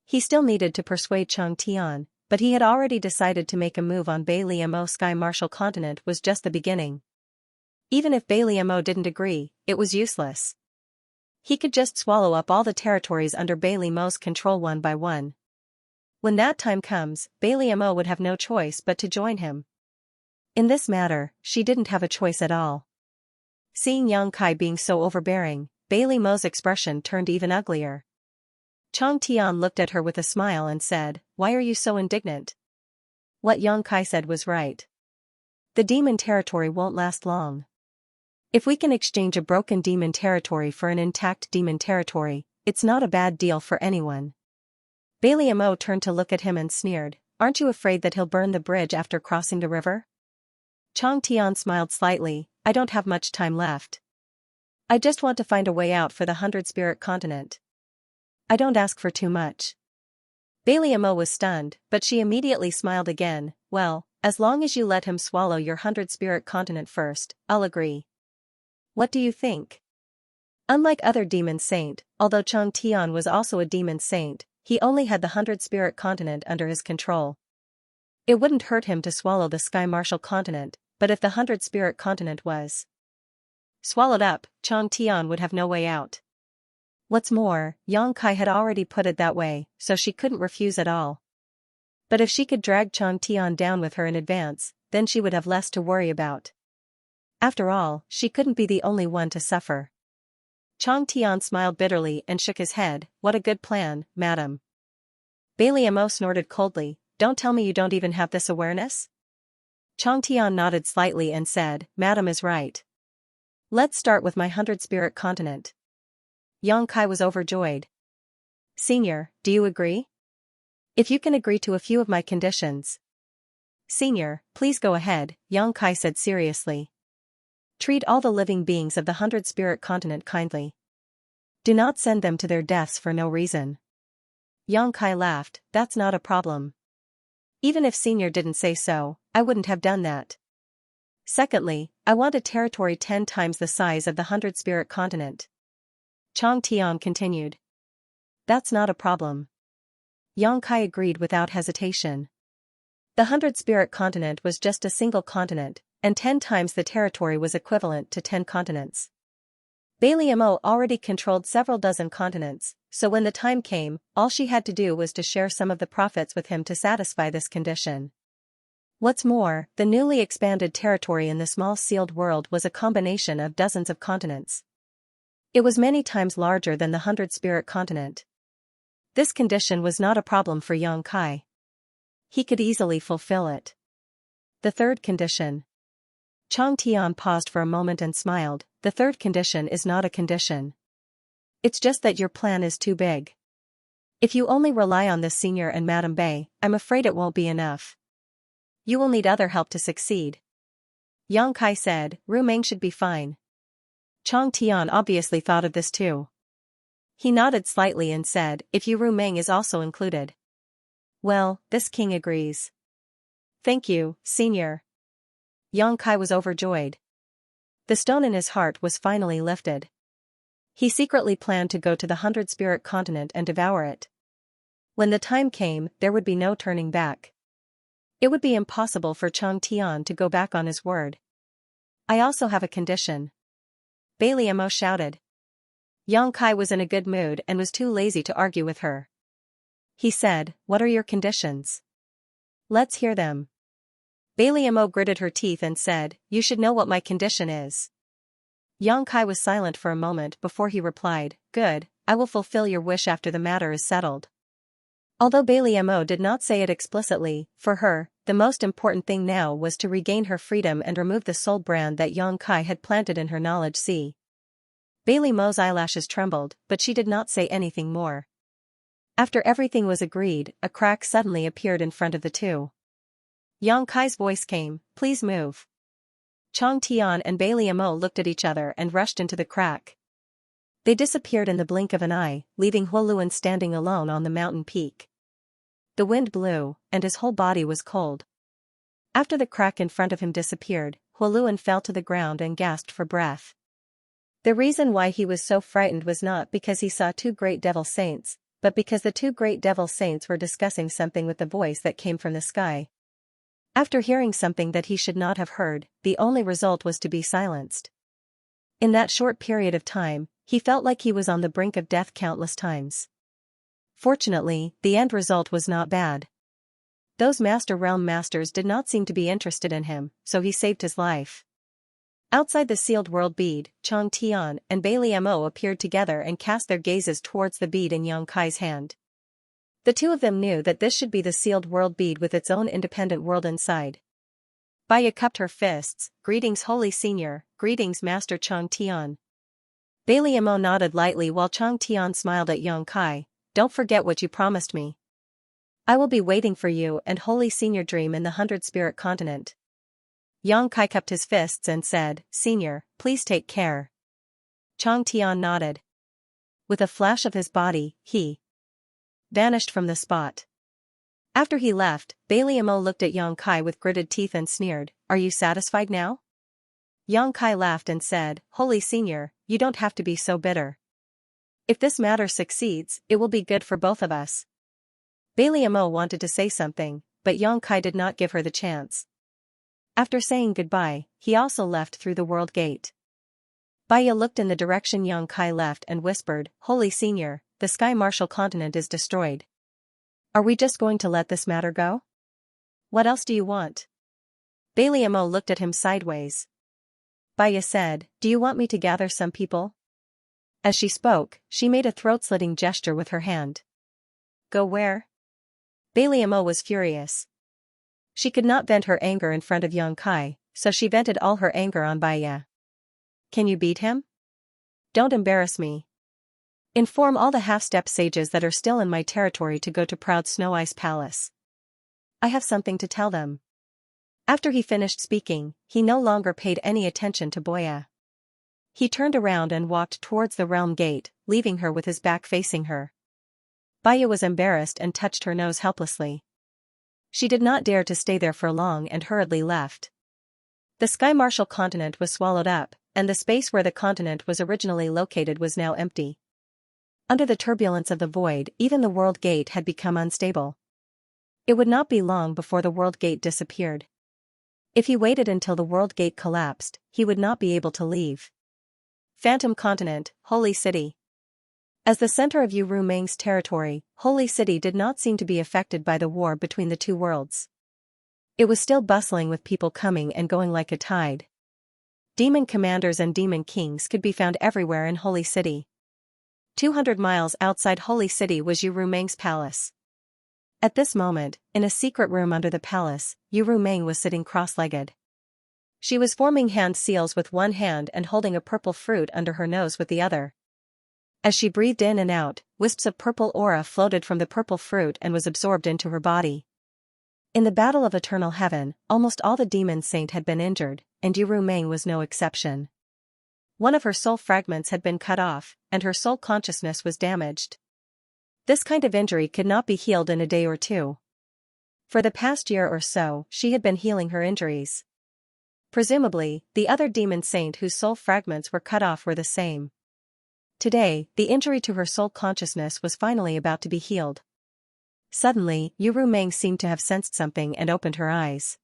He still needed to persuade Chang Tian, but he had already decided to make a move on Bailey Mo. Sky Martial Continent was just the beginning. Even if Bailey Mo didn't agree, it was useless. He could just swallow up all the territories under Bailey Mo's control one by one. When that time comes, Bailey Mo would have no choice but to join him. In this matter, she didn't have a choice at all. Seeing Yang Kai being so overbearing, Bailey Mo's expression turned even uglier. Chang Tian looked at her with a smile and said, why are you so indignant? What Yang Kai said was right. The demon territory won't last long. If we can exchange a broken demon territory for an intact demon territory, it's not a bad deal for anyone. Bailey Mo turned to look at him and sneered, "Aren't you afraid that he'll burn the bridge after crossing the river?" Chang Tian smiled slightly, "I don't have much time left. I just want to find a way out for the 100-spirit continent. I don't ask for too much." Bailey Mo was stunned, but she immediately smiled again, "Well, as long as you let him swallow your 100-spirit continent first, I'll agree. What do you think?" Unlike other demon saint, although Chang Tian was also a demon saint, he only had the 100-spirit continent under his control. It wouldn't hurt him to swallow the Sky Martial continent, but if the 100-spirit continent was swallowed up, Chang Tian would have no way out. What's more, Yang Kai had already put it that way, so she couldn't refuse at all. But if she could drag Chang Tian down with her in advance, then she would have less to worry about. After all, she couldn't be the only one to suffer. Chang Tian smiled bitterly and shook his head, "What a good plan, madam." Bailey Mo snorted coldly, "Don't tell me you don't even have this awareness?" Chang Tian nodded slightly and said, "Madam is right. Let's start with my 100-spirit continent." Yang Kai was overjoyed. "Senior, do you agree? If you can agree to a few of my conditions." "Senior, please go ahead," Yang Kai said seriously. "Treat all the living beings of the 100-spirit continent kindly. Do not send them to their deaths for no reason." Yang Kai laughed, "That's not a problem. Even if Senior didn't say so, I wouldn't have done that. Secondly, I want a territory 10 times the size of the 100-spirit continent." Chang Tian continued. "That's not a problem." Yang Kai agreed without hesitation. The 100-spirit continent was just a single continent, and 10 times the territory was equivalent to 10 continents. Bailey Mo already controlled several dozen continents, so when the time came, all she had to do was to share some of the profits with him to satisfy this condition. What's more, the newly expanded territory in the small sealed world was a combination of dozens of continents. It was many times larger than the 100-spirit continent. This condition was not a problem for Yang Kai. He could easily fulfill it. The third condition. Chang Tian paused for a moment and smiled, "The third condition is not a condition. It's just that your plan is too big. If you only rely on this Senior and Madame Bei, I'm afraid it won't be enough. You will need other help to succeed." Yang Kai said, "Ru Meng should be fine." Chang Tian obviously thought of this too. He nodded slightly and said, "If Ru Meng is also included." "Well, this king agrees." "Thank you, Senior." Yang Kai was overjoyed. The stone in his heart was finally lifted. He secretly planned to go to the 100-spirit continent and devour it. When the time came, there would be no turning back. It would be impossible for Chang Tian to go back on his word. "I also have a condition," Bailey Mo shouted. Yang Kai was in a good mood and was too lazy to argue with her. He said, "What are your conditions? Let's hear them." Bailey Mo gritted her teeth and said, "You should know what my condition is." Yang Kai was silent for a moment before he replied, "Good, I will fulfill your wish after the matter is settled." Although Bailey Mo did not say it explicitly, for her, the most important thing now was to regain her freedom and remove the soul brand that Yang Kai had planted in her knowledge. Bailey Mo's eyelashes trembled, but she did not say anything more. After everything was agreed, a crack suddenly appeared in front of the two. Yang Kai's voice came, "Please move." Chang Tian and Bailey Mo looked at each other and rushed into the crack. They disappeared in the blink of an eye, leaving Huoluan standing alone on the mountain peak. The wind blew, and his whole body was cold. After the crack in front of him disappeared, Huoluan fell to the ground and gasped for breath. The reason why he was so frightened was not because he saw 2 great devil saints, but because the 2 great devil saints were discussing something with the voice that came from the sky. After hearing something that he should not have heard, the only result was to be silenced. In that short period of time, he felt like he was on the brink of death countless times. Fortunately, the end result was not bad. Those Master Realm Masters did not seem to be interested in him, so he saved his life. Outside the sealed world bead, Chang Tian and Bailey Mo appeared together and cast their gazes towards the bead in Yang Kai's hand. The two of them knew that this should be the sealed world bead with its own independent world inside. Baya cupped her fists, "Greetings Holy Senior, greetings Master Chang Tian." Bailey Mo nodded lightly while Chang Tian smiled at Yang Kai, "Don't forget what you promised me." I will be waiting for you and Holy Senior dream in the 100-spirit continent. Xianxia kept his fists and said, Senior, please take care. Chang Tian nodded. With a flash of his body, he vanished from the spot. After he left, Bailey Amo looked at Xianxia with gritted teeth and sneered, Are you satisfied now? Xianxia laughed and said, Holy Senior, you don't have to be so bitter. If this matter succeeds, it will be good for both of us. Bailey Amo wanted to say something, but Xianxia did not give her the chance. After saying goodbye, he also left through the world gate. Baya looked in the direction Xianxia left and whispered, Holy Senior, the Sky Martial continent is destroyed. Are we just going to let this matter go? What else do you want? Bailey Amo looked at him sideways. Baya said, Do you want me to gather some people? As she spoke, she made a throat-slitting gesture with her hand. Go where? Bailey Amo was furious. She could not vent her anger in front of Xianxia, so she vented all her anger on Baya. Can you beat him? Don't embarrass me. Inform all the half-step sages that are still in my territory to go to Proud Snow Ice Palace. I have something to tell them. After he finished speaking, he no longer paid any attention to Baya. He turned around and walked towards the realm gate, leaving her with his back facing her. Baya was embarrassed and touched her nose helplessly. She did not dare to stay there for long and hurriedly left. The Sky Martial continent was swallowed up, and the space where the continent was originally located was now empty. Under the turbulence of the void, even the world gate had become unstable. It would not be long before the world gate disappeared. If he waited until the world gate collapsed, he would not be able to leave. Phantom Continent, Holy City. As the center of Yu Rumeng's territory, Holy City did not seem to be affected by the war between the two worlds. It was still bustling with people coming and going like a tide. Demon commanders and demon kings could be found everywhere in Holy City. 200 miles outside Holy City was Yu Rumeng's palace. At this moment, in a secret room under the palace, Yu Rumeng was sitting cross-legged. She was forming hand seals with one hand and holding a purple fruit under her nose with the other. As she breathed in and out, wisps of purple aura floated from the purple fruit and was absorbed into her body. In the battle of eternal heaven, almost all the demon saint had been injured, and Yu Rumeng was no exception. One of her soul fragments had been cut off, and her soul consciousness was damaged. This kind of injury could not be healed in a day or two. For the past year or so, she had been healing her injuries. Presumably, the other demon saint whose soul fragments were cut off were the same. Today, the injury to her soul consciousness was finally about to be healed. Suddenly, Yu Rumeng seemed to have sensed something and opened her eyes.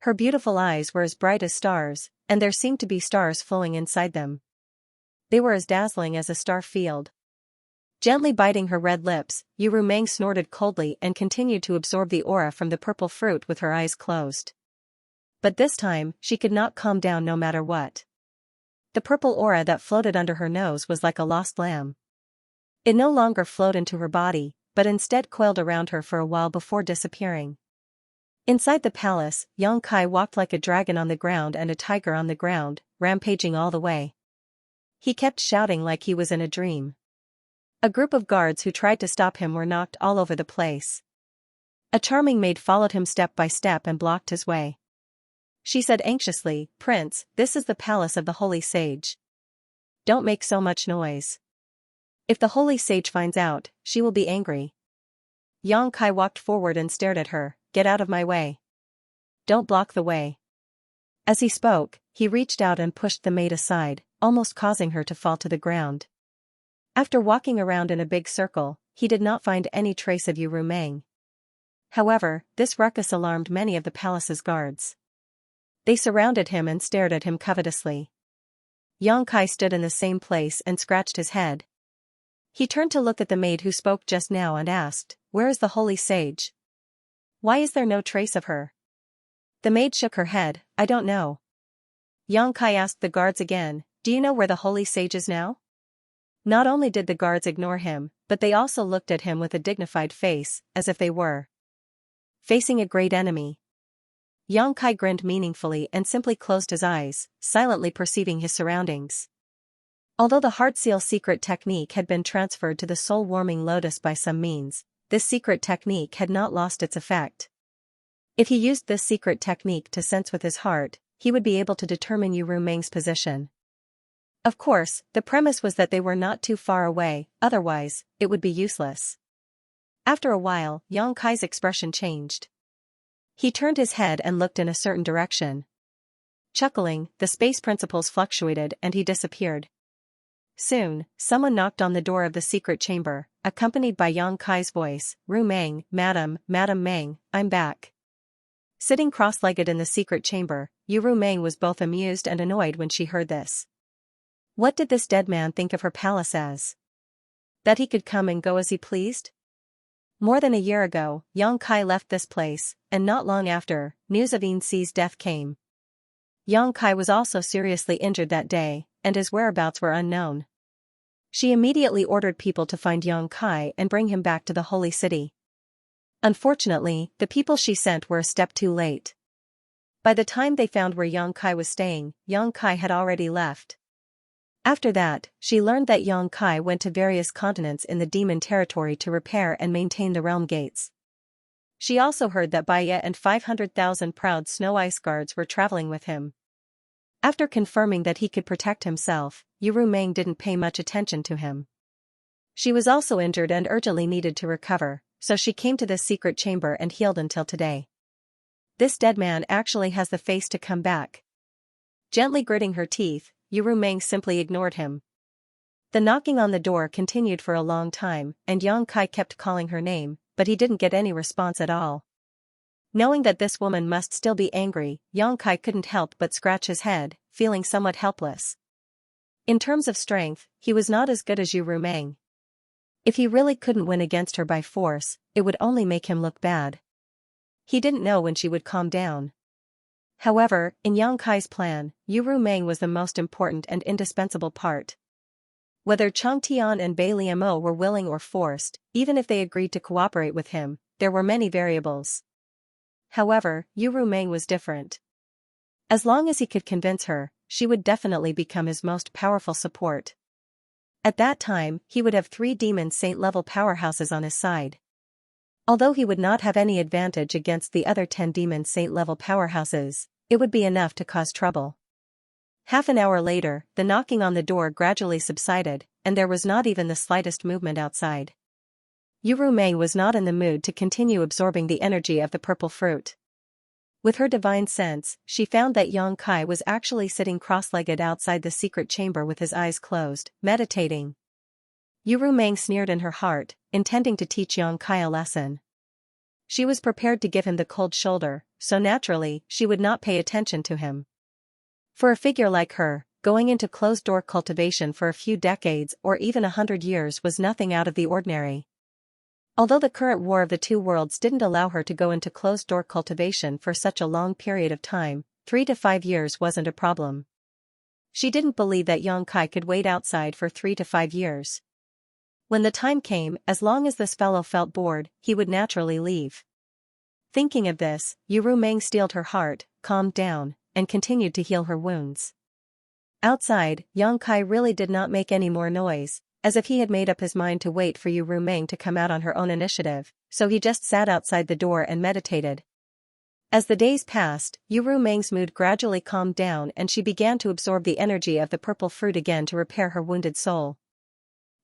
Her beautiful eyes were as bright as stars, and there seemed to be stars flowing inside them. They were as dazzling as a star field. Gently biting her red lips, Yu Rumeng snorted coldly and continued to absorb the aura from the purple fruit with her eyes closed. But this time, she could not calm down no matter what. The purple aura that floated under her nose was like a lost lamb. It no longer flowed into her body, but instead coiled around her for a while before disappearing. Inside the palace, Xianxia walked like a dragon on the ground and a tiger on the ground, rampaging all the way. He kept shouting like he was in a dream. A group of guards who tried to stop him were knocked all over the place. A charming maid followed him step by step and blocked his way. She said anxiously, Prince, this is the palace of the Holy Sage. Don't make so much noise. If the Holy Sage finds out, she will be angry. Xianxia walked forward and stared at her, Get out of my way. Don't block the way. As he spoke, he reached out and pushed the maid aside, almost causing her to fall to the ground. After walking around in a big circle, he did not find any trace of Yu Rumeng. However, this ruckus alarmed many of the palace's guards. They surrounded him and stared at him covetously. Xianxia stood in the same place and scratched his head. He turned to look at the maid who spoke just now and asked, Where is the Holy Sage? Why is there no trace of her? The maid shook her head, I don't know. Xianxia asked the guards again, Do you know where the Holy Sage is now? Not only did the guards ignore him, but they also looked at him with a dignified face, as if they were facing a great enemy. Xianxia grinned meaningfully and simply closed his eyes, silently perceiving his surroundings. Although the heart seal secret technique had been transferred to the soul-warming lotus by some means, this secret technique had not lost its effect. If he used this secret technique to sense with his heart, he would be able to determine Yu Rumeng's position. Of course, the premise was that they were not too far away, otherwise, it would be useless. After a while, Yang Kai's expression changed. He turned his head and looked in a certain direction. Chuckling, the space principles fluctuated and he disappeared. Soon, someone knocked on the door of the secret chamber, accompanied by Yang Kai's voice, "Rumeng, Madam Meng, I'm back." Sitting cross-legged in the secret chamber, Yu Rumeng was both amused and annoyed when she heard this. What did this dead man think of her palace as? That he could come and go as he pleased? More than a year ago, Yang Kai left this place, and not long after, news of Xi's death came. Yang Kai was also seriously injured that day, and his whereabouts were unknown. She immediately ordered people to find Yang Kai and bring him back to the holy city. Unfortunately, the people she sent were a step too late. By the time they found where Yang Kai was staying, Yang Kai had already left. After that, she learned that Yang Kai went to various continents in the demon territory to repair and maintain the realm gates. She also heard that Baya and 500,000 proud snow ice guards were traveling with him. After confirming that he could protect himself, Yu Rumeng didn't pay much attention to him. She was also injured and urgently needed to recover, so she came to this secret chamber and healed until today. This dead man actually has the face to come back. Gently gritting her teeth, Yu Rumeng simply ignored him. The knocking on the door continued for a long time, and Yang Kai kept calling her name, but he didn't get any response at all. Knowing that this woman must still be angry, Yang Kai couldn't help but scratch his head, feeling somewhat helpless. In terms of strength, he was not as good as Yu Rumeng. If he really couldn't win against her by force, it would only make him look bad. He didn't know when she would calm down. However, in Yang Kai's plan, Yu Rumeng was the most important and indispensable part. Whether Chang Tian and Bai Liamo were willing or forced, even if they agreed to cooperate with him, there were many variables. However, Yu Rumeng was different. As long as he could convince her, she would definitely become his most powerful support. At that time, he would have 3 demon saint-level powerhouses on his side. Although he would not have any advantage against the other 10 demon saint-level powerhouses, it would be enough to cause trouble. Half an hour later, the knocking on the door gradually subsided, and there was not even the slightest movement outside. Yu Rumeng was not in the mood to continue absorbing the energy of the purple fruit. With her divine sense, she found that Yang Kai was actually sitting cross-legged outside the secret chamber with his eyes closed, meditating. Yu Rumeng sneered in her heart, intending to teach Yang Kai a lesson. She was prepared to give him the cold shoulder, so naturally, she would not pay attention to him. For a figure like her, going into closed-door cultivation for a few decades or even 100 years was nothing out of the ordinary. Although the current war of the two worlds didn't allow her to go into closed-door cultivation for such a long period of time, 3 to 5 years wasn't a problem. She didn't believe that Yang Kai could wait outside for 3 to 5 years. When the time came, as long as this fellow felt bored, he would naturally leave. Thinking of this, Yu Rumeng steeled her heart, calmed down, and continued to heal her wounds. Outside, Yang Kai really did not make any more noise, as if he had made up his mind to wait for Yu Rumeng to come out on her own initiative, so he just sat outside the door and meditated. As the days passed, Yu Rumeng's mood gradually calmed down and she began to absorb the energy of the purple fruit again to repair her wounded soul.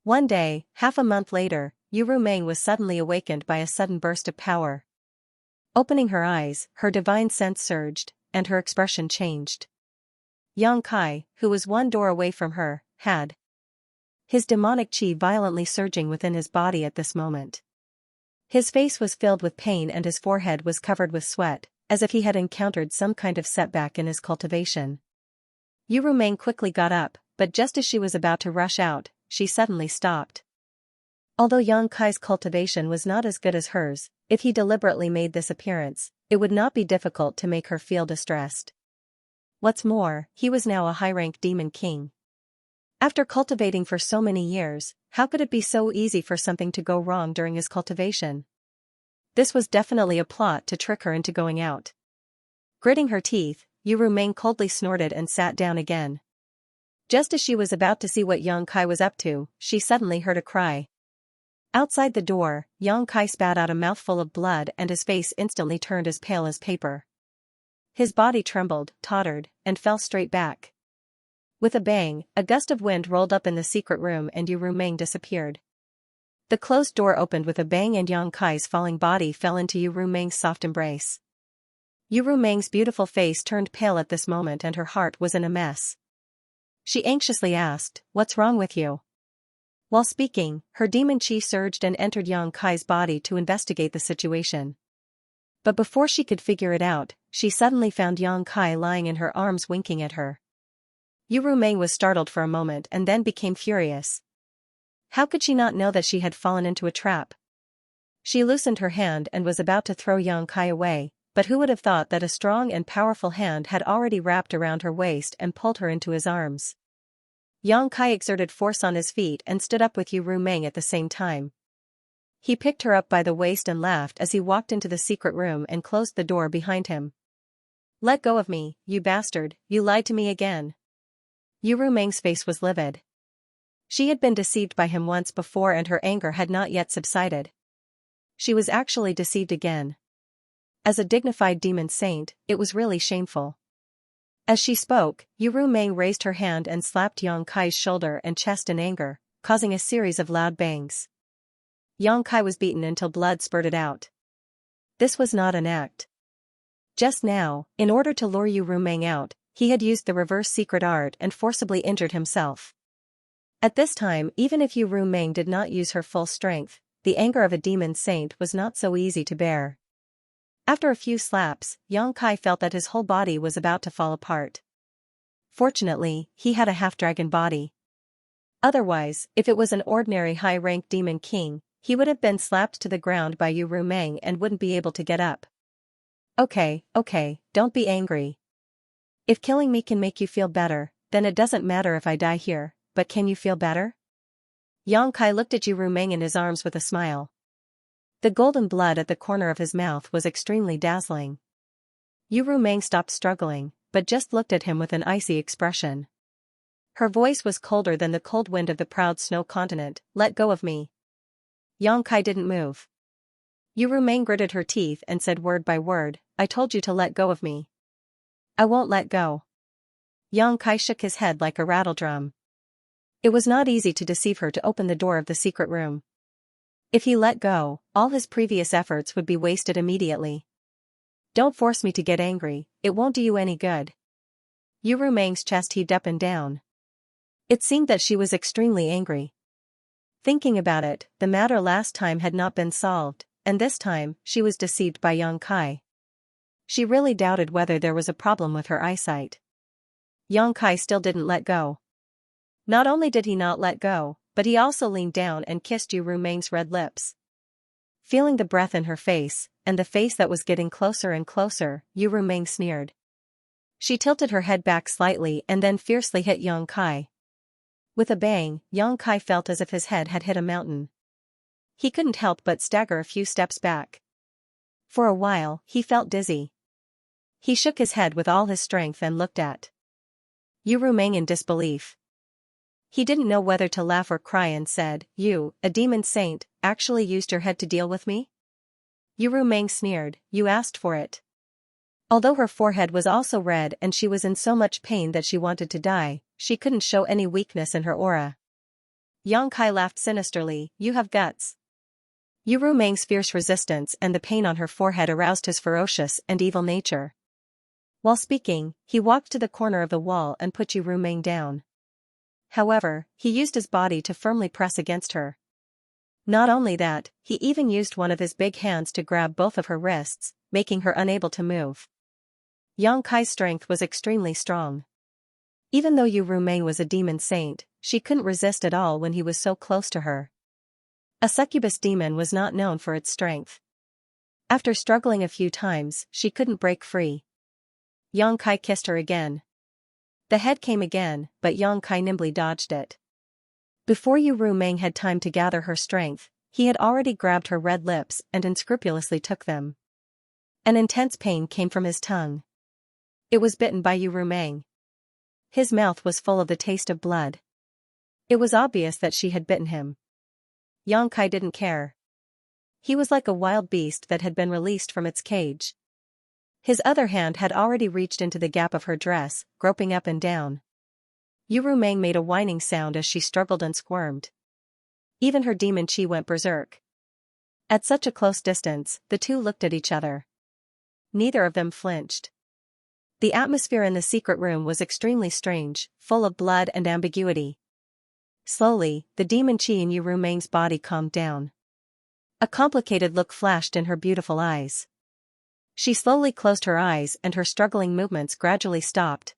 One day, half a month later, Yu Rumeng was suddenly awakened by a sudden burst of power. Opening her eyes, her divine sense surged, and her expression changed. Yang Kai, who was one door away from her, had his demonic chi violently surging within his body at this moment. His face was filled with pain and his forehead was covered with sweat, as if he had encountered some kind of setback in his cultivation. Yu Rumeng quickly got up, but just as she was about to rush out, she suddenly stopped. Although Yang Kai's cultivation was not as good as hers, if he deliberately made this appearance, it would not be difficult to make her feel distressed. What's more, he was now a high-rank demon king. After cultivating for so many years, how could it be so easy for something to go wrong during his cultivation? This was definitely a plot to trick her into going out. Gritting her teeth, Yu Rumeng coldly snorted and sat down again. Just as she was about to see what Yang Kai was up to, she suddenly heard a cry. Outside the door, Yang Kai spat out a mouthful of blood and his face instantly turned as pale as paper. His body trembled, tottered, and fell straight back. With a bang, a gust of wind rolled up in the secret room and Yu Rumeng disappeared. The closed door opened with a bang and Yang Kai's falling body fell into Yu Rumeng's soft embrace. Yu Rumeng's beautiful face turned pale at this moment and her heart was in a mess. She anxiously asked, "What's wrong with you?" While speaking, her demon chi surged and entered Yang Kai's body to investigate the situation. But before she could figure it out, she suddenly found Yang Kai lying in her arms winking at her. Yu Rumeng was startled for a moment and then became furious. How could she not know that she had fallen into a trap? She loosened her hand and was about to throw Yang Kai away, but who would have thought that a strong and powerful hand had already wrapped around her waist and pulled her into his arms. Yang Kai exerted force on his feet and stood up with Yu Rumeng at the same time. He picked her up by the waist and laughed as he walked into the secret room and closed the door behind him. "Let go of me, you bastard, you lied to me again." Yu Rumeng's face was livid. She had been deceived by him once before and her anger had not yet subsided. She was actually deceived again. As a dignified demon saint, it was really shameful. As she spoke, Yu Rumeng raised her hand and slapped Yang Kai's shoulder and chest in anger, causing a series of loud bangs. Yang Kai was beaten until blood spurted out. This was not an act. Just now, in order to lure Yu Rumeng out, he had used the reverse secret art and forcibly injured himself. At this time, even if Yu Rumeng did not use her full strength, the anger of a demon saint was not so easy to bear. After a few slaps, Yang Kai felt that his whole body was about to fall apart. Fortunately, he had a half-dragon body. Otherwise, if it was an ordinary high-ranked demon king, he would have been slapped to the ground by Yu Rumeng and wouldn't be able to get up. Okay, don't be angry. If killing me can make you feel better, then it doesn't matter if I die here, but can you feel better? Yang Kai looked at Yu Rumeng in his arms with a smile. The golden blood at the corner of his mouth was extremely dazzling. Yu Rumeng stopped struggling, but just looked at him with an icy expression. Her voice was colder than the cold wind of the proud snow continent. "Let go of me." Yang Kai didn't move. Yu Rumeng gritted her teeth and said word by word, "I told you to let go of me." "I won't let go." Yang Kai shook his head like a rattledrum. It was not easy to deceive her to open the door of the secret room. If he let go, all his previous efforts would be wasted immediately. "Don't force me to get angry, it won't do you any good." Yu Rumeng's chest heaved up and down. It seemed that she was extremely angry. Thinking about it, the matter last time had not been solved, and this time, she was deceived by Yang Kai. She really doubted whether there was a problem with her eyesight. Yang Kai still didn't let go. Not only did he not let go, but he also leaned down and kissed Yu Rumeng's red lips. Feeling the breath in her face, and the face that was getting closer and closer, Yu Rumeng sneered. She tilted her head back slightly and then fiercely hit Yang Kai. With a bang, Yang Kai felt as if his head had hit a mountain. He couldn't help but stagger a few steps back. For a while, he felt dizzy. He shook his head with all his strength and looked at Yu Rumeng in disbelief. He didn't know whether to laugh or cry and said, "You, a demon saint, actually used your head to deal with me?" Yu Rumeng sneered, "You asked for it." Although her forehead was also red and she was in so much pain that she wanted to die, she couldn't show any weakness in her aura. Yang Kai laughed sinisterly, "You have guts." Yu Rumeng's fierce resistance and the pain on her forehead aroused his ferocious and evil nature. While speaking, he walked to the corner of the wall and put Yu Rumeng down. However, he used his body to firmly press against her. Not only that, he even used one of his big hands to grab both of her wrists, making her unable to move. Yang Kai's strength was extremely strong. Even though Yu Rumeng was a demon saint, she couldn't resist at all when he was so close to her. A succubus demon was not known for its strength. After struggling a few times, she couldn't break free. Yang Kai kissed her again. The head came again, but Yang Kai nimbly dodged it. Before Yu Rumeng had time to gather her strength, he had already grabbed her red lips and unscrupulously took them. An intense pain came from his tongue. It was bitten by Yu Rumeng. His mouth was full of the taste of blood. It was obvious that she had bitten him. Yang Kai didn't care. He was like a wild beast that had been released from its cage. His other hand had already reached into the gap of her dress, groping up and down. Yuru Meng made a whining sound as she struggled and squirmed. Even her demon chi went berserk. At such a close distance, the two looked at each other. Neither of them flinched. The atmosphere in the secret room was extremely strange, full of blood and ambiguity. Slowly, the demon chi in Yuru Meng's body calmed down. A complicated look flashed in her beautiful eyes. She slowly closed her eyes and her struggling movements gradually stopped.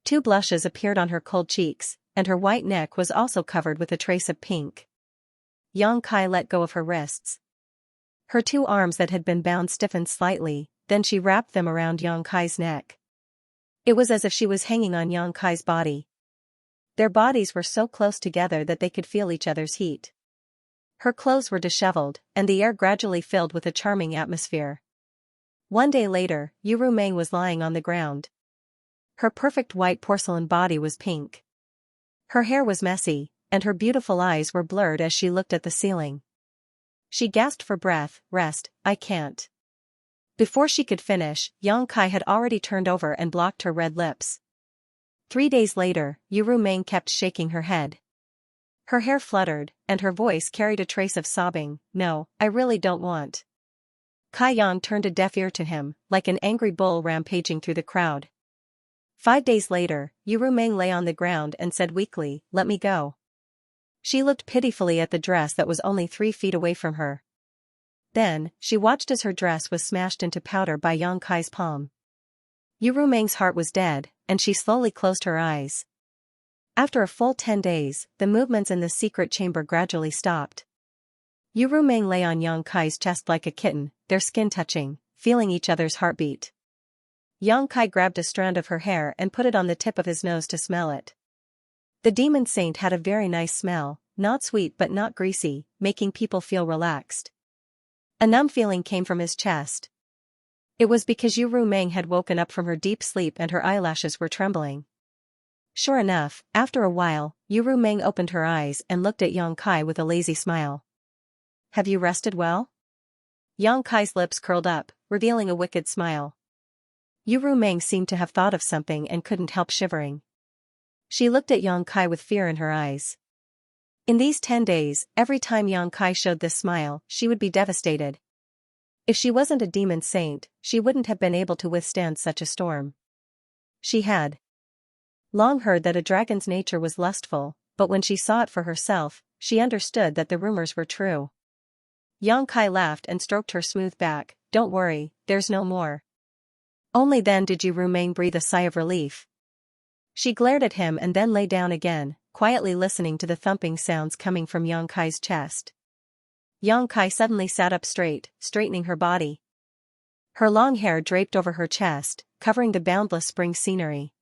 2 blushes appeared on her cold cheeks, and her white neck was also covered with a trace of pink. Yang Kai let go of her wrists. Her 2 arms that had been bound stiffened slightly, then she wrapped them around Yang Kai's neck. It was as if she was hanging on Yang Kai's body. Their bodies were so close together that they could feel each other's heat. Her clothes were disheveled, and the air gradually filled with a charming atmosphere. One day later, Yuru Meng was lying on the ground. Her perfect white porcelain body was pink. Her hair was messy, and her beautiful eyes were blurred as she looked at the ceiling. She gasped for breath. "Rest, I can't." Before she could finish, Yang Kai had already turned over and blocked her red lips. 3 days later, Yuru Meng kept shaking her head. Her hair fluttered, and her voice carried a trace of sobbing. "No, I really don't want." Kai Yang turned a deaf ear to him, like an angry bull rampaging through the crowd. 5 days later, Yuru Meng lay on the ground and said weakly, "Let me go." She looked pitifully at the dress that was only 3 feet away from her. Then, she watched as her dress was smashed into powder by Yang Kai's palm. Yuru Meng's heart was dead, and she slowly closed her eyes. After a full 10 days, the movements in the secret chamber gradually stopped. Yuru Meng lay on Yang Kai's chest like a kitten, their skin touching, feeling each other's heartbeat. Yang Kai grabbed a strand of her hair and put it on the tip of his nose to smell it. The demon saint had a very nice smell, not sweet but not greasy, making people feel relaxed. A numb feeling came from his chest. It was because Yuru Meng had woken up from her deep sleep and her eyelashes were trembling. Sure enough, after a while, Yuru Meng opened her eyes and looked at Yang Kai with a lazy smile. "Have you rested well?" Yang Kai's lips curled up, revealing a wicked smile. Yuru Meng seemed to have thought of something and couldn't help shivering. She looked at Yang Kai with fear in her eyes. In these 10 days, every time Yang Kai showed this smile, she would be devastated. If she wasn't a demon saint, she wouldn't have been able to withstand such a storm. She had long heard that a dragon's nature was lustful, but when she saw it for herself, she understood that the rumors were true. Yang Kai laughed and stroked her smooth back. "Don't worry, there's no more." Only then did Yuru Meng breathe a sigh of relief. She glared at him and then lay down again, quietly listening to the thumping sounds coming from Yang Kai's chest. Yang Kai suddenly sat up straight, straightening her body. Her long hair draped over her chest, covering the boundless spring scenery.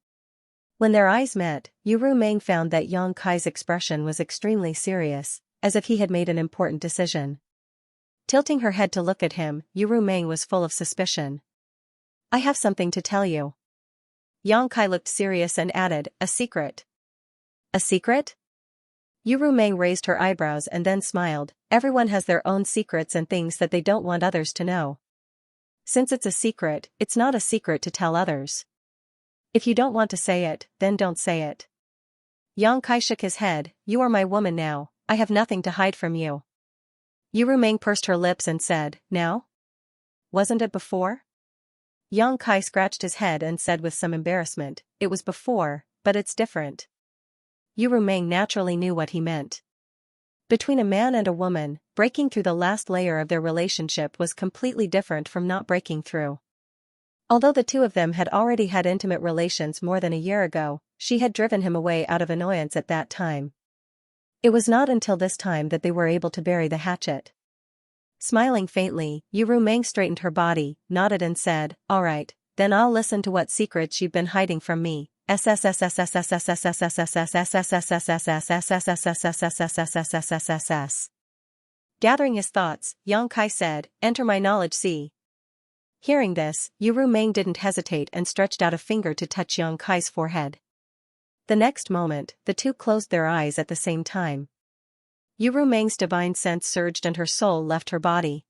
When their eyes met, Yuru Meng found that Yang Kai's expression was extremely serious, as if he had made an important decision. Tilting her head to look at him, Yuru Meng was full of suspicion. "I have something to tell you." Yang Kai looked serious and added, "A secret." "A secret?" Yuru Meng raised her eyebrows and then smiled. "Everyone has their own secrets and things that they don't want others to know. Since it's a secret, it's not a secret to tell others. If you don't want to say it, then don't say it." Yang Kai shook his head. "You are my woman now, I have nothing to hide from you." Yuru Meng pursed her lips and said, "Now? Wasn't it before?" Yang Kai scratched his head and said with some embarrassment, "It was before, but it's different." Yuru Meng naturally knew what he meant. Between a man and a woman, breaking through the last layer of their relationship was completely different from not breaking through. Although the two of them had already had intimate relations more than a year ago, she had driven him away out of annoyance at that time. It was not until this time that they were able to bury the hatchet. Smiling faintly, Yuru Meng straightened her body, nodded and said, "All right, then I'll listen to what secrets you've been hiding from me." Gathering his thoughts, Yang Kai said, "Enter my knowledge sea." Hearing this, Yuru Meng didn't hesitate and stretched out a finger to touch Yang Kai's forehead. The next moment, the two closed their eyes at the same time. Yu Meng's divine sense surged and her soul left her body.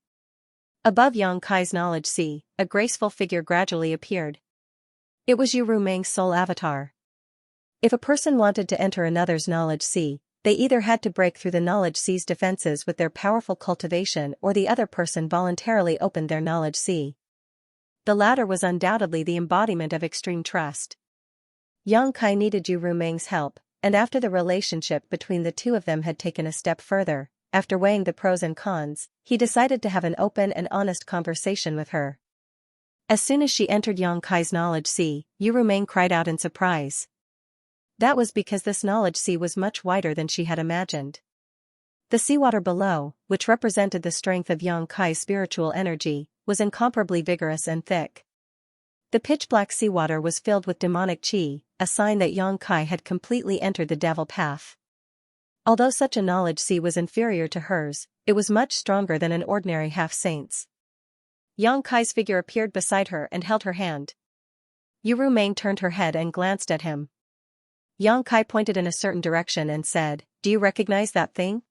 Above Yang Kai's knowledge sea, a graceful figure gradually appeared. It was Yu Meng's soul avatar. If a person wanted to enter another's knowledge sea, they either had to break through the knowledge sea's defenses with their powerful cultivation or the other person voluntarily opened their knowledge sea. The latter was undoubtedly the embodiment of extreme trust. Yang Kai needed Yu Meng's help, and after the relationship between the two of them had taken a step further, after weighing the pros and cons, he decided to have an open and honest conversation with her. As soon as she entered Yang Kai's knowledge sea, Yu Meng cried out in surprise. That was because this knowledge sea was much wider than she had imagined. The seawater below, which represented the strength of Yang Kai's spiritual energy, was incomparably vigorous and thick. The pitch-black seawater was filled with demonic qi, a sign that Yang Kai had completely entered the devil path. Although such a knowledge sea was inferior to hers, it was much stronger than an ordinary half-saint's. Yang Kai's figure appeared beside her and held her hand. Yu Meng turned her head and glanced at him. Yang Kai pointed in a certain direction and said, "Do you recognize that thing?"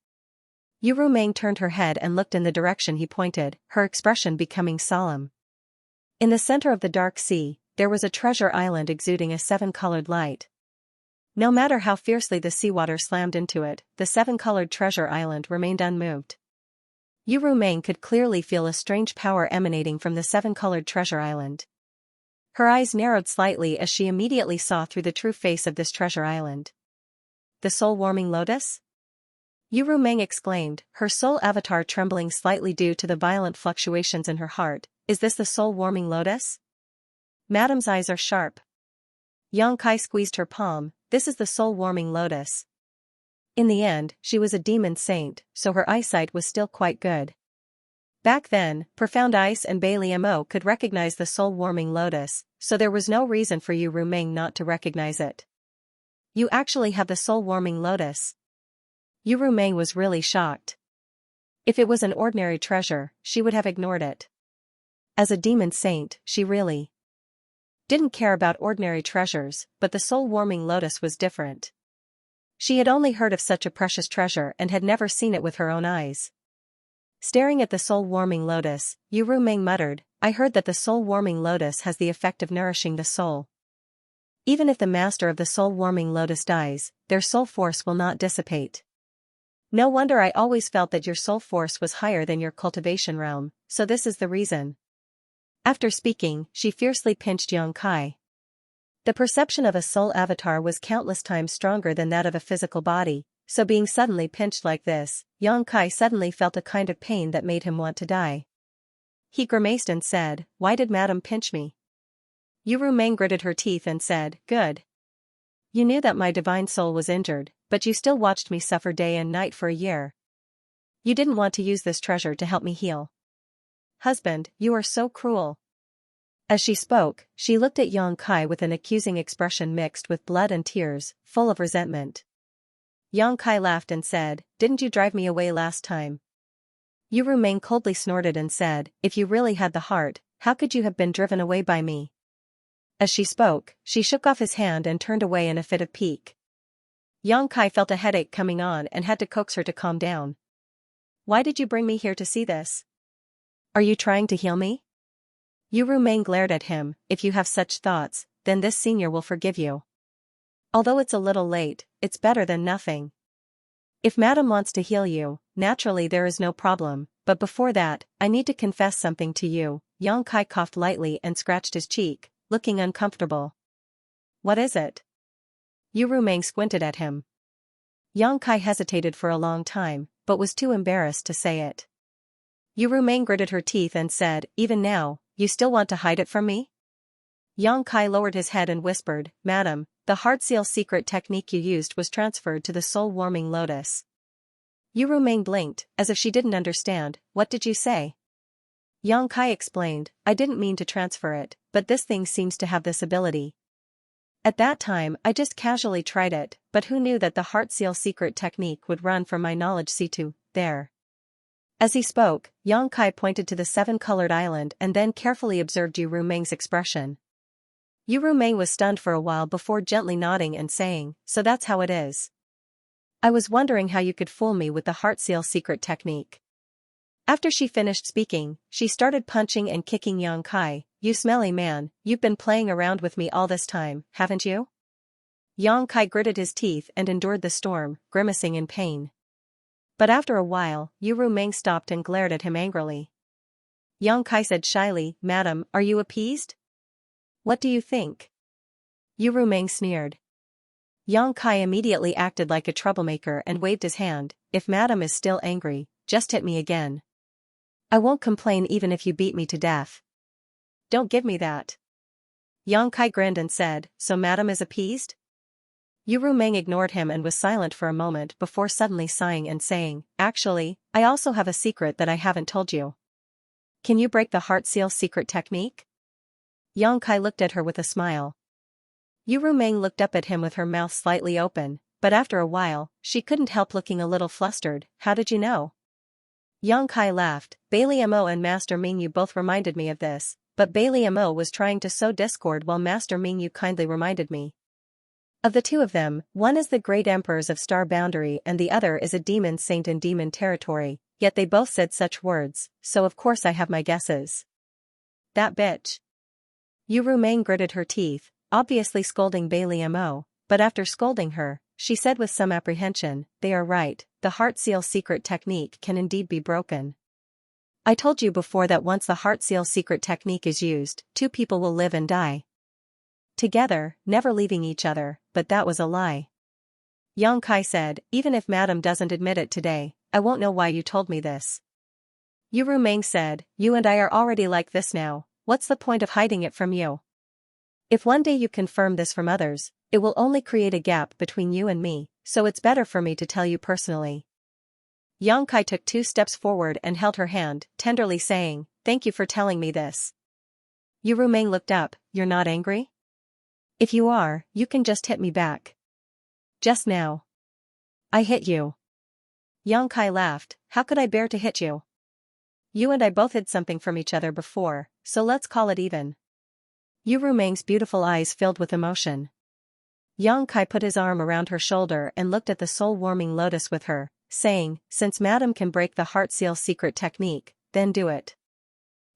Yu Meng turned her head and looked in the direction he pointed, her expression becoming solemn. In the center of the dark sea, there was a treasure island exuding a seven-colored light. No matter how fiercely the seawater slammed into it, the seven-colored treasure island remained unmoved. Yu Meng could clearly feel a strange power emanating from the seven-colored treasure island. Her eyes narrowed slightly as she immediately saw through the true face of this treasure island. The soul-warming lotus? Yu Meng exclaimed, her soul avatar trembling slightly due to the violent fluctuations in her heart. Is this the soul-warming lotus? Madame's eyes are sharp. Yang Kai squeezed her palm. This is the soul-warming lotus. In the end, she was a demon saint, so her eyesight was still quite good. Back then, Profound Ice and Bailey Mo could recognize the soul-warming lotus, so there was no reason for Yu Meng not to recognize it. You actually have the soul-warming lotus. Yu Meng was really shocked. If it was an ordinary treasure, she would have ignored it. As a demon saint, she really didn't care about ordinary treasures, but the soul-warming lotus was different. She had only heard of such a precious treasure and had never seen it with her own eyes. Staring at the soul-warming lotus, Yu Meng muttered, I heard that the soul-warming lotus has the effect of nourishing the soul. Even if the master of the soul-warming lotus dies, their soul force will not dissipate. No wonder I always felt that your soul force was higher than your cultivation realm, so this is the reason. After speaking, she fiercely pinched Yang Kai. The perception of a soul avatar was countless times stronger than that of a physical body, so being suddenly pinched like this, Yang Kai suddenly felt a kind of pain that made him want to die. He grimaced and said, Why did Madame pinch me? Yu Meng gritted her teeth and said, Good. You knew that my divine soul was injured, but you still watched me suffer day and night for a year. You didn't want to use this treasure to help me heal. Husband, you are so cruel. As she spoke, she looked at Yang Kai with an accusing expression mixed with blood and tears, full of resentment. Yang Kai laughed and said, Didn't you drive me away last time? Yu Meng coldly snorted and said, If you really had the heart, how could you have been driven away by me? As she spoke, she shook off his hand and turned away in a fit of pique. Yang Kai felt a headache coming on and had to coax her to calm down. Why did you bring me here to see this? Are you trying to heal me? Yu Meng glared at him, If you have such thoughts, then this senior will forgive you. Although it's a little late, it's better than nothing. If Madame wants to heal you, naturally there is no problem, but before that, I need to confess something to you. Yang Kai coughed lightly and scratched his cheek, looking uncomfortable. What is it? Yu Meng squinted at him. Yang Kai hesitated for a long time, but was too embarrassed to say it. Yu Meng gritted her teeth and said, Even now, you still want to hide it from me? Yang Kai lowered his head and whispered, Madam, the heart seal secret technique you used was transferred to the soul-warming lotus. Yu Meng blinked, as if she didn't understand. What did you say? Yang Kai explained, I didn't mean to transfer it, but this thing seems to have this ability. At that time I just casually tried it, but who knew that the heart seal secret technique would run from my knowledge sea to there. As he spoke, Yang Kai pointed to the seven-colored island and then carefully observed Yu Meng's expression. Yu Meng was stunned for a while before gently nodding and saying, So that's how it is. I was wondering how you could fool me with the heart seal secret technique. After she finished speaking, she started punching and kicking Yang Kai. You smelly man, you've been playing around with me all this time, haven't you? Yang Kai gritted his teeth and endured the storm, grimacing in pain. But after a while, Yu Rumeng stopped and glared at him angrily. Yang Kai said shyly, Madam, are you appeased? What do you think? Yu Rumeng sneered. Yang Kai immediately acted like a troublemaker and waved his hand. If Madam is still angry, just hit me again. I won't complain even if you beat me to death. Don't give me that. Yang Kai grinned and said, so Madam is appeased? Yu Rumeng ignored him and was silent for a moment before suddenly sighing and saying, actually, I also have a secret that I haven't told you. Can you break the heart seal secret technique? Yang Kai looked at her with a smile. Yu Rumeng looked up at him with her mouth slightly open, but after a while, she couldn't help looking a little flustered. How did you know? Yang Kai laughed. Bailey Mo and Master Mingyu both reminded me of this, but Bailey Mo was trying to sow discord while Master Mingyu kindly reminded me. Of the two of them, one is the great emperors of Star Boundary and the other is a demon saint in demon territory, yet they both said such words, so of course I have my guesses. That bitch. Yu Rumeng gritted her teeth, obviously scolding Bailey Mo, but after scolding her, she said with some apprehension, they are right, the heart seal secret technique can indeed be broken. I told you before that once the heart seal secret technique is used, two people will live and die together, never leaving each other, but that was a lie. Yang Kai said, even if Madam doesn't admit it today, I won't know why you told me this. Yu Rumeng said, you and I are already like this now, what's the point of hiding it from you? If one day you confirm this from others, it will only create a gap between you and me, so it's better for me to tell you personally. Yang Kai took 2 steps forward and held her hand, tenderly saying, thank you for telling me this. Yu Rumeng looked up, you're not angry? If you are, you can just hit me back. Just now. I hit you. Yang Kai laughed, how could I bear to hit you? You and I both hid something from each other before, so let's call it even. Yu Rumeng's beautiful eyes filled with emotion. Yang Kai put his arm around her shoulder and looked at the soul-warming lotus with her, saying, since Madam can break the heart seal secret technique, then do it.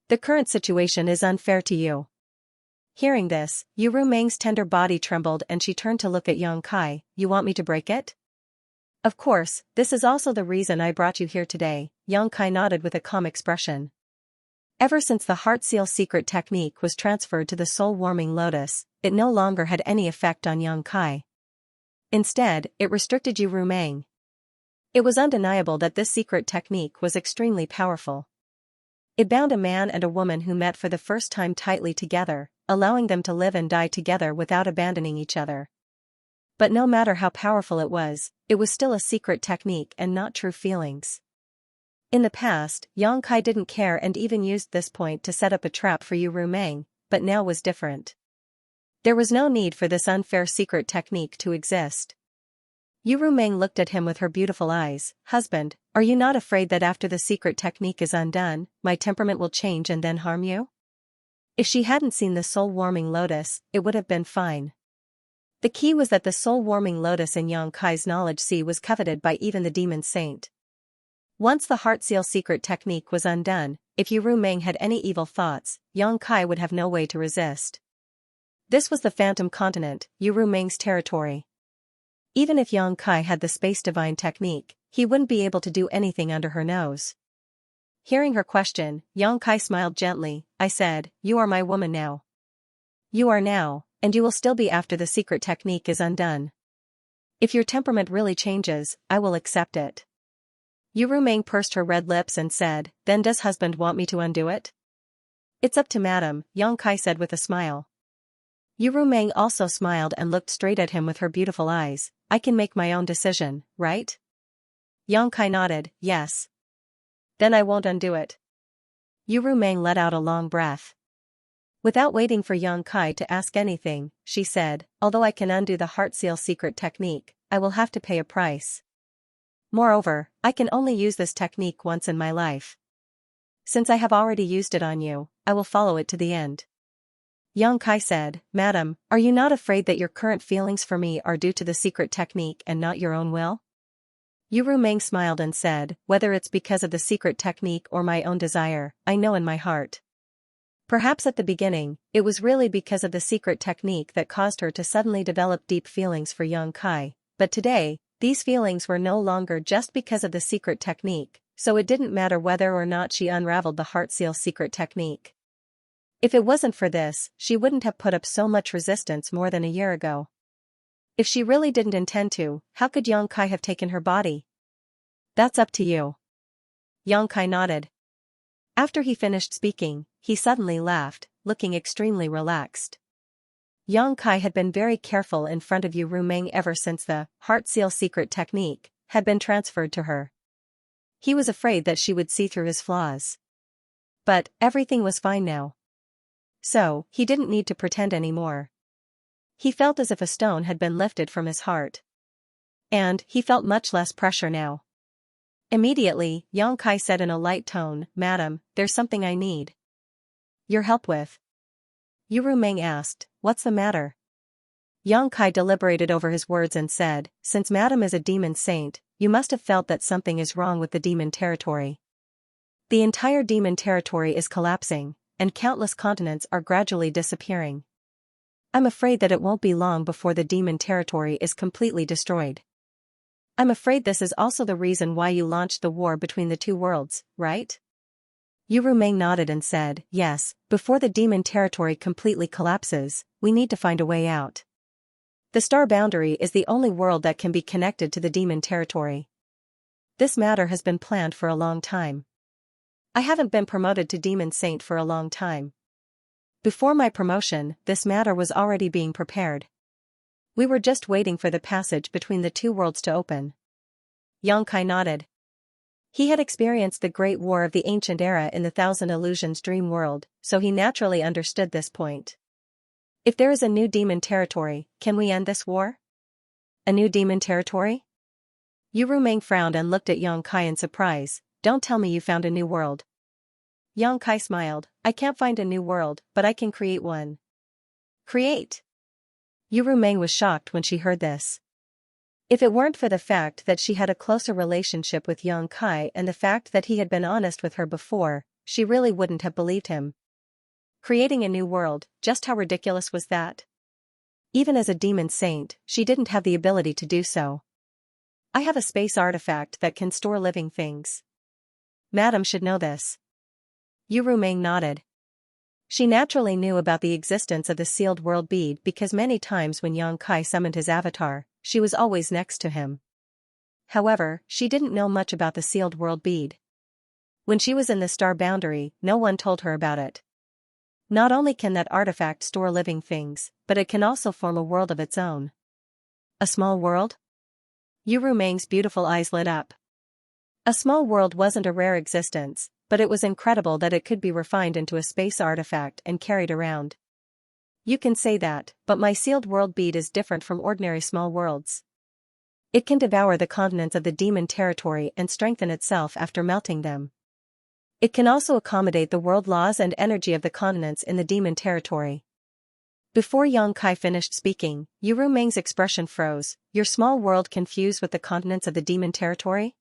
The current situation is unfair to you. Hearing this, Yu Rumeng's tender body trembled and she turned to look at Yang Kai, you want me to break it? Of course, this is also the reason I brought you here today, Yang Kai nodded with a calm expression. Ever since the heart seal secret technique was transferred to the soul-warming lotus, it no longer had any effect on Yang Kai. Instead, it restricted Yu Rumeng. It was undeniable that this secret technique was extremely powerful. It bound a man and a woman who met for the first time tightly together, allowing them to live and die together without abandoning each other. But no matter how powerful it was still a secret technique and not true feelings. In the past, Yang Kai didn't care and even used this point to set up a trap for Yu Rumeng, but now was different. There was no need for this unfair secret technique to exist. Yu Rumeng looked at him with her beautiful eyes. Husband, are you not afraid that after the secret technique is undone, my temperament will change and then harm you? If she hadn't seen the soul-warming lotus, it would have been fine. The key was that the soul-warming lotus in Yang Kai's knowledge sea was coveted by even the demon saint. Once the heart seal secret technique was undone, if Yu Rumeng had any evil thoughts, Yang Kai would have no way to resist. This was the Phantom Continent, Yu Rumeng's territory. Even if Yang Kai had the space divine technique, he wouldn't be able to do anything under her nose. Hearing her question, Yang Kai smiled gently. I said, you are my woman now. You are now, and you will still be after the secret technique is undone. If your temperament really changes, I will accept it. Yu Rumeng pursed her red lips and said, then does husband want me to undo it? It's up to Madam, Yang Kai said with a smile. Yu Rumeng also smiled and looked straight at him with her beautiful eyes. I can make my own decision, right? Yang Kai nodded, yes. Then I won't undo it. Yu Rumeng let out a long breath. Without waiting for Yang Kai to ask anything, she said, although I can undo the heart seal secret technique, I will have to pay a price. Moreover, I can only use this technique once in my life. Since I have already used it on you, I will follow it to the end. Yang Kai said, Madam, are you not afraid that your current feelings for me are due to the secret technique and not your own will? Yu Meng smiled and said, whether it's because of the secret technique or my own desire, I know in my heart. Perhaps at the beginning, it was really because of the secret technique that caused her to suddenly develop deep feelings for young Kai, but today, these feelings were no longer just because of the secret technique, so it didn't matter whether or not she unraveled the heart seal secret technique. If it wasn't for this, she wouldn't have put up so much resistance more than a year ago. If she really didn't intend to, how could young Kai have taken her body? That's up to you. Young Kai nodded. After he finished speaking, he suddenly laughed, looking extremely relaxed. Young Kai had been very careful in front of Yu Meng ever since the heart seal secret technique had been transferred to her. He was afraid that she would see through his flaws. But everything was fine now. So, he didn't need to pretend anymore. He felt as if a stone had been lifted from his heart. And he felt much less pressure now. Immediately, Young Kai said in a light tone, "Madam, there's something I need your help with." Yu Meng asked, "What's the matter?" Young Kai deliberated over his words and said, "Since Madam is a demon saint, you must have felt that something is wrong with the demon territory. The entire demon territory is collapsing, and countless continents are gradually disappearing. I'm afraid that it won't be long before the demon territory is completely destroyed. I'm afraid this is also the reason why you launched the war between the two worlds, right?" Yu Meng nodded and said, "Yes, before the demon territory completely collapses, we need to find a way out. The star boundary is the only world that can be connected to the demon territory. This matter has been planned for a long time. I haven't been promoted to demon saint for a long time. Before my promotion, this matter was already being prepared. We were just waiting for the passage between the two worlds to open." Young Kai nodded. He had experienced the Great War of the Ancient Era in the Thousand Illusions dream world, so he naturally understood this point. If there is a new demon territory, can we end this war? A new demon territory? Yu Meng frowned and looked at Young Kai in surprise. "Don't tell me you found a new world." Young Kai smiled. "I can't find a new world, but I can create one." Create? Yu Meng was shocked when she heard this. If it weren't for the fact that she had a closer relationship with Young Kai and the fact that he had been honest with her before, she really wouldn't have believed him. Creating a new world, just how ridiculous was that? Even as a demon saint, she didn't have the ability to do so. "I have a space artifact that can store living things. Madam should know this." Yu Meng nodded. She naturally knew about the existence of the sealed world bead because many times when Young Kai summoned his avatar, she was always next to him. However, she didn't know much about the sealed world bead. When she was in the star boundary, no one told her about it. Not only can that artifact store living things, but it can also form a world of its own. A small world? Yu Meng's beautiful eyes lit up. A small world wasn't a rare existence, but it was incredible that it could be refined into a space artifact and carried around. "You can say that, but my sealed world bead is different from ordinary small worlds. It can devour the continents of the demon territory and strengthen itself after melting them. It can also accommodate the world laws and energy of the continents in the demon territory." Before Young Kai finished speaking, Yu Meng's expression froze. "Your small world can fuse with the continents of the demon territory?"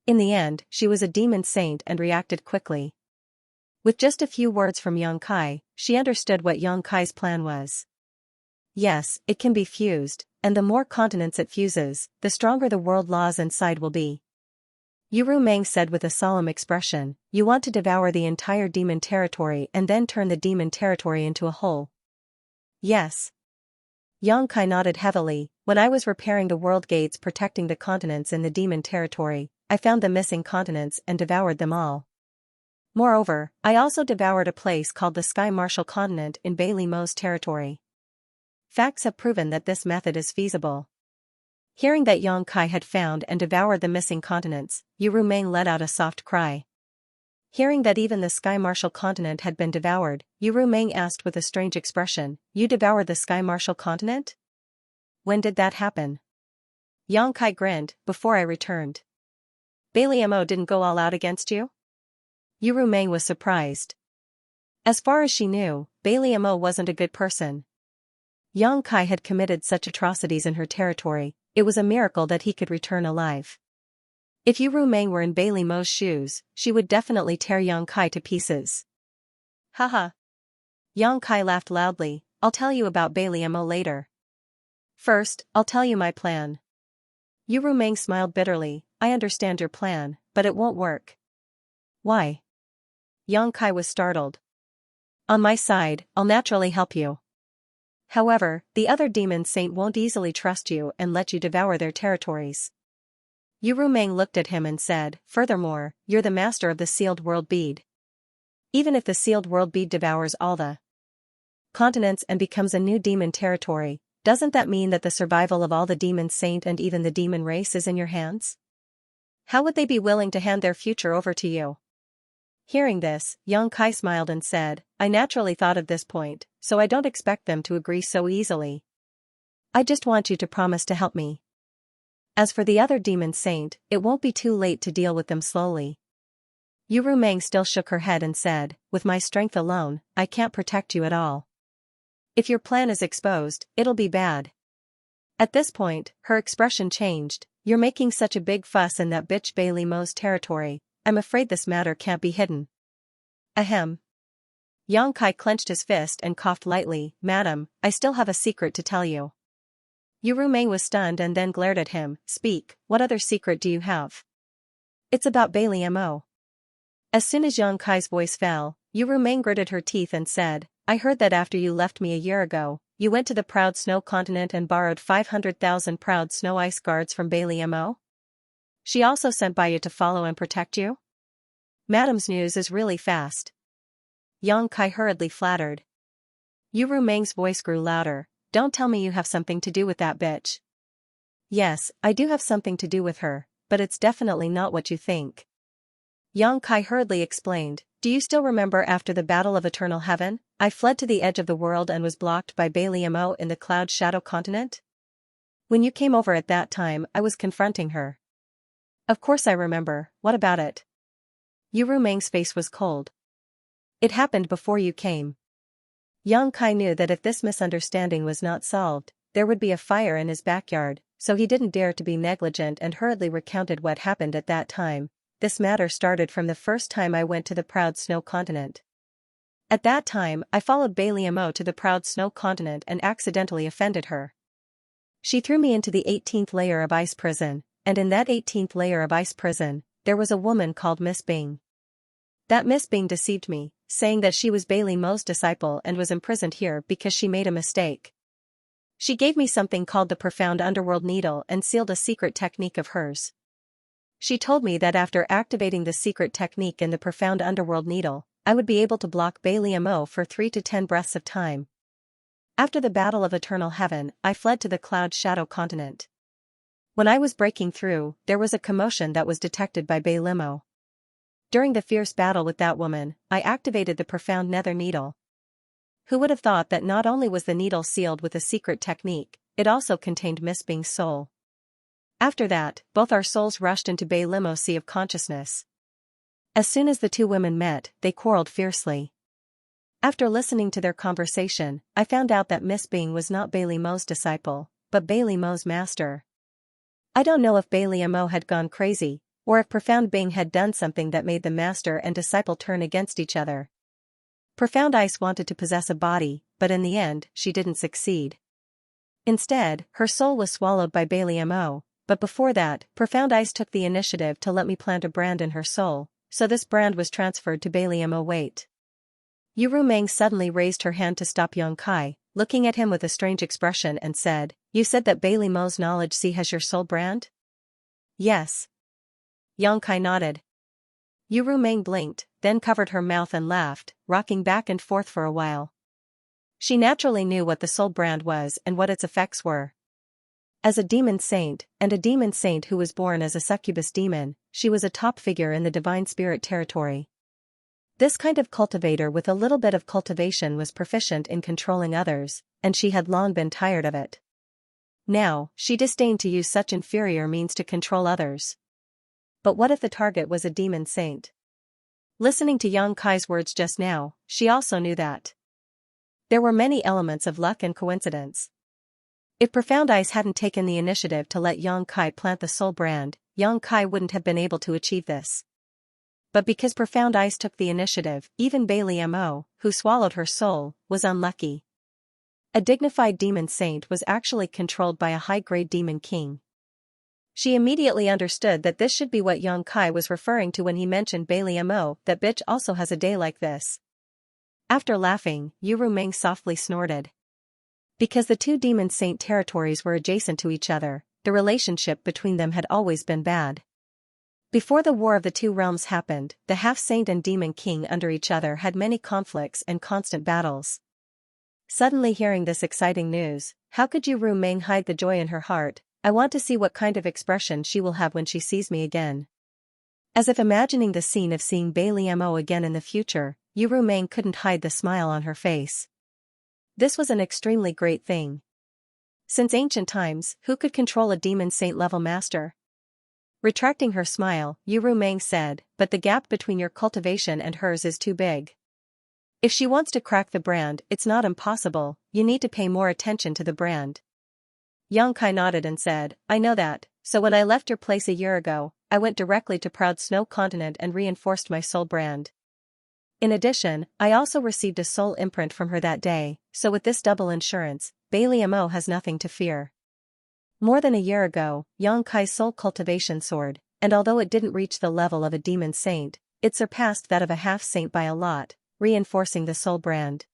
In the end, she was a demon saint and reacted quickly. With just a few words from Young Kai, she understood what Young Kai's plan was. Yes, it can be fused, and the more continents it fuses, the stronger the world laws inside will be. Yu Meng said with a solemn expression, "You want to devour the entire demon territory and then turn the demon territory into a whole?" "Yes." Young Kai nodded heavily. "When I was repairing the world gates protecting the continents in the demon territory, I found the missing continents and devoured them all. Moreover, I also devoured a place called the Sky Marshal Continent in Bailey Mo's territory. Facts have proven that this method is feasible." Hearing that Young Kai had found and devoured the missing continents, Yu Meng let out a soft cry. Hearing that even the Sky Marshal Continent had been devoured, Yu Meng asked with a strange expression, "You devoured the Sky Marshal Continent? When did that happen?" Young Kai grinned, "Before I returned." "Bailey Mo didn't go all out against you?" Yu Meng was surprised. As far as she knew, Bailey Mo wasn't a good person. Young Kai had committed such atrocities in her territory, it was a miracle that he could return alive. If Yu Rumeng were in Bailey Mo's shoes, she would definitely tear Yang Kai to pieces. Haha. Yang Kai laughed loudly. I'll tell you about Bailey Mo later. First, I'll tell you my plan. Yu Rumeng smiled bitterly. I understand your plan, but it won't work. Why? Yang Kai was startled. On my side, I'll naturally help you. However, the other demon saint won't easily trust you and let you devour their territories. Yu Rumeng looked at him and said, furthermore, you're the master of the sealed world bead. Even if the sealed world bead devours all the continents and becomes a new demon territory, doesn't that mean that the survival of all the demon saint and even the demon race is in your hands? How would they be willing to hand their future over to you? Hearing this, Yang Kai smiled and said, I naturally thought of this point, so I don't expect them to agree so easily. I just want you to promise to help me. As for the other demon saint, it won't be too late to deal with them slowly. Yu Rumeng still shook her head and said, with my strength alone, I can't protect you at all. If your plan is exposed, it'll be bad. At this point, her expression changed. You're making such a big fuss in that bitch Bailey Mo's territory, I'm afraid this matter can't be hidden. Ahem. Yang Kai clenched his fist and coughed lightly. Madam, I still have a secret to tell you. Yu Rumeng was stunned and then glared at him. Speak, what other secret do you have? It's about Bailey Mo. As soon as Yang Kai's voice fell, Yu Rumeng gritted her teeth and said, I heard that after you left me a year ago, you went to the Proud Snow Continent and borrowed 500,000 Proud Snow Ice Guards from Bailey Mo? She also sent by you to follow and protect you? Madam's news is really fast. Yang Kai hurriedly flattered. Yu Rumeng's voice grew louder. Don't tell me you have something to do with that bitch. Yes, I do have something to do with her, but it's definitely not what you think. Yang Kai hurriedly explained, do you still remember after the Battle of Eternal Heaven, I fled to the edge of the world and was blocked by Bailey Mo in the Cloud Shadow Continent? When you came over at that time, I was confronting her. Of course I remember, what about it? Yu Rumeng's face was cold. It happened before you came. Yang Kai knew that if this misunderstanding was not solved, there would be a fire in his backyard, so he didn't dare to be negligent and hurriedly recounted what happened at that time. This matter started from the first time I went to the Proud Snow Continent. At that time, I followed Bailey Mo to the Proud Snow Continent and accidentally offended her. She threw me into the 18th layer of ice prison, and in that 18th layer of ice prison, there was a woman called Miss Bing. That Miss Bing deceived me, saying that she was Bailey Mo's disciple and was imprisoned here because she made a mistake. She gave me something called the Profound Underworld Needle and sealed a secret technique of hers. She told me that after activating the secret technique in the Profound Underworld Needle, I would be able to block Bailey Mo for 3 to 10 breaths of time. After the Battle of Eternal Heaven, I fled to the Cloud Shadow Continent. When I was breaking through, there was a commotion that was detected by Bailey Mo. During the fierce battle with that woman, I activated the Profound Nether Needle. Who would have thought that not only was the needle sealed with a secret technique, it also contained Miss Bing's soul. After that, both our souls rushed into Bailey Mo's sea of consciousness. As soon as the two women met, they quarreled fiercely. After listening to their conversation, I found out that Miss Bing was not Bailey Mo's disciple, but Bailey Mo's master. I don't know if Bailey Mo had gone crazy, or if Profound Bing had done something that made the master and disciple turn against each other. Profound Ice wanted to possess a body, but in the end, she didn't succeed. Instead, her soul was swallowed by Bailey Mo, but before that, Profound Ice took the initiative to let me plant a brand in her soul, so this brand was transferred to Bailey Mo. Wait. Yu Rumeng suddenly raised her hand to stop Yang Kai, looking at him with a strange expression and said, You said that Bailey Mo's knowledge sea has your soul brand? Yes. Yang Kai nodded. Yu Rumeng blinked, then covered her mouth and laughed, rocking back and forth for a while. She naturally knew what the soul brand was and what its effects were. As a demon saint, and a demon saint who was born as a succubus demon, she was a top figure in the divine spirit territory. This kind of cultivator with a little bit of cultivation was proficient in controlling others, and she had long been tired of it. Now, she disdained to use such inferior means to control others. But what if the target was a demon saint? Listening to Yang Kai's words just now, she also knew that there were many elements of luck and coincidence. If Profound Ice hadn't taken the initiative to let Yang Kai plant the soul brand, Yang Kai wouldn't have been able to achieve this. But because Profound Eyes took the initiative, even Bailey Mo, who swallowed her soul, was unlucky. A dignified demon saint was actually controlled by a high-grade demon king. She immediately understood that this should be what Yang Kai was referring to when he mentioned Bailey Mo, that bitch also has a day like this. After laughing, Yuru Meng softly snorted. Because the two demon saint territories were adjacent to each other, the relationship between them had always been bad. Before the War of the Two Realms happened, the half-saint and demon king under each other had many conflicts and constant battles. Suddenly hearing this exciting news, how could Yuru Meng hide the joy in her heart? I want to see what kind of expression she will have when she sees me again. As if imagining the scene of seeing Bailey Mo again in the future, Yuru Meng couldn't hide the smile on her face. This was an extremely great thing. Since ancient times, who could control a demon saint-level master? Retracting her smile, Yuru Meng said, but the gap between your cultivation and hers is too big. If she wants to crack the brand, it's not impossible, you need to pay more attention to the brand. Yang Kai nodded and said, I know that, so when I left your place a year ago, I went directly to Proud Snow Continent and reinforced my soul brand. In addition, I also received a soul imprint from her that day, so with this double insurance, Bailey Mo has nothing to fear. More than a year ago, Yang Kai's soul cultivation soared, and although it didn't reach the level of a demon saint, it surpassed that of a half-saint by a lot, reinforcing the soul brand.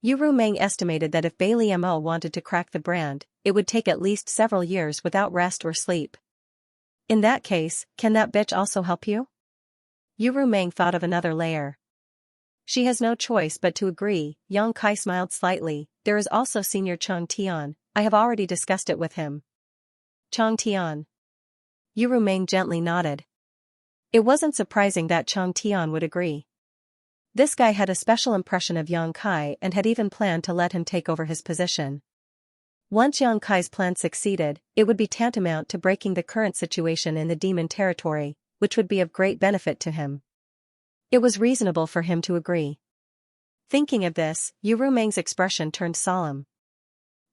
Yuru Meng estimated that if Bailey Mo wanted to crack the brand, it would take at least several years without rest or sleep. In that case, can that bitch also help you? Yuru Meng thought of another layer. She has no choice but to agree. Yang Kai smiled slightly. There is also Senior Chang Tian, I have already discussed it with him. Chang Tian. Yuru Meng gently nodded. It wasn't surprising that Chang Tian would agree. This guy had a special impression of Yang Kai and had even planned to let him take over his position. Once Yang Kai's plan succeeded, it would be tantamount to breaking the current situation in the demon territory, which would be of great benefit to him. It was reasonable for him to agree. Thinking of this, Yuru Meng's expression turned solemn.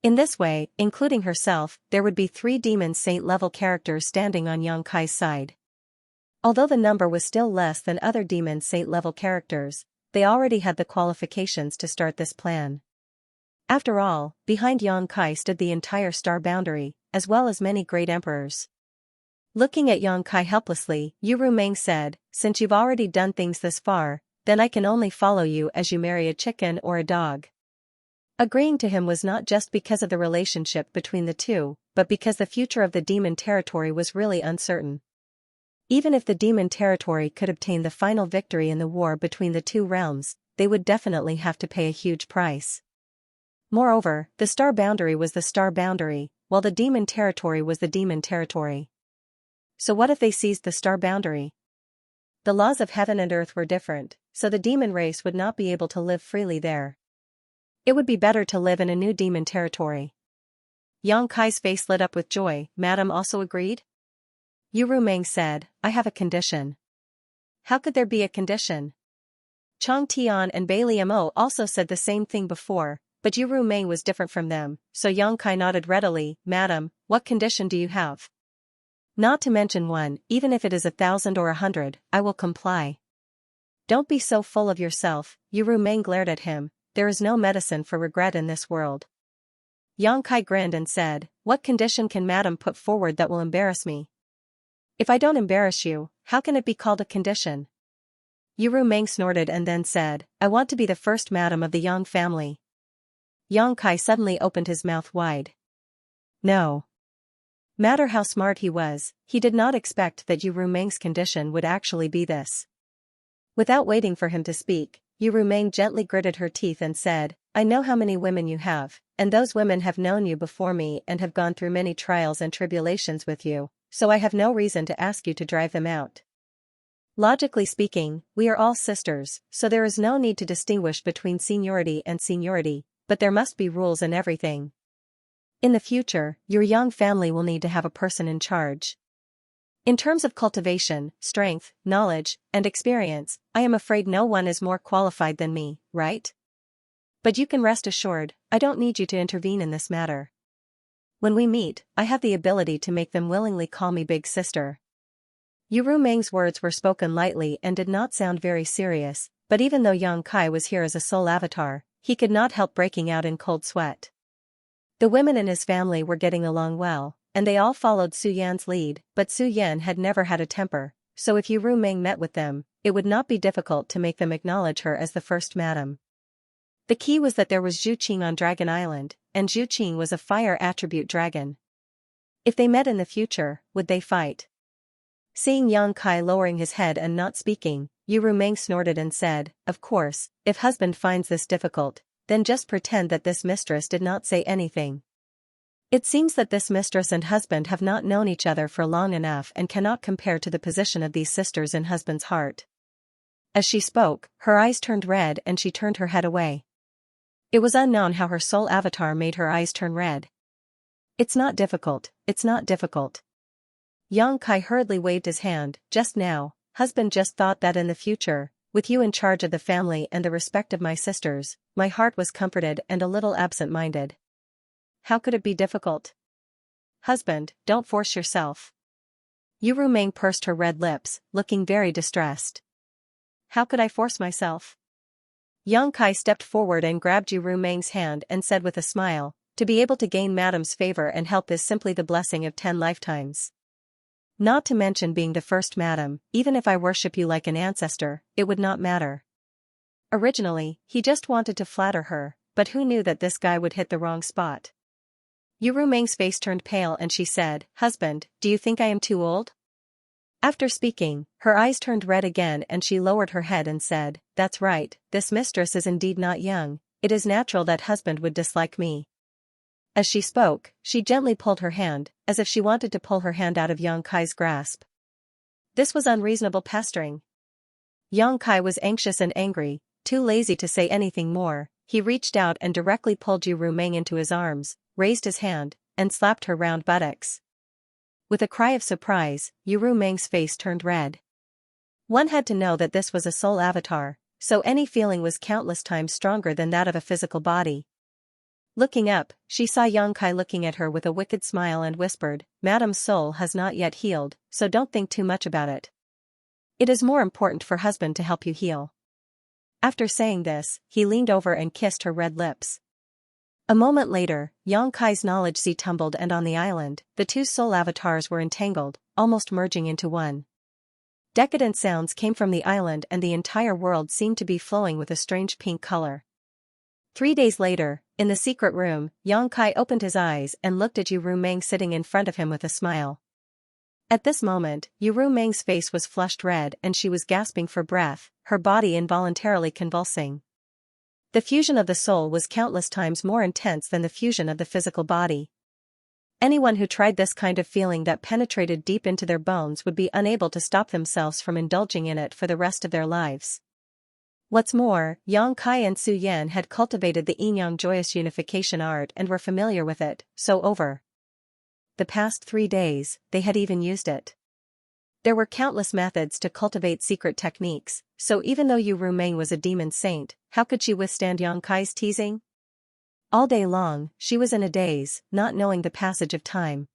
In this way, including herself, there would be 3 demon saint-level characters standing on Yang Kai's side. Although the number was still less than other demon saint-level characters, they already had the qualifications to start this plan. After all, behind Yang Kai stood the entire star boundary, as well as many great emperors. Looking at Yang Kai helplessly, Yuru Meng said, since you've already done things this far, then I can only follow you as you marry a chicken or a dog. Agreeing to him was not just because of the relationship between the two, but because the future of the demon territory was really uncertain. Even if the demon territory could obtain the final victory in the war between the two realms, they would definitely have to pay a huge price. Moreover, the star boundary was the star boundary, while the demon territory was the demon territory. So what if they seized the star boundary? The laws of heaven and earth were different, so the demon race would not be able to live freely there. It would be better to live in a new demon territory. Yang Kai's face lit up with joy. Madam also agreed? Yuru Meng said, I have a condition. How could there be a condition? Chang Tian and Bailey Mo also said the same thing before, but Yuru Meng was different from them, so Yang Kai nodded readily. Madam, what condition do you have? Not to mention one, even if it is 1,000 or 100, I will comply. Don't be so full of yourself, Yuru Meng glared at him, there is no medicine for regret in this world. Yang Kai grinned and said, what condition can madam put forward that will embarrass me? If I don't embarrass you, how can it be called a condition? Yuru Meng snorted and then said, I want to be the first madam of the Yang family. Yang Kai suddenly opened his mouth wide. No. Matter how smart he was, he did not expect that Yuru Meng's condition would actually be this. Without waiting for him to speak, Yuru Meng gently gritted her teeth and said, I know how many women you have, and those women have known you before me and have gone through many trials and tribulations with you, so I have no reason to ask you to drive them out. Logically speaking, we are all sisters, so there is no need to distinguish between seniority and seniority, but there must be rules in everything. In the future, your young family will need to have a person in charge. In terms of cultivation, strength, knowledge, and experience, I am afraid no one is more qualified than me, right? But you can rest assured, I don't need you to intervene in this matter. When we meet, I have the ability to make them willingly call me big sister. Yu Meng's words were spoken lightly and did not sound very serious, but even though Yang Kai was here as a soul avatar, he could not help breaking out in cold sweat. The women in his family were getting along well, and they all followed Su Yan's lead, but Su Yan had never had a temper, so if Yu Meng met with them, it would not be difficult to make them acknowledge her as the first madam. The key was that there was Zhu Qing on Dragon Island, and Zhu Qing was a fire attribute dragon. If they met in the future, would they fight? Seeing Yang Kai lowering his head and not speaking, Yu Meng snorted and said, "Of course, if husband finds this difficult, then just pretend that this mistress did not say anything. It seems that this mistress and husband have not known each other for long enough and cannot compare to the position of these sisters in husband's heart." As she spoke, her eyes turned red and she turned her head away. It was unknown how her soul avatar made her eyes turn red. "It's not difficult, it's not difficult." Yang Kai hurriedly waved his hand. "Just now, husband just thought that in the future, with you in charge of the family and the respect of my sisters, my heart was comforted and a little absent-minded. How could it be difficult? Husband, don't force yourself." Yu Meng pursed her red lips, looking very distressed. "How could I force myself?" Yang Kai stepped forward and grabbed Yu Meng's hand and said with a smile, "To be able to gain madam's favor and help is simply the blessing of 10 lifetimes. Not to mention being the first madam, even if I worship you like an ancestor, it would not matter." Originally, he just wanted to flatter her, but who knew that this guy would hit the wrong spot? Yu Meng's face turned pale and she said, "Husband, do you think I am too old?" After speaking, her eyes turned red again and she lowered her head and said, "That's right, this mistress is indeed not young, it is natural that husband would dislike me." As she spoke, she gently pulled her hand, as if she wanted to pull her hand out of Yang Kai's grasp. This was unreasonable pestering. Yang Kai was anxious and angry, too lazy to say anything more. He reached out and directly pulled Yu Meng into his arms, raised his hand, and slapped her round buttocks. With a cry of surprise, Yu Meng's face turned red. One had to know that this was a soul avatar, so any feeling was countless times stronger than that of a physical body. Looking up, she saw Yang Kai looking at her with a wicked smile and whispered, "Madam's soul has not yet healed, so don't think too much about it. It is more important for husband to help you heal." After saying this, he leaned over and kissed her red lips. A moment later, Yang Kai's knowledge sea tumbled and on the island, the two soul avatars were entangled, almost merging into one. Decadent sounds came from the island and the entire world seemed to be flowing with a strange pink color. 3 days later, in the secret room, Yang Kai opened his eyes and looked at Yu Meng sitting in front of him with a smile. At this moment, Yu Meng's face was flushed red and she was gasping for breath, her body involuntarily convulsing. The fusion of the soul was countless times more intense than the fusion of the physical body. Anyone who tried this kind of feeling that penetrated deep into their bones would be unable to stop themselves from indulging in it for the rest of their lives. What's more, Yang Kai and Su Yan had cultivated the yin-yang joyous unification art and were familiar with it, so over the past 3 days, they had even used it. There were countless methods to cultivate secret techniques, so even though Yu Meng was a demon saint, how could she withstand Yang Kai's teasing? All day long, she was in a daze, not knowing the passage of time.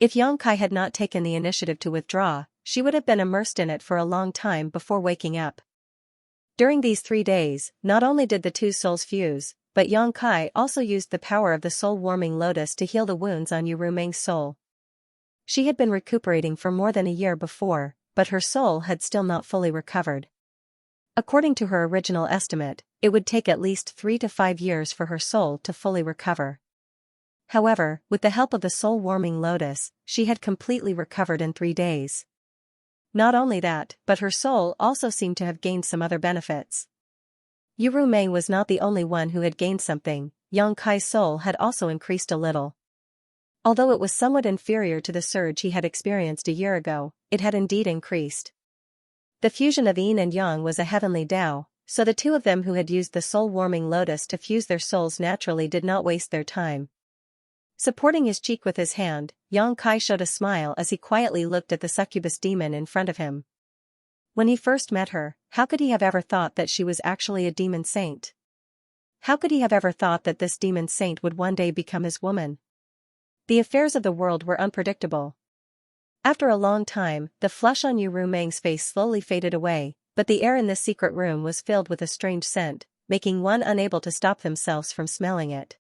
If Yang Kai had not taken the initiative to withdraw, she would have been immersed in it for a long time before waking up. During these 3 days, not only did the two souls fuse, but Yang Kai also used the power of the soul-warming lotus to heal the wounds on Yu Meng's soul. She had been recuperating for more than a year before, but her soul had still not fully recovered. According to her original estimate, it would take at least 3 to 5 years for her soul to fully recover. However, with the help of the soul-warming lotus, she had completely recovered in 3 days. Not only that, but her soul also seemed to have gained some other benefits. Yu Meng was not the only one who had gained something. Yang Kai's soul had also increased a little. Although it was somewhat inferior to the surge he had experienced a year ago, it had indeed increased. The fusion of yin and yang was a heavenly Tao, so the two of them who had used the soul-warming lotus to fuse their souls naturally did not waste their time. Supporting his cheek with his hand, Yang Kai showed a smile as he quietly looked at the succubus demon in front of him. When he first met her, how could he have ever thought that she was actually a demon saint? How could he have ever thought that this demon saint would one day become his woman? The affairs of the world were unpredictable. After a long time, the flush on Yu Rumeng's face slowly faded away, but the air in this secret room was filled with a strange scent, making one unable to stop themselves from smelling it.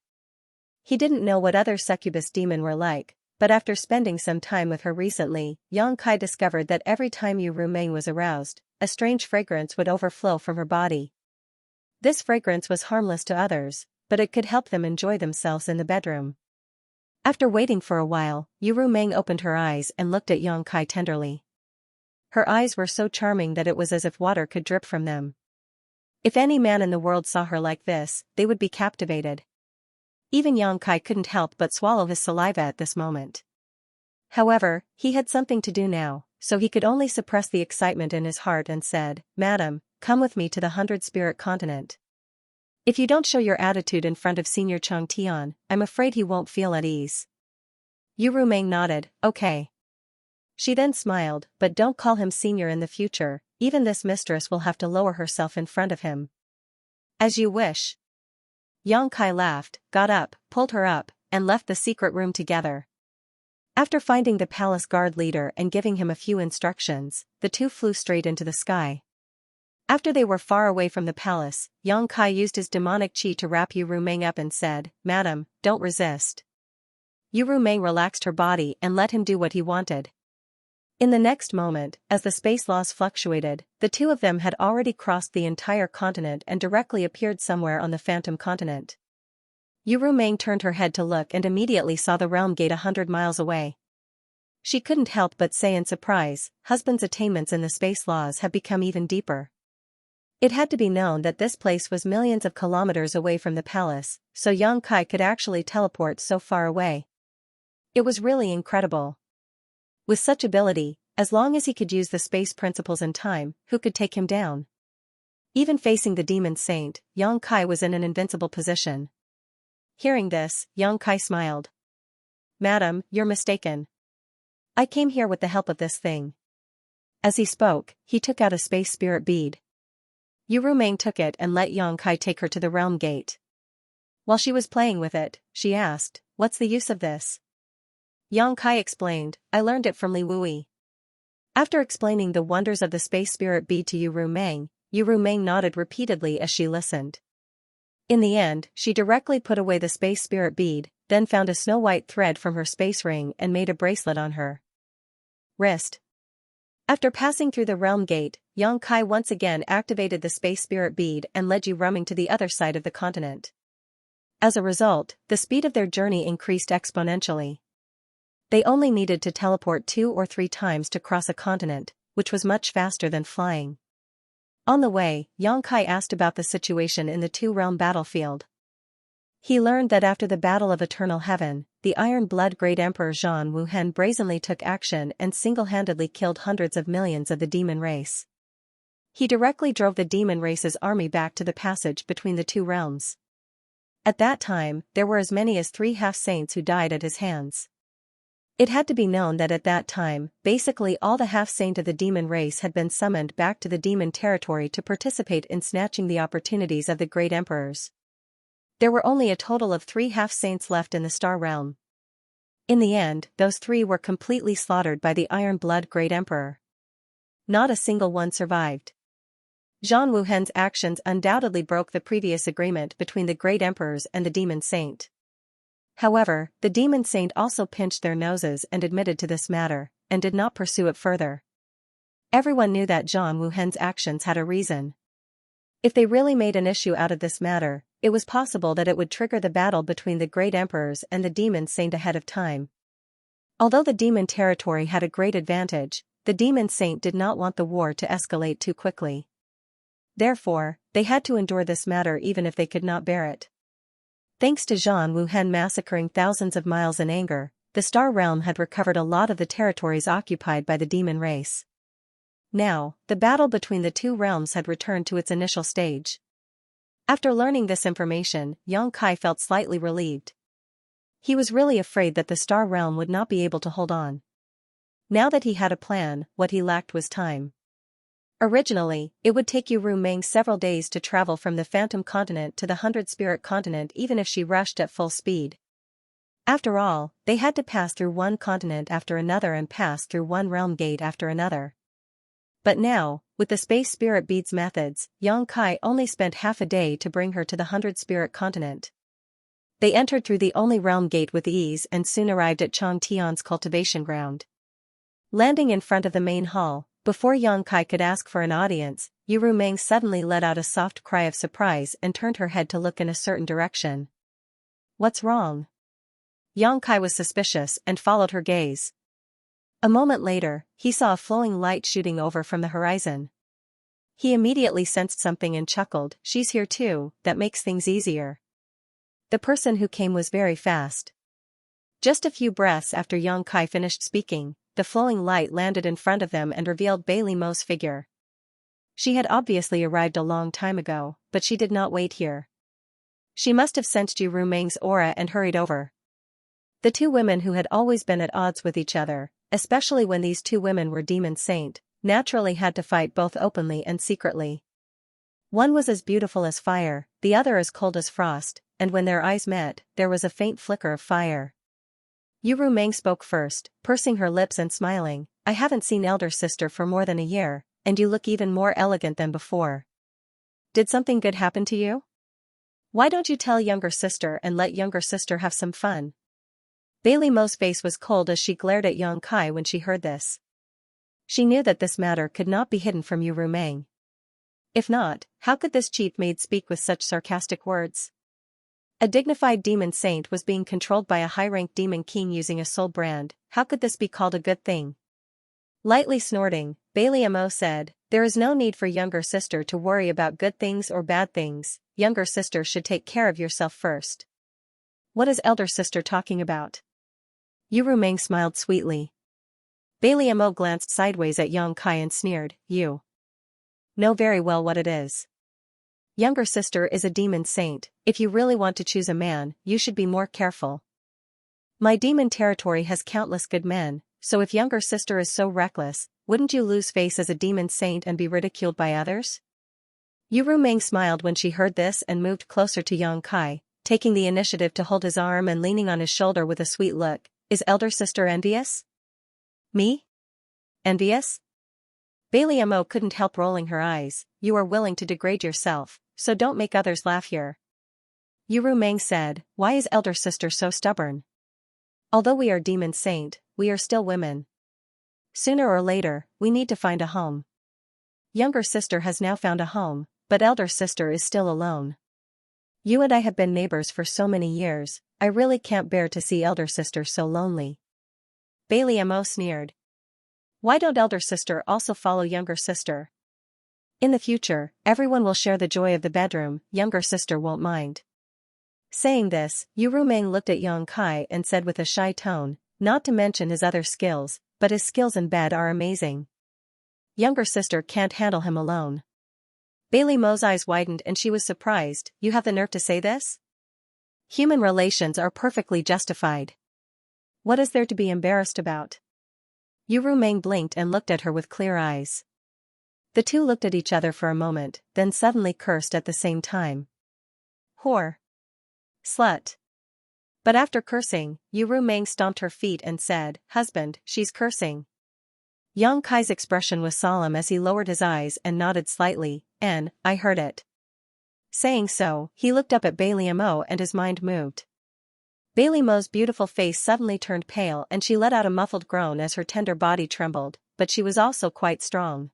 He didn't know what other succubus demon were like, but after spending some time with her recently, Yang Kai discovered that every time Yu Rumeng was aroused, a strange fragrance would overflow from her body. This fragrance was harmless to others, but it could help them enjoy themselves in the bedroom. After waiting for a while, Yu Rumeng opened her eyes and looked at Yang Kai tenderly. Her eyes were so charming that it was as if water could drip from them. If any man in the world saw her like this, they would be captivated. Even Yang Kai couldn't help but swallow his saliva at this moment. However, he had something to do now, so he could only suppress the excitement in his heart and said, "Madam, come with me to the 100-spirit continent. If you don't show your attitude in front of Senior Chang Tian, I'm afraid he won't feel at ease." Yu Rumeng nodded, "Okay." She then smiled, "But don't call him senior in the future, even this mistress will have to lower herself in front of him." "As you wish." Yang Kai laughed, got up, pulled her up, and left the secret room together. After finding the palace guard leader and giving him a few instructions, the two flew straight into the sky. After they were far away from the palace, Yang Kai used his demonic qi to wrap Yu Rumeng up and said, "Madam, don't resist." Yu Rumeng relaxed her body and let him do what he wanted. In the next moment, as the space laws fluctuated, the two of them had already crossed the entire continent and directly appeared somewhere on the Phantom Continent. Yu Rumeng turned her head to look and immediately saw the realm gate 100 miles away. She couldn't help but say in surprise, "Husband's attainments in the space laws have become even deeper." It had to be known that this place was millions of kilometers away from the palace, so Yang Kai could actually teleport so far away. It was really incredible. With such ability, as long as he could use the space principles in time, who could take him down? Even facing the demon saint, Yang Kai was in an invincible position. Hearing this, Yang Kai smiled. "Madam, you're mistaken. I came here with the help of this thing." As he spoke, he took out a space spirit bead. Yu Rumeng took it and let Yang Kai take her to the realm gate. While she was playing with it, she asked, "What's the use of this?" Yang Kai explained, "I learned it from Li Wui." After explaining the wonders of the space spirit bead to Yu Rumeng nodded repeatedly as she listened. In the end, she directly put away the space spirit bead, then found a snow-white thread from her space ring and made a bracelet on her wrist. After passing through the realm gate, Yang Kai once again activated the space spirit bead and led Yu Rumeng to the other side of the continent. As a result, the speed of their journey increased exponentially. They only needed to teleport 2 or 3 times to cross a continent, which was much faster than flying. On the way, Yang Kai asked about the situation in the two-realm battlefield. He learned that after the Battle of Eternal Heaven, the Iron Blood Great Emperor Zhan Wuhen brazenly took action and single-handedly killed hundreds of millions of the demon race. He directly drove the demon race's army back to the passage between the two realms. At that time, there were as many as 3 half-saints who died at his hands. It had to be known that at that time, basically all the half-saint of the demon race had been summoned back to the demon territory to participate in snatching the opportunities of the great emperors. There were only a total of 3 half-saints left in the star realm. In the end, those 3 were completely slaughtered by the Iron Blood Great Emperor. Not a single one survived. Zhan Wuhen's actions undoubtedly broke the previous agreement between the great emperors and the demon saint. However, the demon saint also pinched their noses and admitted to this matter, and did not pursue it further. Everyone knew that Zhan Wuhen's actions had a reason. If they really made an issue out of this matter, it was possible that it would trigger the battle between the great emperors and the demon saint ahead of time. Although the demon territory had a great advantage, the demon saint did not want the war to escalate too quickly. Therefore, they had to endure this matter even if they could not bear it. Thanks to Zhan Wuhen massacring thousands of miles in anger, the Star Realm had recovered a lot of the territories occupied by the demon race. Now, the battle between the two realms had returned to its initial stage. After learning this information, Yang Kai felt slightly relieved. He was really afraid that the Star Realm would not be able to hold on. Now that he had a plan, what he lacked was time. Originally, it would take Yu Rumeng several days to travel from the Phantom Continent to the 100-Spirit Continent even if she rushed at full speed. After all, they had to pass through one continent after another and pass through one realm gate after another. But now, with the space spirit beads methods, Xianxia only spent half a day to bring her to the 100-spirit continent. They entered through the only realm gate with ease and soon arrived at Xianxia's cultivation ground. Landing in front of the main hall, before Xianxia could ask for an audience, Yu Meng suddenly let out a soft cry of surprise and turned her head to look in a certain direction. "What's wrong?" Xianxia was suspicious and followed her gaze. A moment later, he saw a flowing light shooting over from the horizon. He immediately sensed something and chuckled, "She's here too, that makes things easier." The person who came was very fast. Just a few breaths after Xianxia finished speaking, the flowing light landed in front of them and revealed Bailey Mo's figure. She had obviously arrived a long time ago, but she did not wait here. She must have sensed Yu Meng's aura and hurried over. The two women who had always been at odds with each other, especially when these two women were demon saint, naturally had to fight both openly and secretly. One was as beautiful as fire, the other as cold as frost, and when their eyes met, there was a faint flicker of fire. Yu Meng spoke first, pursing her lips and smiling, "I haven't seen elder sister for more than a year, and you look even more elegant than before. Did something good happen to you? Why don't you tell younger sister and let younger sister have some fun?" Bailey Mo's face was cold as she glared at Xianxia when she heard this. She knew that this matter could not be hidden from Yu Meng. If not, how could this chief maid speak with such sarcastic words? A dignified demon saint was being controlled by a high-ranked demon king using a soul brand. How could this be called a good thing? Lightly snorting, Bailey Mo said, "There is no need for younger sister to worry about good things or bad things. Younger sister should take care of yourself first." "What is elder sister talking about?" Yu Meng smiled sweetly. Bailey Mo glanced sideways at Xianxia and sneered, "You know very well what it is. Younger sister is a demon saint. If you really want to choose a man, you should be more careful. My demon territory has countless good men, so if younger sister is so reckless, wouldn't you lose face as a demon saint and be ridiculed by others?" Yu Meng smiled when she heard this and moved closer to Xianxia, taking the initiative to hold his arm and leaning on his shoulder with a sweet look. "Is elder sister envious?" "Me? Envious?" Bailey Mo couldn't help rolling her eyes. "You are willing to degrade yourself, so don't make others laugh here." Yu Meng said, "Why is elder sister so stubborn? Although we are demon saint, we are still women. Sooner or later, we need to find a home. Younger sister has now found a home, but elder sister is still alone. You and I have been neighbors for so many years, I really can't bear to see elder sister so lonely." Bailey Mo sneered. "Why don't elder sister also follow younger sister? In the future, everyone will share the joy of the bedroom, younger sister won't mind." Saying this, Yu Meng looked at Xianxia and said with a shy tone, "Not to mention his other skills, but his skills in bed are amazing. Younger sister can't handle him alone." Bailey Mo's eyes widened and she was surprised. "You have the nerve to say this? Human relations are perfectly justified. What is there to be embarrassed about?" Yu Meng blinked and looked at her with clear eyes. The two looked at each other for a moment, then suddenly cursed at the same time. "Whore. Slut." But after cursing, Yu Meng stomped her feet and said, "Husband, she's cursing." Xianxia's expression was solemn as he lowered his eyes and nodded slightly, "I heard it." Saying so, he looked up at Bailey Mo and his mind moved. Bailey Mo's beautiful face suddenly turned pale and she let out a muffled groan as her tender body trembled, but she was also quite strong.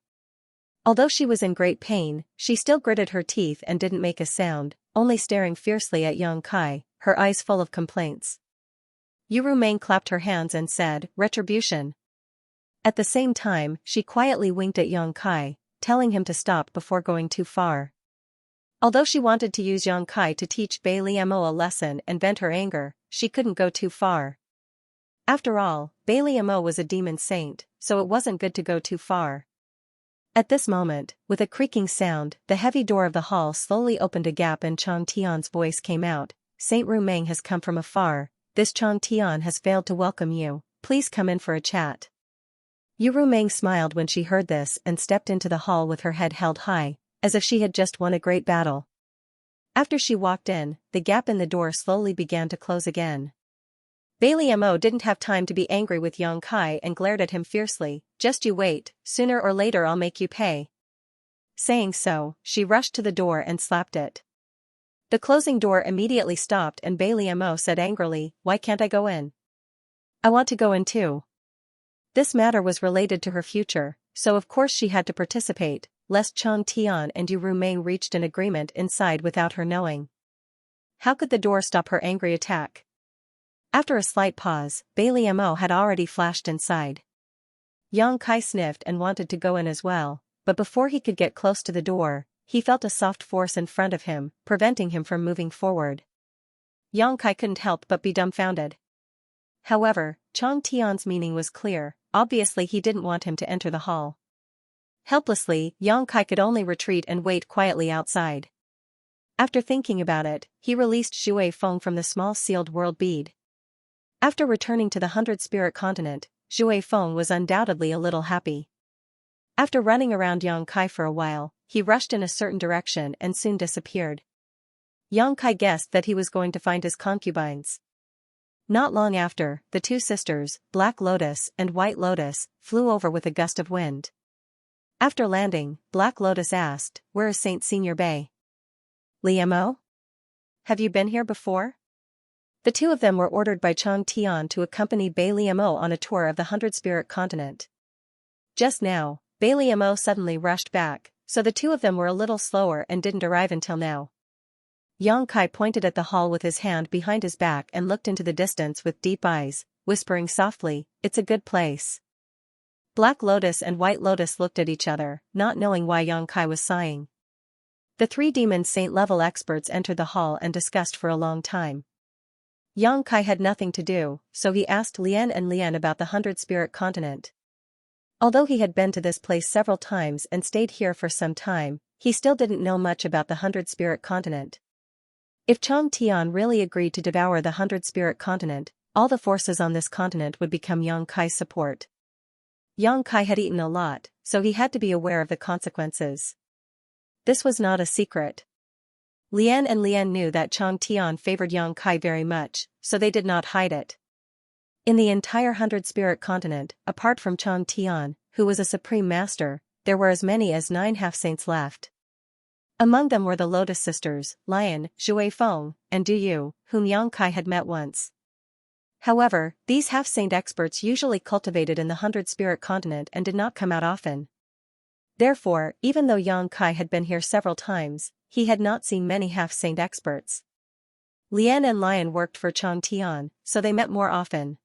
Although she was in great pain, she still gritted her teeth and didn't make a sound, only staring fiercely at Xianxia, her eyes full of complaints. Yu Meng clapped her hands and said, "Retribution." At the same time, she quietly winked at Xianxia, telling him to stop before going too far. Although she wanted to use Xianxia to teach Bailey Mo a lesson and vent her anger, she couldn't go too far. After all, Bailey Mo was a demon saint, so it wasn't good to go too far. At this moment, with a creaking sound, the heavy door of the hall slowly opened a gap and Chang Tian's voice came out. "Saint Meng has come from afar. This Chang Tian has failed to welcome you. Please come in for a chat." Yu Meng smiled when she heard this and stepped into the hall with her head held high, as if she had just won a great battle. After she walked in, the gap in the door slowly began to close again. Bailey Mo didn't have time to be angry with Yang Kai and glared at him fiercely. "Just you wait, sooner or later I'll make you pay." Saying so, she rushed to the door and slapped it. The closing door immediately stopped and Bailey Mo said angrily, "Why can't I go in? I want to go in too." This matter was related to her future, so of course she had to participate, lest Chang Tian and Yu Rumeng reached an agreement inside without her knowing. How could the door stop her angry attack? After a slight pause, Bailey Mo had already flashed inside. Yang Kai sniffed and wanted to go in as well, but before he could get close to the door, he felt a soft force in front of him, preventing him from moving forward. Yang Kai couldn't help but be dumbfounded. However, Chang Tian's meaning was clear. Obviously he didn't want him to enter the hall. Helplessly, Yang Kai could only retreat and wait quietly outside. After thinking about it, he released Xue Feng from the small sealed world bead. After returning to the 100-spirit continent, Xue Feng was undoubtedly a little happy. After running around Yang Kai for a while, he rushed in a certain direction and soon disappeared. Yang Kai guessed that he was going to find his concubines. Not long after, the two sisters, Black Lotus and White Lotus, flew over with a gust of wind. After landing, Black Lotus asked, "Where is Saint Senior Bay?" "Liamo? Have you been here before?" The two of them were ordered by Chang Tian to accompany Bei Liamo on a tour of the 100-spirit continent. Just now, Bei Liamo suddenly rushed back, so the two of them were a little slower and didn't arrive until now. Yang Kai pointed at the hall with his hand behind his back and looked into the distance with deep eyes, whispering softly, "It's a good place." Black Lotus and White Lotus looked at each other, not knowing why Yang Kai was sighing. The three demon saint-level experts entered the hall and discussed for a long time. Yang Kai had nothing to do, so he asked Lian and Lian about the 100-spirit continent. Although he had been to this place several times and stayed here for some time, he still didn't know much about the 100-spirit continent. If Chang Tian really agreed to devour the 100-spirit continent, all the forces on this continent would become Yang Kai's support. Yang Kai had eaten a lot, so he had to be aware of the consequences. This was not a secret. Lian and Lian knew that Chang Tian favored Yang Kai very much, so they did not hide it. In the entire 100-spirit continent, apart from Chang Tian, who was a supreme master, there were as many as 9 half-saints left. Among them were the Lotus sisters, Lian, Xue Feng, and Du Yu, whom Yang Kai had met once. However, these half-saint experts usually cultivated in the 100-spirit continent and did not come out often. Therefore, even though Yang Kai had been here several times, he had not seen many half-saint experts. Lian and Lian worked for Chang Tian, so they met more often.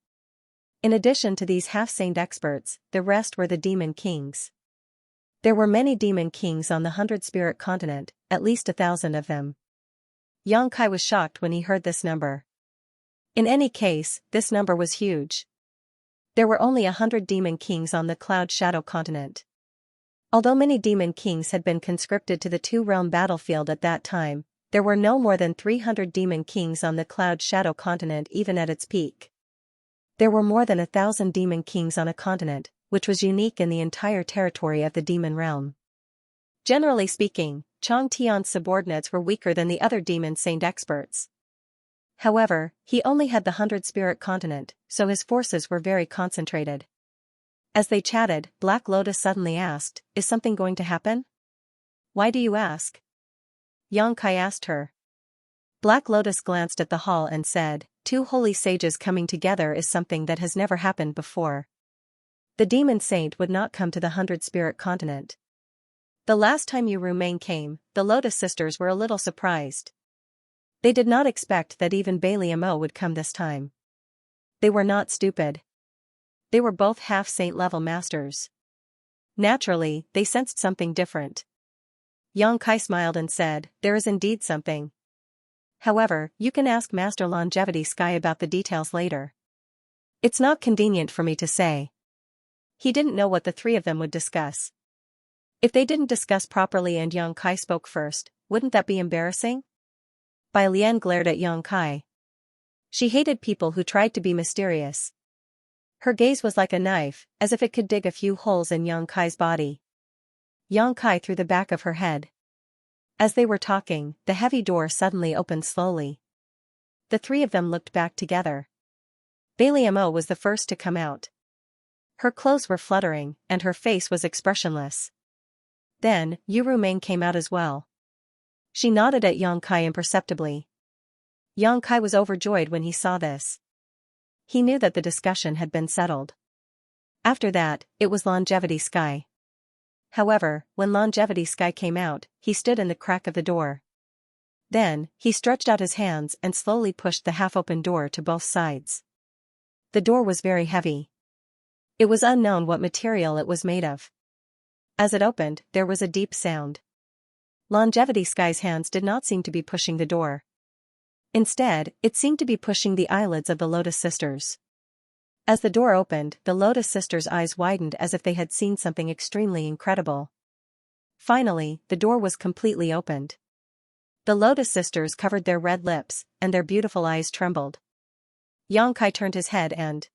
In addition to these half-saint experts, the rest were the demon kings. There were many demon kings on the 100-spirit continent, at least 1,000 of them. Yang Kai was shocked when he heard this number. In any case, this number was huge. There were only 100 demon kings on the Cloud Shadow continent. Although many demon kings had been conscripted to the two-realm battlefield at that time, there were no more than 300 demon kings on the Cloud Shadow continent even at its peak. There were more than 1,000 demon kings on a continent, which was unique in the entire territory of the demon realm. Generally speaking, Chang Tian's subordinates were weaker than the other demon saint experts. However, he only had the 100-spirit continent, so his forces were very concentrated. As they chatted, Black Lotus suddenly asked, "Is something going to happen?" "Why do you ask?" Yang Kai asked her. Black Lotus glanced at the hall and said, "Two holy sages coming together is something that has never happened before. The demon saint would not come to the 100-spirit continent. The last time Yu Rumeng came, the Lotus sisters were a little surprised. They did not expect that even Bei Liamo would come this time. They were not stupid. They were both half-saint level masters. Naturally, they sensed something different." Yang Kai smiled and said, "There is indeed something. However, you can ask Master Longevity Sky about the details later. It's not convenient for me to say." He didn't know what the three of them would discuss. If they didn't discuss properly and Yang Kai spoke first, wouldn't that be embarrassing? Bai Lian glared at Yang Kai. She hated people who tried to be mysterious. Her gaze was like a knife, as if it could dig a few holes in Yang Kai's body. Yang Kai threw the back of her head. As they were talking, the heavy door suddenly opened slowly. The three of them looked back together. Bailey Mo was the first to come out. Her clothes were fluttering, and her face was expressionless. Then, Yu Meng came out as well. She nodded at Xianxia imperceptibly. Xianxia was overjoyed when he saw this. He knew that the discussion had been settled. After that, it was Longevity Sky. However, when Longevity Sky came out, he stood in the crack of the door. Then, he stretched out his hands and slowly pushed the half-open door to both sides. The door was very heavy. It was unknown what material it was made of. As it opened, there was a deep sound. Longevity Sky's hands did not seem to be pushing the door. Instead, it seemed to be pushing the eyelids of the Lotus Sisters. As the door opened, the Lotus Sisters' eyes widened as if they had seen something extremely incredible. Finally, the door was completely opened. The Lotus Sisters covered their red lips, and their beautiful eyes trembled. Xianxia turned his head and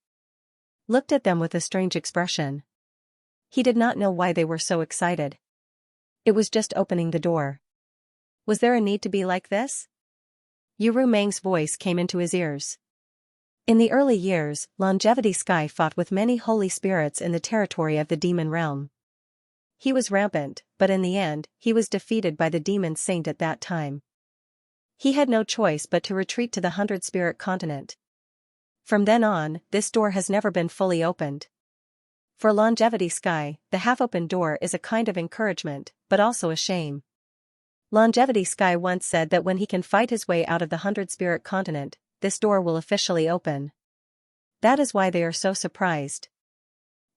looked at them with a strange expression. He did not know why they were so excited. It was just opening the door. Was there a need to be like this? Yu Meng's voice came into his ears. In the early years, Longevity Sky fought with many holy spirits in the territory of the demon realm. He was rampant, but in the end, he was defeated by the demon saint at that time. He had no choice but to retreat to the 100-spirit continent. From then on, this door has never been fully opened. For Longevity Sky, the half-open door is a kind of encouragement, but also a shame. Longevity Sky once said that when he can fight his way out of the 100-spirit continent, this door will officially open. That is why they are so surprised.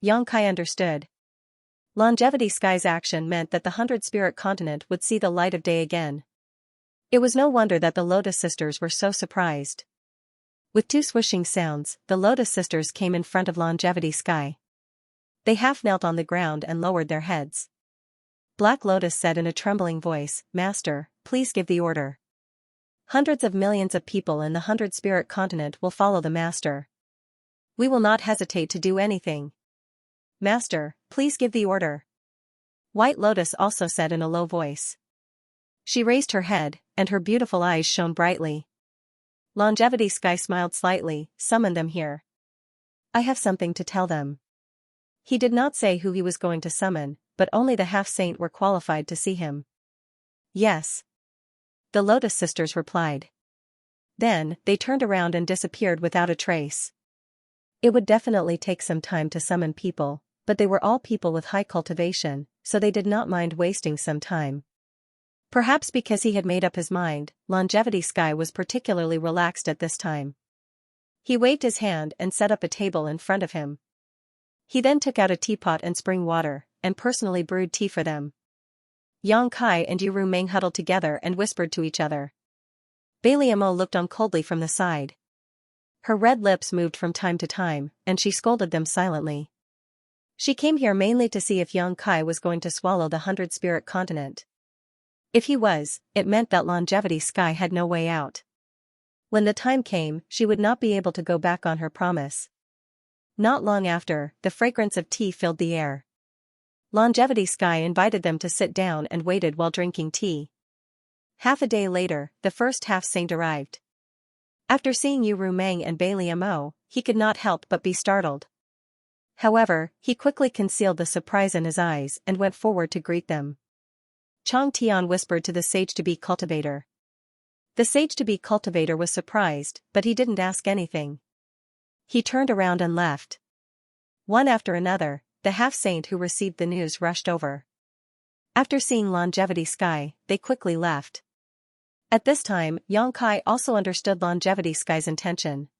Xianxia understood. Longevity Sky's action meant that the 100-spirit continent would see the light of day again. It was no wonder that the Lotus Sisters were so surprised. With two swishing sounds, the Lotus Sisters came in front of Longevity Sky. They half knelt on the ground and lowered their heads. Black Lotus said in a trembling voice, "Master, please give the order. Hundreds of millions of people in the 100-spirit continent will follow the Master. We will not hesitate to do anything. Master, please give the order." White Lotus also said in a low voice. She raised her head, and her beautiful eyes shone brightly. Longevity Sky smiled slightly. "Summon them here. I have something to tell them." He did not say who he was going to summon, but only the half-saint were qualified to see him. "Yes," the Lotus Sisters replied. Then, they turned around and disappeared without a trace. It would definitely take some time to summon people, but they were all people with high cultivation, so they did not mind wasting some time. Perhaps because he had made up his mind, Longevity Sky was particularly relaxed at this time. He waved his hand and set up a table in front of him. He then took out a teapot and spring water, and personally brewed tea for them. Xianxia and Yu Meng huddled together and whispered to each other. Bailey Mo looked on coldly from the side. Her red lips moved from time to time, and she scolded them silently. She came here mainly to see if Xianxia was going to swallow the 100-spirit continent. If he was, it meant that Longevity Sky had no way out. When the time came, she would not be able to go back on her promise. Not long after, the fragrance of tea filled the air. Longevity Sky invited them to sit down and waited while drinking tea. Half a day later, the first half-saint arrived. After seeing Yu Meng and Bailey Mo, he could not help but be startled. However, he quickly concealed the surprise in his eyes and went forward to greet them. Chang Tian whispered to the sage-to-be cultivator. The sage-to-be cultivator was surprised, but he didn't ask anything. He turned around and left. One after another, the half-saint who received the news rushed over. After seeing Longevity Sky, they quickly left. At this time, Xianxia also understood Longevity Sky's intention.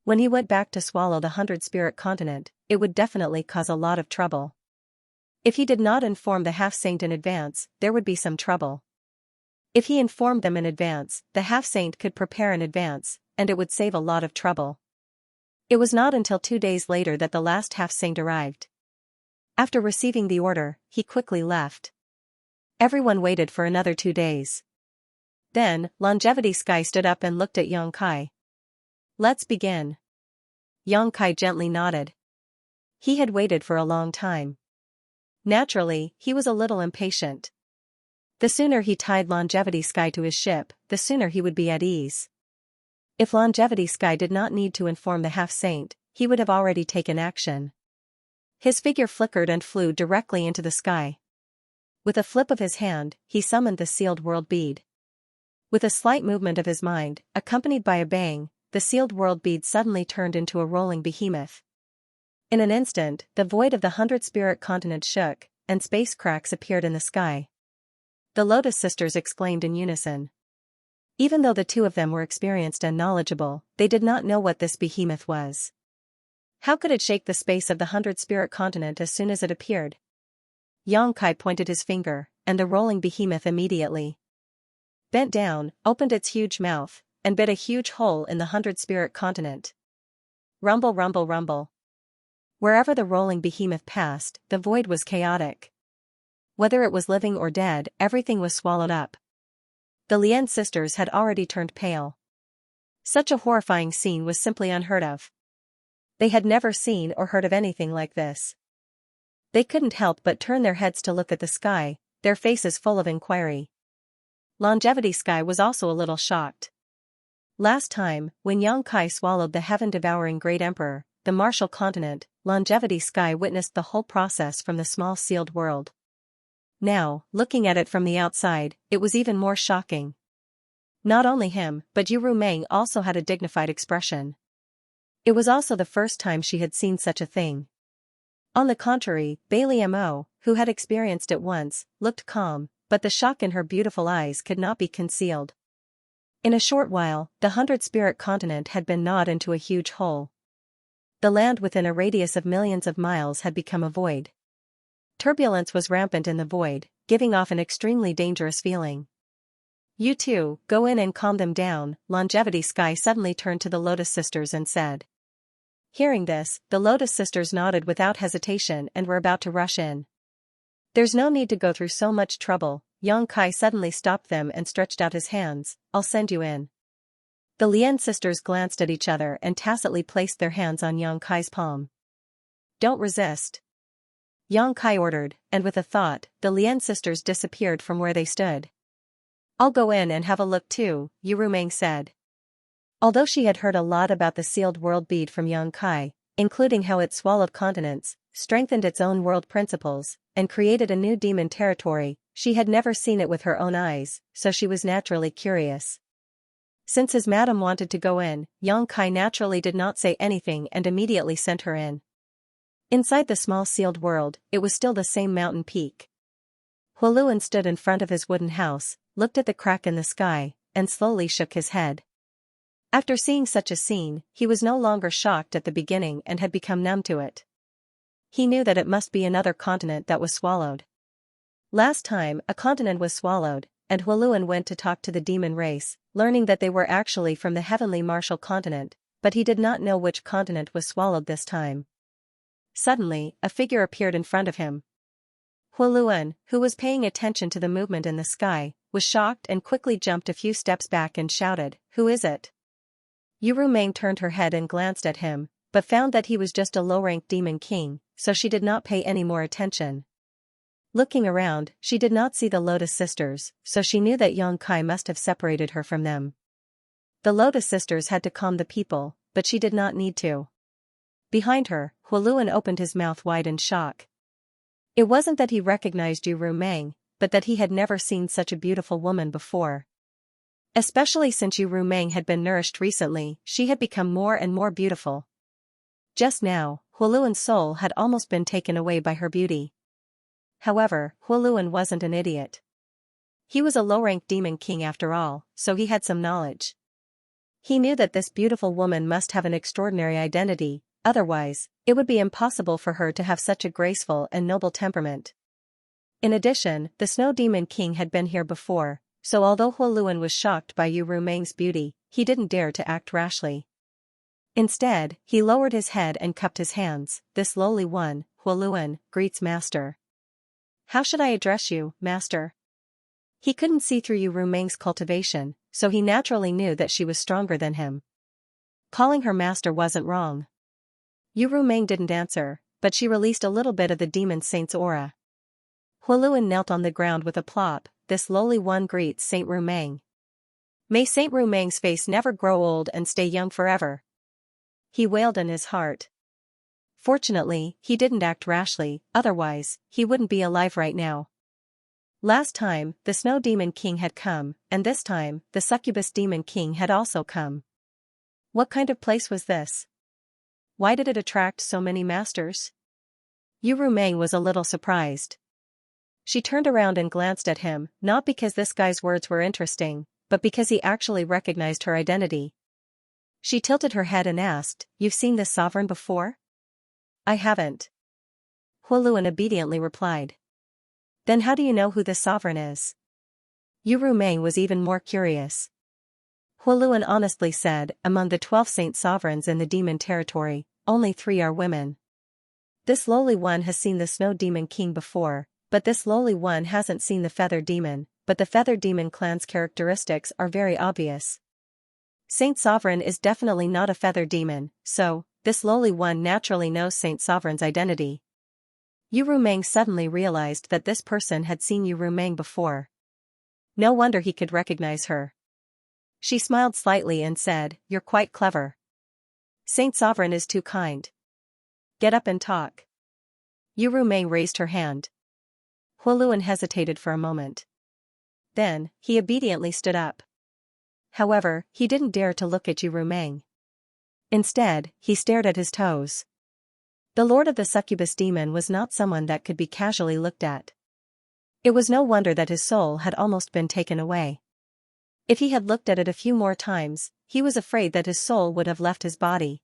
When he went back to swallow the 100-spirit continent, it would definitely cause a lot of trouble. If he did not inform the half-saint in advance, there would be some trouble. If he informed them in advance, the half-saint could prepare in advance, and it would save a lot of trouble. It was not until 2 days later that the last half-saint arrived. After receiving the order, he quickly left. Everyone waited for another 2 days. Then, Longevity Sky stood up and looked at Xianxia. "Let's begin." Xianxia gently nodded. He had waited for a long time. Naturally, he was a little impatient. The sooner he tied Longevity Sky to his ship, the sooner he would be at ease. If Longevity Sky did not need to inform the half-saint, he would have already taken action. His figure flickered and flew directly into the sky. With a flip of his hand, he summoned the sealed world bead. With a slight movement of his mind, accompanied by a bang, the sealed world bead suddenly turned into a rolling behemoth. In an instant, the void of the 100-spirit continent shook, and space cracks appeared in the sky. The Lotus Sisters exclaimed in unison. Even though the two of them were experienced and knowledgeable, they did not know what this behemoth was. How could it shake the space of the 100-spirit continent as soon as it appeared? Xianxia pointed his finger, and the rolling behemoth immediately bent down, opened its huge mouth, and bit a huge hole in the 100-spirit continent. Rumble, rumble, rumble. Wherever the rolling behemoth passed, the void was chaotic. Whether it was living or dead, everything was swallowed up. The Lien sisters had already turned pale. Such a horrifying scene was simply unheard of. They had never seen or heard of anything like this. They couldn't help but turn their heads to look at the sky, their faces full of inquiry. Longevity Sky was also a little shocked. Last time, when Xianxia swallowed the heaven-devouring Great Emperor, the Martial Continent, Longevity Sky witnessed the whole process from the small sealed world. Now, looking at it from the outside, it was even more shocking. Not only him, but Yu Rumeng also had a dignified expression. It was also the first time she had seen such a thing. On the contrary, Bailey Mo, who had experienced it once, looked calm, but the shock in her beautiful eyes could not be concealed. In a short while, the 100-spirit continent had been gnawed into a huge hole. The land within a radius of millions of miles had become a void. Turbulence was rampant in the void, giving off an extremely dangerous feeling. You two, go in and calm them down, Longevity Sky suddenly turned to the Lotus Sisters and said. Hearing this, the Lotus Sisters nodded without hesitation and were about to rush in. There's no need to go through so much trouble, Xianxia suddenly stopped them and stretched out his hands. I'll send you in. The Lien sisters glanced at each other and tacitly placed their hands on Xianxia's palm. Don't resist. Xianxia ordered, and with a thought, the Lien sisters disappeared from where they stood. I'll go in and have a look too, Yu Rumeng said. Although she had heard a lot about the sealed world bead from Xianxia, including how it swallowed continents, strengthened its own world principles, and created a new demon territory, she had never seen it with her own eyes, so she was naturally curious. Since his madam wanted to go in, Xianxia naturally did not say anything and immediately sent her in. Inside the small sealed world, it was still the same mountain peak. Huoluan stood in front of his wooden house, looked at the crack in the sky, and slowly shook his head. After seeing such a scene, he was no longer shocked at the beginning and had become numb to it. He knew that it must be another continent that was swallowed. Last time, a continent was swallowed, and Huoluan went to talk to the demon race, learning that they were actually from the heavenly Martial Continent, but he did not know which continent was swallowed this time. Suddenly, a figure appeared in front of him. Huoluan, who was paying attention to the movement in the sky, was shocked and quickly jumped a few steps back and shouted, "Who is it?" Yu Rumeng turned her head and glanced at him, but found that he was just a low-ranked demon king, so she did not pay any more attention. Looking around, she did not see the Lotus Sisters, so she knew that Xianxia must have separated her from them. The Lotus Sisters had to calm the people, but she did not need to. Behind her, Huoluan opened his mouth wide in shock. It wasn't that he recognized Yu Rumeng, but that he had never seen such a beautiful woman before. Especially since Yu Rumeng had been nourished recently, she had become more and more beautiful. Just now, Huoluan's soul had almost been taken away by her beauty. However, Huoluan wasn't an idiot. He was a low-ranked demon king after all, so he had some knowledge. He knew that this beautiful woman must have an extraordinary identity, otherwise, it would be impossible for her to have such a graceful and noble temperament. In addition, the Snow Demon King had been here before, so although Huoluan was shocked by Yu Rumeng's beauty, he didn't dare to act rashly. Instead, he lowered his head and cupped his hands. This lowly one, Huoluan, greets Master. How should I address you, Master? He couldn't see through Yu Rumeng's cultivation, so he naturally knew that she was stronger than him. Calling her Master wasn't wrong. Yu Rumeng didn't answer, but she released a little bit of the demon saint's aura. Huoluan knelt on the ground with a plop. This lowly one greets Saint Rumeng. May Saint Rumang's face never grow old and stay young forever. He wailed in his heart. Fortunately, he didn't act rashly, otherwise, he wouldn't be alive right now. Last time, the Snow Demon King had come, and this time, the Succubus Demon King had also come. What kind of place was this? Why did it attract so many masters? Yu Rumang was a little surprised. She turned around and glanced at him, not because this guy's words were interesting, but because he actually recognized her identity. She tilted her head and asked, "You've seen this sovereign before?" "I haven't." Huoluan obediently replied. "Then how do you know who this sovereign is?" Yu Rumang was even more curious. Huoluan honestly said, "Among the 12 saint sovereigns in the demon territory, only 3 are women. This lowly one has seen the Snow Demon King before, but this lowly one hasn't seen the Feather Demon, but the Feather Demon clan's characteristics are very obvious. Saint Sovereign is definitely not a Feather Demon, so, this lowly one naturally knows Saint Sovereign's identity." Yu Rumang suddenly realized that this person had seen Yu Rumang before. No wonder he could recognize her. She smiled slightly and said, "You're quite clever. Saint Sovereign is too kind. Get up and talk." Yu Rumang raised her hand. Huoluan hesitated for a moment. Then, he obediently stood up. However, he didn't dare to look at Yu Rumang. Instead, he stared at his toes. The Lord of the Succubus Demon was not someone that could be casually looked at. It was no wonder that his soul had almost been taken away. If he had looked at it a few more times, he was afraid that his soul would have left his body.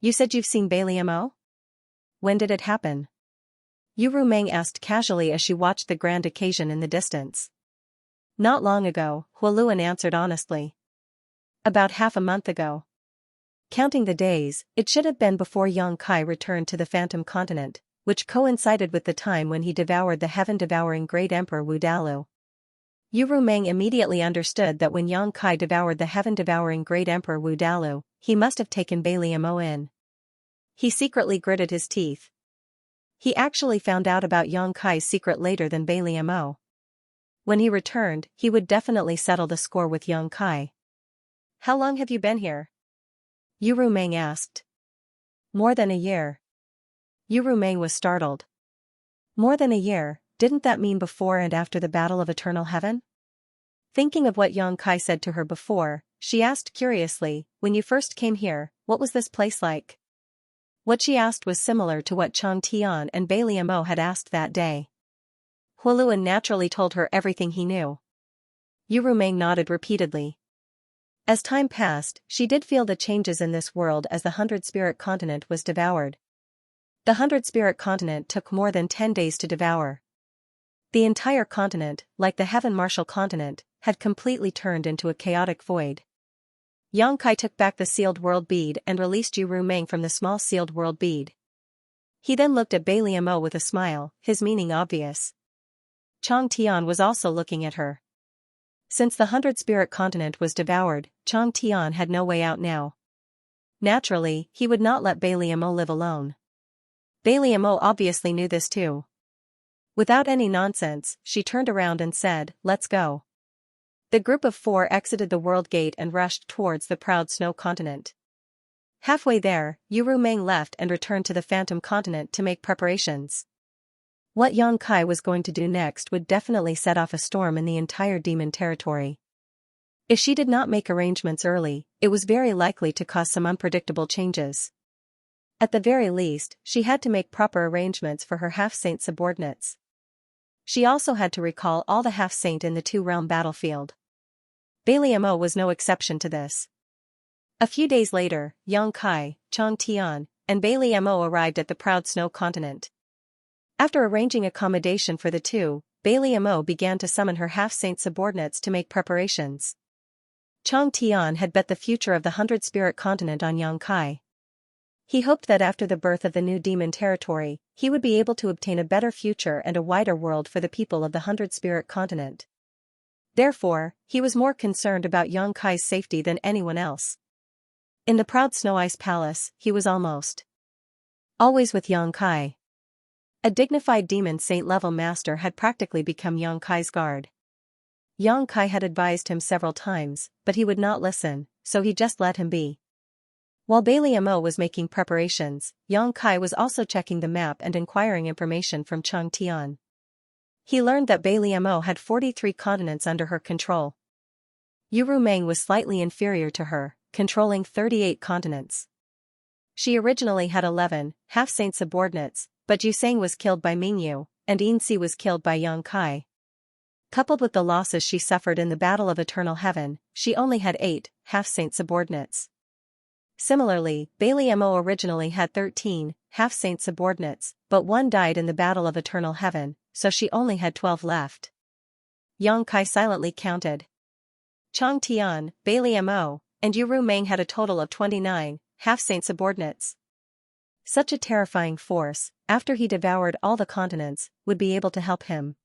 "You said you've seen Baliamo? When did it happen?" Yu Rumang asked casually as she watched the grand occasion in the distance. "Not long ago," Huoluan answered honestly. "About half a month ago. Counting the days, it should have been before Yang Kai returned to the Phantom Continent, which coincided with the time when he devoured the heaven-devouring Great Emperor Wu Dalu." Yu Rumang immediately understood that when Yang Kai devoured the heaven-devouring Great Emperor Wu Dalu, he must have taken Baliamo in. He secretly gritted his teeth. He actually found out about Yang Kai's secret later than Baliamo. When he returned, he would definitely settle the score with Yang Kai. "How long have you been here?" Yu Rumang asked. "More than a year." Yu Rumang was startled. More than a year, didn't that mean before and after the Battle of Eternal Heaven? Thinking of what Yang Kai said to her before, she asked curiously, "When you first came here, what was this place like?" What she asked was similar to what Chang Tian and Baliamo had asked that day. Huoluan naturally told her everything he knew. Yu Rumang nodded repeatedly. As time passed, she did feel the changes in this world as the 100 Spirit Continent was devoured. The 100 Spirit Continent took more than 10 days to devour. The entire continent, like the Heaven Martial Continent, had completely turned into a chaotic void. Yang Kai took back the sealed world bead and released Yu Rumang from the small sealed world bead. He then looked at Baliamo with a smile, his meaning obvious. Chang Tian was also looking at her. Since the 100 Spirit Continent was devoured, Chang Tian had no way out now. Naturally, he would not let Baliamo live alone. Baliamo obviously knew this too. Without any nonsense, she turned around and said, "Let's go." The group of 4 exited the world gate and rushed towards the proud snow continent. Halfway there, Yu Rumang left and returned to the Phantom Continent to make preparations. What Yang Kai was going to do next would definitely set off a storm in the entire demon territory. If she did not make arrangements early, it was very likely to cause some unpredictable changes. At the very least, she had to make proper arrangements for her half-saint subordinates. She also had to recall all the half-saint in the 2-realm battlefield. Baliamo was no exception to this. A few days later, Yang Kai, Chang Tian, and Baliamo arrived at the proud snow continent. After arranging accommodation for the two, Baliamo began to summon her half-saint subordinates to make preparations. Chang Tian had bet the future of the 100 Spirit Continent on Yang Kai. He hoped that after the birth of the new demon territory, he would be able to obtain a better future and a wider world for the people of the 100 Spirit Continent. Therefore, he was more concerned about Yang Kai's safety than anyone else. In the proud Snow Ice Palace, he was almost always with Yang Kai. A dignified demon saint-level master had practically become Yang Kai's guard. Yang Kai had advised him several times, but he would not listen, so he just let him be. While Bailey Mo was making preparations, Yang Kai was also checking the map and inquiring information from Chang Tian. He learned that Bailey Mo had 43 continents under her control. Yu Meng was slightly inferior to her, controlling 38 continents. She originally had 11 half-saint subordinates, but Yu Sang was killed by Mingyu, and Yinxi was killed by Yang Kai. Coupled with the losses she suffered in the Battle of Eternal Heaven, she only had 8 half-saint subordinates. Similarly, Bailey Mo originally had 13 half-saint subordinates, but one died in the Battle of Eternal Heaven, so she only had 12 left. Yang Kai silently counted. Chang Tian, Bailey Mo, and Yu Meng had a total of 29 half-saint subordinates. Such a terrifying force, after he devoured all the continents, would be able to help him.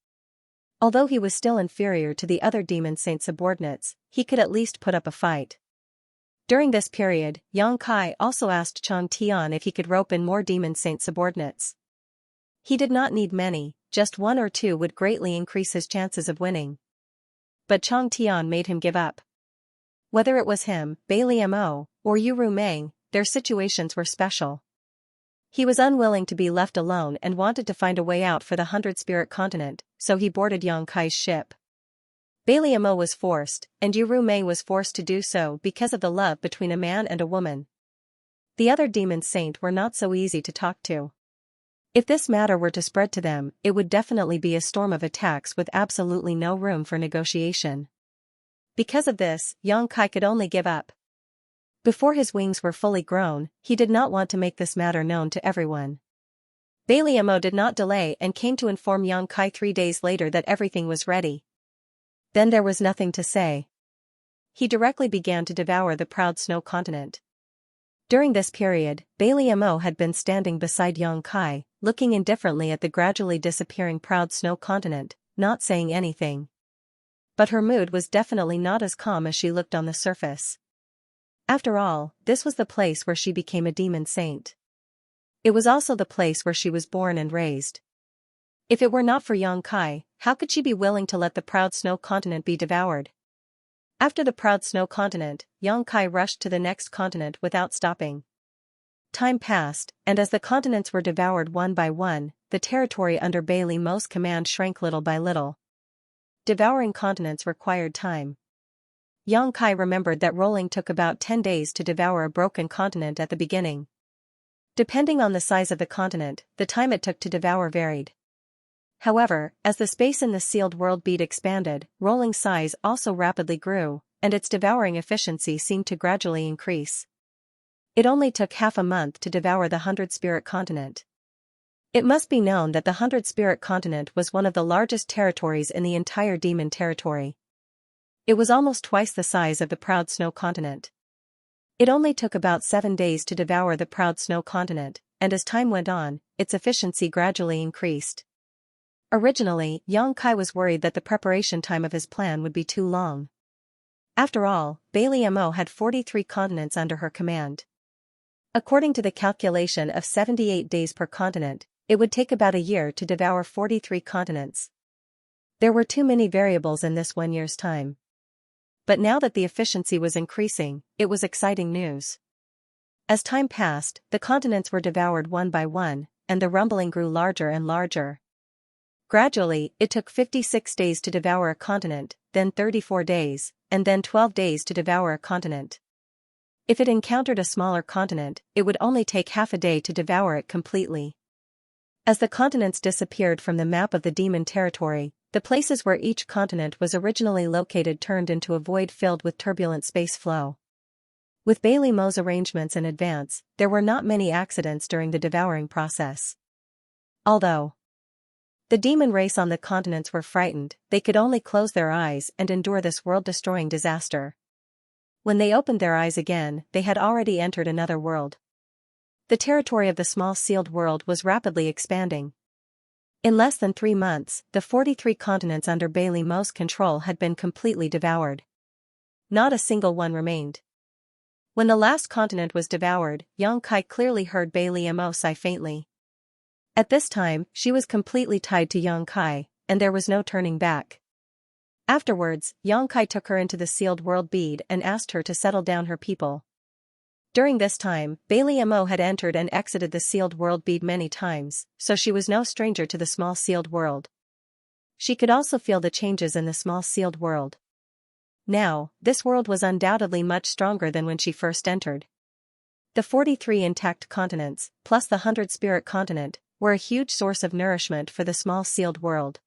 Although he was still inferior to the other demon saint subordinates, he could at least put up a fight. During this period, Yang Kai also asked Chang Tian if he could rope in more demon saint subordinates. He did not need many, just 1 or 2 would greatly increase his chances of winning. But Chang Tian made him give up. Whether it was him, Bailey Mo, or Yu Meng, their situations were special. He was unwilling to be left alone and wanted to find a way out for the 100-spirit continent, so he boarded Yang Kai's ship. Bailey Mo was forced, and Yu Meng was forced to do so because of the love between a man and a woman. The other demon saint were not so easy to talk to. If this matter were to spread to them, it would definitely be a storm of attacks with absolutely no room for negotiation. Because of this, Yang Kai could only give up. Before his wings were fully grown, he did not want to make this matter known to everyone. Bailey Mo did not delay and came to inform Yang Kai 3 days later that everything was ready. Then there was nothing to say. He directly began to devour the proud snow continent. During this period, Bailey Mo had been standing beside Yang Kai, looking indifferently at the gradually disappearing proud snow continent, not saying anything. But her mood was definitely not as calm as she looked on the surface. After all, this was the place where she became a demon saint. It was also the place where she was born and raised. If it were not for Yang Kai, how could she be willing to let the proud snow continent be devoured? After the proud snow continent, Yang Kai rushed to the next continent without stopping. Time passed, and as the continents were devoured one by one, the territory under Bailey Mo's command shrank little by little. Devouring continents required time. Yang Kai remembered that rolling took about 10 days to devour a broken continent at the beginning. Depending on the size of the continent, the time it took to devour varied. However, as the space in the sealed world bead expanded, rolling's size also rapidly grew, and its devouring efficiency seemed to gradually increase. It only took half a month to devour the 100-spirit continent. It must be known that the 100-spirit continent was one of the largest territories in the entire demon territory. It was almost twice the size of the proud snow continent. It only took about 7 days to devour the proud snow continent, and as time went on, its efficiency gradually increased. Originally, Yang Kai was worried that the preparation time of his plan would be too long. After all, Bailey Mo had 43 continents under her command. According to the calculation of 78 days per continent, it would take about a year to devour 43 continents. There were too many variables in this 1 year's time. But now that the efficiency was increasing, it was exciting news. As time passed, the continents were devoured one by one, and the rumbling grew larger and larger. Gradually, it took 56 days to devour a continent, then 34 days, and then 12 days to devour a continent. If it encountered a smaller continent, it would only take half a day to devour it completely. As the continents disappeared from the map of the demon territory, the places where each continent was originally located turned into a void filled with turbulent space flow. With Bailey Mo's arrangements in advance, there were not many accidents during the devouring process. Although the demon race on the continents were frightened, they could only close their eyes and endure this world-destroying disaster. When they opened their eyes again, they had already entered another world. The territory of the small sealed world was rapidly expanding. In less than 3 months, the 43 continents under Bailey Mo's control had been completely devoured. Not a single one remained. When the last continent was devoured, Yang Kai clearly heard Bailey Mo sigh faintly. At this time, she was completely tied to Yang Kai, and there was no turning back. Afterwards, Yongkai took her into the sealed world bead and asked her to settle down her people. During this time, Bailey Mo had entered and exited the sealed world bead many times, so she was no stranger to the small sealed world. She could also feel the changes in the small sealed world. Now, this world was undoubtedly much stronger than when she first entered. The 43 intact continents, plus the 100 spirit continent, were a huge source of nourishment for the small sealed world.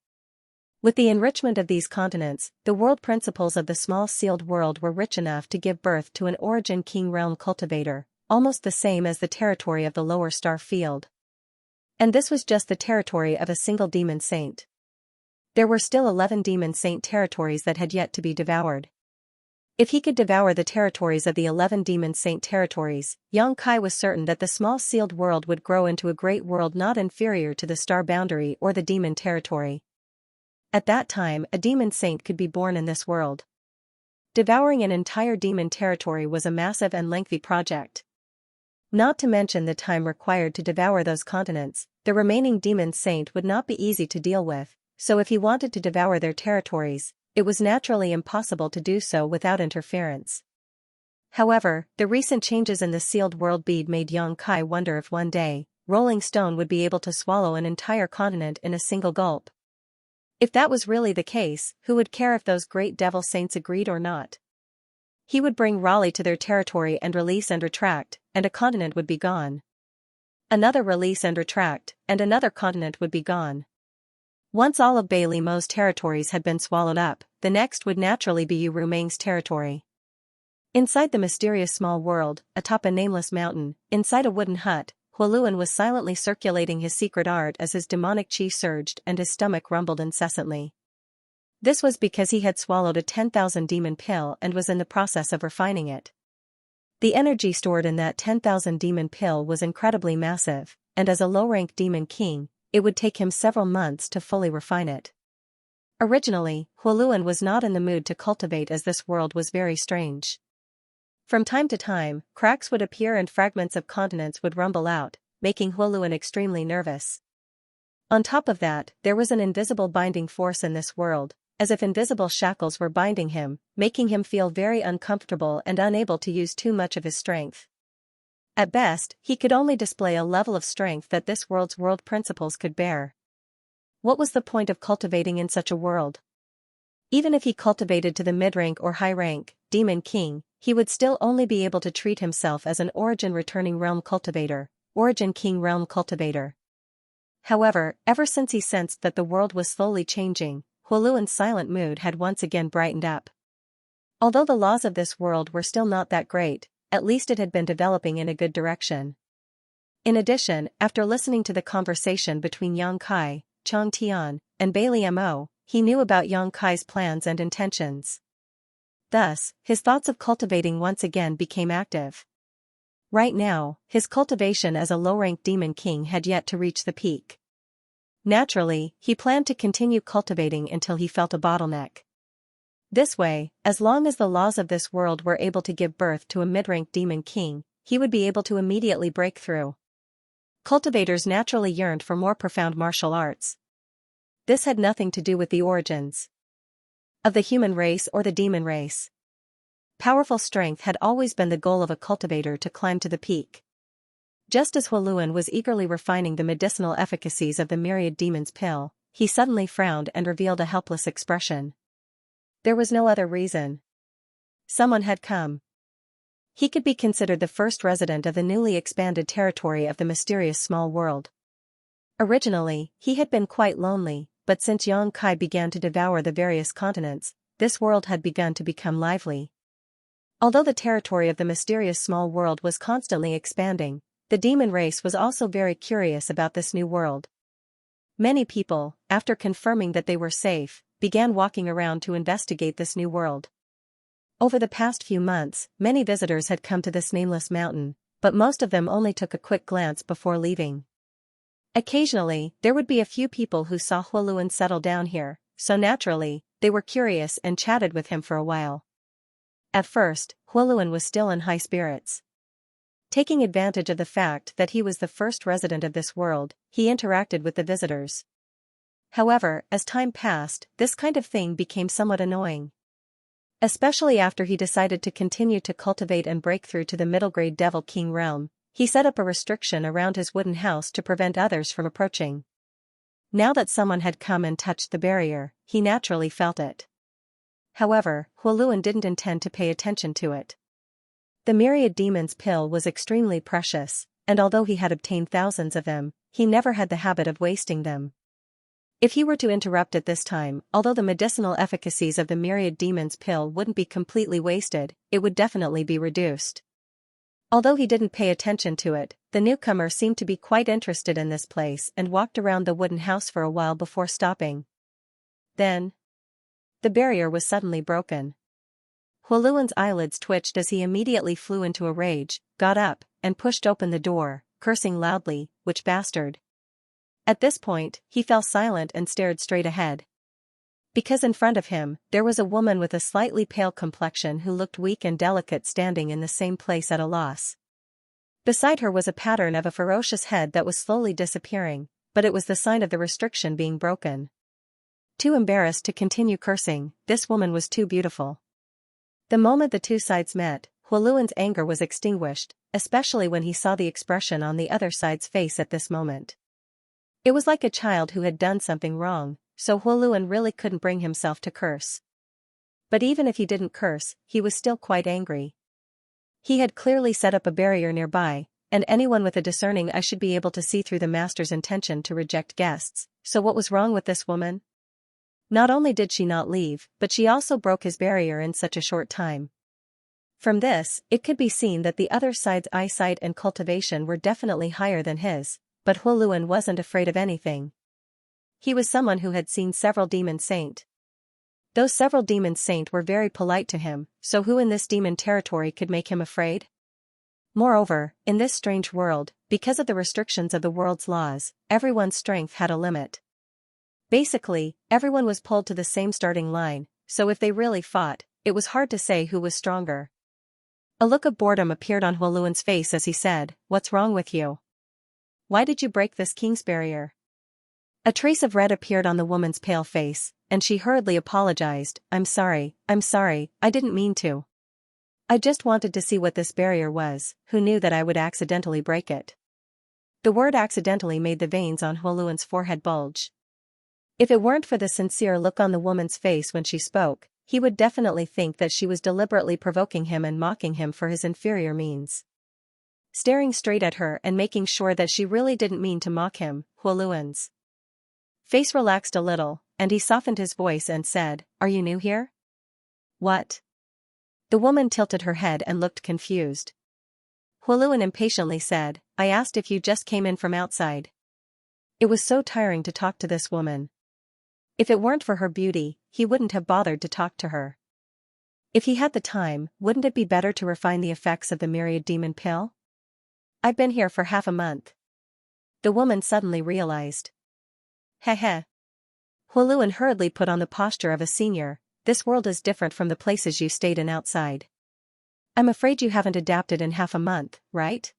With the enrichment of these continents, the world principles of the small sealed world were rich enough to give birth to an origin king realm cultivator, almost the same as the territory of the lower star field. And this was just the territory of a single demon saint. There were still 11 demon saint territories that had yet to be devoured. If he could devour the territories of the 11 demon saint territories, Yongkai was certain that the small sealed world would grow into a great world not inferior to the star boundary or the demon territory. At that time, a demon saint could be born in this world. Devouring an entire demon territory was a massive and lengthy project. Not to mention the time required to devour those continents, the remaining demon saint would not be easy to deal with, so if he wanted to devour their territories, it was naturally impossible to do so without interference. However, the recent changes in the sealed world bead made Yongkai wonder if one day, Rolling Stone would be able to swallow an entire continent in a single gulp. If that was really the case, who would care if those great devil saints agreed or not? He would bring Raleigh to their territory and release and retract, and a continent would be gone. Another release and retract, and another continent would be gone. Once all of Bailey Mo's territories had been swallowed up, the next would naturally be Yu Rumang's territory. Inside the mysterious small world, atop a nameless mountain, inside a wooden hut, Huoluan was silently circulating his secret art as his demonic chi surged and his stomach rumbled incessantly. This was because he had swallowed a 10,000 demon pill and was in the process of refining it. The energy stored in that 10,000 demon pill was incredibly massive, and as a low-rank demon king, it would take him several months to fully refine it. Originally, Huoluan was not in the mood to cultivate as this world was very strange. From time to time, cracks would appear and fragments of continents would rumble out, making Huoluan extremely nervous. On top of that, there was an invisible binding force in this world, as if invisible shackles were binding him, making him feel very uncomfortable and unable to use too much of his strength. At best, he could only display a level of strength that this world's world principles could bear. What was the point of cultivating in such a world? Even if he cultivated to the mid-rank or high-rank, demon king, he would still only be able to treat himself as an origin returning realm cultivator, origin king realm cultivator. However, ever since he sensed that the world was slowly changing, Huoluan's silent mood had once again brightened up. Although the laws of this world were still not that great, at least it had been developing in a good direction. In addition, after listening to the conversation between Yongkai, Chang Tian, and Bailey Mo, he knew about Yongkai's plans and intentions. Thus, his thoughts of cultivating once again became active. Right now, his cultivation as a low-rank demon king had yet to reach the peak. Naturally, he planned to continue cultivating until he felt a bottleneck. This way, as long as the laws of this world were able to give birth to a mid-rank demon king, he would be able to immediately break through. Cultivators naturally yearned for more profound martial arts. This had nothing to do with the origins of the human race or the demon race. Powerful strength had always been the goal of a cultivator to climb to the peak. Just as Huoluan was eagerly refining the medicinal efficacies of the myriad demons pill, he suddenly frowned and revealed a helpless expression. There was no other reason. Someone had come. He could be considered the first resident of the newly expanded territory of the mysterious small world. Originally, he had been quite lonely, but since Yongkai began to devour the various continents, this world had begun to become lively. Although the territory of the mysterious small world was constantly expanding, the demon race was also very curious about this new world. Many people, after confirming that they were safe, began walking around to investigate this new world. Over the past few months, many visitors had come to this nameless mountain, but most of them only took a quick glance before leaving. Occasionally, there would be a few people who saw Huoluan settle down here, so naturally, they were curious and chatted with him for a while. At first, Huoluan was still in high spirits. Taking advantage of the fact that he was the first resident of this world, he interacted with the visitors. However, as time passed, this kind of thing became somewhat annoying. Especially after he decided to continue to cultivate and break through to the middle-grade Devil King realm, he set up a restriction around his wooden house to prevent others from approaching. Now that someone had come and touched the barrier, he naturally felt it. However, Huoluan didn't intend to pay attention to it. The myriad demons pill was extremely precious, and although he had obtained thousands of them, he never had the habit of wasting them. If he were to interrupt it this time, although the medicinal efficacies of the myriad demons pill wouldn't be completely wasted, it would definitely be reduced. Although he didn't pay attention to it, the newcomer seemed to be quite interested in this place and walked around the wooden house for a while before stopping. Then, the barrier was suddenly broken. Huoluan's eyelids twitched as he immediately flew into a rage, got up, and pushed open the door, cursing loudly, "Witch bastard." At this point, he fell silent and stared straight ahead. Because in front of him, there was a woman with a slightly pale complexion who looked weak and delicate standing in the same place at a loss. Beside her was a pattern of a ferocious head that was slowly disappearing, but it was the sign of the restriction being broken. Too embarrassed to continue cursing, this woman was too beautiful. The moment the two sides met, Huoluan's anger was extinguished, especially when he saw the expression on the other side's face at this moment. It was like a child who had done something wrong, so Huoluan really couldn't bring himself to curse. But even if he didn't curse, he was still quite angry. He had clearly set up a barrier nearby, and anyone with a discerning eye should be able to see through the master's intention to reject guests, so what was wrong with this woman? Not only did she not leave, but she also broke his barrier in such a short time. From this, it could be seen that the other side's eyesight and cultivation were definitely higher than his, but Huoluan wasn't afraid of anything. He was someone who had seen several demon saint. Those several demon saint were very polite to him, so who in this demon territory could make him afraid? Moreover, in this strange world, because of the restrictions of the world's laws, everyone's strength had a limit. Basically, everyone was pulled to the same starting line, so if they really fought, it was hard to say who was stronger. A look of boredom appeared on Huoluan's face as he said, "What's wrong with you? Why did you break this king's barrier?" A trace of red appeared on the woman's pale face, and she hurriedly apologized, I'm sorry, I didn't mean to. I just wanted to see what this barrier was, who knew that I would accidentally break it." The word accidentally made the veins on Huoluan's forehead bulge. If it weren't for the sincere look on the woman's face when she spoke, he would definitely think that she was deliberately provoking him and mocking him for his inferior means. Staring straight at her and making sure that she really didn't mean to mock him, Huoluan's face relaxed a little, and he softened his voice and said, "Are you new here?" "What?" The woman tilted her head and looked confused. Huoluan impatiently said, "I asked if you just came in from outside." It was so tiring to talk to this woman. If it weren't for her beauty, he wouldn't have bothered to talk to her. If he had the time, wouldn't it be better to refine the effects of the myriad demon pill? "I've been here for half a month." The woman suddenly realized. Heh. Huoluan hurriedly put on the posture of a senior, "This world is different from the places you stayed in outside. I'm afraid you haven't adapted in half a month, right?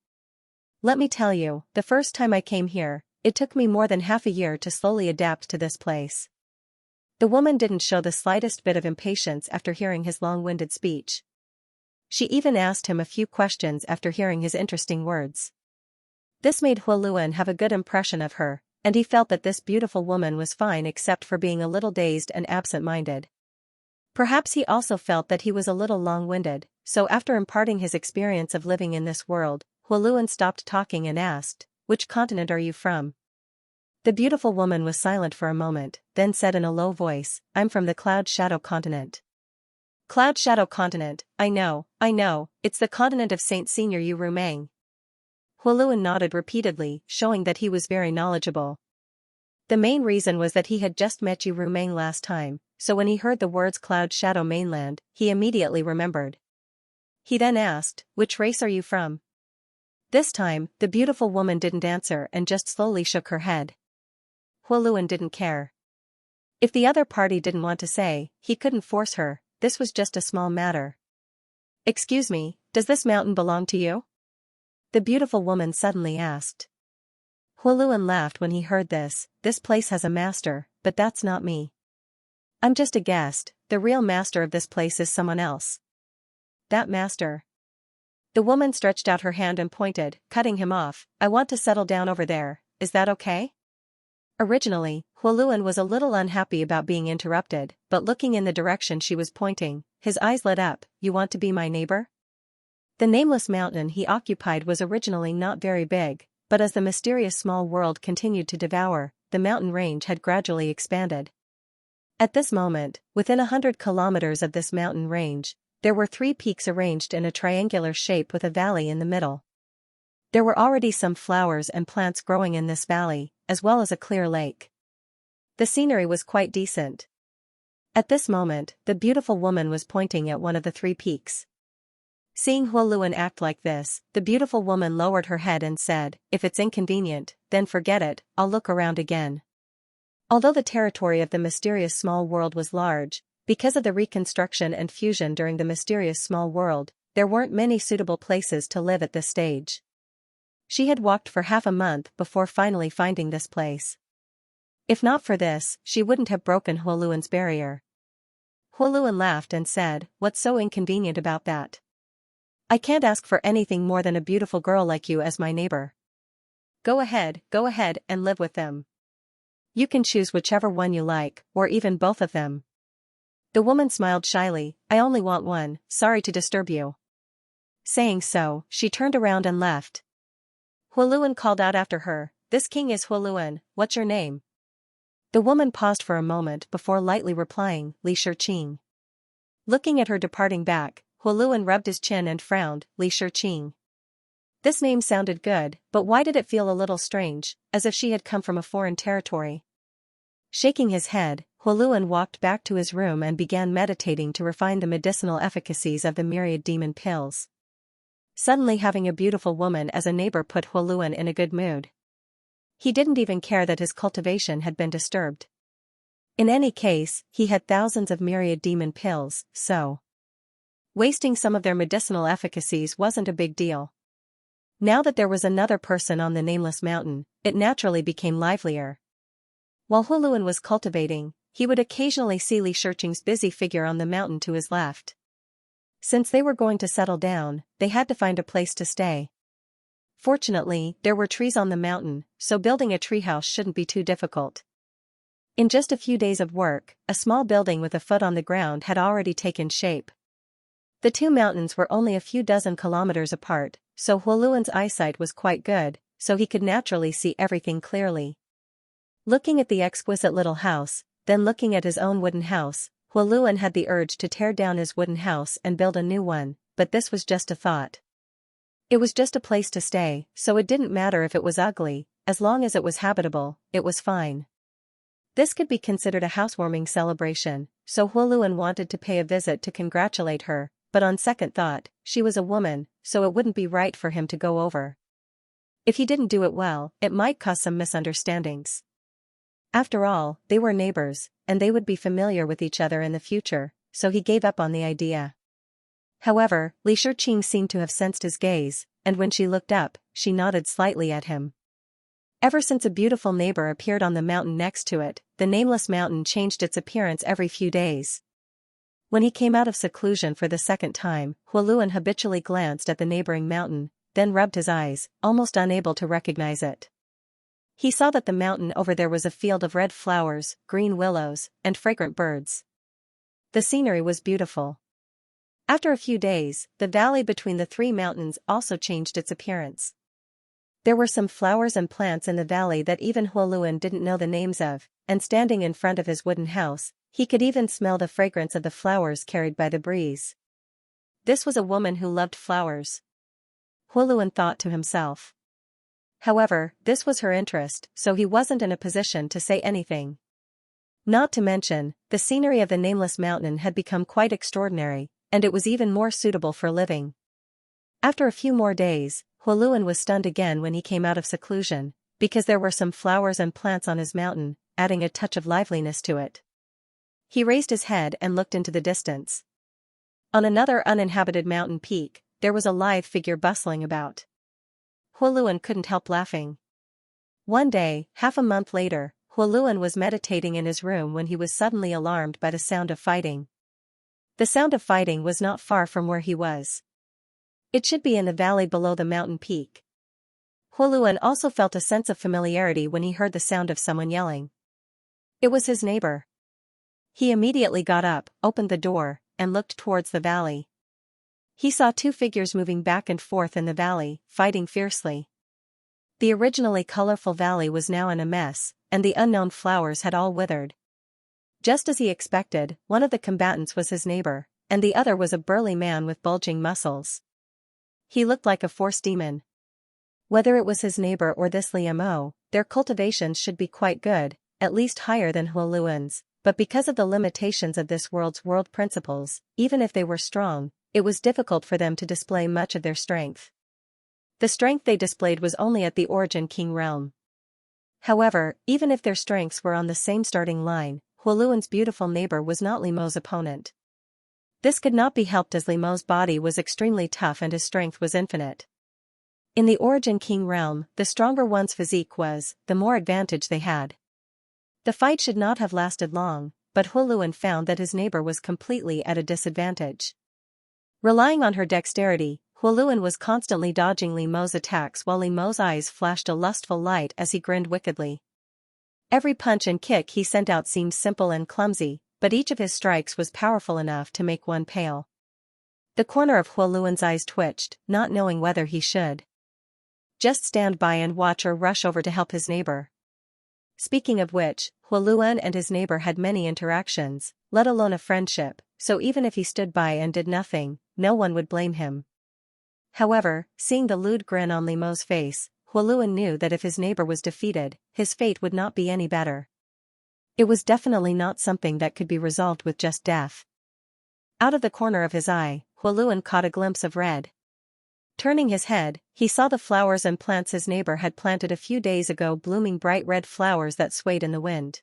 Let me tell you, the first time I came here, it took me more than half a year to slowly adapt to this place." The woman didn't show the slightest bit of impatience after hearing his long-winded speech. She even asked him a few questions after hearing his interesting words. This made Huoluan have a good impression of her, and he felt that this beautiful woman was fine except for being a little dazed and absent-minded. Perhaps he also felt that he was a little long-winded, so after imparting his experience of living in this world, Huoluan stopped talking and asked, "Which continent are you from?" The beautiful woman was silent for a moment, then said in a low voice, "I'm from the Cloud Shadow continent." "Cloud Shadow continent, I know, it's the continent of Saint Senior Yu Rumang." Huoluan nodded repeatedly, showing that he was very knowledgeable. The main reason was that he had just met Yu Rumang last time, so when he heard the words Cloud Shadow Mainland, he immediately remembered. He then asked, "Which race are you from?" This time, the beautiful woman didn't answer and just slowly shook her head. Huoluan didn't care. If the other party didn't want to say, he couldn't force her, this was just a small matter. "Excuse me, does this mountain belong to you?" the beautiful woman suddenly asked. Huoluan laughed when he heard this. This place has a master, but that's not me. I'm just a guest, the real master of this place is someone else. That master. The woman stretched out her hand and pointed, cutting him off. I want to settle down over there, is that okay? Originally, Huoluan was a little unhappy about being interrupted, but looking in the direction she was pointing, his eyes lit up. You want to be my neighbor? The nameless mountain he occupied was originally not very big, but as the mysterious small world continued to devour, the mountain range had gradually expanded. At this moment, within 100 kilometers of this mountain range, there were 3 peaks arranged in a triangular shape with a valley in the middle. There were already some flowers and plants growing in this valley, as well as a clear lake. The scenery was quite decent. At this moment, the beautiful woman was pointing at one of the 3 peaks. Seeing Huoluan act like this, the beautiful woman lowered her head and said, if it's inconvenient, then forget it, I'll look around again. Although the territory of the mysterious small world was large, because of the reconstruction and fusion during the mysterious small world, there weren't many suitable places to live at this stage. She had walked for half a month before finally finding this place. If not for this, she wouldn't have broken Huoluan's barrier. Huoluan laughed and said, what's so inconvenient about that? I can't ask for anything more than a beautiful girl like you as my neighbor. Go ahead and live with them. You can choose whichever one you like, or even both of them. The woman smiled shyly, I only want one, sorry to disturb you. Saying so, she turned around and left. Huoluan called out after her, this king is Huoluan, what's your name? The woman paused for a moment before lightly replying, Xianxia. Looking at her departing back, Huoluan rubbed his chin and frowned, Xianxia. This name sounded good, but why did it feel a little strange, as if she had come from a foreign territory? Shaking his head, Huoluan walked back to his room and began meditating to refine the medicinal efficacies of the myriad demon pills. Suddenly having a beautiful woman as a neighbor put Huoluan in a good mood. He didn't even care that his cultivation had been disturbed. In any case, he had thousands of myriad demon pills, so wasting some of their medicinal efficacies wasn't a big deal. Now that there was another person on the nameless mountain, it naturally became livelier. While Huoluan was cultivating, he would occasionally see Xianxia's busy figure on the mountain to his left. Since they were going to settle down, they had to find a place to stay. Fortunately, there were trees on the mountain, so building a treehouse shouldn't be too difficult. In just a few days of work, a small building with a foot on the ground had already taken shape. The 2 mountains were only a few dozen kilometers apart, so Huoluan's eyesight was quite good, so he could naturally see everything clearly. Looking at the exquisite little house, then looking at his own wooden house, Huoluan had the urge to tear down his wooden house and build a new one, but this was just a thought. It was just a place to stay, so it didn't matter if it was ugly, as long as it was habitable, it was fine. This could be considered a housewarming celebration, so Huoluan wanted to pay a visit to congratulate her, but on second thought, she was a woman, so it wouldn't be right for him to go over. If he didn't do it well, it might cause some misunderstandings. After all, they were neighbors, and they would be familiar with each other in the future, so he gave up on the idea. However, Xianxia seemed to have sensed his gaze, and when she looked up, she nodded slightly at him. Ever since a beautiful neighbor appeared on the mountain next to it, the nameless mountain changed its appearance every few days. When he came out of seclusion for the second time, Huoluan habitually glanced at the neighboring mountain, then rubbed his eyes, almost unable to recognize it. He saw that the mountain over there was a field of red flowers, green willows, and fragrant birds. The scenery was beautiful. After a few days, the valley between the 3 mountains also changed its appearance. There were some flowers and plants in the valley that even Huoluan didn't know the names of, and standing in front of his wooden house, he could even smell the fragrance of the flowers carried by the breeze. This was a woman who loved flowers. Huoluan thought to himself. However, this was her interest, so he wasn't in a position to say anything. Not to mention, the scenery of the nameless mountain had become quite extraordinary, and it was even more suitable for living. After a few more days, Huoluan was stunned again when he came out of seclusion, because there were some flowers and plants on his mountain, adding a touch of liveliness to it. He raised his head and looked into the distance. On another uninhabited mountain peak, there was a lithe figure bustling about. Huoluan couldn't help laughing. One day, half a month later, Huoluan was meditating in his room when he was suddenly alarmed by the sound of fighting. The sound of fighting was not far from where he was. It should be in the valley below the mountain peak. Huoluan also felt a sense of familiarity when he heard the sound of someone yelling. It was his neighbor. He immediately got up, opened the door, and looked towards the valley. He saw two figures moving back and forth in the valley, fighting fiercely. The originally colorful valley was now in a mess, and the unknown flowers had all withered. Just as he expected, one of the combatants was his neighbor, and the other was a burly man with bulging muscles. He looked like a force demon. Whether it was his neighbor or this Liamo, their cultivations should be quite good, at least higher than Huoluan's, but because of the limitations of this world's world principles, even if they were strong, it was difficult for them to display much of their strength. The strength they displayed was only at the Origin King realm. However, even if their strengths were on the same starting line, Huoluan's beautiful neighbor was not Limo's opponent. This could not be helped as Limo's body was extremely tough and his strength was infinite. In the Origin King realm, the stronger one's physique was, the more advantage they had. The fight should not have lasted long, but Huoluan found that his neighbor was completely at a disadvantage. Relying on her dexterity, Huoluan was constantly dodging Limo's attacks while Limo's eyes flashed a lustful light as he grinned wickedly. Every punch and kick he sent out seemed simple and clumsy, but each of his strikes was powerful enough to make one pale. The corner of Huoluan's eyes twitched, not knowing whether he should just stand by and watch or rush over to help his neighbor. Speaking of which, Huoluan and his neighbor had many interactions, let alone a friendship, so even if he stood by and did nothing, no one would blame him. However, seeing the lewd grin on Limo's face, Huoluan knew that if his neighbor was defeated, his fate would not be any better. It was definitely not something that could be resolved with just death. Out of the corner of his eye, Huoluan caught a glimpse of red. Turning his head, he saw the flowers and plants his neighbor had planted a few days ago, blooming bright red flowers that swayed in the wind.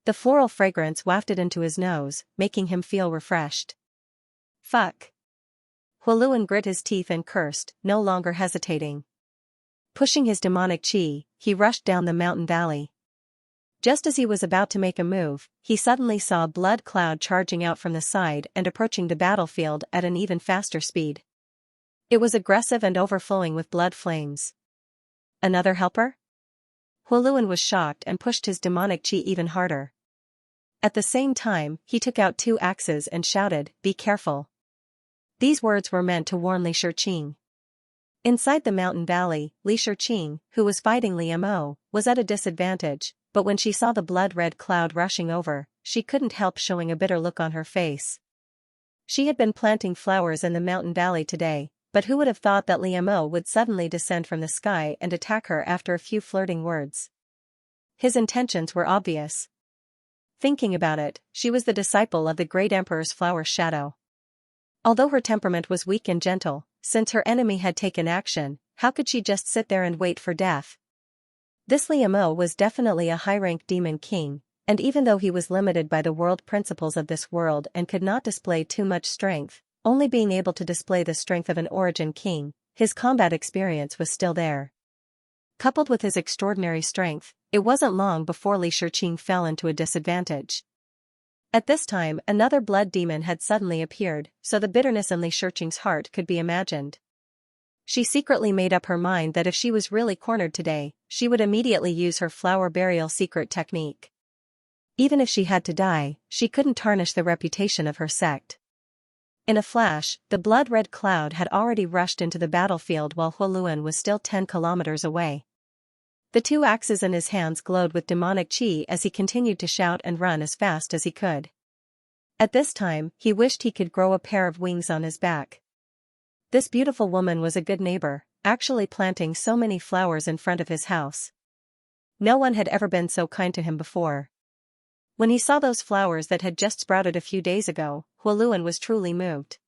The floral fragrance wafted into his nose, making him feel refreshed. Fuck. Huoluan grit his teeth and cursed, no longer hesitating. Pushing his demonic chi, he rushed down the mountain valley. Just as he was about to make a move, he suddenly saw a blood cloud charging out from the side and approaching the battlefield at an even faster speed. It was aggressive and overflowing with blood flames. Another helper? Huoluan was shocked and pushed his demonic chi even harder. At the same time, he took out two axes and shouted, "Be careful." These words were meant to warn Li Shiqing. Inside the mountain valley, Li Shiqing, who was fighting Liamo, was at a disadvantage, but when she saw the blood-red cloud rushing over, she couldn't help showing a bitter look on her face. She had been planting flowers in the mountain valley today, but who would have thought that Liamo would suddenly descend from the sky and attack her after a few flirting words? His intentions were obvious. Thinking about it, she was the disciple of the great emperor's flower shadow. Although her temperament was weak and gentle, since her enemy had taken action, how could she just sit there and wait for death? This Liamo was definitely a high-rank demon king, and even though he was limited by the world principles of this world and could not display too much strength, only being able to display the strength of an Origin King, his combat experience was still there. Coupled with his extraordinary strength, it wasn't long before Li Shiqing fell into a disadvantage. At this time, another blood demon had suddenly appeared, so the bitterness in Li Shiqing's heart could be imagined. She secretly made up her mind that if she was really cornered today, she would immediately use her flower burial secret technique. Even if she had to die, she couldn't tarnish the reputation of her sect. In a flash, the blood-red cloud had already rushed into the battlefield while Huoluan was still 10 kilometers away. The two axes in his hands glowed with demonic chi as he continued to shout and run as fast as he could. At this time, he wished he could grow a pair of wings on his back. This beautiful woman was a good neighbor, actually planting so many flowers in front of his house. No one had ever been so kind to him before. When he saw those flowers that had just sprouted a few days ago, Huoluan was truly moved.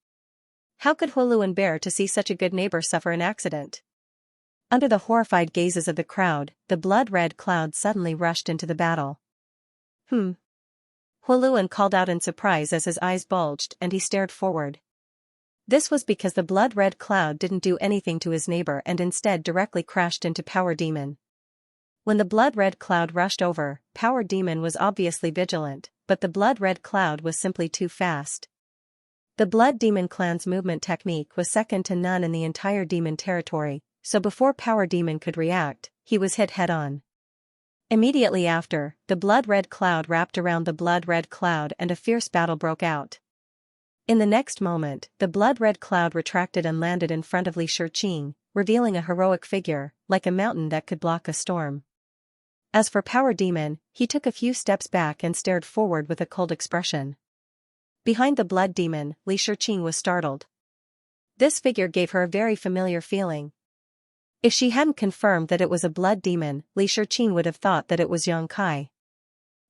How could Huoluan bear to see such a good neighbor suffer an accident? Under the horrified gazes of the crowd, the blood-red cloud suddenly rushed into the battle. Huoluan called out in surprise as his eyes bulged and he stared forward. This was because the blood-red cloud didn't do anything to his neighbor and instead directly crashed into Power Demon. When the blood-red cloud rushed over, Power Demon was obviously vigilant, but the blood-red cloud was simply too fast. The Blood Demon clan's movement technique was second to none in the entire demon territory, so before Power Demon could react, he was hit head-on. Immediately after, the blood-red cloud wrapped around the blood-red cloud and a fierce battle broke out. In the next moment, the blood-red cloud retracted and landed in front of Li Shiqing, revealing a heroic figure, like a mountain that could block a storm. As for Power Demon, he took a few steps back and stared forward with a cold expression. Behind the Blood Demon, Li Shiqing was startled. This figure gave her a very familiar feeling. If she hadn't confirmed that it was a Blood Demon, Li Shiqing would have thought that it was Xianxia.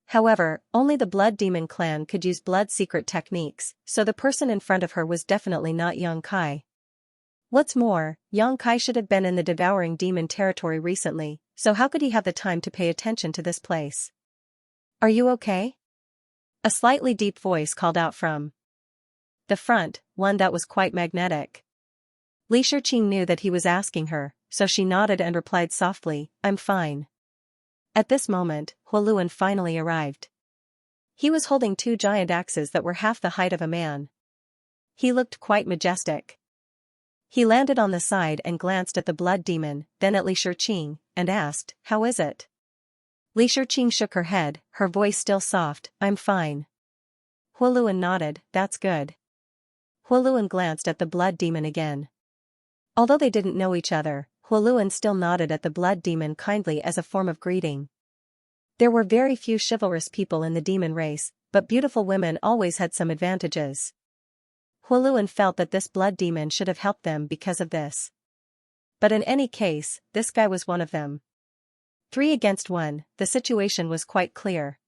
However, only the Blood Demon clan could use blood secret techniques, so the person in front of her was definitely not Xianxia. What's more, Xianxia should have been in the devouring demon territory recently, so how could he have the time to pay attention to this place? Are you okay? A slightly deep voice called out from the front, one that was quite magnetic. Li Shiqing knew that he was asking her, so she nodded and replied softly, "I'm fine." At this moment, Huoluan finally arrived. He was holding two giant axes that were half the height of a man. He looked quite majestic. He landed on the side and glanced at the Blood Demon, then at Li Shiqing, and asked, "How is it?" Li Shiqing shook her head, her voice still soft, "I'm fine." Huoluan nodded, "That's good." Huoluan glanced at the Blood Demon again. Although they didn't know each other, Huoluan still nodded at the Blood Demon kindly as a form of greeting. There were very few chivalrous people in the demon race, but beautiful women always had some advantages. Huoluan felt that this Blood Demon should have helped them because of this. But in any case, this guy was one of them. 3 against 1, the situation was quite clear.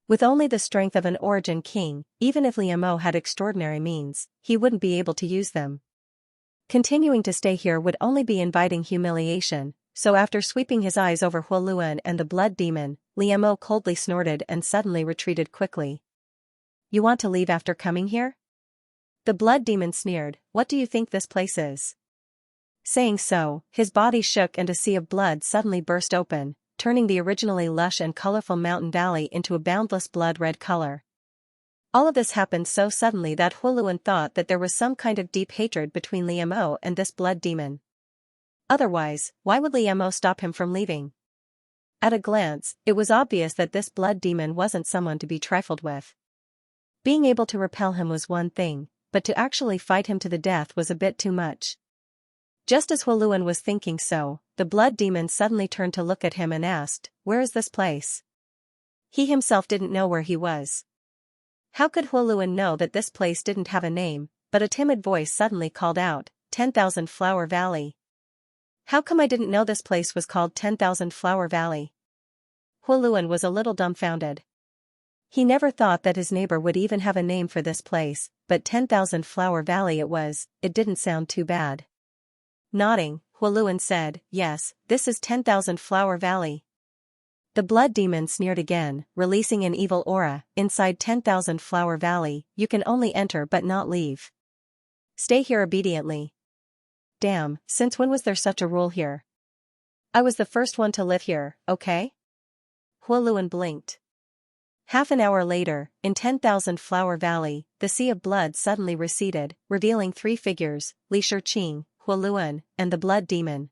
With only the strength of an origin king, even if Liamo had extraordinary means, he wouldn't be able to use them. Continuing to stay here would only be inviting humiliation, so after sweeping his eyes over Huoluan and the Blood Demon, Liamo coldly snorted and suddenly retreated quickly. "You want to leave after coming here?" The Blood Demon sneered, "What do you think this place is?" Saying so, his body shook and a sea of blood suddenly burst open, turning the originally lush and colorful mountain valley into a boundless blood-red color. All of this happened so suddenly that Huoluan thought that there was some kind of deep hatred between Liamo and this Blood Demon. Otherwise, why would Liamo stop him from leaving? At a glance, it was obvious that this Blood Demon wasn't someone to be trifled with. Being able to repel him was one thing, but to actually fight him to the death was a bit too much. Just as Huoluan was thinking so, the Blood Demon suddenly turned to look at him and asked, "Where is this place?" He himself didn't know where he was. How could Huoluan know that this place didn't have a name, but a timid voice suddenly called out, 10,000 Flower Valley. How come I didn't know this place was called 10,000 Flower Valley? Huoluan was a little dumbfounded. He never thought that his neighbor would even have a name for this place, but 10,000 Flower Valley it was, it didn't sound too bad. Nodding, Huoluan said, "Yes, this is 10,000 Flower Valley." The Blood Demon sneered again, releasing an evil aura. "Inside 10,000 Flower Valley, you can only enter but not leave. Stay here obediently." "Damn, since when was there such a rule here?" "I was the first one to live here, okay?" Huoluan blinked. Half an hour later, in 10,000 Flower Valley, the sea of blood suddenly receded, revealing 3 figures, Li Shiqing, Huoluan, and the Blood Demon.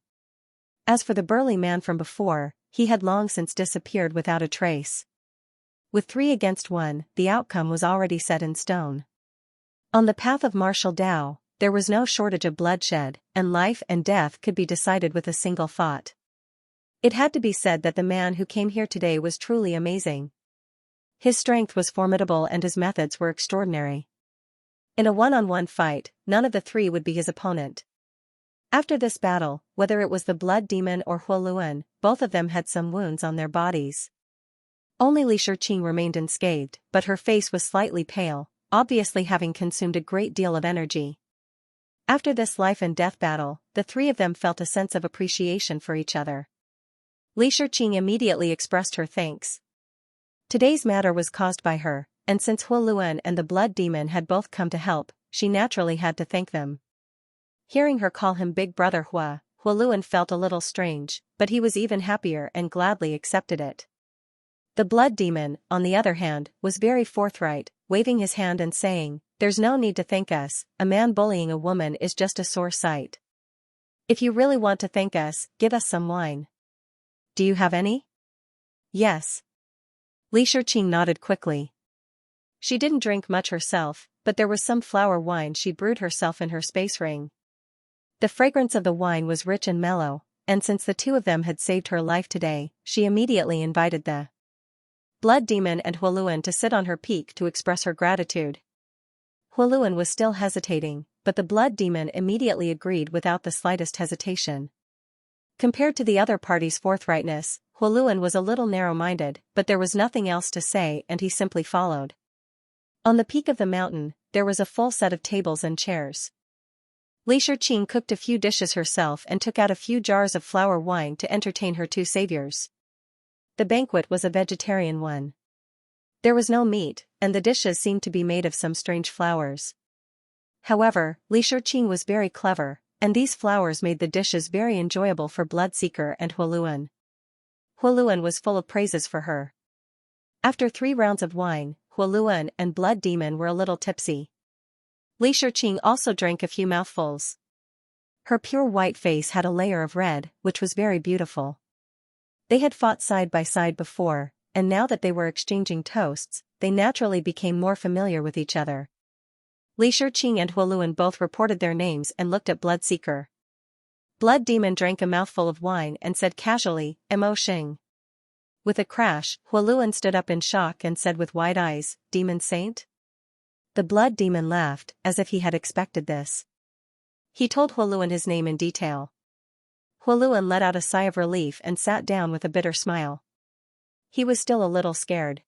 As for the burly man from before, he had long since disappeared without a trace. With 3 against 1, the outcome was already set in stone. On the path of martial Tao, there was no shortage of bloodshed, and life and death could be decided with a single thought. It had to be said that the man who came here today was truly amazing. His strength was formidable and his methods were extraordinary. In a one-on-one fight, none of the 3 would be his opponent. After this battle, whether it was the Blood Demon or Huoluan, both of them had some wounds on their bodies. Only Li Shiqing remained unscathed, but her face was slightly pale, obviously having consumed a great deal of energy. After this life and death battle, the 3 of them felt a sense of appreciation for each other. Li Shiqing immediately expressed her thanks. Today's matter was caused by her, and since Huoluan and the Blood Demon had both come to help, she naturally had to thank them. Hearing her call him Big Brother Hua, Huoluan felt a little strange, but he was even happier and gladly accepted it. The blood demon, on the other hand, was very forthright, waving his hand and saying, "There's no need to thank us, a man bullying a woman is just a sore sight. If you really want to thank us, give us some wine. Do you have any?" "Yes." Li Shiqing nodded quickly. She didn't drink much herself, but there was some flower wine she brewed herself in her space ring. The fragrance of the wine was rich and mellow, and since the two of them had saved her life today, she immediately invited the blood demon and Huoluan to sit on her peak to express her gratitude. Huoluan was still hesitating, but the blood demon immediately agreed without the slightest hesitation. Compared to the other party's forthrightness, Huoluan was a little narrow-minded, but there was nothing else to say and he simply followed. On the peak of the mountain, there was a full set of tables and chairs. Li Shiqing cooked a few dishes herself and took out a few jars of flower wine to entertain her two saviors. The banquet was a vegetarian one. There was no meat, and the dishes seemed to be made of some strange flowers. However, Li Shiqing was very clever, and these flowers made the dishes very enjoyable for Bloodseeker and Huoluan. Huoluan was full of praises for her. After 3 rounds of wine, Huoluan and Blood Demon were a little tipsy. Li Shiqing also drank a few mouthfuls. Her pure white face had a layer of red, which was very beautiful. They had fought side by side before, and now that they were exchanging toasts, they naturally became more familiar with each other. Li Shiqing and Huoluan both reported their names and looked at Bloodseeker. Blood Demon drank a mouthful of wine and said casually, "Mo Xing." With a crash, Huoluan stood up in shock and said with wide eyes, "Demon Saint?" The Blood Demon laughed, as if he had expected this. He told Huoluan his name in detail. Huoluan let out a sigh of relief and sat down with a bitter smile. He was still a little scared.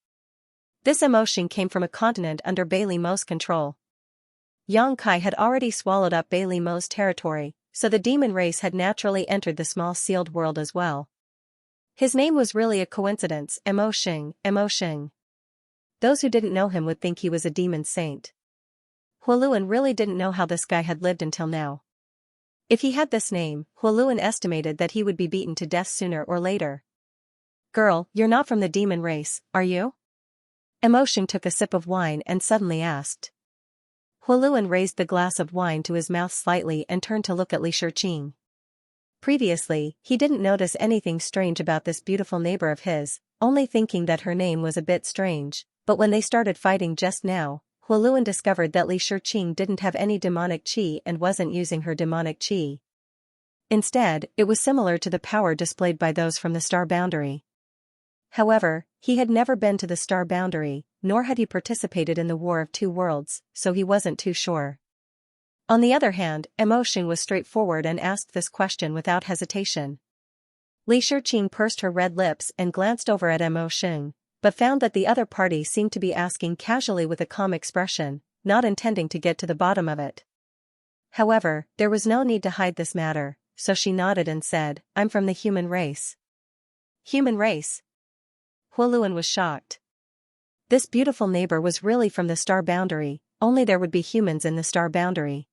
This emotion came from a continent under Bailey Mo's control. Xianxia had already swallowed up Bailey Mo's territory, so the demon race had naturally entered the small sealed world as well. His name was really a coincidence, Mo Xing, Mo Xing. Those who didn't know him would think he was a demon saint. Huoluan really didn't know how this guy had lived until now. If he had this name, Huoluan estimated that he would be beaten to death sooner or later. "Girl, you're not from the demon race, are you?" Mo Xing took a sip of wine and suddenly asked. Huoluan raised the glass of wine to his mouth slightly and turned to look at Li Shiqing. Previously, he didn't notice anything strange about this beautiful neighbor of his, only thinking that her name was a bit strange, but when they started fighting just now, Huoluan discovered that Li Shiqing didn't have any demonic qi and wasn't using her demonic qi. Instead, it was similar to the power displayed by those from the star boundary. However, he had never been to the star boundary, nor had he participated in the War of Two Worlds, so he wasn't too sure. On the other hand, Mo Xing was straightforward and asked this question without hesitation. Li Shiqing pursed her red lips and glanced over at Mo Xing, but found that the other party seemed to be asking casually with a calm expression, not intending to get to the bottom of it. However, there was no need to hide this matter, so she nodded and said, "I'm from the human race." Human race? Huoluan was shocked. This beautiful neighbor was really from the star boundary, only there would be humans in the star boundary.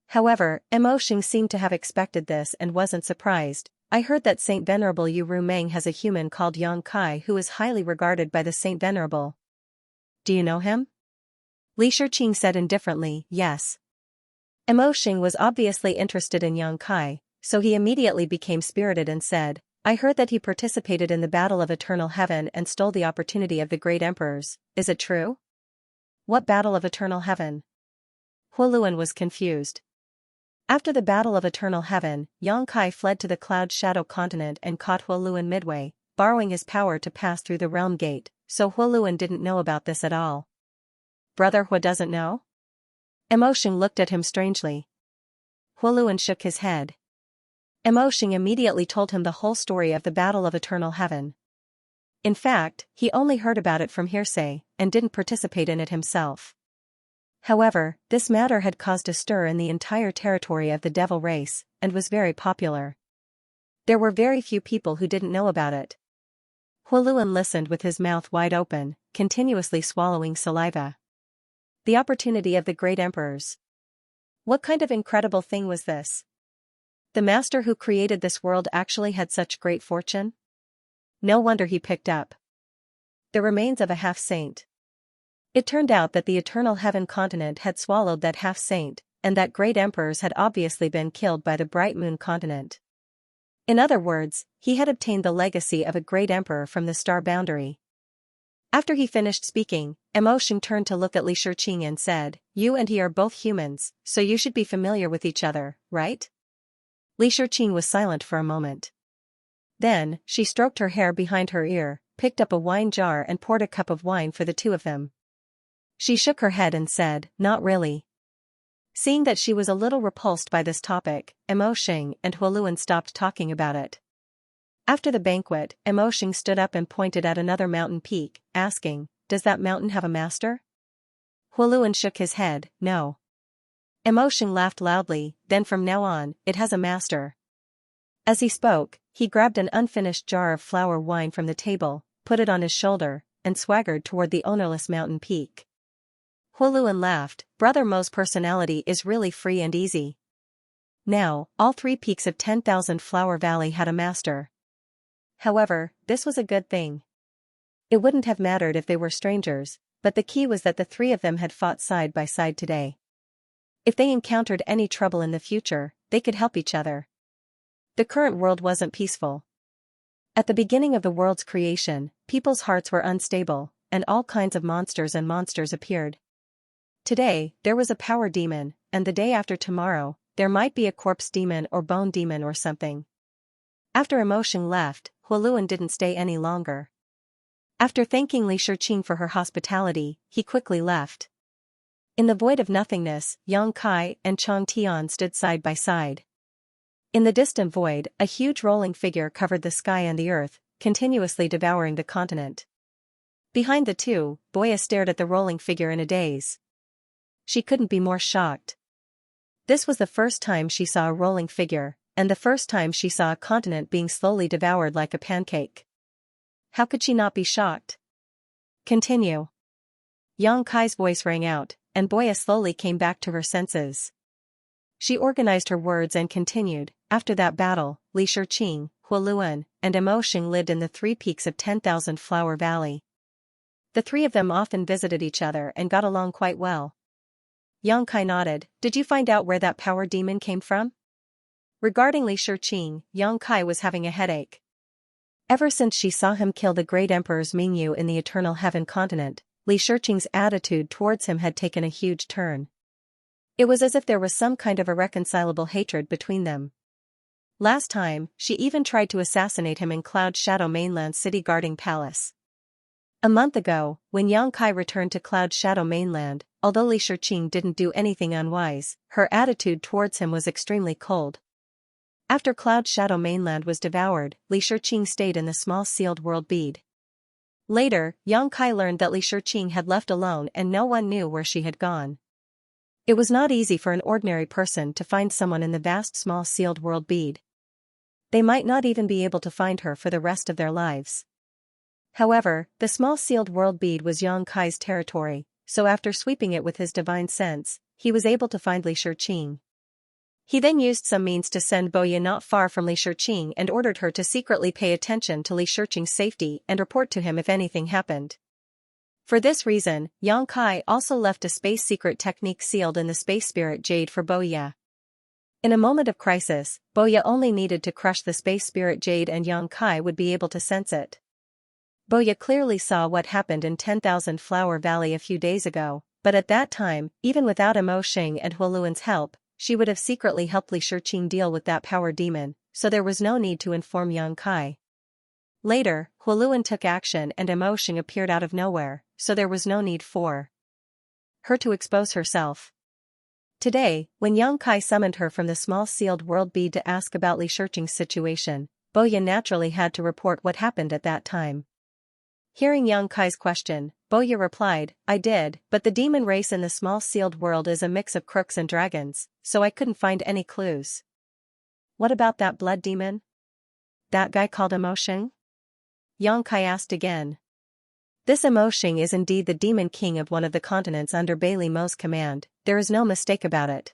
However, Mo Xing seemed to have expected this and wasn't surprised. "I heard that Saint Venerable Yu Rumeng has a human called Xianxia who is highly regarded by the Saint Venerable. Do you know him?" Li Shiqing said indifferently, "Yes." Mo Xing was obviously interested in Xianxia, so he immediately became spirited and said, "I heard that he participated in the Battle of Eternal Heaven and stole the opportunity of the great emperors, is it true?" "What Battle of Eternal Heaven?" Huoluan was confused. After the Battle of Eternal Heaven, Xianxia fled to the Cloud Shadow continent and caught Huoluan midway, borrowing his power to pass through the Realm Gate, so Huoluan didn't know about this at all. "Brother Hua doesn't know?" Mo Xing looked at him strangely. Huoluan shook his head. Mo Xing immediately told him the whole story of the Battle of Eternal Heaven. In fact, he only heard about it from hearsay, and didn't participate in it himself. However, this matter had caused a stir in the entire territory of the devil race, and was very popular. There were very few people who didn't know about it. Huoluan listened with his mouth wide open, continuously swallowing saliva. The opportunity of the great emperors. What kind of incredible thing was this? The master who created this world actually had such great fortune? No wonder he picked up the remains of a half-saint. It turned out that the eternal heaven continent had swallowed that half-saint, and that great emperors had obviously been killed by the bright moon continent. In other words, he had obtained the legacy of a great emperor from the star boundary. After he finished speaking, Emotion turned to look at Li Shiqing and said, "You and he are both humans, so you should be familiar with each other, right?" Li Shiqing was silent for a moment. Then, she stroked her hair behind her ear, picked up a wine jar and poured a cup of wine for the two of them. She shook her head and said, "Not really." Seeing that she was a little repulsed by this topic, Emotion and Huoluan stopped talking about it. After the banquet, Emotion stood up and pointed at another mountain peak, asking, "Does that mountain have a master?" Huoluan shook his head, "No." Emotion laughed loudly, "Then from now on, it has a master." As he spoke, he grabbed an unfinished jar of flower wine from the table, put it on his shoulder, and swaggered toward the ownerless mountain peak. Huoluan laughed, "Brother Mo's personality is really free and easy." Now, all 3 peaks of 10,000 Flower Valley had a master. However, this was a good thing. It wouldn't have mattered if they were strangers, but the key was that the 3 of them had fought side by side today. If they encountered any trouble in the future, they could help each other. The current world wasn't peaceful. At the beginning of the world's creation, people's hearts were unstable, and all kinds of monsters appeared. Today, there was a power demon, and the day after tomorrow, there might be a corpse demon or bone demon or something. After Emotion left, Huoluan didn't stay any longer. After thanking Li Shiqing for her hospitality, he quickly left. In the void of nothingness, Yang Kai and Chang Tian stood side by side. In the distant void, a huge rolling figure covered the sky and the earth, continuously devouring the continent. Behind the two, Boya stared at the rolling figure in a daze. She couldn't be more shocked. This was the first time she saw a rolling figure, and the first time she saw a continent being slowly devoured like a pancake. How could she not be shocked? "Continue." Yang Kai's voice rang out, and Boya slowly came back to her senses. She organized her words and continued, "After that battle, Li Shiqing, Huoluan, and Emotion lived in the 3 peaks of 10,000 Flower Valley. The 3 of them often visited each other and got along quite well." Yang Kai nodded. "Did you find out where that power demon came from?" Regarding Li Shiqing, Yang Kai was having a headache. Ever since she saw him kill the great emperors Mingyu in the Eternal Heaven continent, Li Shiqing's attitude towards him had taken a huge turn. It was as if there was some kind of irreconcilable hatred between them. Last time, she even tried to assassinate him in Cloud Shadow Mainland's city guarding palace. A month ago, when Yang Kai returned to Cloud Shadow Mainland, although Li Shiqing didn't do anything unwise, her attitude towards him was extremely cold. After Cloud Shadow Mainland was devoured, Li Shiqing stayed in the small sealed world bead. Later, Yang Kai learned that Li Shiqing had left alone and no one knew where she had gone. It was not easy for an ordinary person to find someone in the vast small sealed world bead. They might not even be able to find her for the rest of their lives. However, the small sealed world bead was Yang Kai's territory, so after sweeping it with his divine sense, he was able to find Li Shiqing. He then used some means to send Boya not far from Li Shiqing and ordered her to secretly pay attention to Li Shiqing's safety and report to him if anything happened. For this reason, Yang Kai also left a space secret technique sealed in the space spirit jade for Boya. In a moment of crisis, Boya only needed to crush the space spirit jade and Yang Kai would be able to sense it. Boya clearly saw what happened in 10,000 Flower Valley a few days ago, but at that time, even without Emotion and Huoluan's help, she would have secretly helped Li Shiqing deal with that power demon, so there was no need to inform Yang Kai. Later, Huoluan took action and Emotion appeared out of nowhere, so there was no need for her to expose herself. Today, when Yang Kai summoned her from the small sealed world bead to ask about Li Shiqing's situation, Boya naturally had to report what happened at that time. Hearing Yang Kai's question, Boya replied, "I did, but the demon race in the small sealed world is a mix of crooks and dragons, so I couldn't find any clues." "What about that blood demon? That guy called Emotion?" Yang Kai asked again. "This Emotion is indeed the demon king of one of the continents under Bailey Mo's command, there is no mistake about it."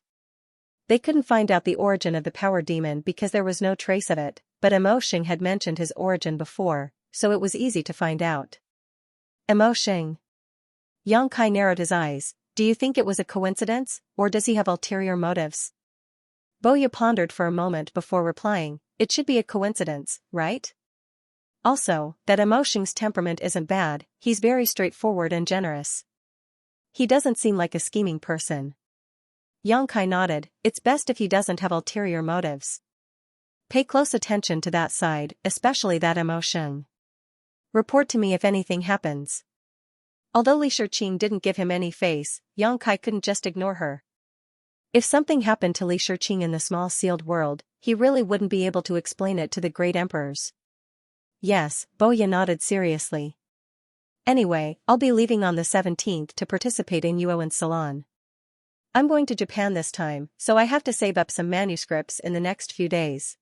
They couldn't find out the origin of the power demon because there was no trace of it, but Emoshing had mentioned his origin before, so it was easy to find out. Emoshing. Yang Kai narrowed his eyes. Do you think it was a coincidence, or does he have ulterior motives? Boya pondered for a moment before replying, it should be a coincidence, right? Also, that Emoshing's temperament isn't bad, he's very straightforward and generous. He doesn't seem like a scheming person. Yang Kai nodded, it's best if he doesn't have ulterior motives. Pay close attention to that side, especially that Emoshing. Report to me if anything happens. Although Li Shiqing didn't give him any face, Yang Kai couldn't just ignore her. If something happened to Li Shiqing in the small sealed world, he really wouldn't be able to explain it to the great emperors. Yes, Boya nodded seriously. Anyway, I'll be leaving on the 17th to participate in Yuowen's salon. I'm going to Japan this time, so I have to save up some manuscripts in the next few days.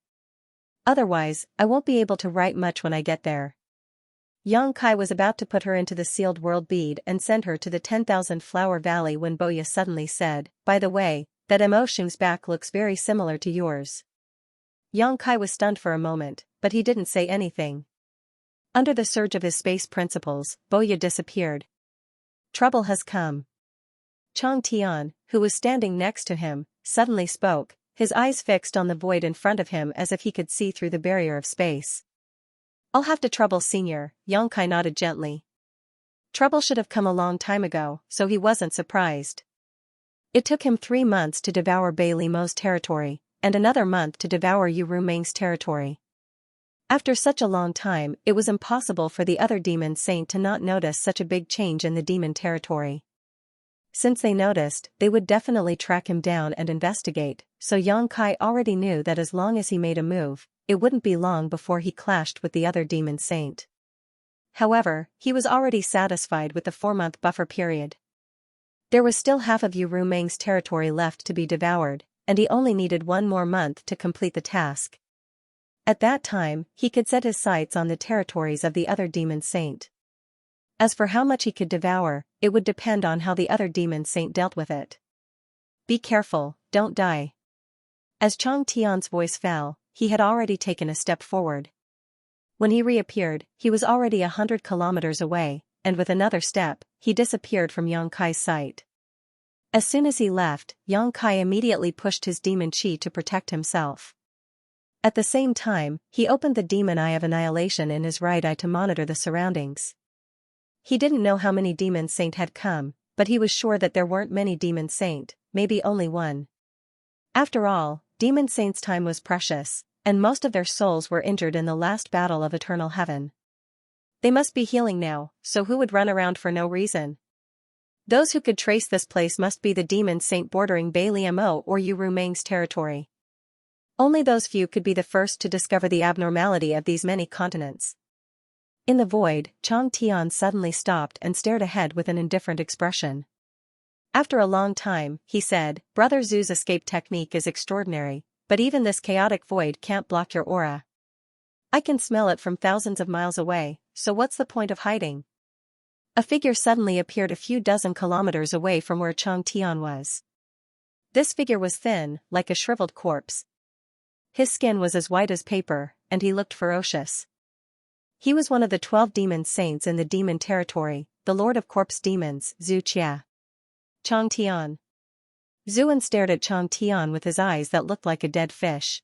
Otherwise, I won't be able to write much when I get there. Yang Kai was about to put her into the sealed world bead and send her to the 10,000 Flower Valley when Boya suddenly said, by the way, that Emoshing's back looks very similar to yours. Yang Kai was stunned for a moment, but he didn't say anything. Under the surge of his space principles, Boya disappeared. Trouble has come. Chang Tian, who was standing next to him, suddenly spoke, his eyes fixed on the void in front of him as if he could see through the barrier of space. I'll have to trouble Senior, Yang Kai nodded gently. Trouble should have come a long time ago, so he wasn't surprised. It took him 3 months to devour Bai Li Mo's territory, and another month to devour Yu Rumeng's territory. After such a long time, it was impossible for the other demon saint to not notice such a big change in the demon territory. Since they noticed, they would definitely track him down and investigate, so Yang Kai already knew that as long as he made a move, it wouldn't be long before he clashed with the other demon saint. However, he was already satisfied with the 4-month buffer period. There was still half of Yu Rumeng's territory left to be devoured, and he only needed 1 more month to complete the task. At that time, he could set his sights on the territories of the other demon saint. As for how much he could devour, it would depend on how the other demon saint dealt with it. Be careful, don't die. As Chang Tian's voice fell, he had already taken a step forward. When he reappeared, he was already 100 kilometers away, and with another step, he disappeared from Yang Kai's sight. As soon as he left, Yang Kai immediately pushed his demon chi to protect himself. At the same time, he opened the demon eye of annihilation in his right eye to monitor the surroundings. He didn't know how many demon saint had come, but he was sure that there weren't many demon saint, maybe only one. After all, demon saints' time was precious, and most of their souls were injured in the last battle of eternal heaven. They must be healing now, so who would run around for no reason? Those who could trace this place must be the demon saint bordering Bai Li Mo or Yu Rumeng's territory. Only those few could be the first to discover the abnormality of these many continents. In the void, Chang Tian suddenly stopped and stared ahead with an indifferent expression. After a long time, he said, Brother Zhu's escape technique is extraordinary, but even this chaotic void can't block your aura. I can smell it from thousands of miles away, so what's the point of hiding? A figure suddenly appeared a few dozen kilometers away from where Chang Tian was. This figure was thin, like a shriveled corpse. His skin was as white as paper, and he looked ferocious. He was one of the 12 demon saints in the demon territory, the Lord of Corpse Demons, Zhu Qia. Chang Tian. Zhuan stared at Chang Tian with his eyes that looked like a dead fish.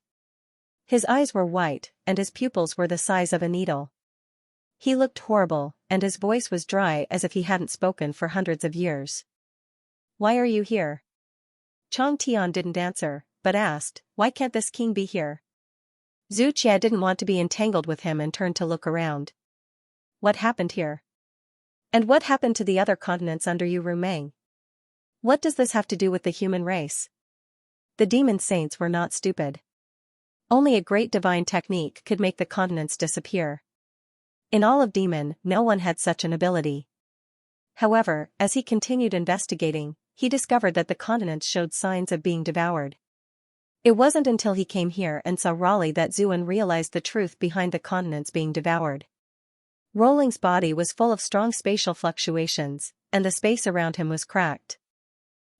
His eyes were white, and his pupils were the size of a needle. He looked horrible, and his voice was dry as if he hadn't spoken for hundreds of years. Why are you here? Chang Tian didn't answer, but asked, why can't this king be here? Zhu Qia didn't want to be entangled with him and turned to look around. What happened here? And what happened to the other continents under Yu Rumeng? What does this have to do with the human race? The demon saints were not stupid. Only a great divine technique could make the continents disappear. In all of demon, no one had such an ability. However, as he continued investigating, he discovered that the continents showed signs of being devoured. It wasn't until he came here and saw Raleigh that Zhuan realized the truth behind the continents being devoured. Rolling's body was full of strong spatial fluctuations, and the space around him was cracked.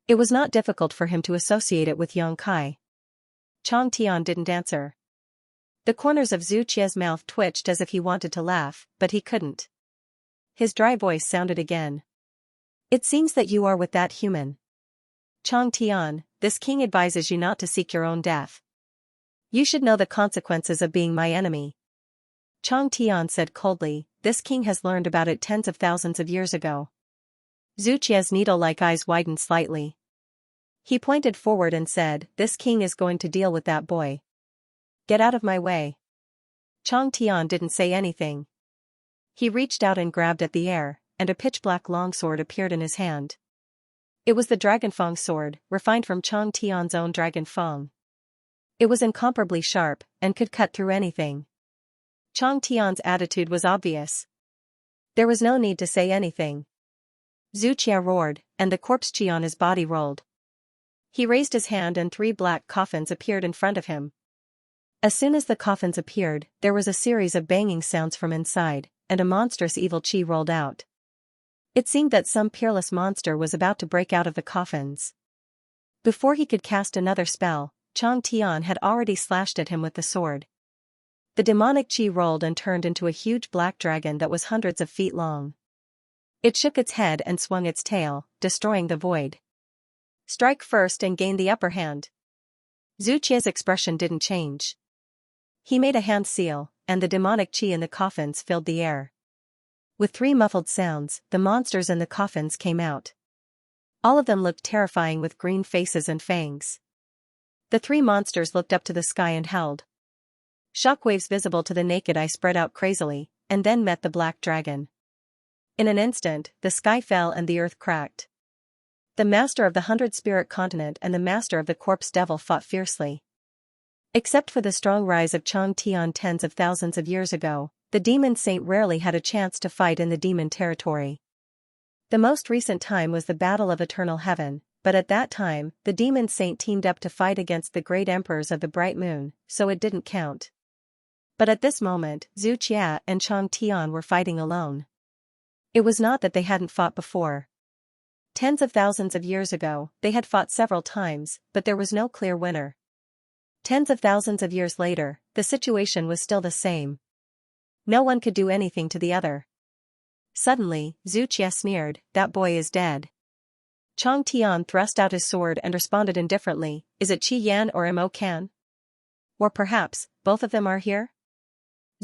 It was not difficult for him to associate it with Yang Kai. Chang Tian didn't answer. The corners of Zhu Qia's mouth twitched as if he wanted to laugh, but he couldn't. His dry voice sounded again. It seems that you are with that human. Chang Tian, this king advises you not to seek your own death. You should know the consequences of being my enemy. Chang Tian said coldly, this king has learned about it tens of thousands of years ago. Zhu Qia's needle-like eyes widened slightly. He pointed forward and said, this king is going to deal with that boy. Get out of my way. Chang Tian didn't say anything. He reached out and grabbed at the air, and a pitch-black longsword appeared in his hand. It was the Dragonfang sword, refined from Chang Tian's own Dragonfang. It was incomparably sharp, and could cut through anything. Chang Tian's attitude was obvious. There was no need to say anything. Zhu Qia roared, and the corpse chi on his body rolled. He raised his hand and 3 black coffins appeared in front of him. As soon as the coffins appeared, there was a series of banging sounds from inside, and a monstrous evil chi rolled out. It seemed that some peerless monster was about to break out of the coffins. Before he could cast another spell, Chang Tian had already slashed at him with the sword. The demonic chi rolled and turned into a huge black dragon that was hundreds of feet long. It shook its head and swung its tail, destroying the void. Strike first and gain the upper hand. Zhu Qia's expression didn't change. He made a hand seal, and the demonic chi in the coffins filled the air. With 3 muffled sounds, the monsters in the coffins came out. All of them looked terrifying with green faces and fangs. The 3 monsters looked up to the sky and howled. Shockwaves visible to the naked eye spread out crazily, and then met the black dragon. In an instant, the sky fell and the earth cracked. The master of the 100-spirit continent and the master of the corpse devil fought fiercely. Except for the strong rise of Chang Tian tens of thousands of years ago, the demon saint rarely had a chance to fight in the demon territory. The most recent time was the Battle of Eternal Heaven, but at that time, the demon saint teamed up to fight against the great emperors of the Bright Moon, so it didn't count. But at this moment, Zhu Qia and Chang Tian were fighting alone. It was not that they hadn't fought before. Tens of thousands of years ago, they had fought several times, but there was no clear winner. Tens of thousands of years later, the situation was still the same. No one could do anything to the other. Suddenly, Zhu Qia sneered, that boy is dead. Chang Tian thrust out his sword and responded indifferently, is it Qi Yan or Mo Kan? Or perhaps, both of them are here?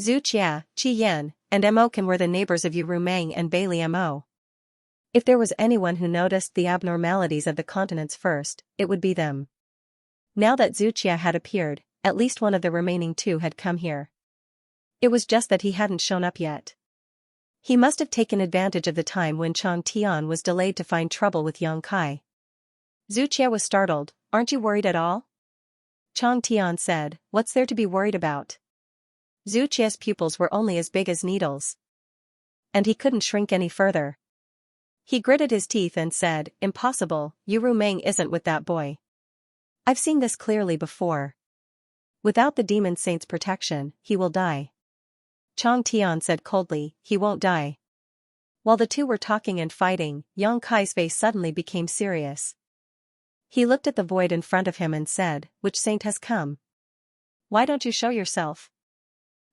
Zhu Qia, Qi Yan, and Mo Kan were the neighbors of Yu Rumeng and Bailey Mo. If there was anyone who noticed the abnormalities of the continents first, it would be them. Now that Zhu Qia had appeared, at least one of the remaining 2 had come here. It was just that he hadn't shown up yet. He must have taken advantage of the time when Chang Tian was delayed to find trouble with Yang Kai. Zhu Qia was startled, aren't you worried at all? Chang Tian said, what's there to be worried about? Zhu Qia's pupils were only as big as needles. And he couldn't shrink any further. He gritted his teeth and said, impossible, Yu Rumeng isn't with that boy. I've seen this clearly before. Without the demon saint's protection, he will die. Chang Tian said coldly, he won't die. While the 2 were talking and fighting, Yang Kai's face suddenly became serious. He looked at the void in front of him and said, which saint has come? Why don't you show yourself?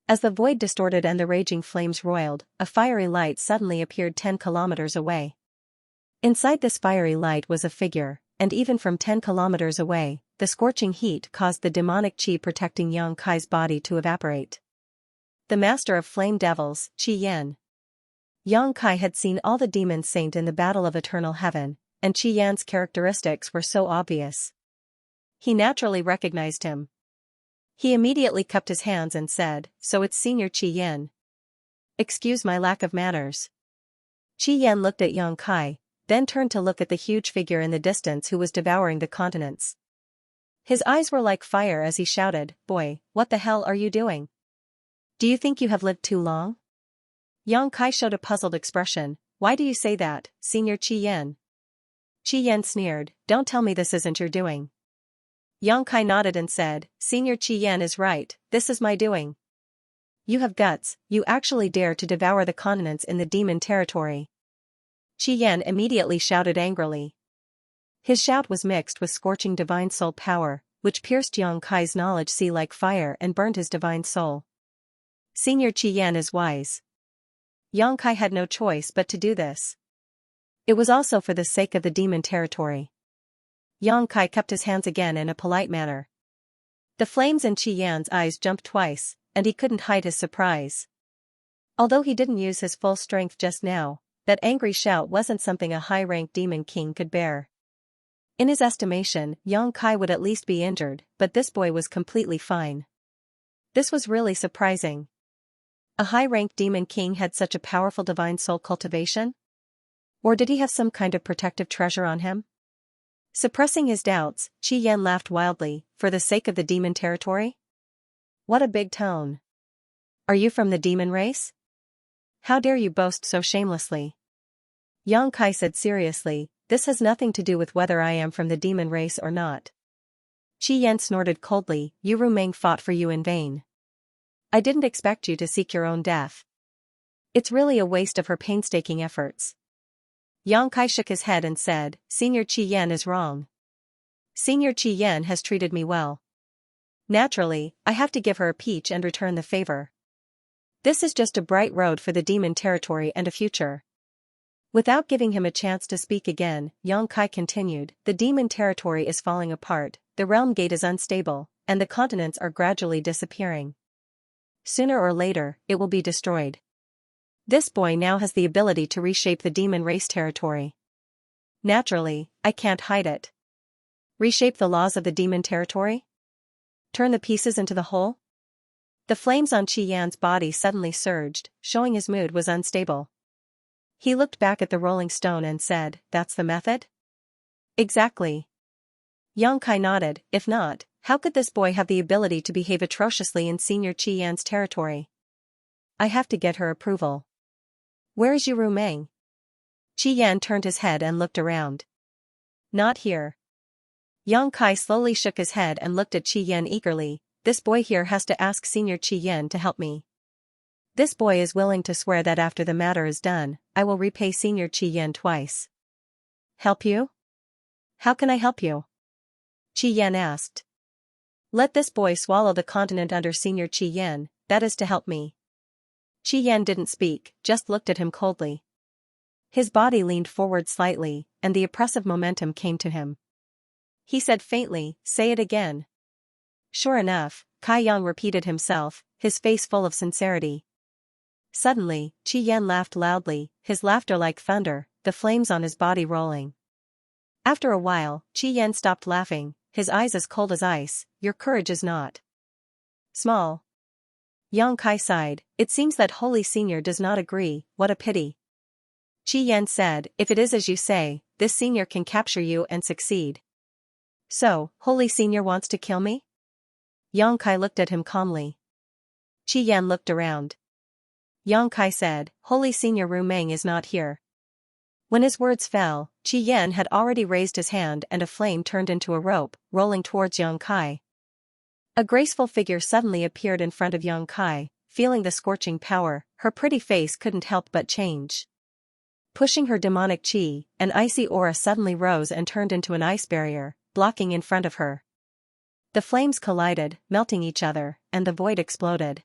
As the void distorted and the raging flames roiled, a fiery light suddenly appeared 10 kilometers away. Inside this fiery light was a figure, and even from 10 kilometers away, the scorching heat caused the demonic chi protecting Yang Kai's body to evaporate. The master of flame devils, Qi Yan. Yang Kai had seen all the demon saint in the Battle of Eternal Heaven, and Qi Yan's characteristics were so obvious. He naturally recognized him. He immediately cupped his hands and said, so it's Senior Qi Yan. Excuse my lack of manners. Qi Yan looked at Yang Kai, then turned to look at the huge figure in the distance who was devouring the continents. His eyes were like fire as he shouted, boy, what the hell are you doing? Do you think you have lived too long? Yang Kai showed a puzzled expression, why do you say that, Senior Qi Yan? Qi Yan sneered, don't tell me this isn't your doing. Yang Kai nodded and said, Senior Qi Yan is right, this is my doing. You have guts, you actually dare to devour the continents in the demon territory. Qi Yan immediately shouted angrily. His shout was mixed with scorching divine soul power, which pierced Yang Kai's knowledge sea like fire and burned his divine soul. Senior Qian is wise. Yang Kai had no choice but to do this. It was also for the sake of the demon territory. Yang Kai kept his hands again in a polite manner. The flames in Qian's eyes jumped twice, and he couldn't hide his surprise. Although he didn't use his full strength just now, that angry shout wasn't something a high-ranked demon king could bear. In his estimation, Yang Kai would at least be injured, but this boy was completely fine. This was really surprising. A high-ranked demon king had such a powerful divine soul cultivation? Or did he have some kind of protective treasure on him? Suppressing his doubts, Qi Yan laughed wildly, for the sake of the demon territory? What a big tone. Are you from the demon race? How dare you boast so shamelessly? Yang Kai said seriously, this has nothing to do with whether I am from the demon race or not. Qi Yan snorted coldly, Yu Rumeng fought for you in vain. I didn't expect you to seek your own death. It's really a waste of her painstaking efforts. Yang Kai shook his head and said, Senior Qi Yan is wrong. Senior Qi Yan has treated me well. Naturally, I have to give her a peach and return the favor. This is just a bright road for the demon territory and a future. Without giving him a chance to speak again, Yang Kai continued, the demon territory is falling apart, the realm gate is unstable, and the continents are gradually disappearing. Sooner or later, it will be destroyed. This boy now has the ability to reshape the demon race territory. Naturally, I can't hide it. Reshape the laws of the demon territory? Turn the pieces into the whole? The flames on Qi Yan's body suddenly surged, showing his mood was unstable. He looked back at the rolling stone and said, that's the method? Exactly. Yang Kai nodded, if not, how could this boy have the ability to behave atrociously in Senior Qi Yan's territory? I have to get her approval. Where is Yu Rumeng? Qi Yan turned his head and looked around. Not here. Yang Kai slowly shook his head and looked at Qi Yan eagerly, this boy here has to ask Senior Qi Yan to help me. This boy is willing to swear that after the matter is done, I will repay Senior Qi Yan twice. Help you? How can I help you? Qi Yan asked. Let this boy swallow the continent under Senior Qi Yan, that is to help me. Qi Yan didn't speak, just looked at him coldly. His body leaned forward slightly, and the oppressive momentum came to him. He said faintly, say it again. Sure enough, Kai Yang repeated himself, his face full of sincerity. Suddenly, Qi Yan laughed loudly, his laughter like thunder, the flames on his body rolling. After a while, Qi Yan stopped laughing, his eyes as cold as ice, your courage is not small. Yang Kai sighed, it seems that Holy Senior does not agree, what a pity. Qi Yan said, if it is as you say, this senior can capture you and succeed. So, Holy Senior wants to kill me? Yang Kai looked at him calmly. Qi Yan looked around. Yang Kai said, Holy Senior Rumeng is not here. When his words fell, Qi Yan had already raised his hand and a flame turned into a rope, rolling towards Yang Kai. A graceful figure suddenly appeared in front of Yang Kai, feeling the scorching power, her pretty face couldn't help but change. Pushing her demonic qi, an icy aura suddenly rose and turned into an ice barrier, blocking in front of her. The flames collided, melting each other, and the void exploded.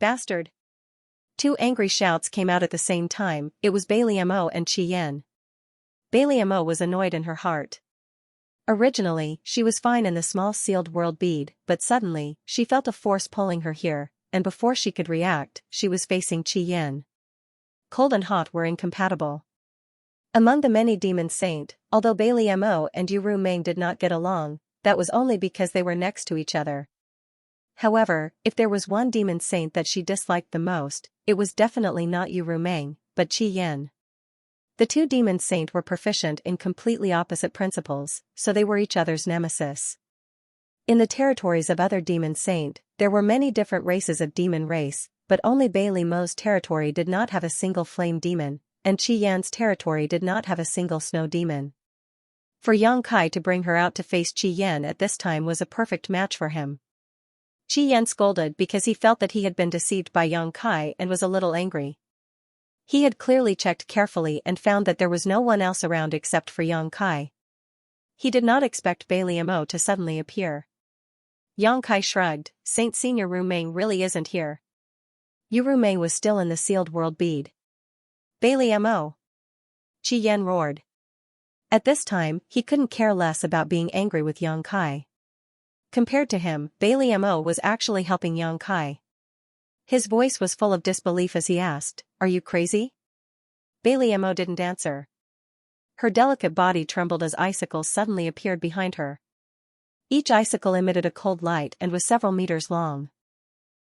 Bastard! Two angry shouts came out at the same time, it was Mo and Qi Yan. Mo was annoyed in her heart. Originally, she was fine in the small sealed world bead, but suddenly, she felt a force pulling her here, and before she could react, she was facing Qi Yan. Cold and hot were incompatible. Among the many demon saint, although Mo and Yu Rumeng did not get along, that was only because they were next to each other. However, if there was one demon saint that she disliked the most, it was definitely not Yu Rumeng, but Qi Yan. The two demon saint were proficient in completely opposite principles, so they were each other's nemesis. In the territories of other demon saint, there were many different races of demon race, but only Mo's territory did not have a single flame demon, and Qi Yan's territory did not have a single snow demon. For Yang Kai to bring her out to face Qi Yan at this time was a perfect match for him. Qi Yan scolded because he felt that he had been deceived by Yang Kai and was a little angry. He had clearly checked carefully and found that there was no one else around except for Yang Kai. He did not expect Bailey Mo to suddenly appear. Yang Kai shrugged, Saint Senior Ru Meng really isn't here. Yu Ru Meng was still in the sealed world bead. Bailey Mo. Qi Yan roared. At this time, he couldn't care less about being angry with Yang Kai. Compared to him, Bailey Mo was actually helping Yang Kai. His voice was full of disbelief as he asked, "Are you crazy?" Bailey Mo didn't answer. Her delicate body trembled as icicles suddenly appeared behind her. Each icicle emitted a cold light and was several meters long.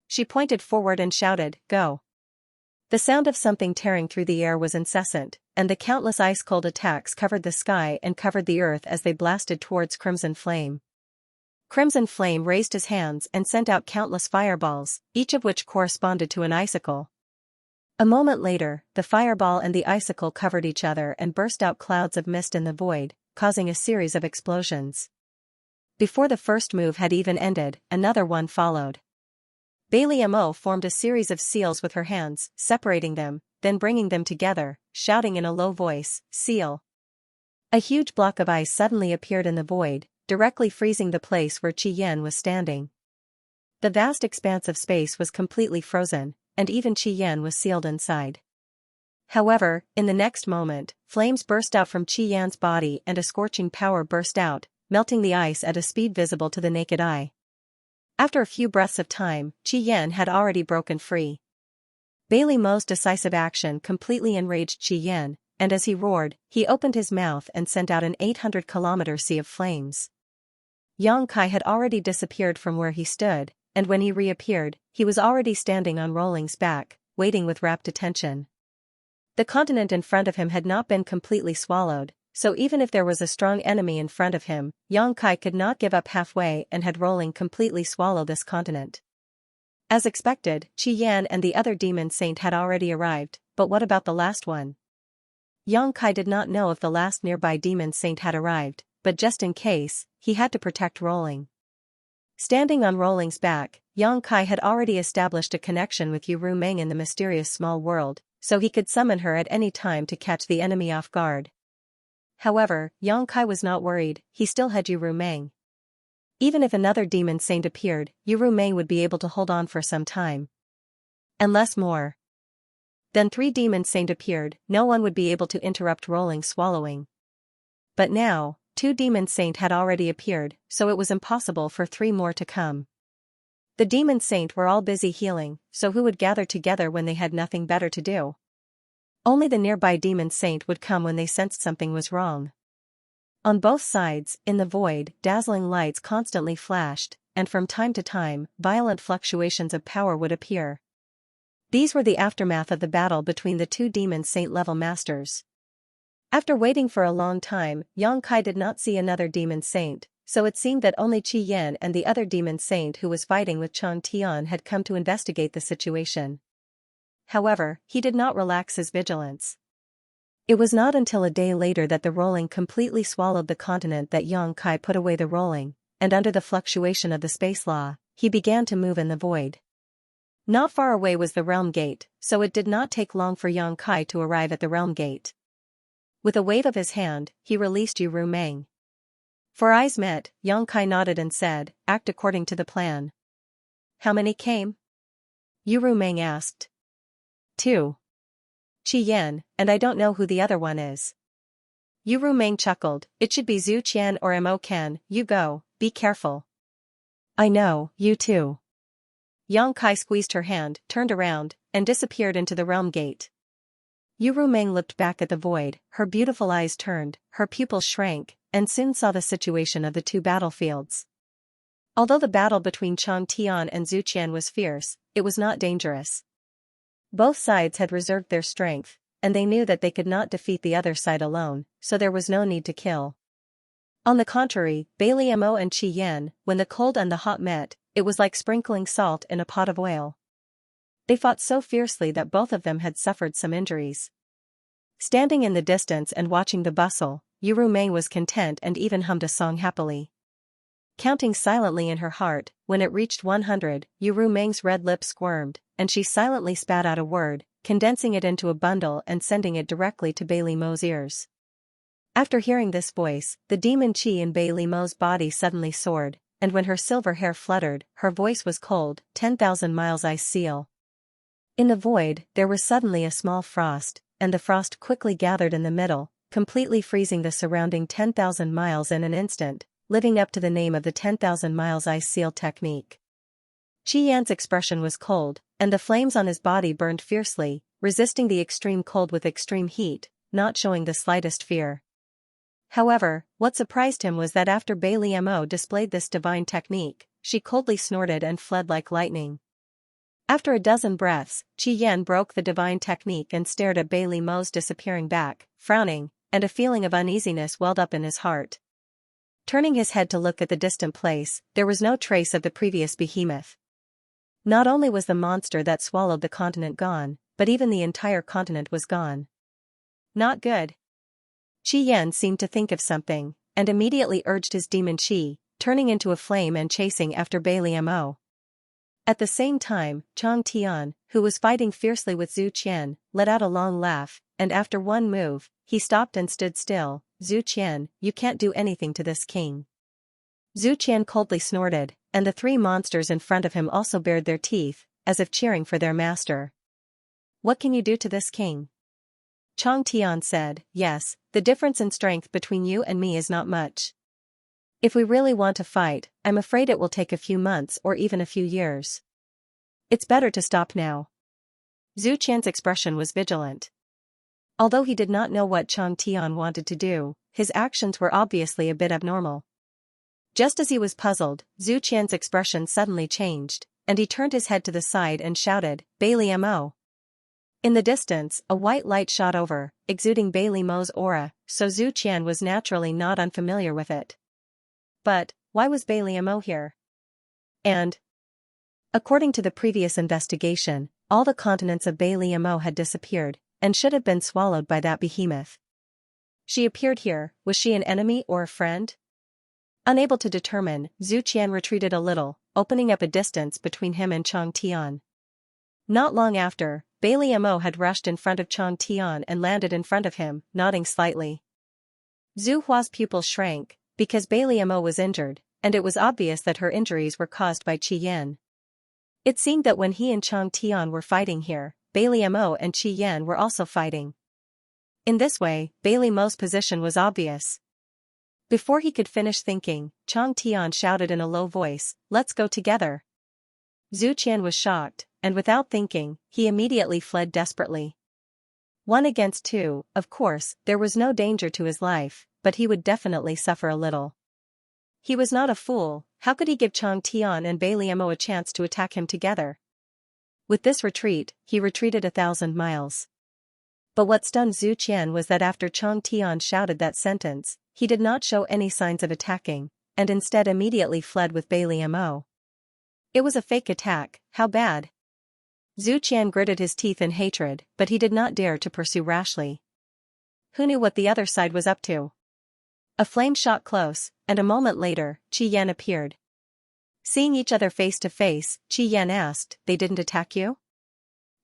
She pointed forward and shouted, "Go!" The sound of something tearing through the air was incessant, and the countless ice-cold attacks covered the sky and covered the earth as they blasted towards Crimson Flame. Crimson Flame raised his hands and sent out countless fireballs, each of which corresponded to an icicle. A moment later, the fireball and the icicle covered each other and burst out clouds of mist in the void, causing a series of explosions. Before the first move had even ended, another one followed. Bailey Mo formed a series of seals with her hands, separating them, then bringing them together, shouting in a low voice, "Seal!" A huge block of ice suddenly appeared in the void, directly freezing the place where Qi Yan was standing. The vast expanse of space was completely frozen, and even Qi Yan was sealed inside. However, in the next moment, flames burst out from Qi Yan's body and a scorching power burst out, melting the ice at a speed visible to the naked eye. After a few breaths of time, Qi Yan had already broken free. Bailey Mo's decisive action completely enraged Qi Yan, and as he roared, he opened his mouth and sent out an 800-kilometer sea of flames. Yang Kai had already disappeared from where he stood, and when he reappeared, he was already standing on Rolling's back, waiting with rapt attention. The continent in front of him had not been completely swallowed, so even if there was a strong enemy in front of him, Yang Kai could not give up halfway and had Rolling completely swallow this continent. As expected, Qi Yan and the other demon saint had already arrived, but what about the last one? Yang Kai did not know if the last nearby demon saint had arrived, but just in case, he had to protect Rolling. Standing on Rolling's back, Yang Kai had already established a connection with Yu Ru Meng in the mysterious small world, so he could summon her at any time to catch the enemy off guard. However, Yang Kai was not worried, he still had Yu Ru Meng. Even if another demon saint appeared, Yu Ru Meng would be able to hold on for some time. Unless more. Then 3 demon saint appeared, no one would be able to interrupt Rolling swallowing. But now, 2 demon saint had already appeared, so it was impossible for 3 more to come. The demon saint were all busy healing, so who would gather together when they had nothing better to do? Only the nearby demon saint would come when they sensed something was wrong. On both sides, in the void, dazzling lights constantly flashed, and from time to time, violent fluctuations of power would appear. These were the aftermath of the battle between the 2 demon saint-level masters. After waiting for a long time, Yang Kai did not see another demon saint, so it seemed that only Qi Yan and the other demon saint who was fighting with Chang Tian had come to investigate the situation. However, he did not relax his vigilance. It was not until a day later that the Rolling completely swallowed the continent that Yang Kai put away the Rolling, and under the fluctuation of the space law, he began to move in the void. Not far away was the Realm Gate, so it did not take long for Yang Kai to arrive at the Realm Gate. With a wave of his hand, he released Yu Ru Meng. For eyes met, Yang Kai nodded and said, "Act according to the plan." "How many came?" Yu Ru Meng asked. 2. Qi Yan, and I don't know who the other one is. Yu Ru Meng chuckled, "It should be Zhu Qian or Mo Kan, you go, be careful." "I know, you too." Yang Kai squeezed her hand, turned around, and disappeared into the Realm Gate. Yu Ru Meng looked back at the void, her beautiful eyes turned, her pupils shrank, and soon saw the situation of the 2 battlefields. Although the battle between Chang Tian and Zhu Qian was fierce, it was not dangerous. Both sides had reserved their strength, and they knew that they could not defeat the other side alone, so there was no need to kill. On the contrary, Bailey Mo and Qi Yan, when the cold and the hot met, it was like sprinkling salt in a pot of oil. They fought so fiercely that both of them had suffered some injuries. Standing in the distance and watching the bustle, Yu Ru Meng was content and even hummed a song happily. Counting silently in her heart, when it reached 100, Yu Ru Meng's red lips squirmed, and she silently spat out a word, condensing it into a bundle and sending it directly to Bailey Mo's ears. After hearing this voice, the demon Qi in Bei Li Mo's body suddenly soared, and when her silver hair fluttered, her voice was cold, 10,000 miles ice seal. In the void, there was suddenly a small frost, and the frost quickly gathered in the middle, completely freezing the surrounding 10,000 miles in an instant, living up to the name of the 10,000 miles ice seal technique. Qi Yan's expression was cold, and the flames on his body burned fiercely, resisting the extreme cold with extreme heat, not showing the slightest fear. However, what surprised him was that after Bei Li Mo displayed this divine technique, she coldly snorted and fled like lightning. After a dozen breaths, Qi Yan broke the divine technique and stared at Bei Li Mo's disappearing back, frowning, and a feeling of uneasiness welled up in his heart. Turning his head to look at the distant place, there was no trace of the previous behemoth. Not only was the monster that swallowed the continent gone, but even the entire continent was gone. Not good. Qi Yan seemed to think of something, and immediately urged his demon Qi, turning into a flame and chasing after Bei Li Mo. At the same time, Chang Tian, who was fighting fiercely with Zhu Qian, let out a long laugh, and after one move, he stopped and stood still. Zhu Qian, you can't do anything to this king. Zhu Qian coldly snorted, and the three monsters in front of him also bared their teeth, as if cheering for their master. What can you do to this king? Chang Tian said, yes, the difference in strength between you and me is not much. If we really want to fight, I'm afraid it will take a few months or even a few years. It's better to stop now. Zhu Qian's expression was vigilant. Although he did not know what Chang Tian wanted to do, his actions were obviously a bit abnormal. Just as he was puzzled, Zhu Qian's expression suddenly changed, and he turned his head to the side and shouted, Bei Li Mo. In the distance, a white light shot over, exuding Bei Li Mo's aura, so Zhu Qian was naturally not unfamiliar with it. But, why was Bei Li Mo here? And, according to the previous investigation, all the continents of Bei Li Mo had disappeared, and should have been swallowed by that behemoth. She appeared here, was she an enemy or a friend? Unable to determine, Zhu Qian retreated a little, opening up a distance between him and Chang Tian. Not long after, Bei Li Mo had rushed in front of Chang Tian and landed in front of him, nodding slightly. Zhu Hua's pupil shrank, because Bei Li Mo was injured, and it was obvious that her injuries were caused by Qi Yan. It seemed that when he and Chang Tian were fighting here, Bei Li Mo and Qi Yan were also fighting. In this way, Bei Li Mo's position was obvious. Before he could finish thinking, Chang Tian shouted in a low voice, let's go together. Zhu Qian was shocked, and without thinking, he immediately fled desperately. 1 against 2, of course, there was no danger to his life, but he would definitely suffer a little. He was not a fool, how could he give Chang Tian and Bei Li Mo a chance to attack him together? With this retreat, he retreated 1,000 miles. But what stunned Zhu Qian was that after Chang Tian shouted that sentence, he did not show any signs of attacking, and instead immediately fled with Bei Li Mo. It was a fake attack, how bad? Zhu Qian gritted his teeth in hatred, but he did not dare to pursue rashly. Who knew what the other side was up to? A flame shot close, and a moment later, Qi Yan appeared. Seeing each other face to face, Qi Yan asked, they didn't attack you?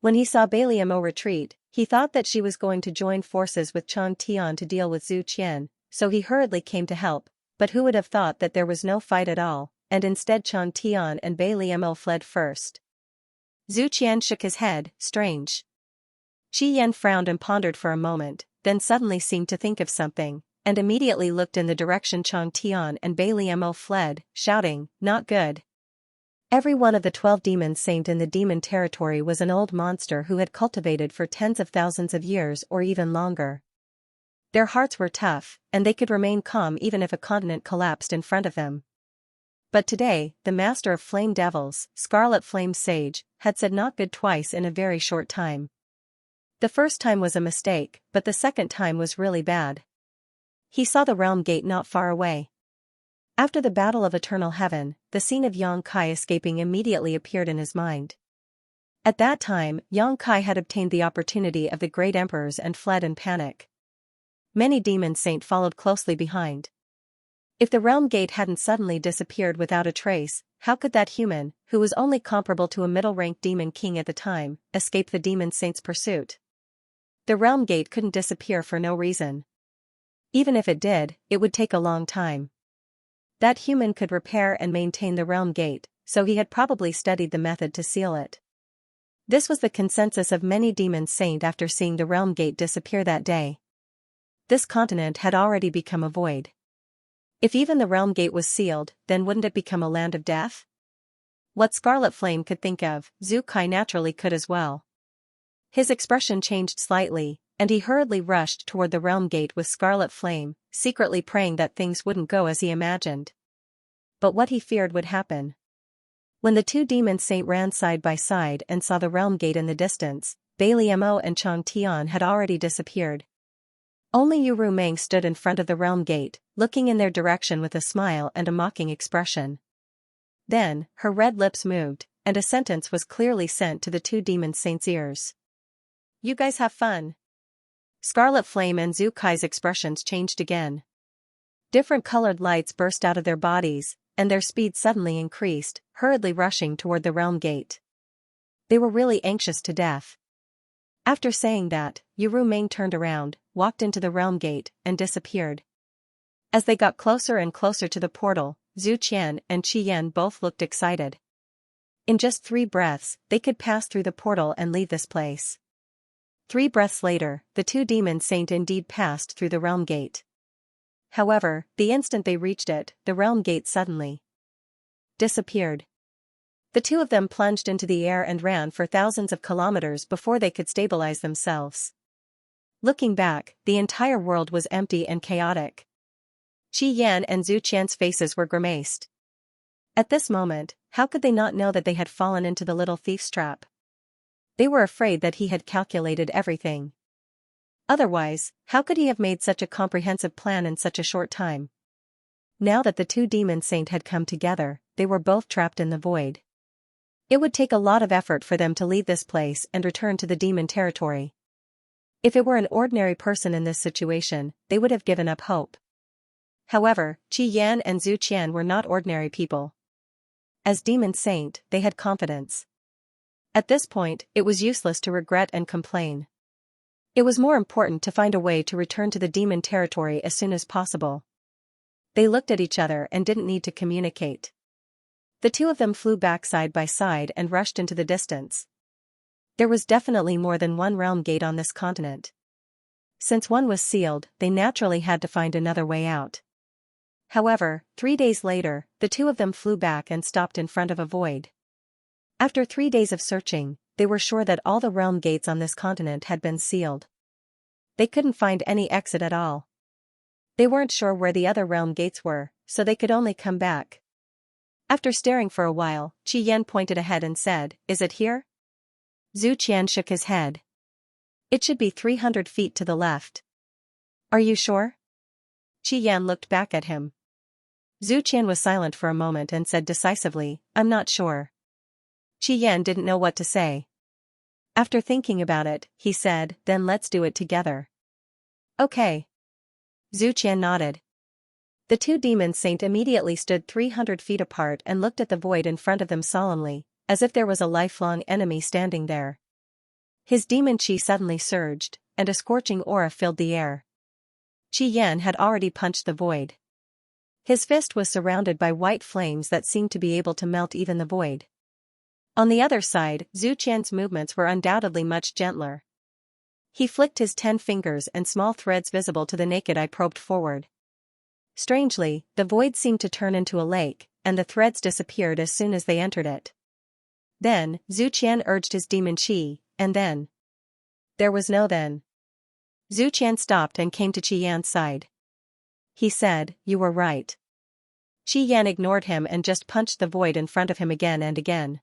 When he saw Bei Li Mo retreat, he thought that she was going to join forces with Chang Tian to deal with Zhu Qian, so he hurriedly came to help, but who would have thought that there was no fight at all, and instead Chang Tian and Bei Li Mo fled first. Zhu Qian shook his head, strange. Qi Yan frowned and pondered for a moment, then suddenly seemed to think of something, and immediately looked in the direction Chang Tian and Bei Li Mo fled, shouting, not good. Every one of the 12 demons saint in the demon territory was an old monster who had cultivated for tens of thousands of years or even longer. Their hearts were tough, and they could remain calm even if a continent collapsed in front of them. But today, the master of flame devils, Scarlet Flame Sage, had said not good twice in a very short time. The first time was a mistake, but the second time was really bad. He saw the realm gate not far away. After the Battle of Eternal Heaven, the scene of Yang Kai escaping immediately appeared in his mind. At that time, Yang Kai had obtained the opportunity of the great emperors and fled in panic. Many demon saints followed closely behind. If the realm gate hadn't suddenly disappeared without a trace, how could that human, who was only comparable to a middle-ranked demon king at the time, escape the demon saint's pursuit? The realm gate couldn't disappear for no reason. Even if it did, it would take a long time. That human could repair and maintain the realm gate, so he had probably studied the method to seal it. This was the consensus of many demon saints after seeing the realm gate disappear that day. This continent had already become a void. If even the realm gate was sealed, then wouldn't it become a land of death? What Scarlet Flame could think of, Zhu Kai naturally could as well. His expression changed slightly, and he hurriedly rushed toward the realm gate with Scarlet Flame, secretly praying that things wouldn't go as he imagined. But what he feared would happen. When the two demon saints ran side by side and saw the realm gate in the distance, Bailey Mo and Chang Tian had already disappeared. Only Yu Rumeng stood in front of the realm gate, looking in their direction with a smile and a mocking expression. Then, her red lips moved, and a sentence was clearly sent to the two demon saints' ears. "You guys have fun." Scarlet Flame and Zhu Kai's expressions changed again. Different colored lights burst out of their bodies, and their speed suddenly increased, hurriedly rushing toward the realm gate. They were really anxious to death. After saying that, Yu Rumeng turned around, walked into the realm gate, and disappeared. As they got closer and closer to the portal, Zhu Qian and Qi Yan both looked excited. In just 3 breaths, they could pass through the portal and leave this place. 3 breaths later, the two demon saints indeed passed through the realm gate. However, the instant they reached it, the realm gate suddenly disappeared. The two of them plunged into the air and ran for thousands of kilometers before they could stabilize themselves. Looking back, the entire world was empty and chaotic. Qi Yan and Zhu Qian's faces were grimaced. At this moment, how could they not know that they had fallen into the little thief's trap? They were afraid that he had calculated everything. Otherwise, how could he have made such a comprehensive plan in such a short time? Now that the two demon saints had come together, they were both trapped in the void. It would take a lot of effort for them to leave this place and return to the demon territory. If it were an ordinary person in this situation, they would have given up hope. However, Qi Yan and Zhu Qian were not ordinary people. As demon saint, they had confidence. At this point, it was useless to regret and complain. It was more important to find a way to return to the demon territory as soon as possible. They looked at each other and didn't need to communicate. The two of them flew back side by side and rushed into the distance. There was definitely more than one realm gate on this continent. Since one was sealed, they naturally had to find another way out. However, 3 days later, the two of them flew back and stopped in front of a void. After 3 days of searching, they were sure that all the realm gates on this continent had been sealed. They couldn't find any exit at all. They weren't sure where the other realm gates were, so they could only come back. After staring for a while, Qi Yan pointed ahead and said, "Is it here?" Zhu Qian shook his head. "It should be 300 feet to the left." "Are you sure?" Qi Yan looked back at him. Zhu Qian was silent for a moment and said decisively, "I'm not sure." Qi Yan didn't know what to say. After thinking about it, he said, "Then let's do it together." "Okay." Zhu Qian nodded. The two demon saints immediately stood 300 feet apart and looked at the void in front of them solemnly, as if there was a lifelong enemy standing there. His demon chi suddenly surged, and a scorching aura filled the air. Qi Yan had already punched the void. His fist was surrounded by white flames that seemed to be able to melt even the void. On the other side, Zhu Qian's movements were undoubtedly much gentler. He flicked his 10 fingers and small threads visible to the naked eye probed forward. Strangely, the void seemed to turn into a lake, and the threads disappeared as soon as they entered it. Then, Zhu Qian urged his demon chi, and then. There was no then. Zhu Qian stopped and came to Qi Yan's side. He said, "You were right." Qi Yan ignored him and just punched the void in front of him again and again.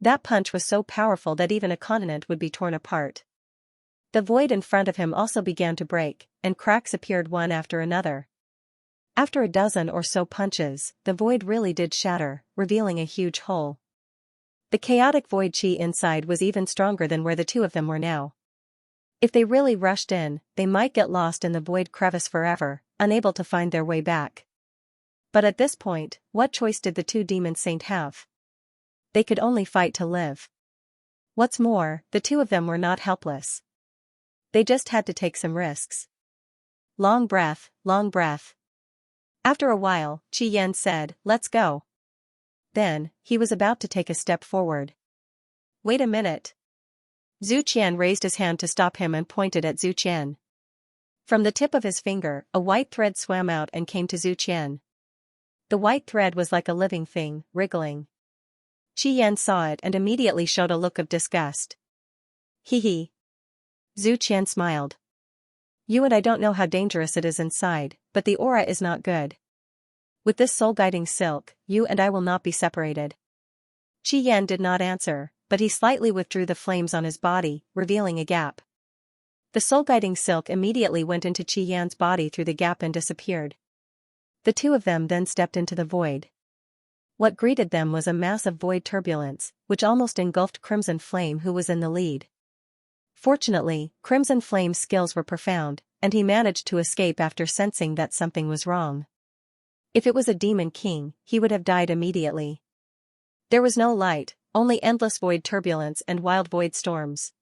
That punch was so powerful that even a continent would be torn apart. The void in front of him also began to break, and cracks appeared one after another. After a dozen or so punches, the void really did shatter, revealing a huge hole. The chaotic void chi inside was even stronger than where the two of them were now. If they really rushed in, they might get lost in the void crevice forever, unable to find their way back. But at this point, what choice did the two demon saints have? They could only fight to live. What's more, the two of them were not helpless. They just had to take some risks. long breath, long breath. After a while, Qian said, let's go. Then, he was about to take a step forward. Wait a minute. Zhu Qian raised his hand to stop him and pointed at Zhu Qian. From the tip of his finger, a white thread swam out and came to Zhu Qian. The white thread was like a living thing, wriggling. Qian saw it and immediately showed a look of disgust. Hee hee. Zhu Qian smiled. You and I don't know how dangerous it is inside, but the aura is not good. With this soul-guiding silk, you and I will not be separated. Qian did not answer, but he slightly withdrew the flames on his body, revealing a gap. The soul-guiding silk immediately went into Qian's body through the gap and disappeared. The two of them then stepped into the void. What greeted them was a massive void turbulence, which almost engulfed Crimson Flame, who was in the lead. Fortunately, Crimson Flame's skills were profound, and he managed to escape after sensing that something was wrong. If it was a demon king, he would have died immediately. There was no light, only endless void turbulence and wild void storms.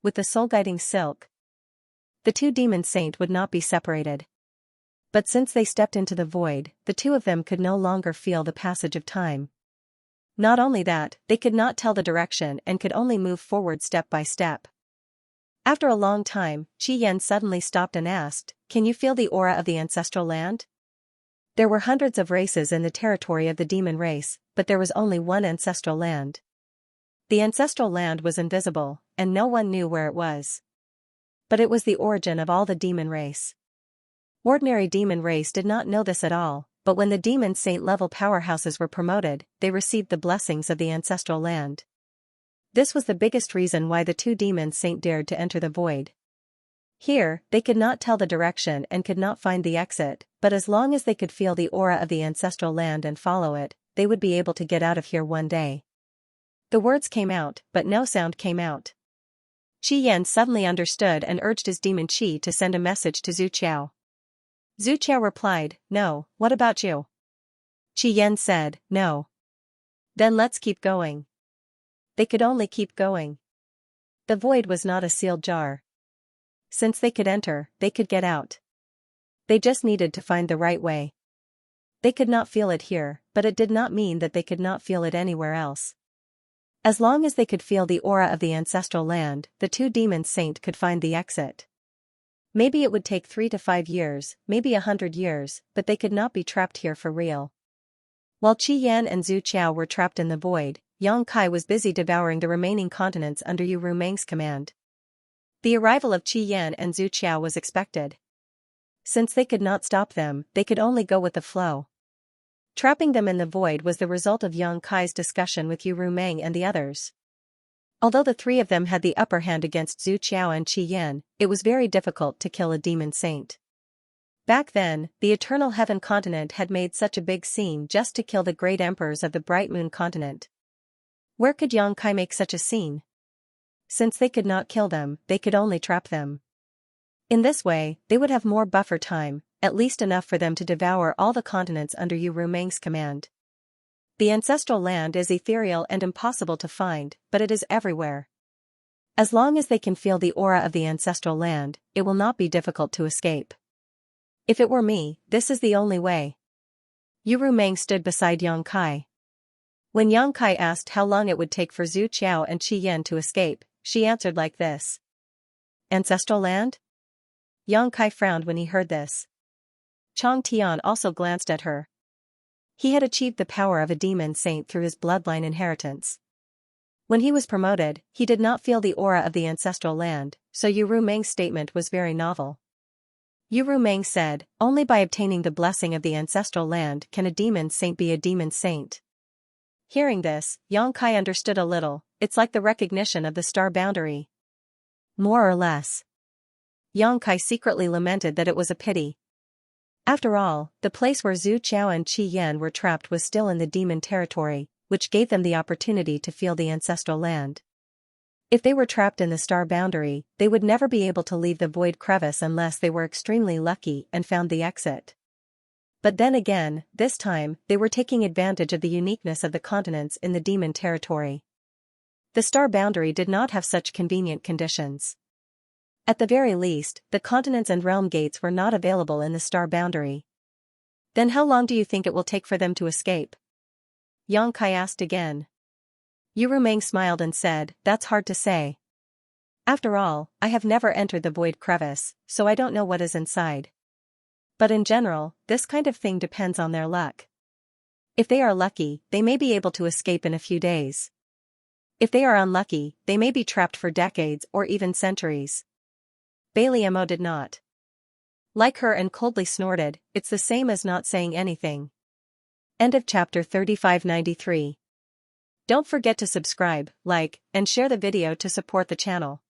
With the soul-guiding silk, the two demon saints would not be separated. But since they stepped into the void, the two of them could no longer feel the passage of time. Not only that, they could not tell the direction and could only move forward step by step. After a long time, Qian suddenly stopped and asked, can you feel the aura of the ancestral land? There were hundreds of races in the territory of the demon race, but there was only one ancestral land. The ancestral land was invisible, and no one knew where it was. But it was the origin of all the demon race. Ordinary demon race did not know this at all, but when the demon saint level powerhouses were promoted, they received the blessings of the ancestral land. This was the biggest reason why the two demon saint dared to enter the void. Here, they could not tell the direction and could not find the exit, but as long as they could feel the aura of the ancestral land and follow it, they would be able to get out of here one day. The words came out, but no sound came out. Qian suddenly understood and urged his demon Qi to send a message to Zhu Qiao. Zhu Qiao replied, no, what about you? Qian said, no. Then let's keep going. They could only keep going. The void was not a sealed jar. Since they could enter, they could get out. They just needed to find the right way. They could not feel it here, but it did not mean that they could not feel it anywhere else. As long as they could feel the aura of the ancestral land, the two demon saints could find the exit. Maybe it would take 3 to 5 years, maybe 100 years, but they could not be trapped here for real. While Qian and Zhu Qiao were trapped in the void, Yang Kai was busy devouring the remaining continents under Yu Rumeng's command. The arrival of Qian and Zhu Qiao was expected. Since they could not stop them, they could only go with the flow. Trapping them in the void was the result of Yang Kai's discussion with Yu Rumeng and the others. Although the three of them had the upper hand against Zhu Qiao and Qian, it was very difficult to kill a demon saint. Back then, the Eternal Heaven continent had made such a big scene just to kill the great emperors of the Bright Moon continent. Where could Yang Kai make such a scene? Since they could not kill them, they could only trap them. In this way, they would have more buffer time, at least enough for them to devour all the continents under Yu Rumeng's command. The ancestral land is ethereal and impossible to find, but it is everywhere. As long as they can feel the aura of the ancestral land, it will not be difficult to escape. If it were me, this is the only way. Yu Rumeng stood beside Yang Kai. When Yang Kai asked how long it would take for Zhu Qiao and Qian to escape, she answered like this. Ancestral land? Yang Kai frowned when he heard this. Chang Tian also glanced at her. He had achieved the power of a demon saint through his bloodline inheritance. When he was promoted, he did not feel the aura of the ancestral land, so Yu Rumeng's statement was very novel. Yu Rumeng said, only by obtaining the blessing of the ancestral land can a demon saint be a demon saint. Hearing this, Yang Kai understood a little. It's like the recognition of the star boundary. More or less. Yang Kai secretly lamented that it was a pity. After all, the place where Zhu Qiao and Qian were trapped was still in the demon territory, which gave them the opportunity to feel the ancestral land. If they were trapped in the star boundary, they would never be able to leave the void crevice unless they were extremely lucky and found the exit. But then again, this time, they were taking advantage of the uniqueness of the continents in the demon territory. The star boundary did not have such convenient conditions. At the very least, the continents and realm gates were not available in the star boundary. Then how long do you think it will take for them to escape? Xianxia asked again. Yurumeng smiled and said, that's hard to say. After all, I have never entered the void crevice, so I don't know what is inside. But in general, this kind of thing depends on their luck. If they are lucky, they may be able to escape in a few days. If they are unlucky, they may be trapped for decades or even centuries. Bailey did not like her and coldly snorted, it's the same as not saying anything. End of chapter 3593. Don't forget to subscribe, like, and share the video to support the channel.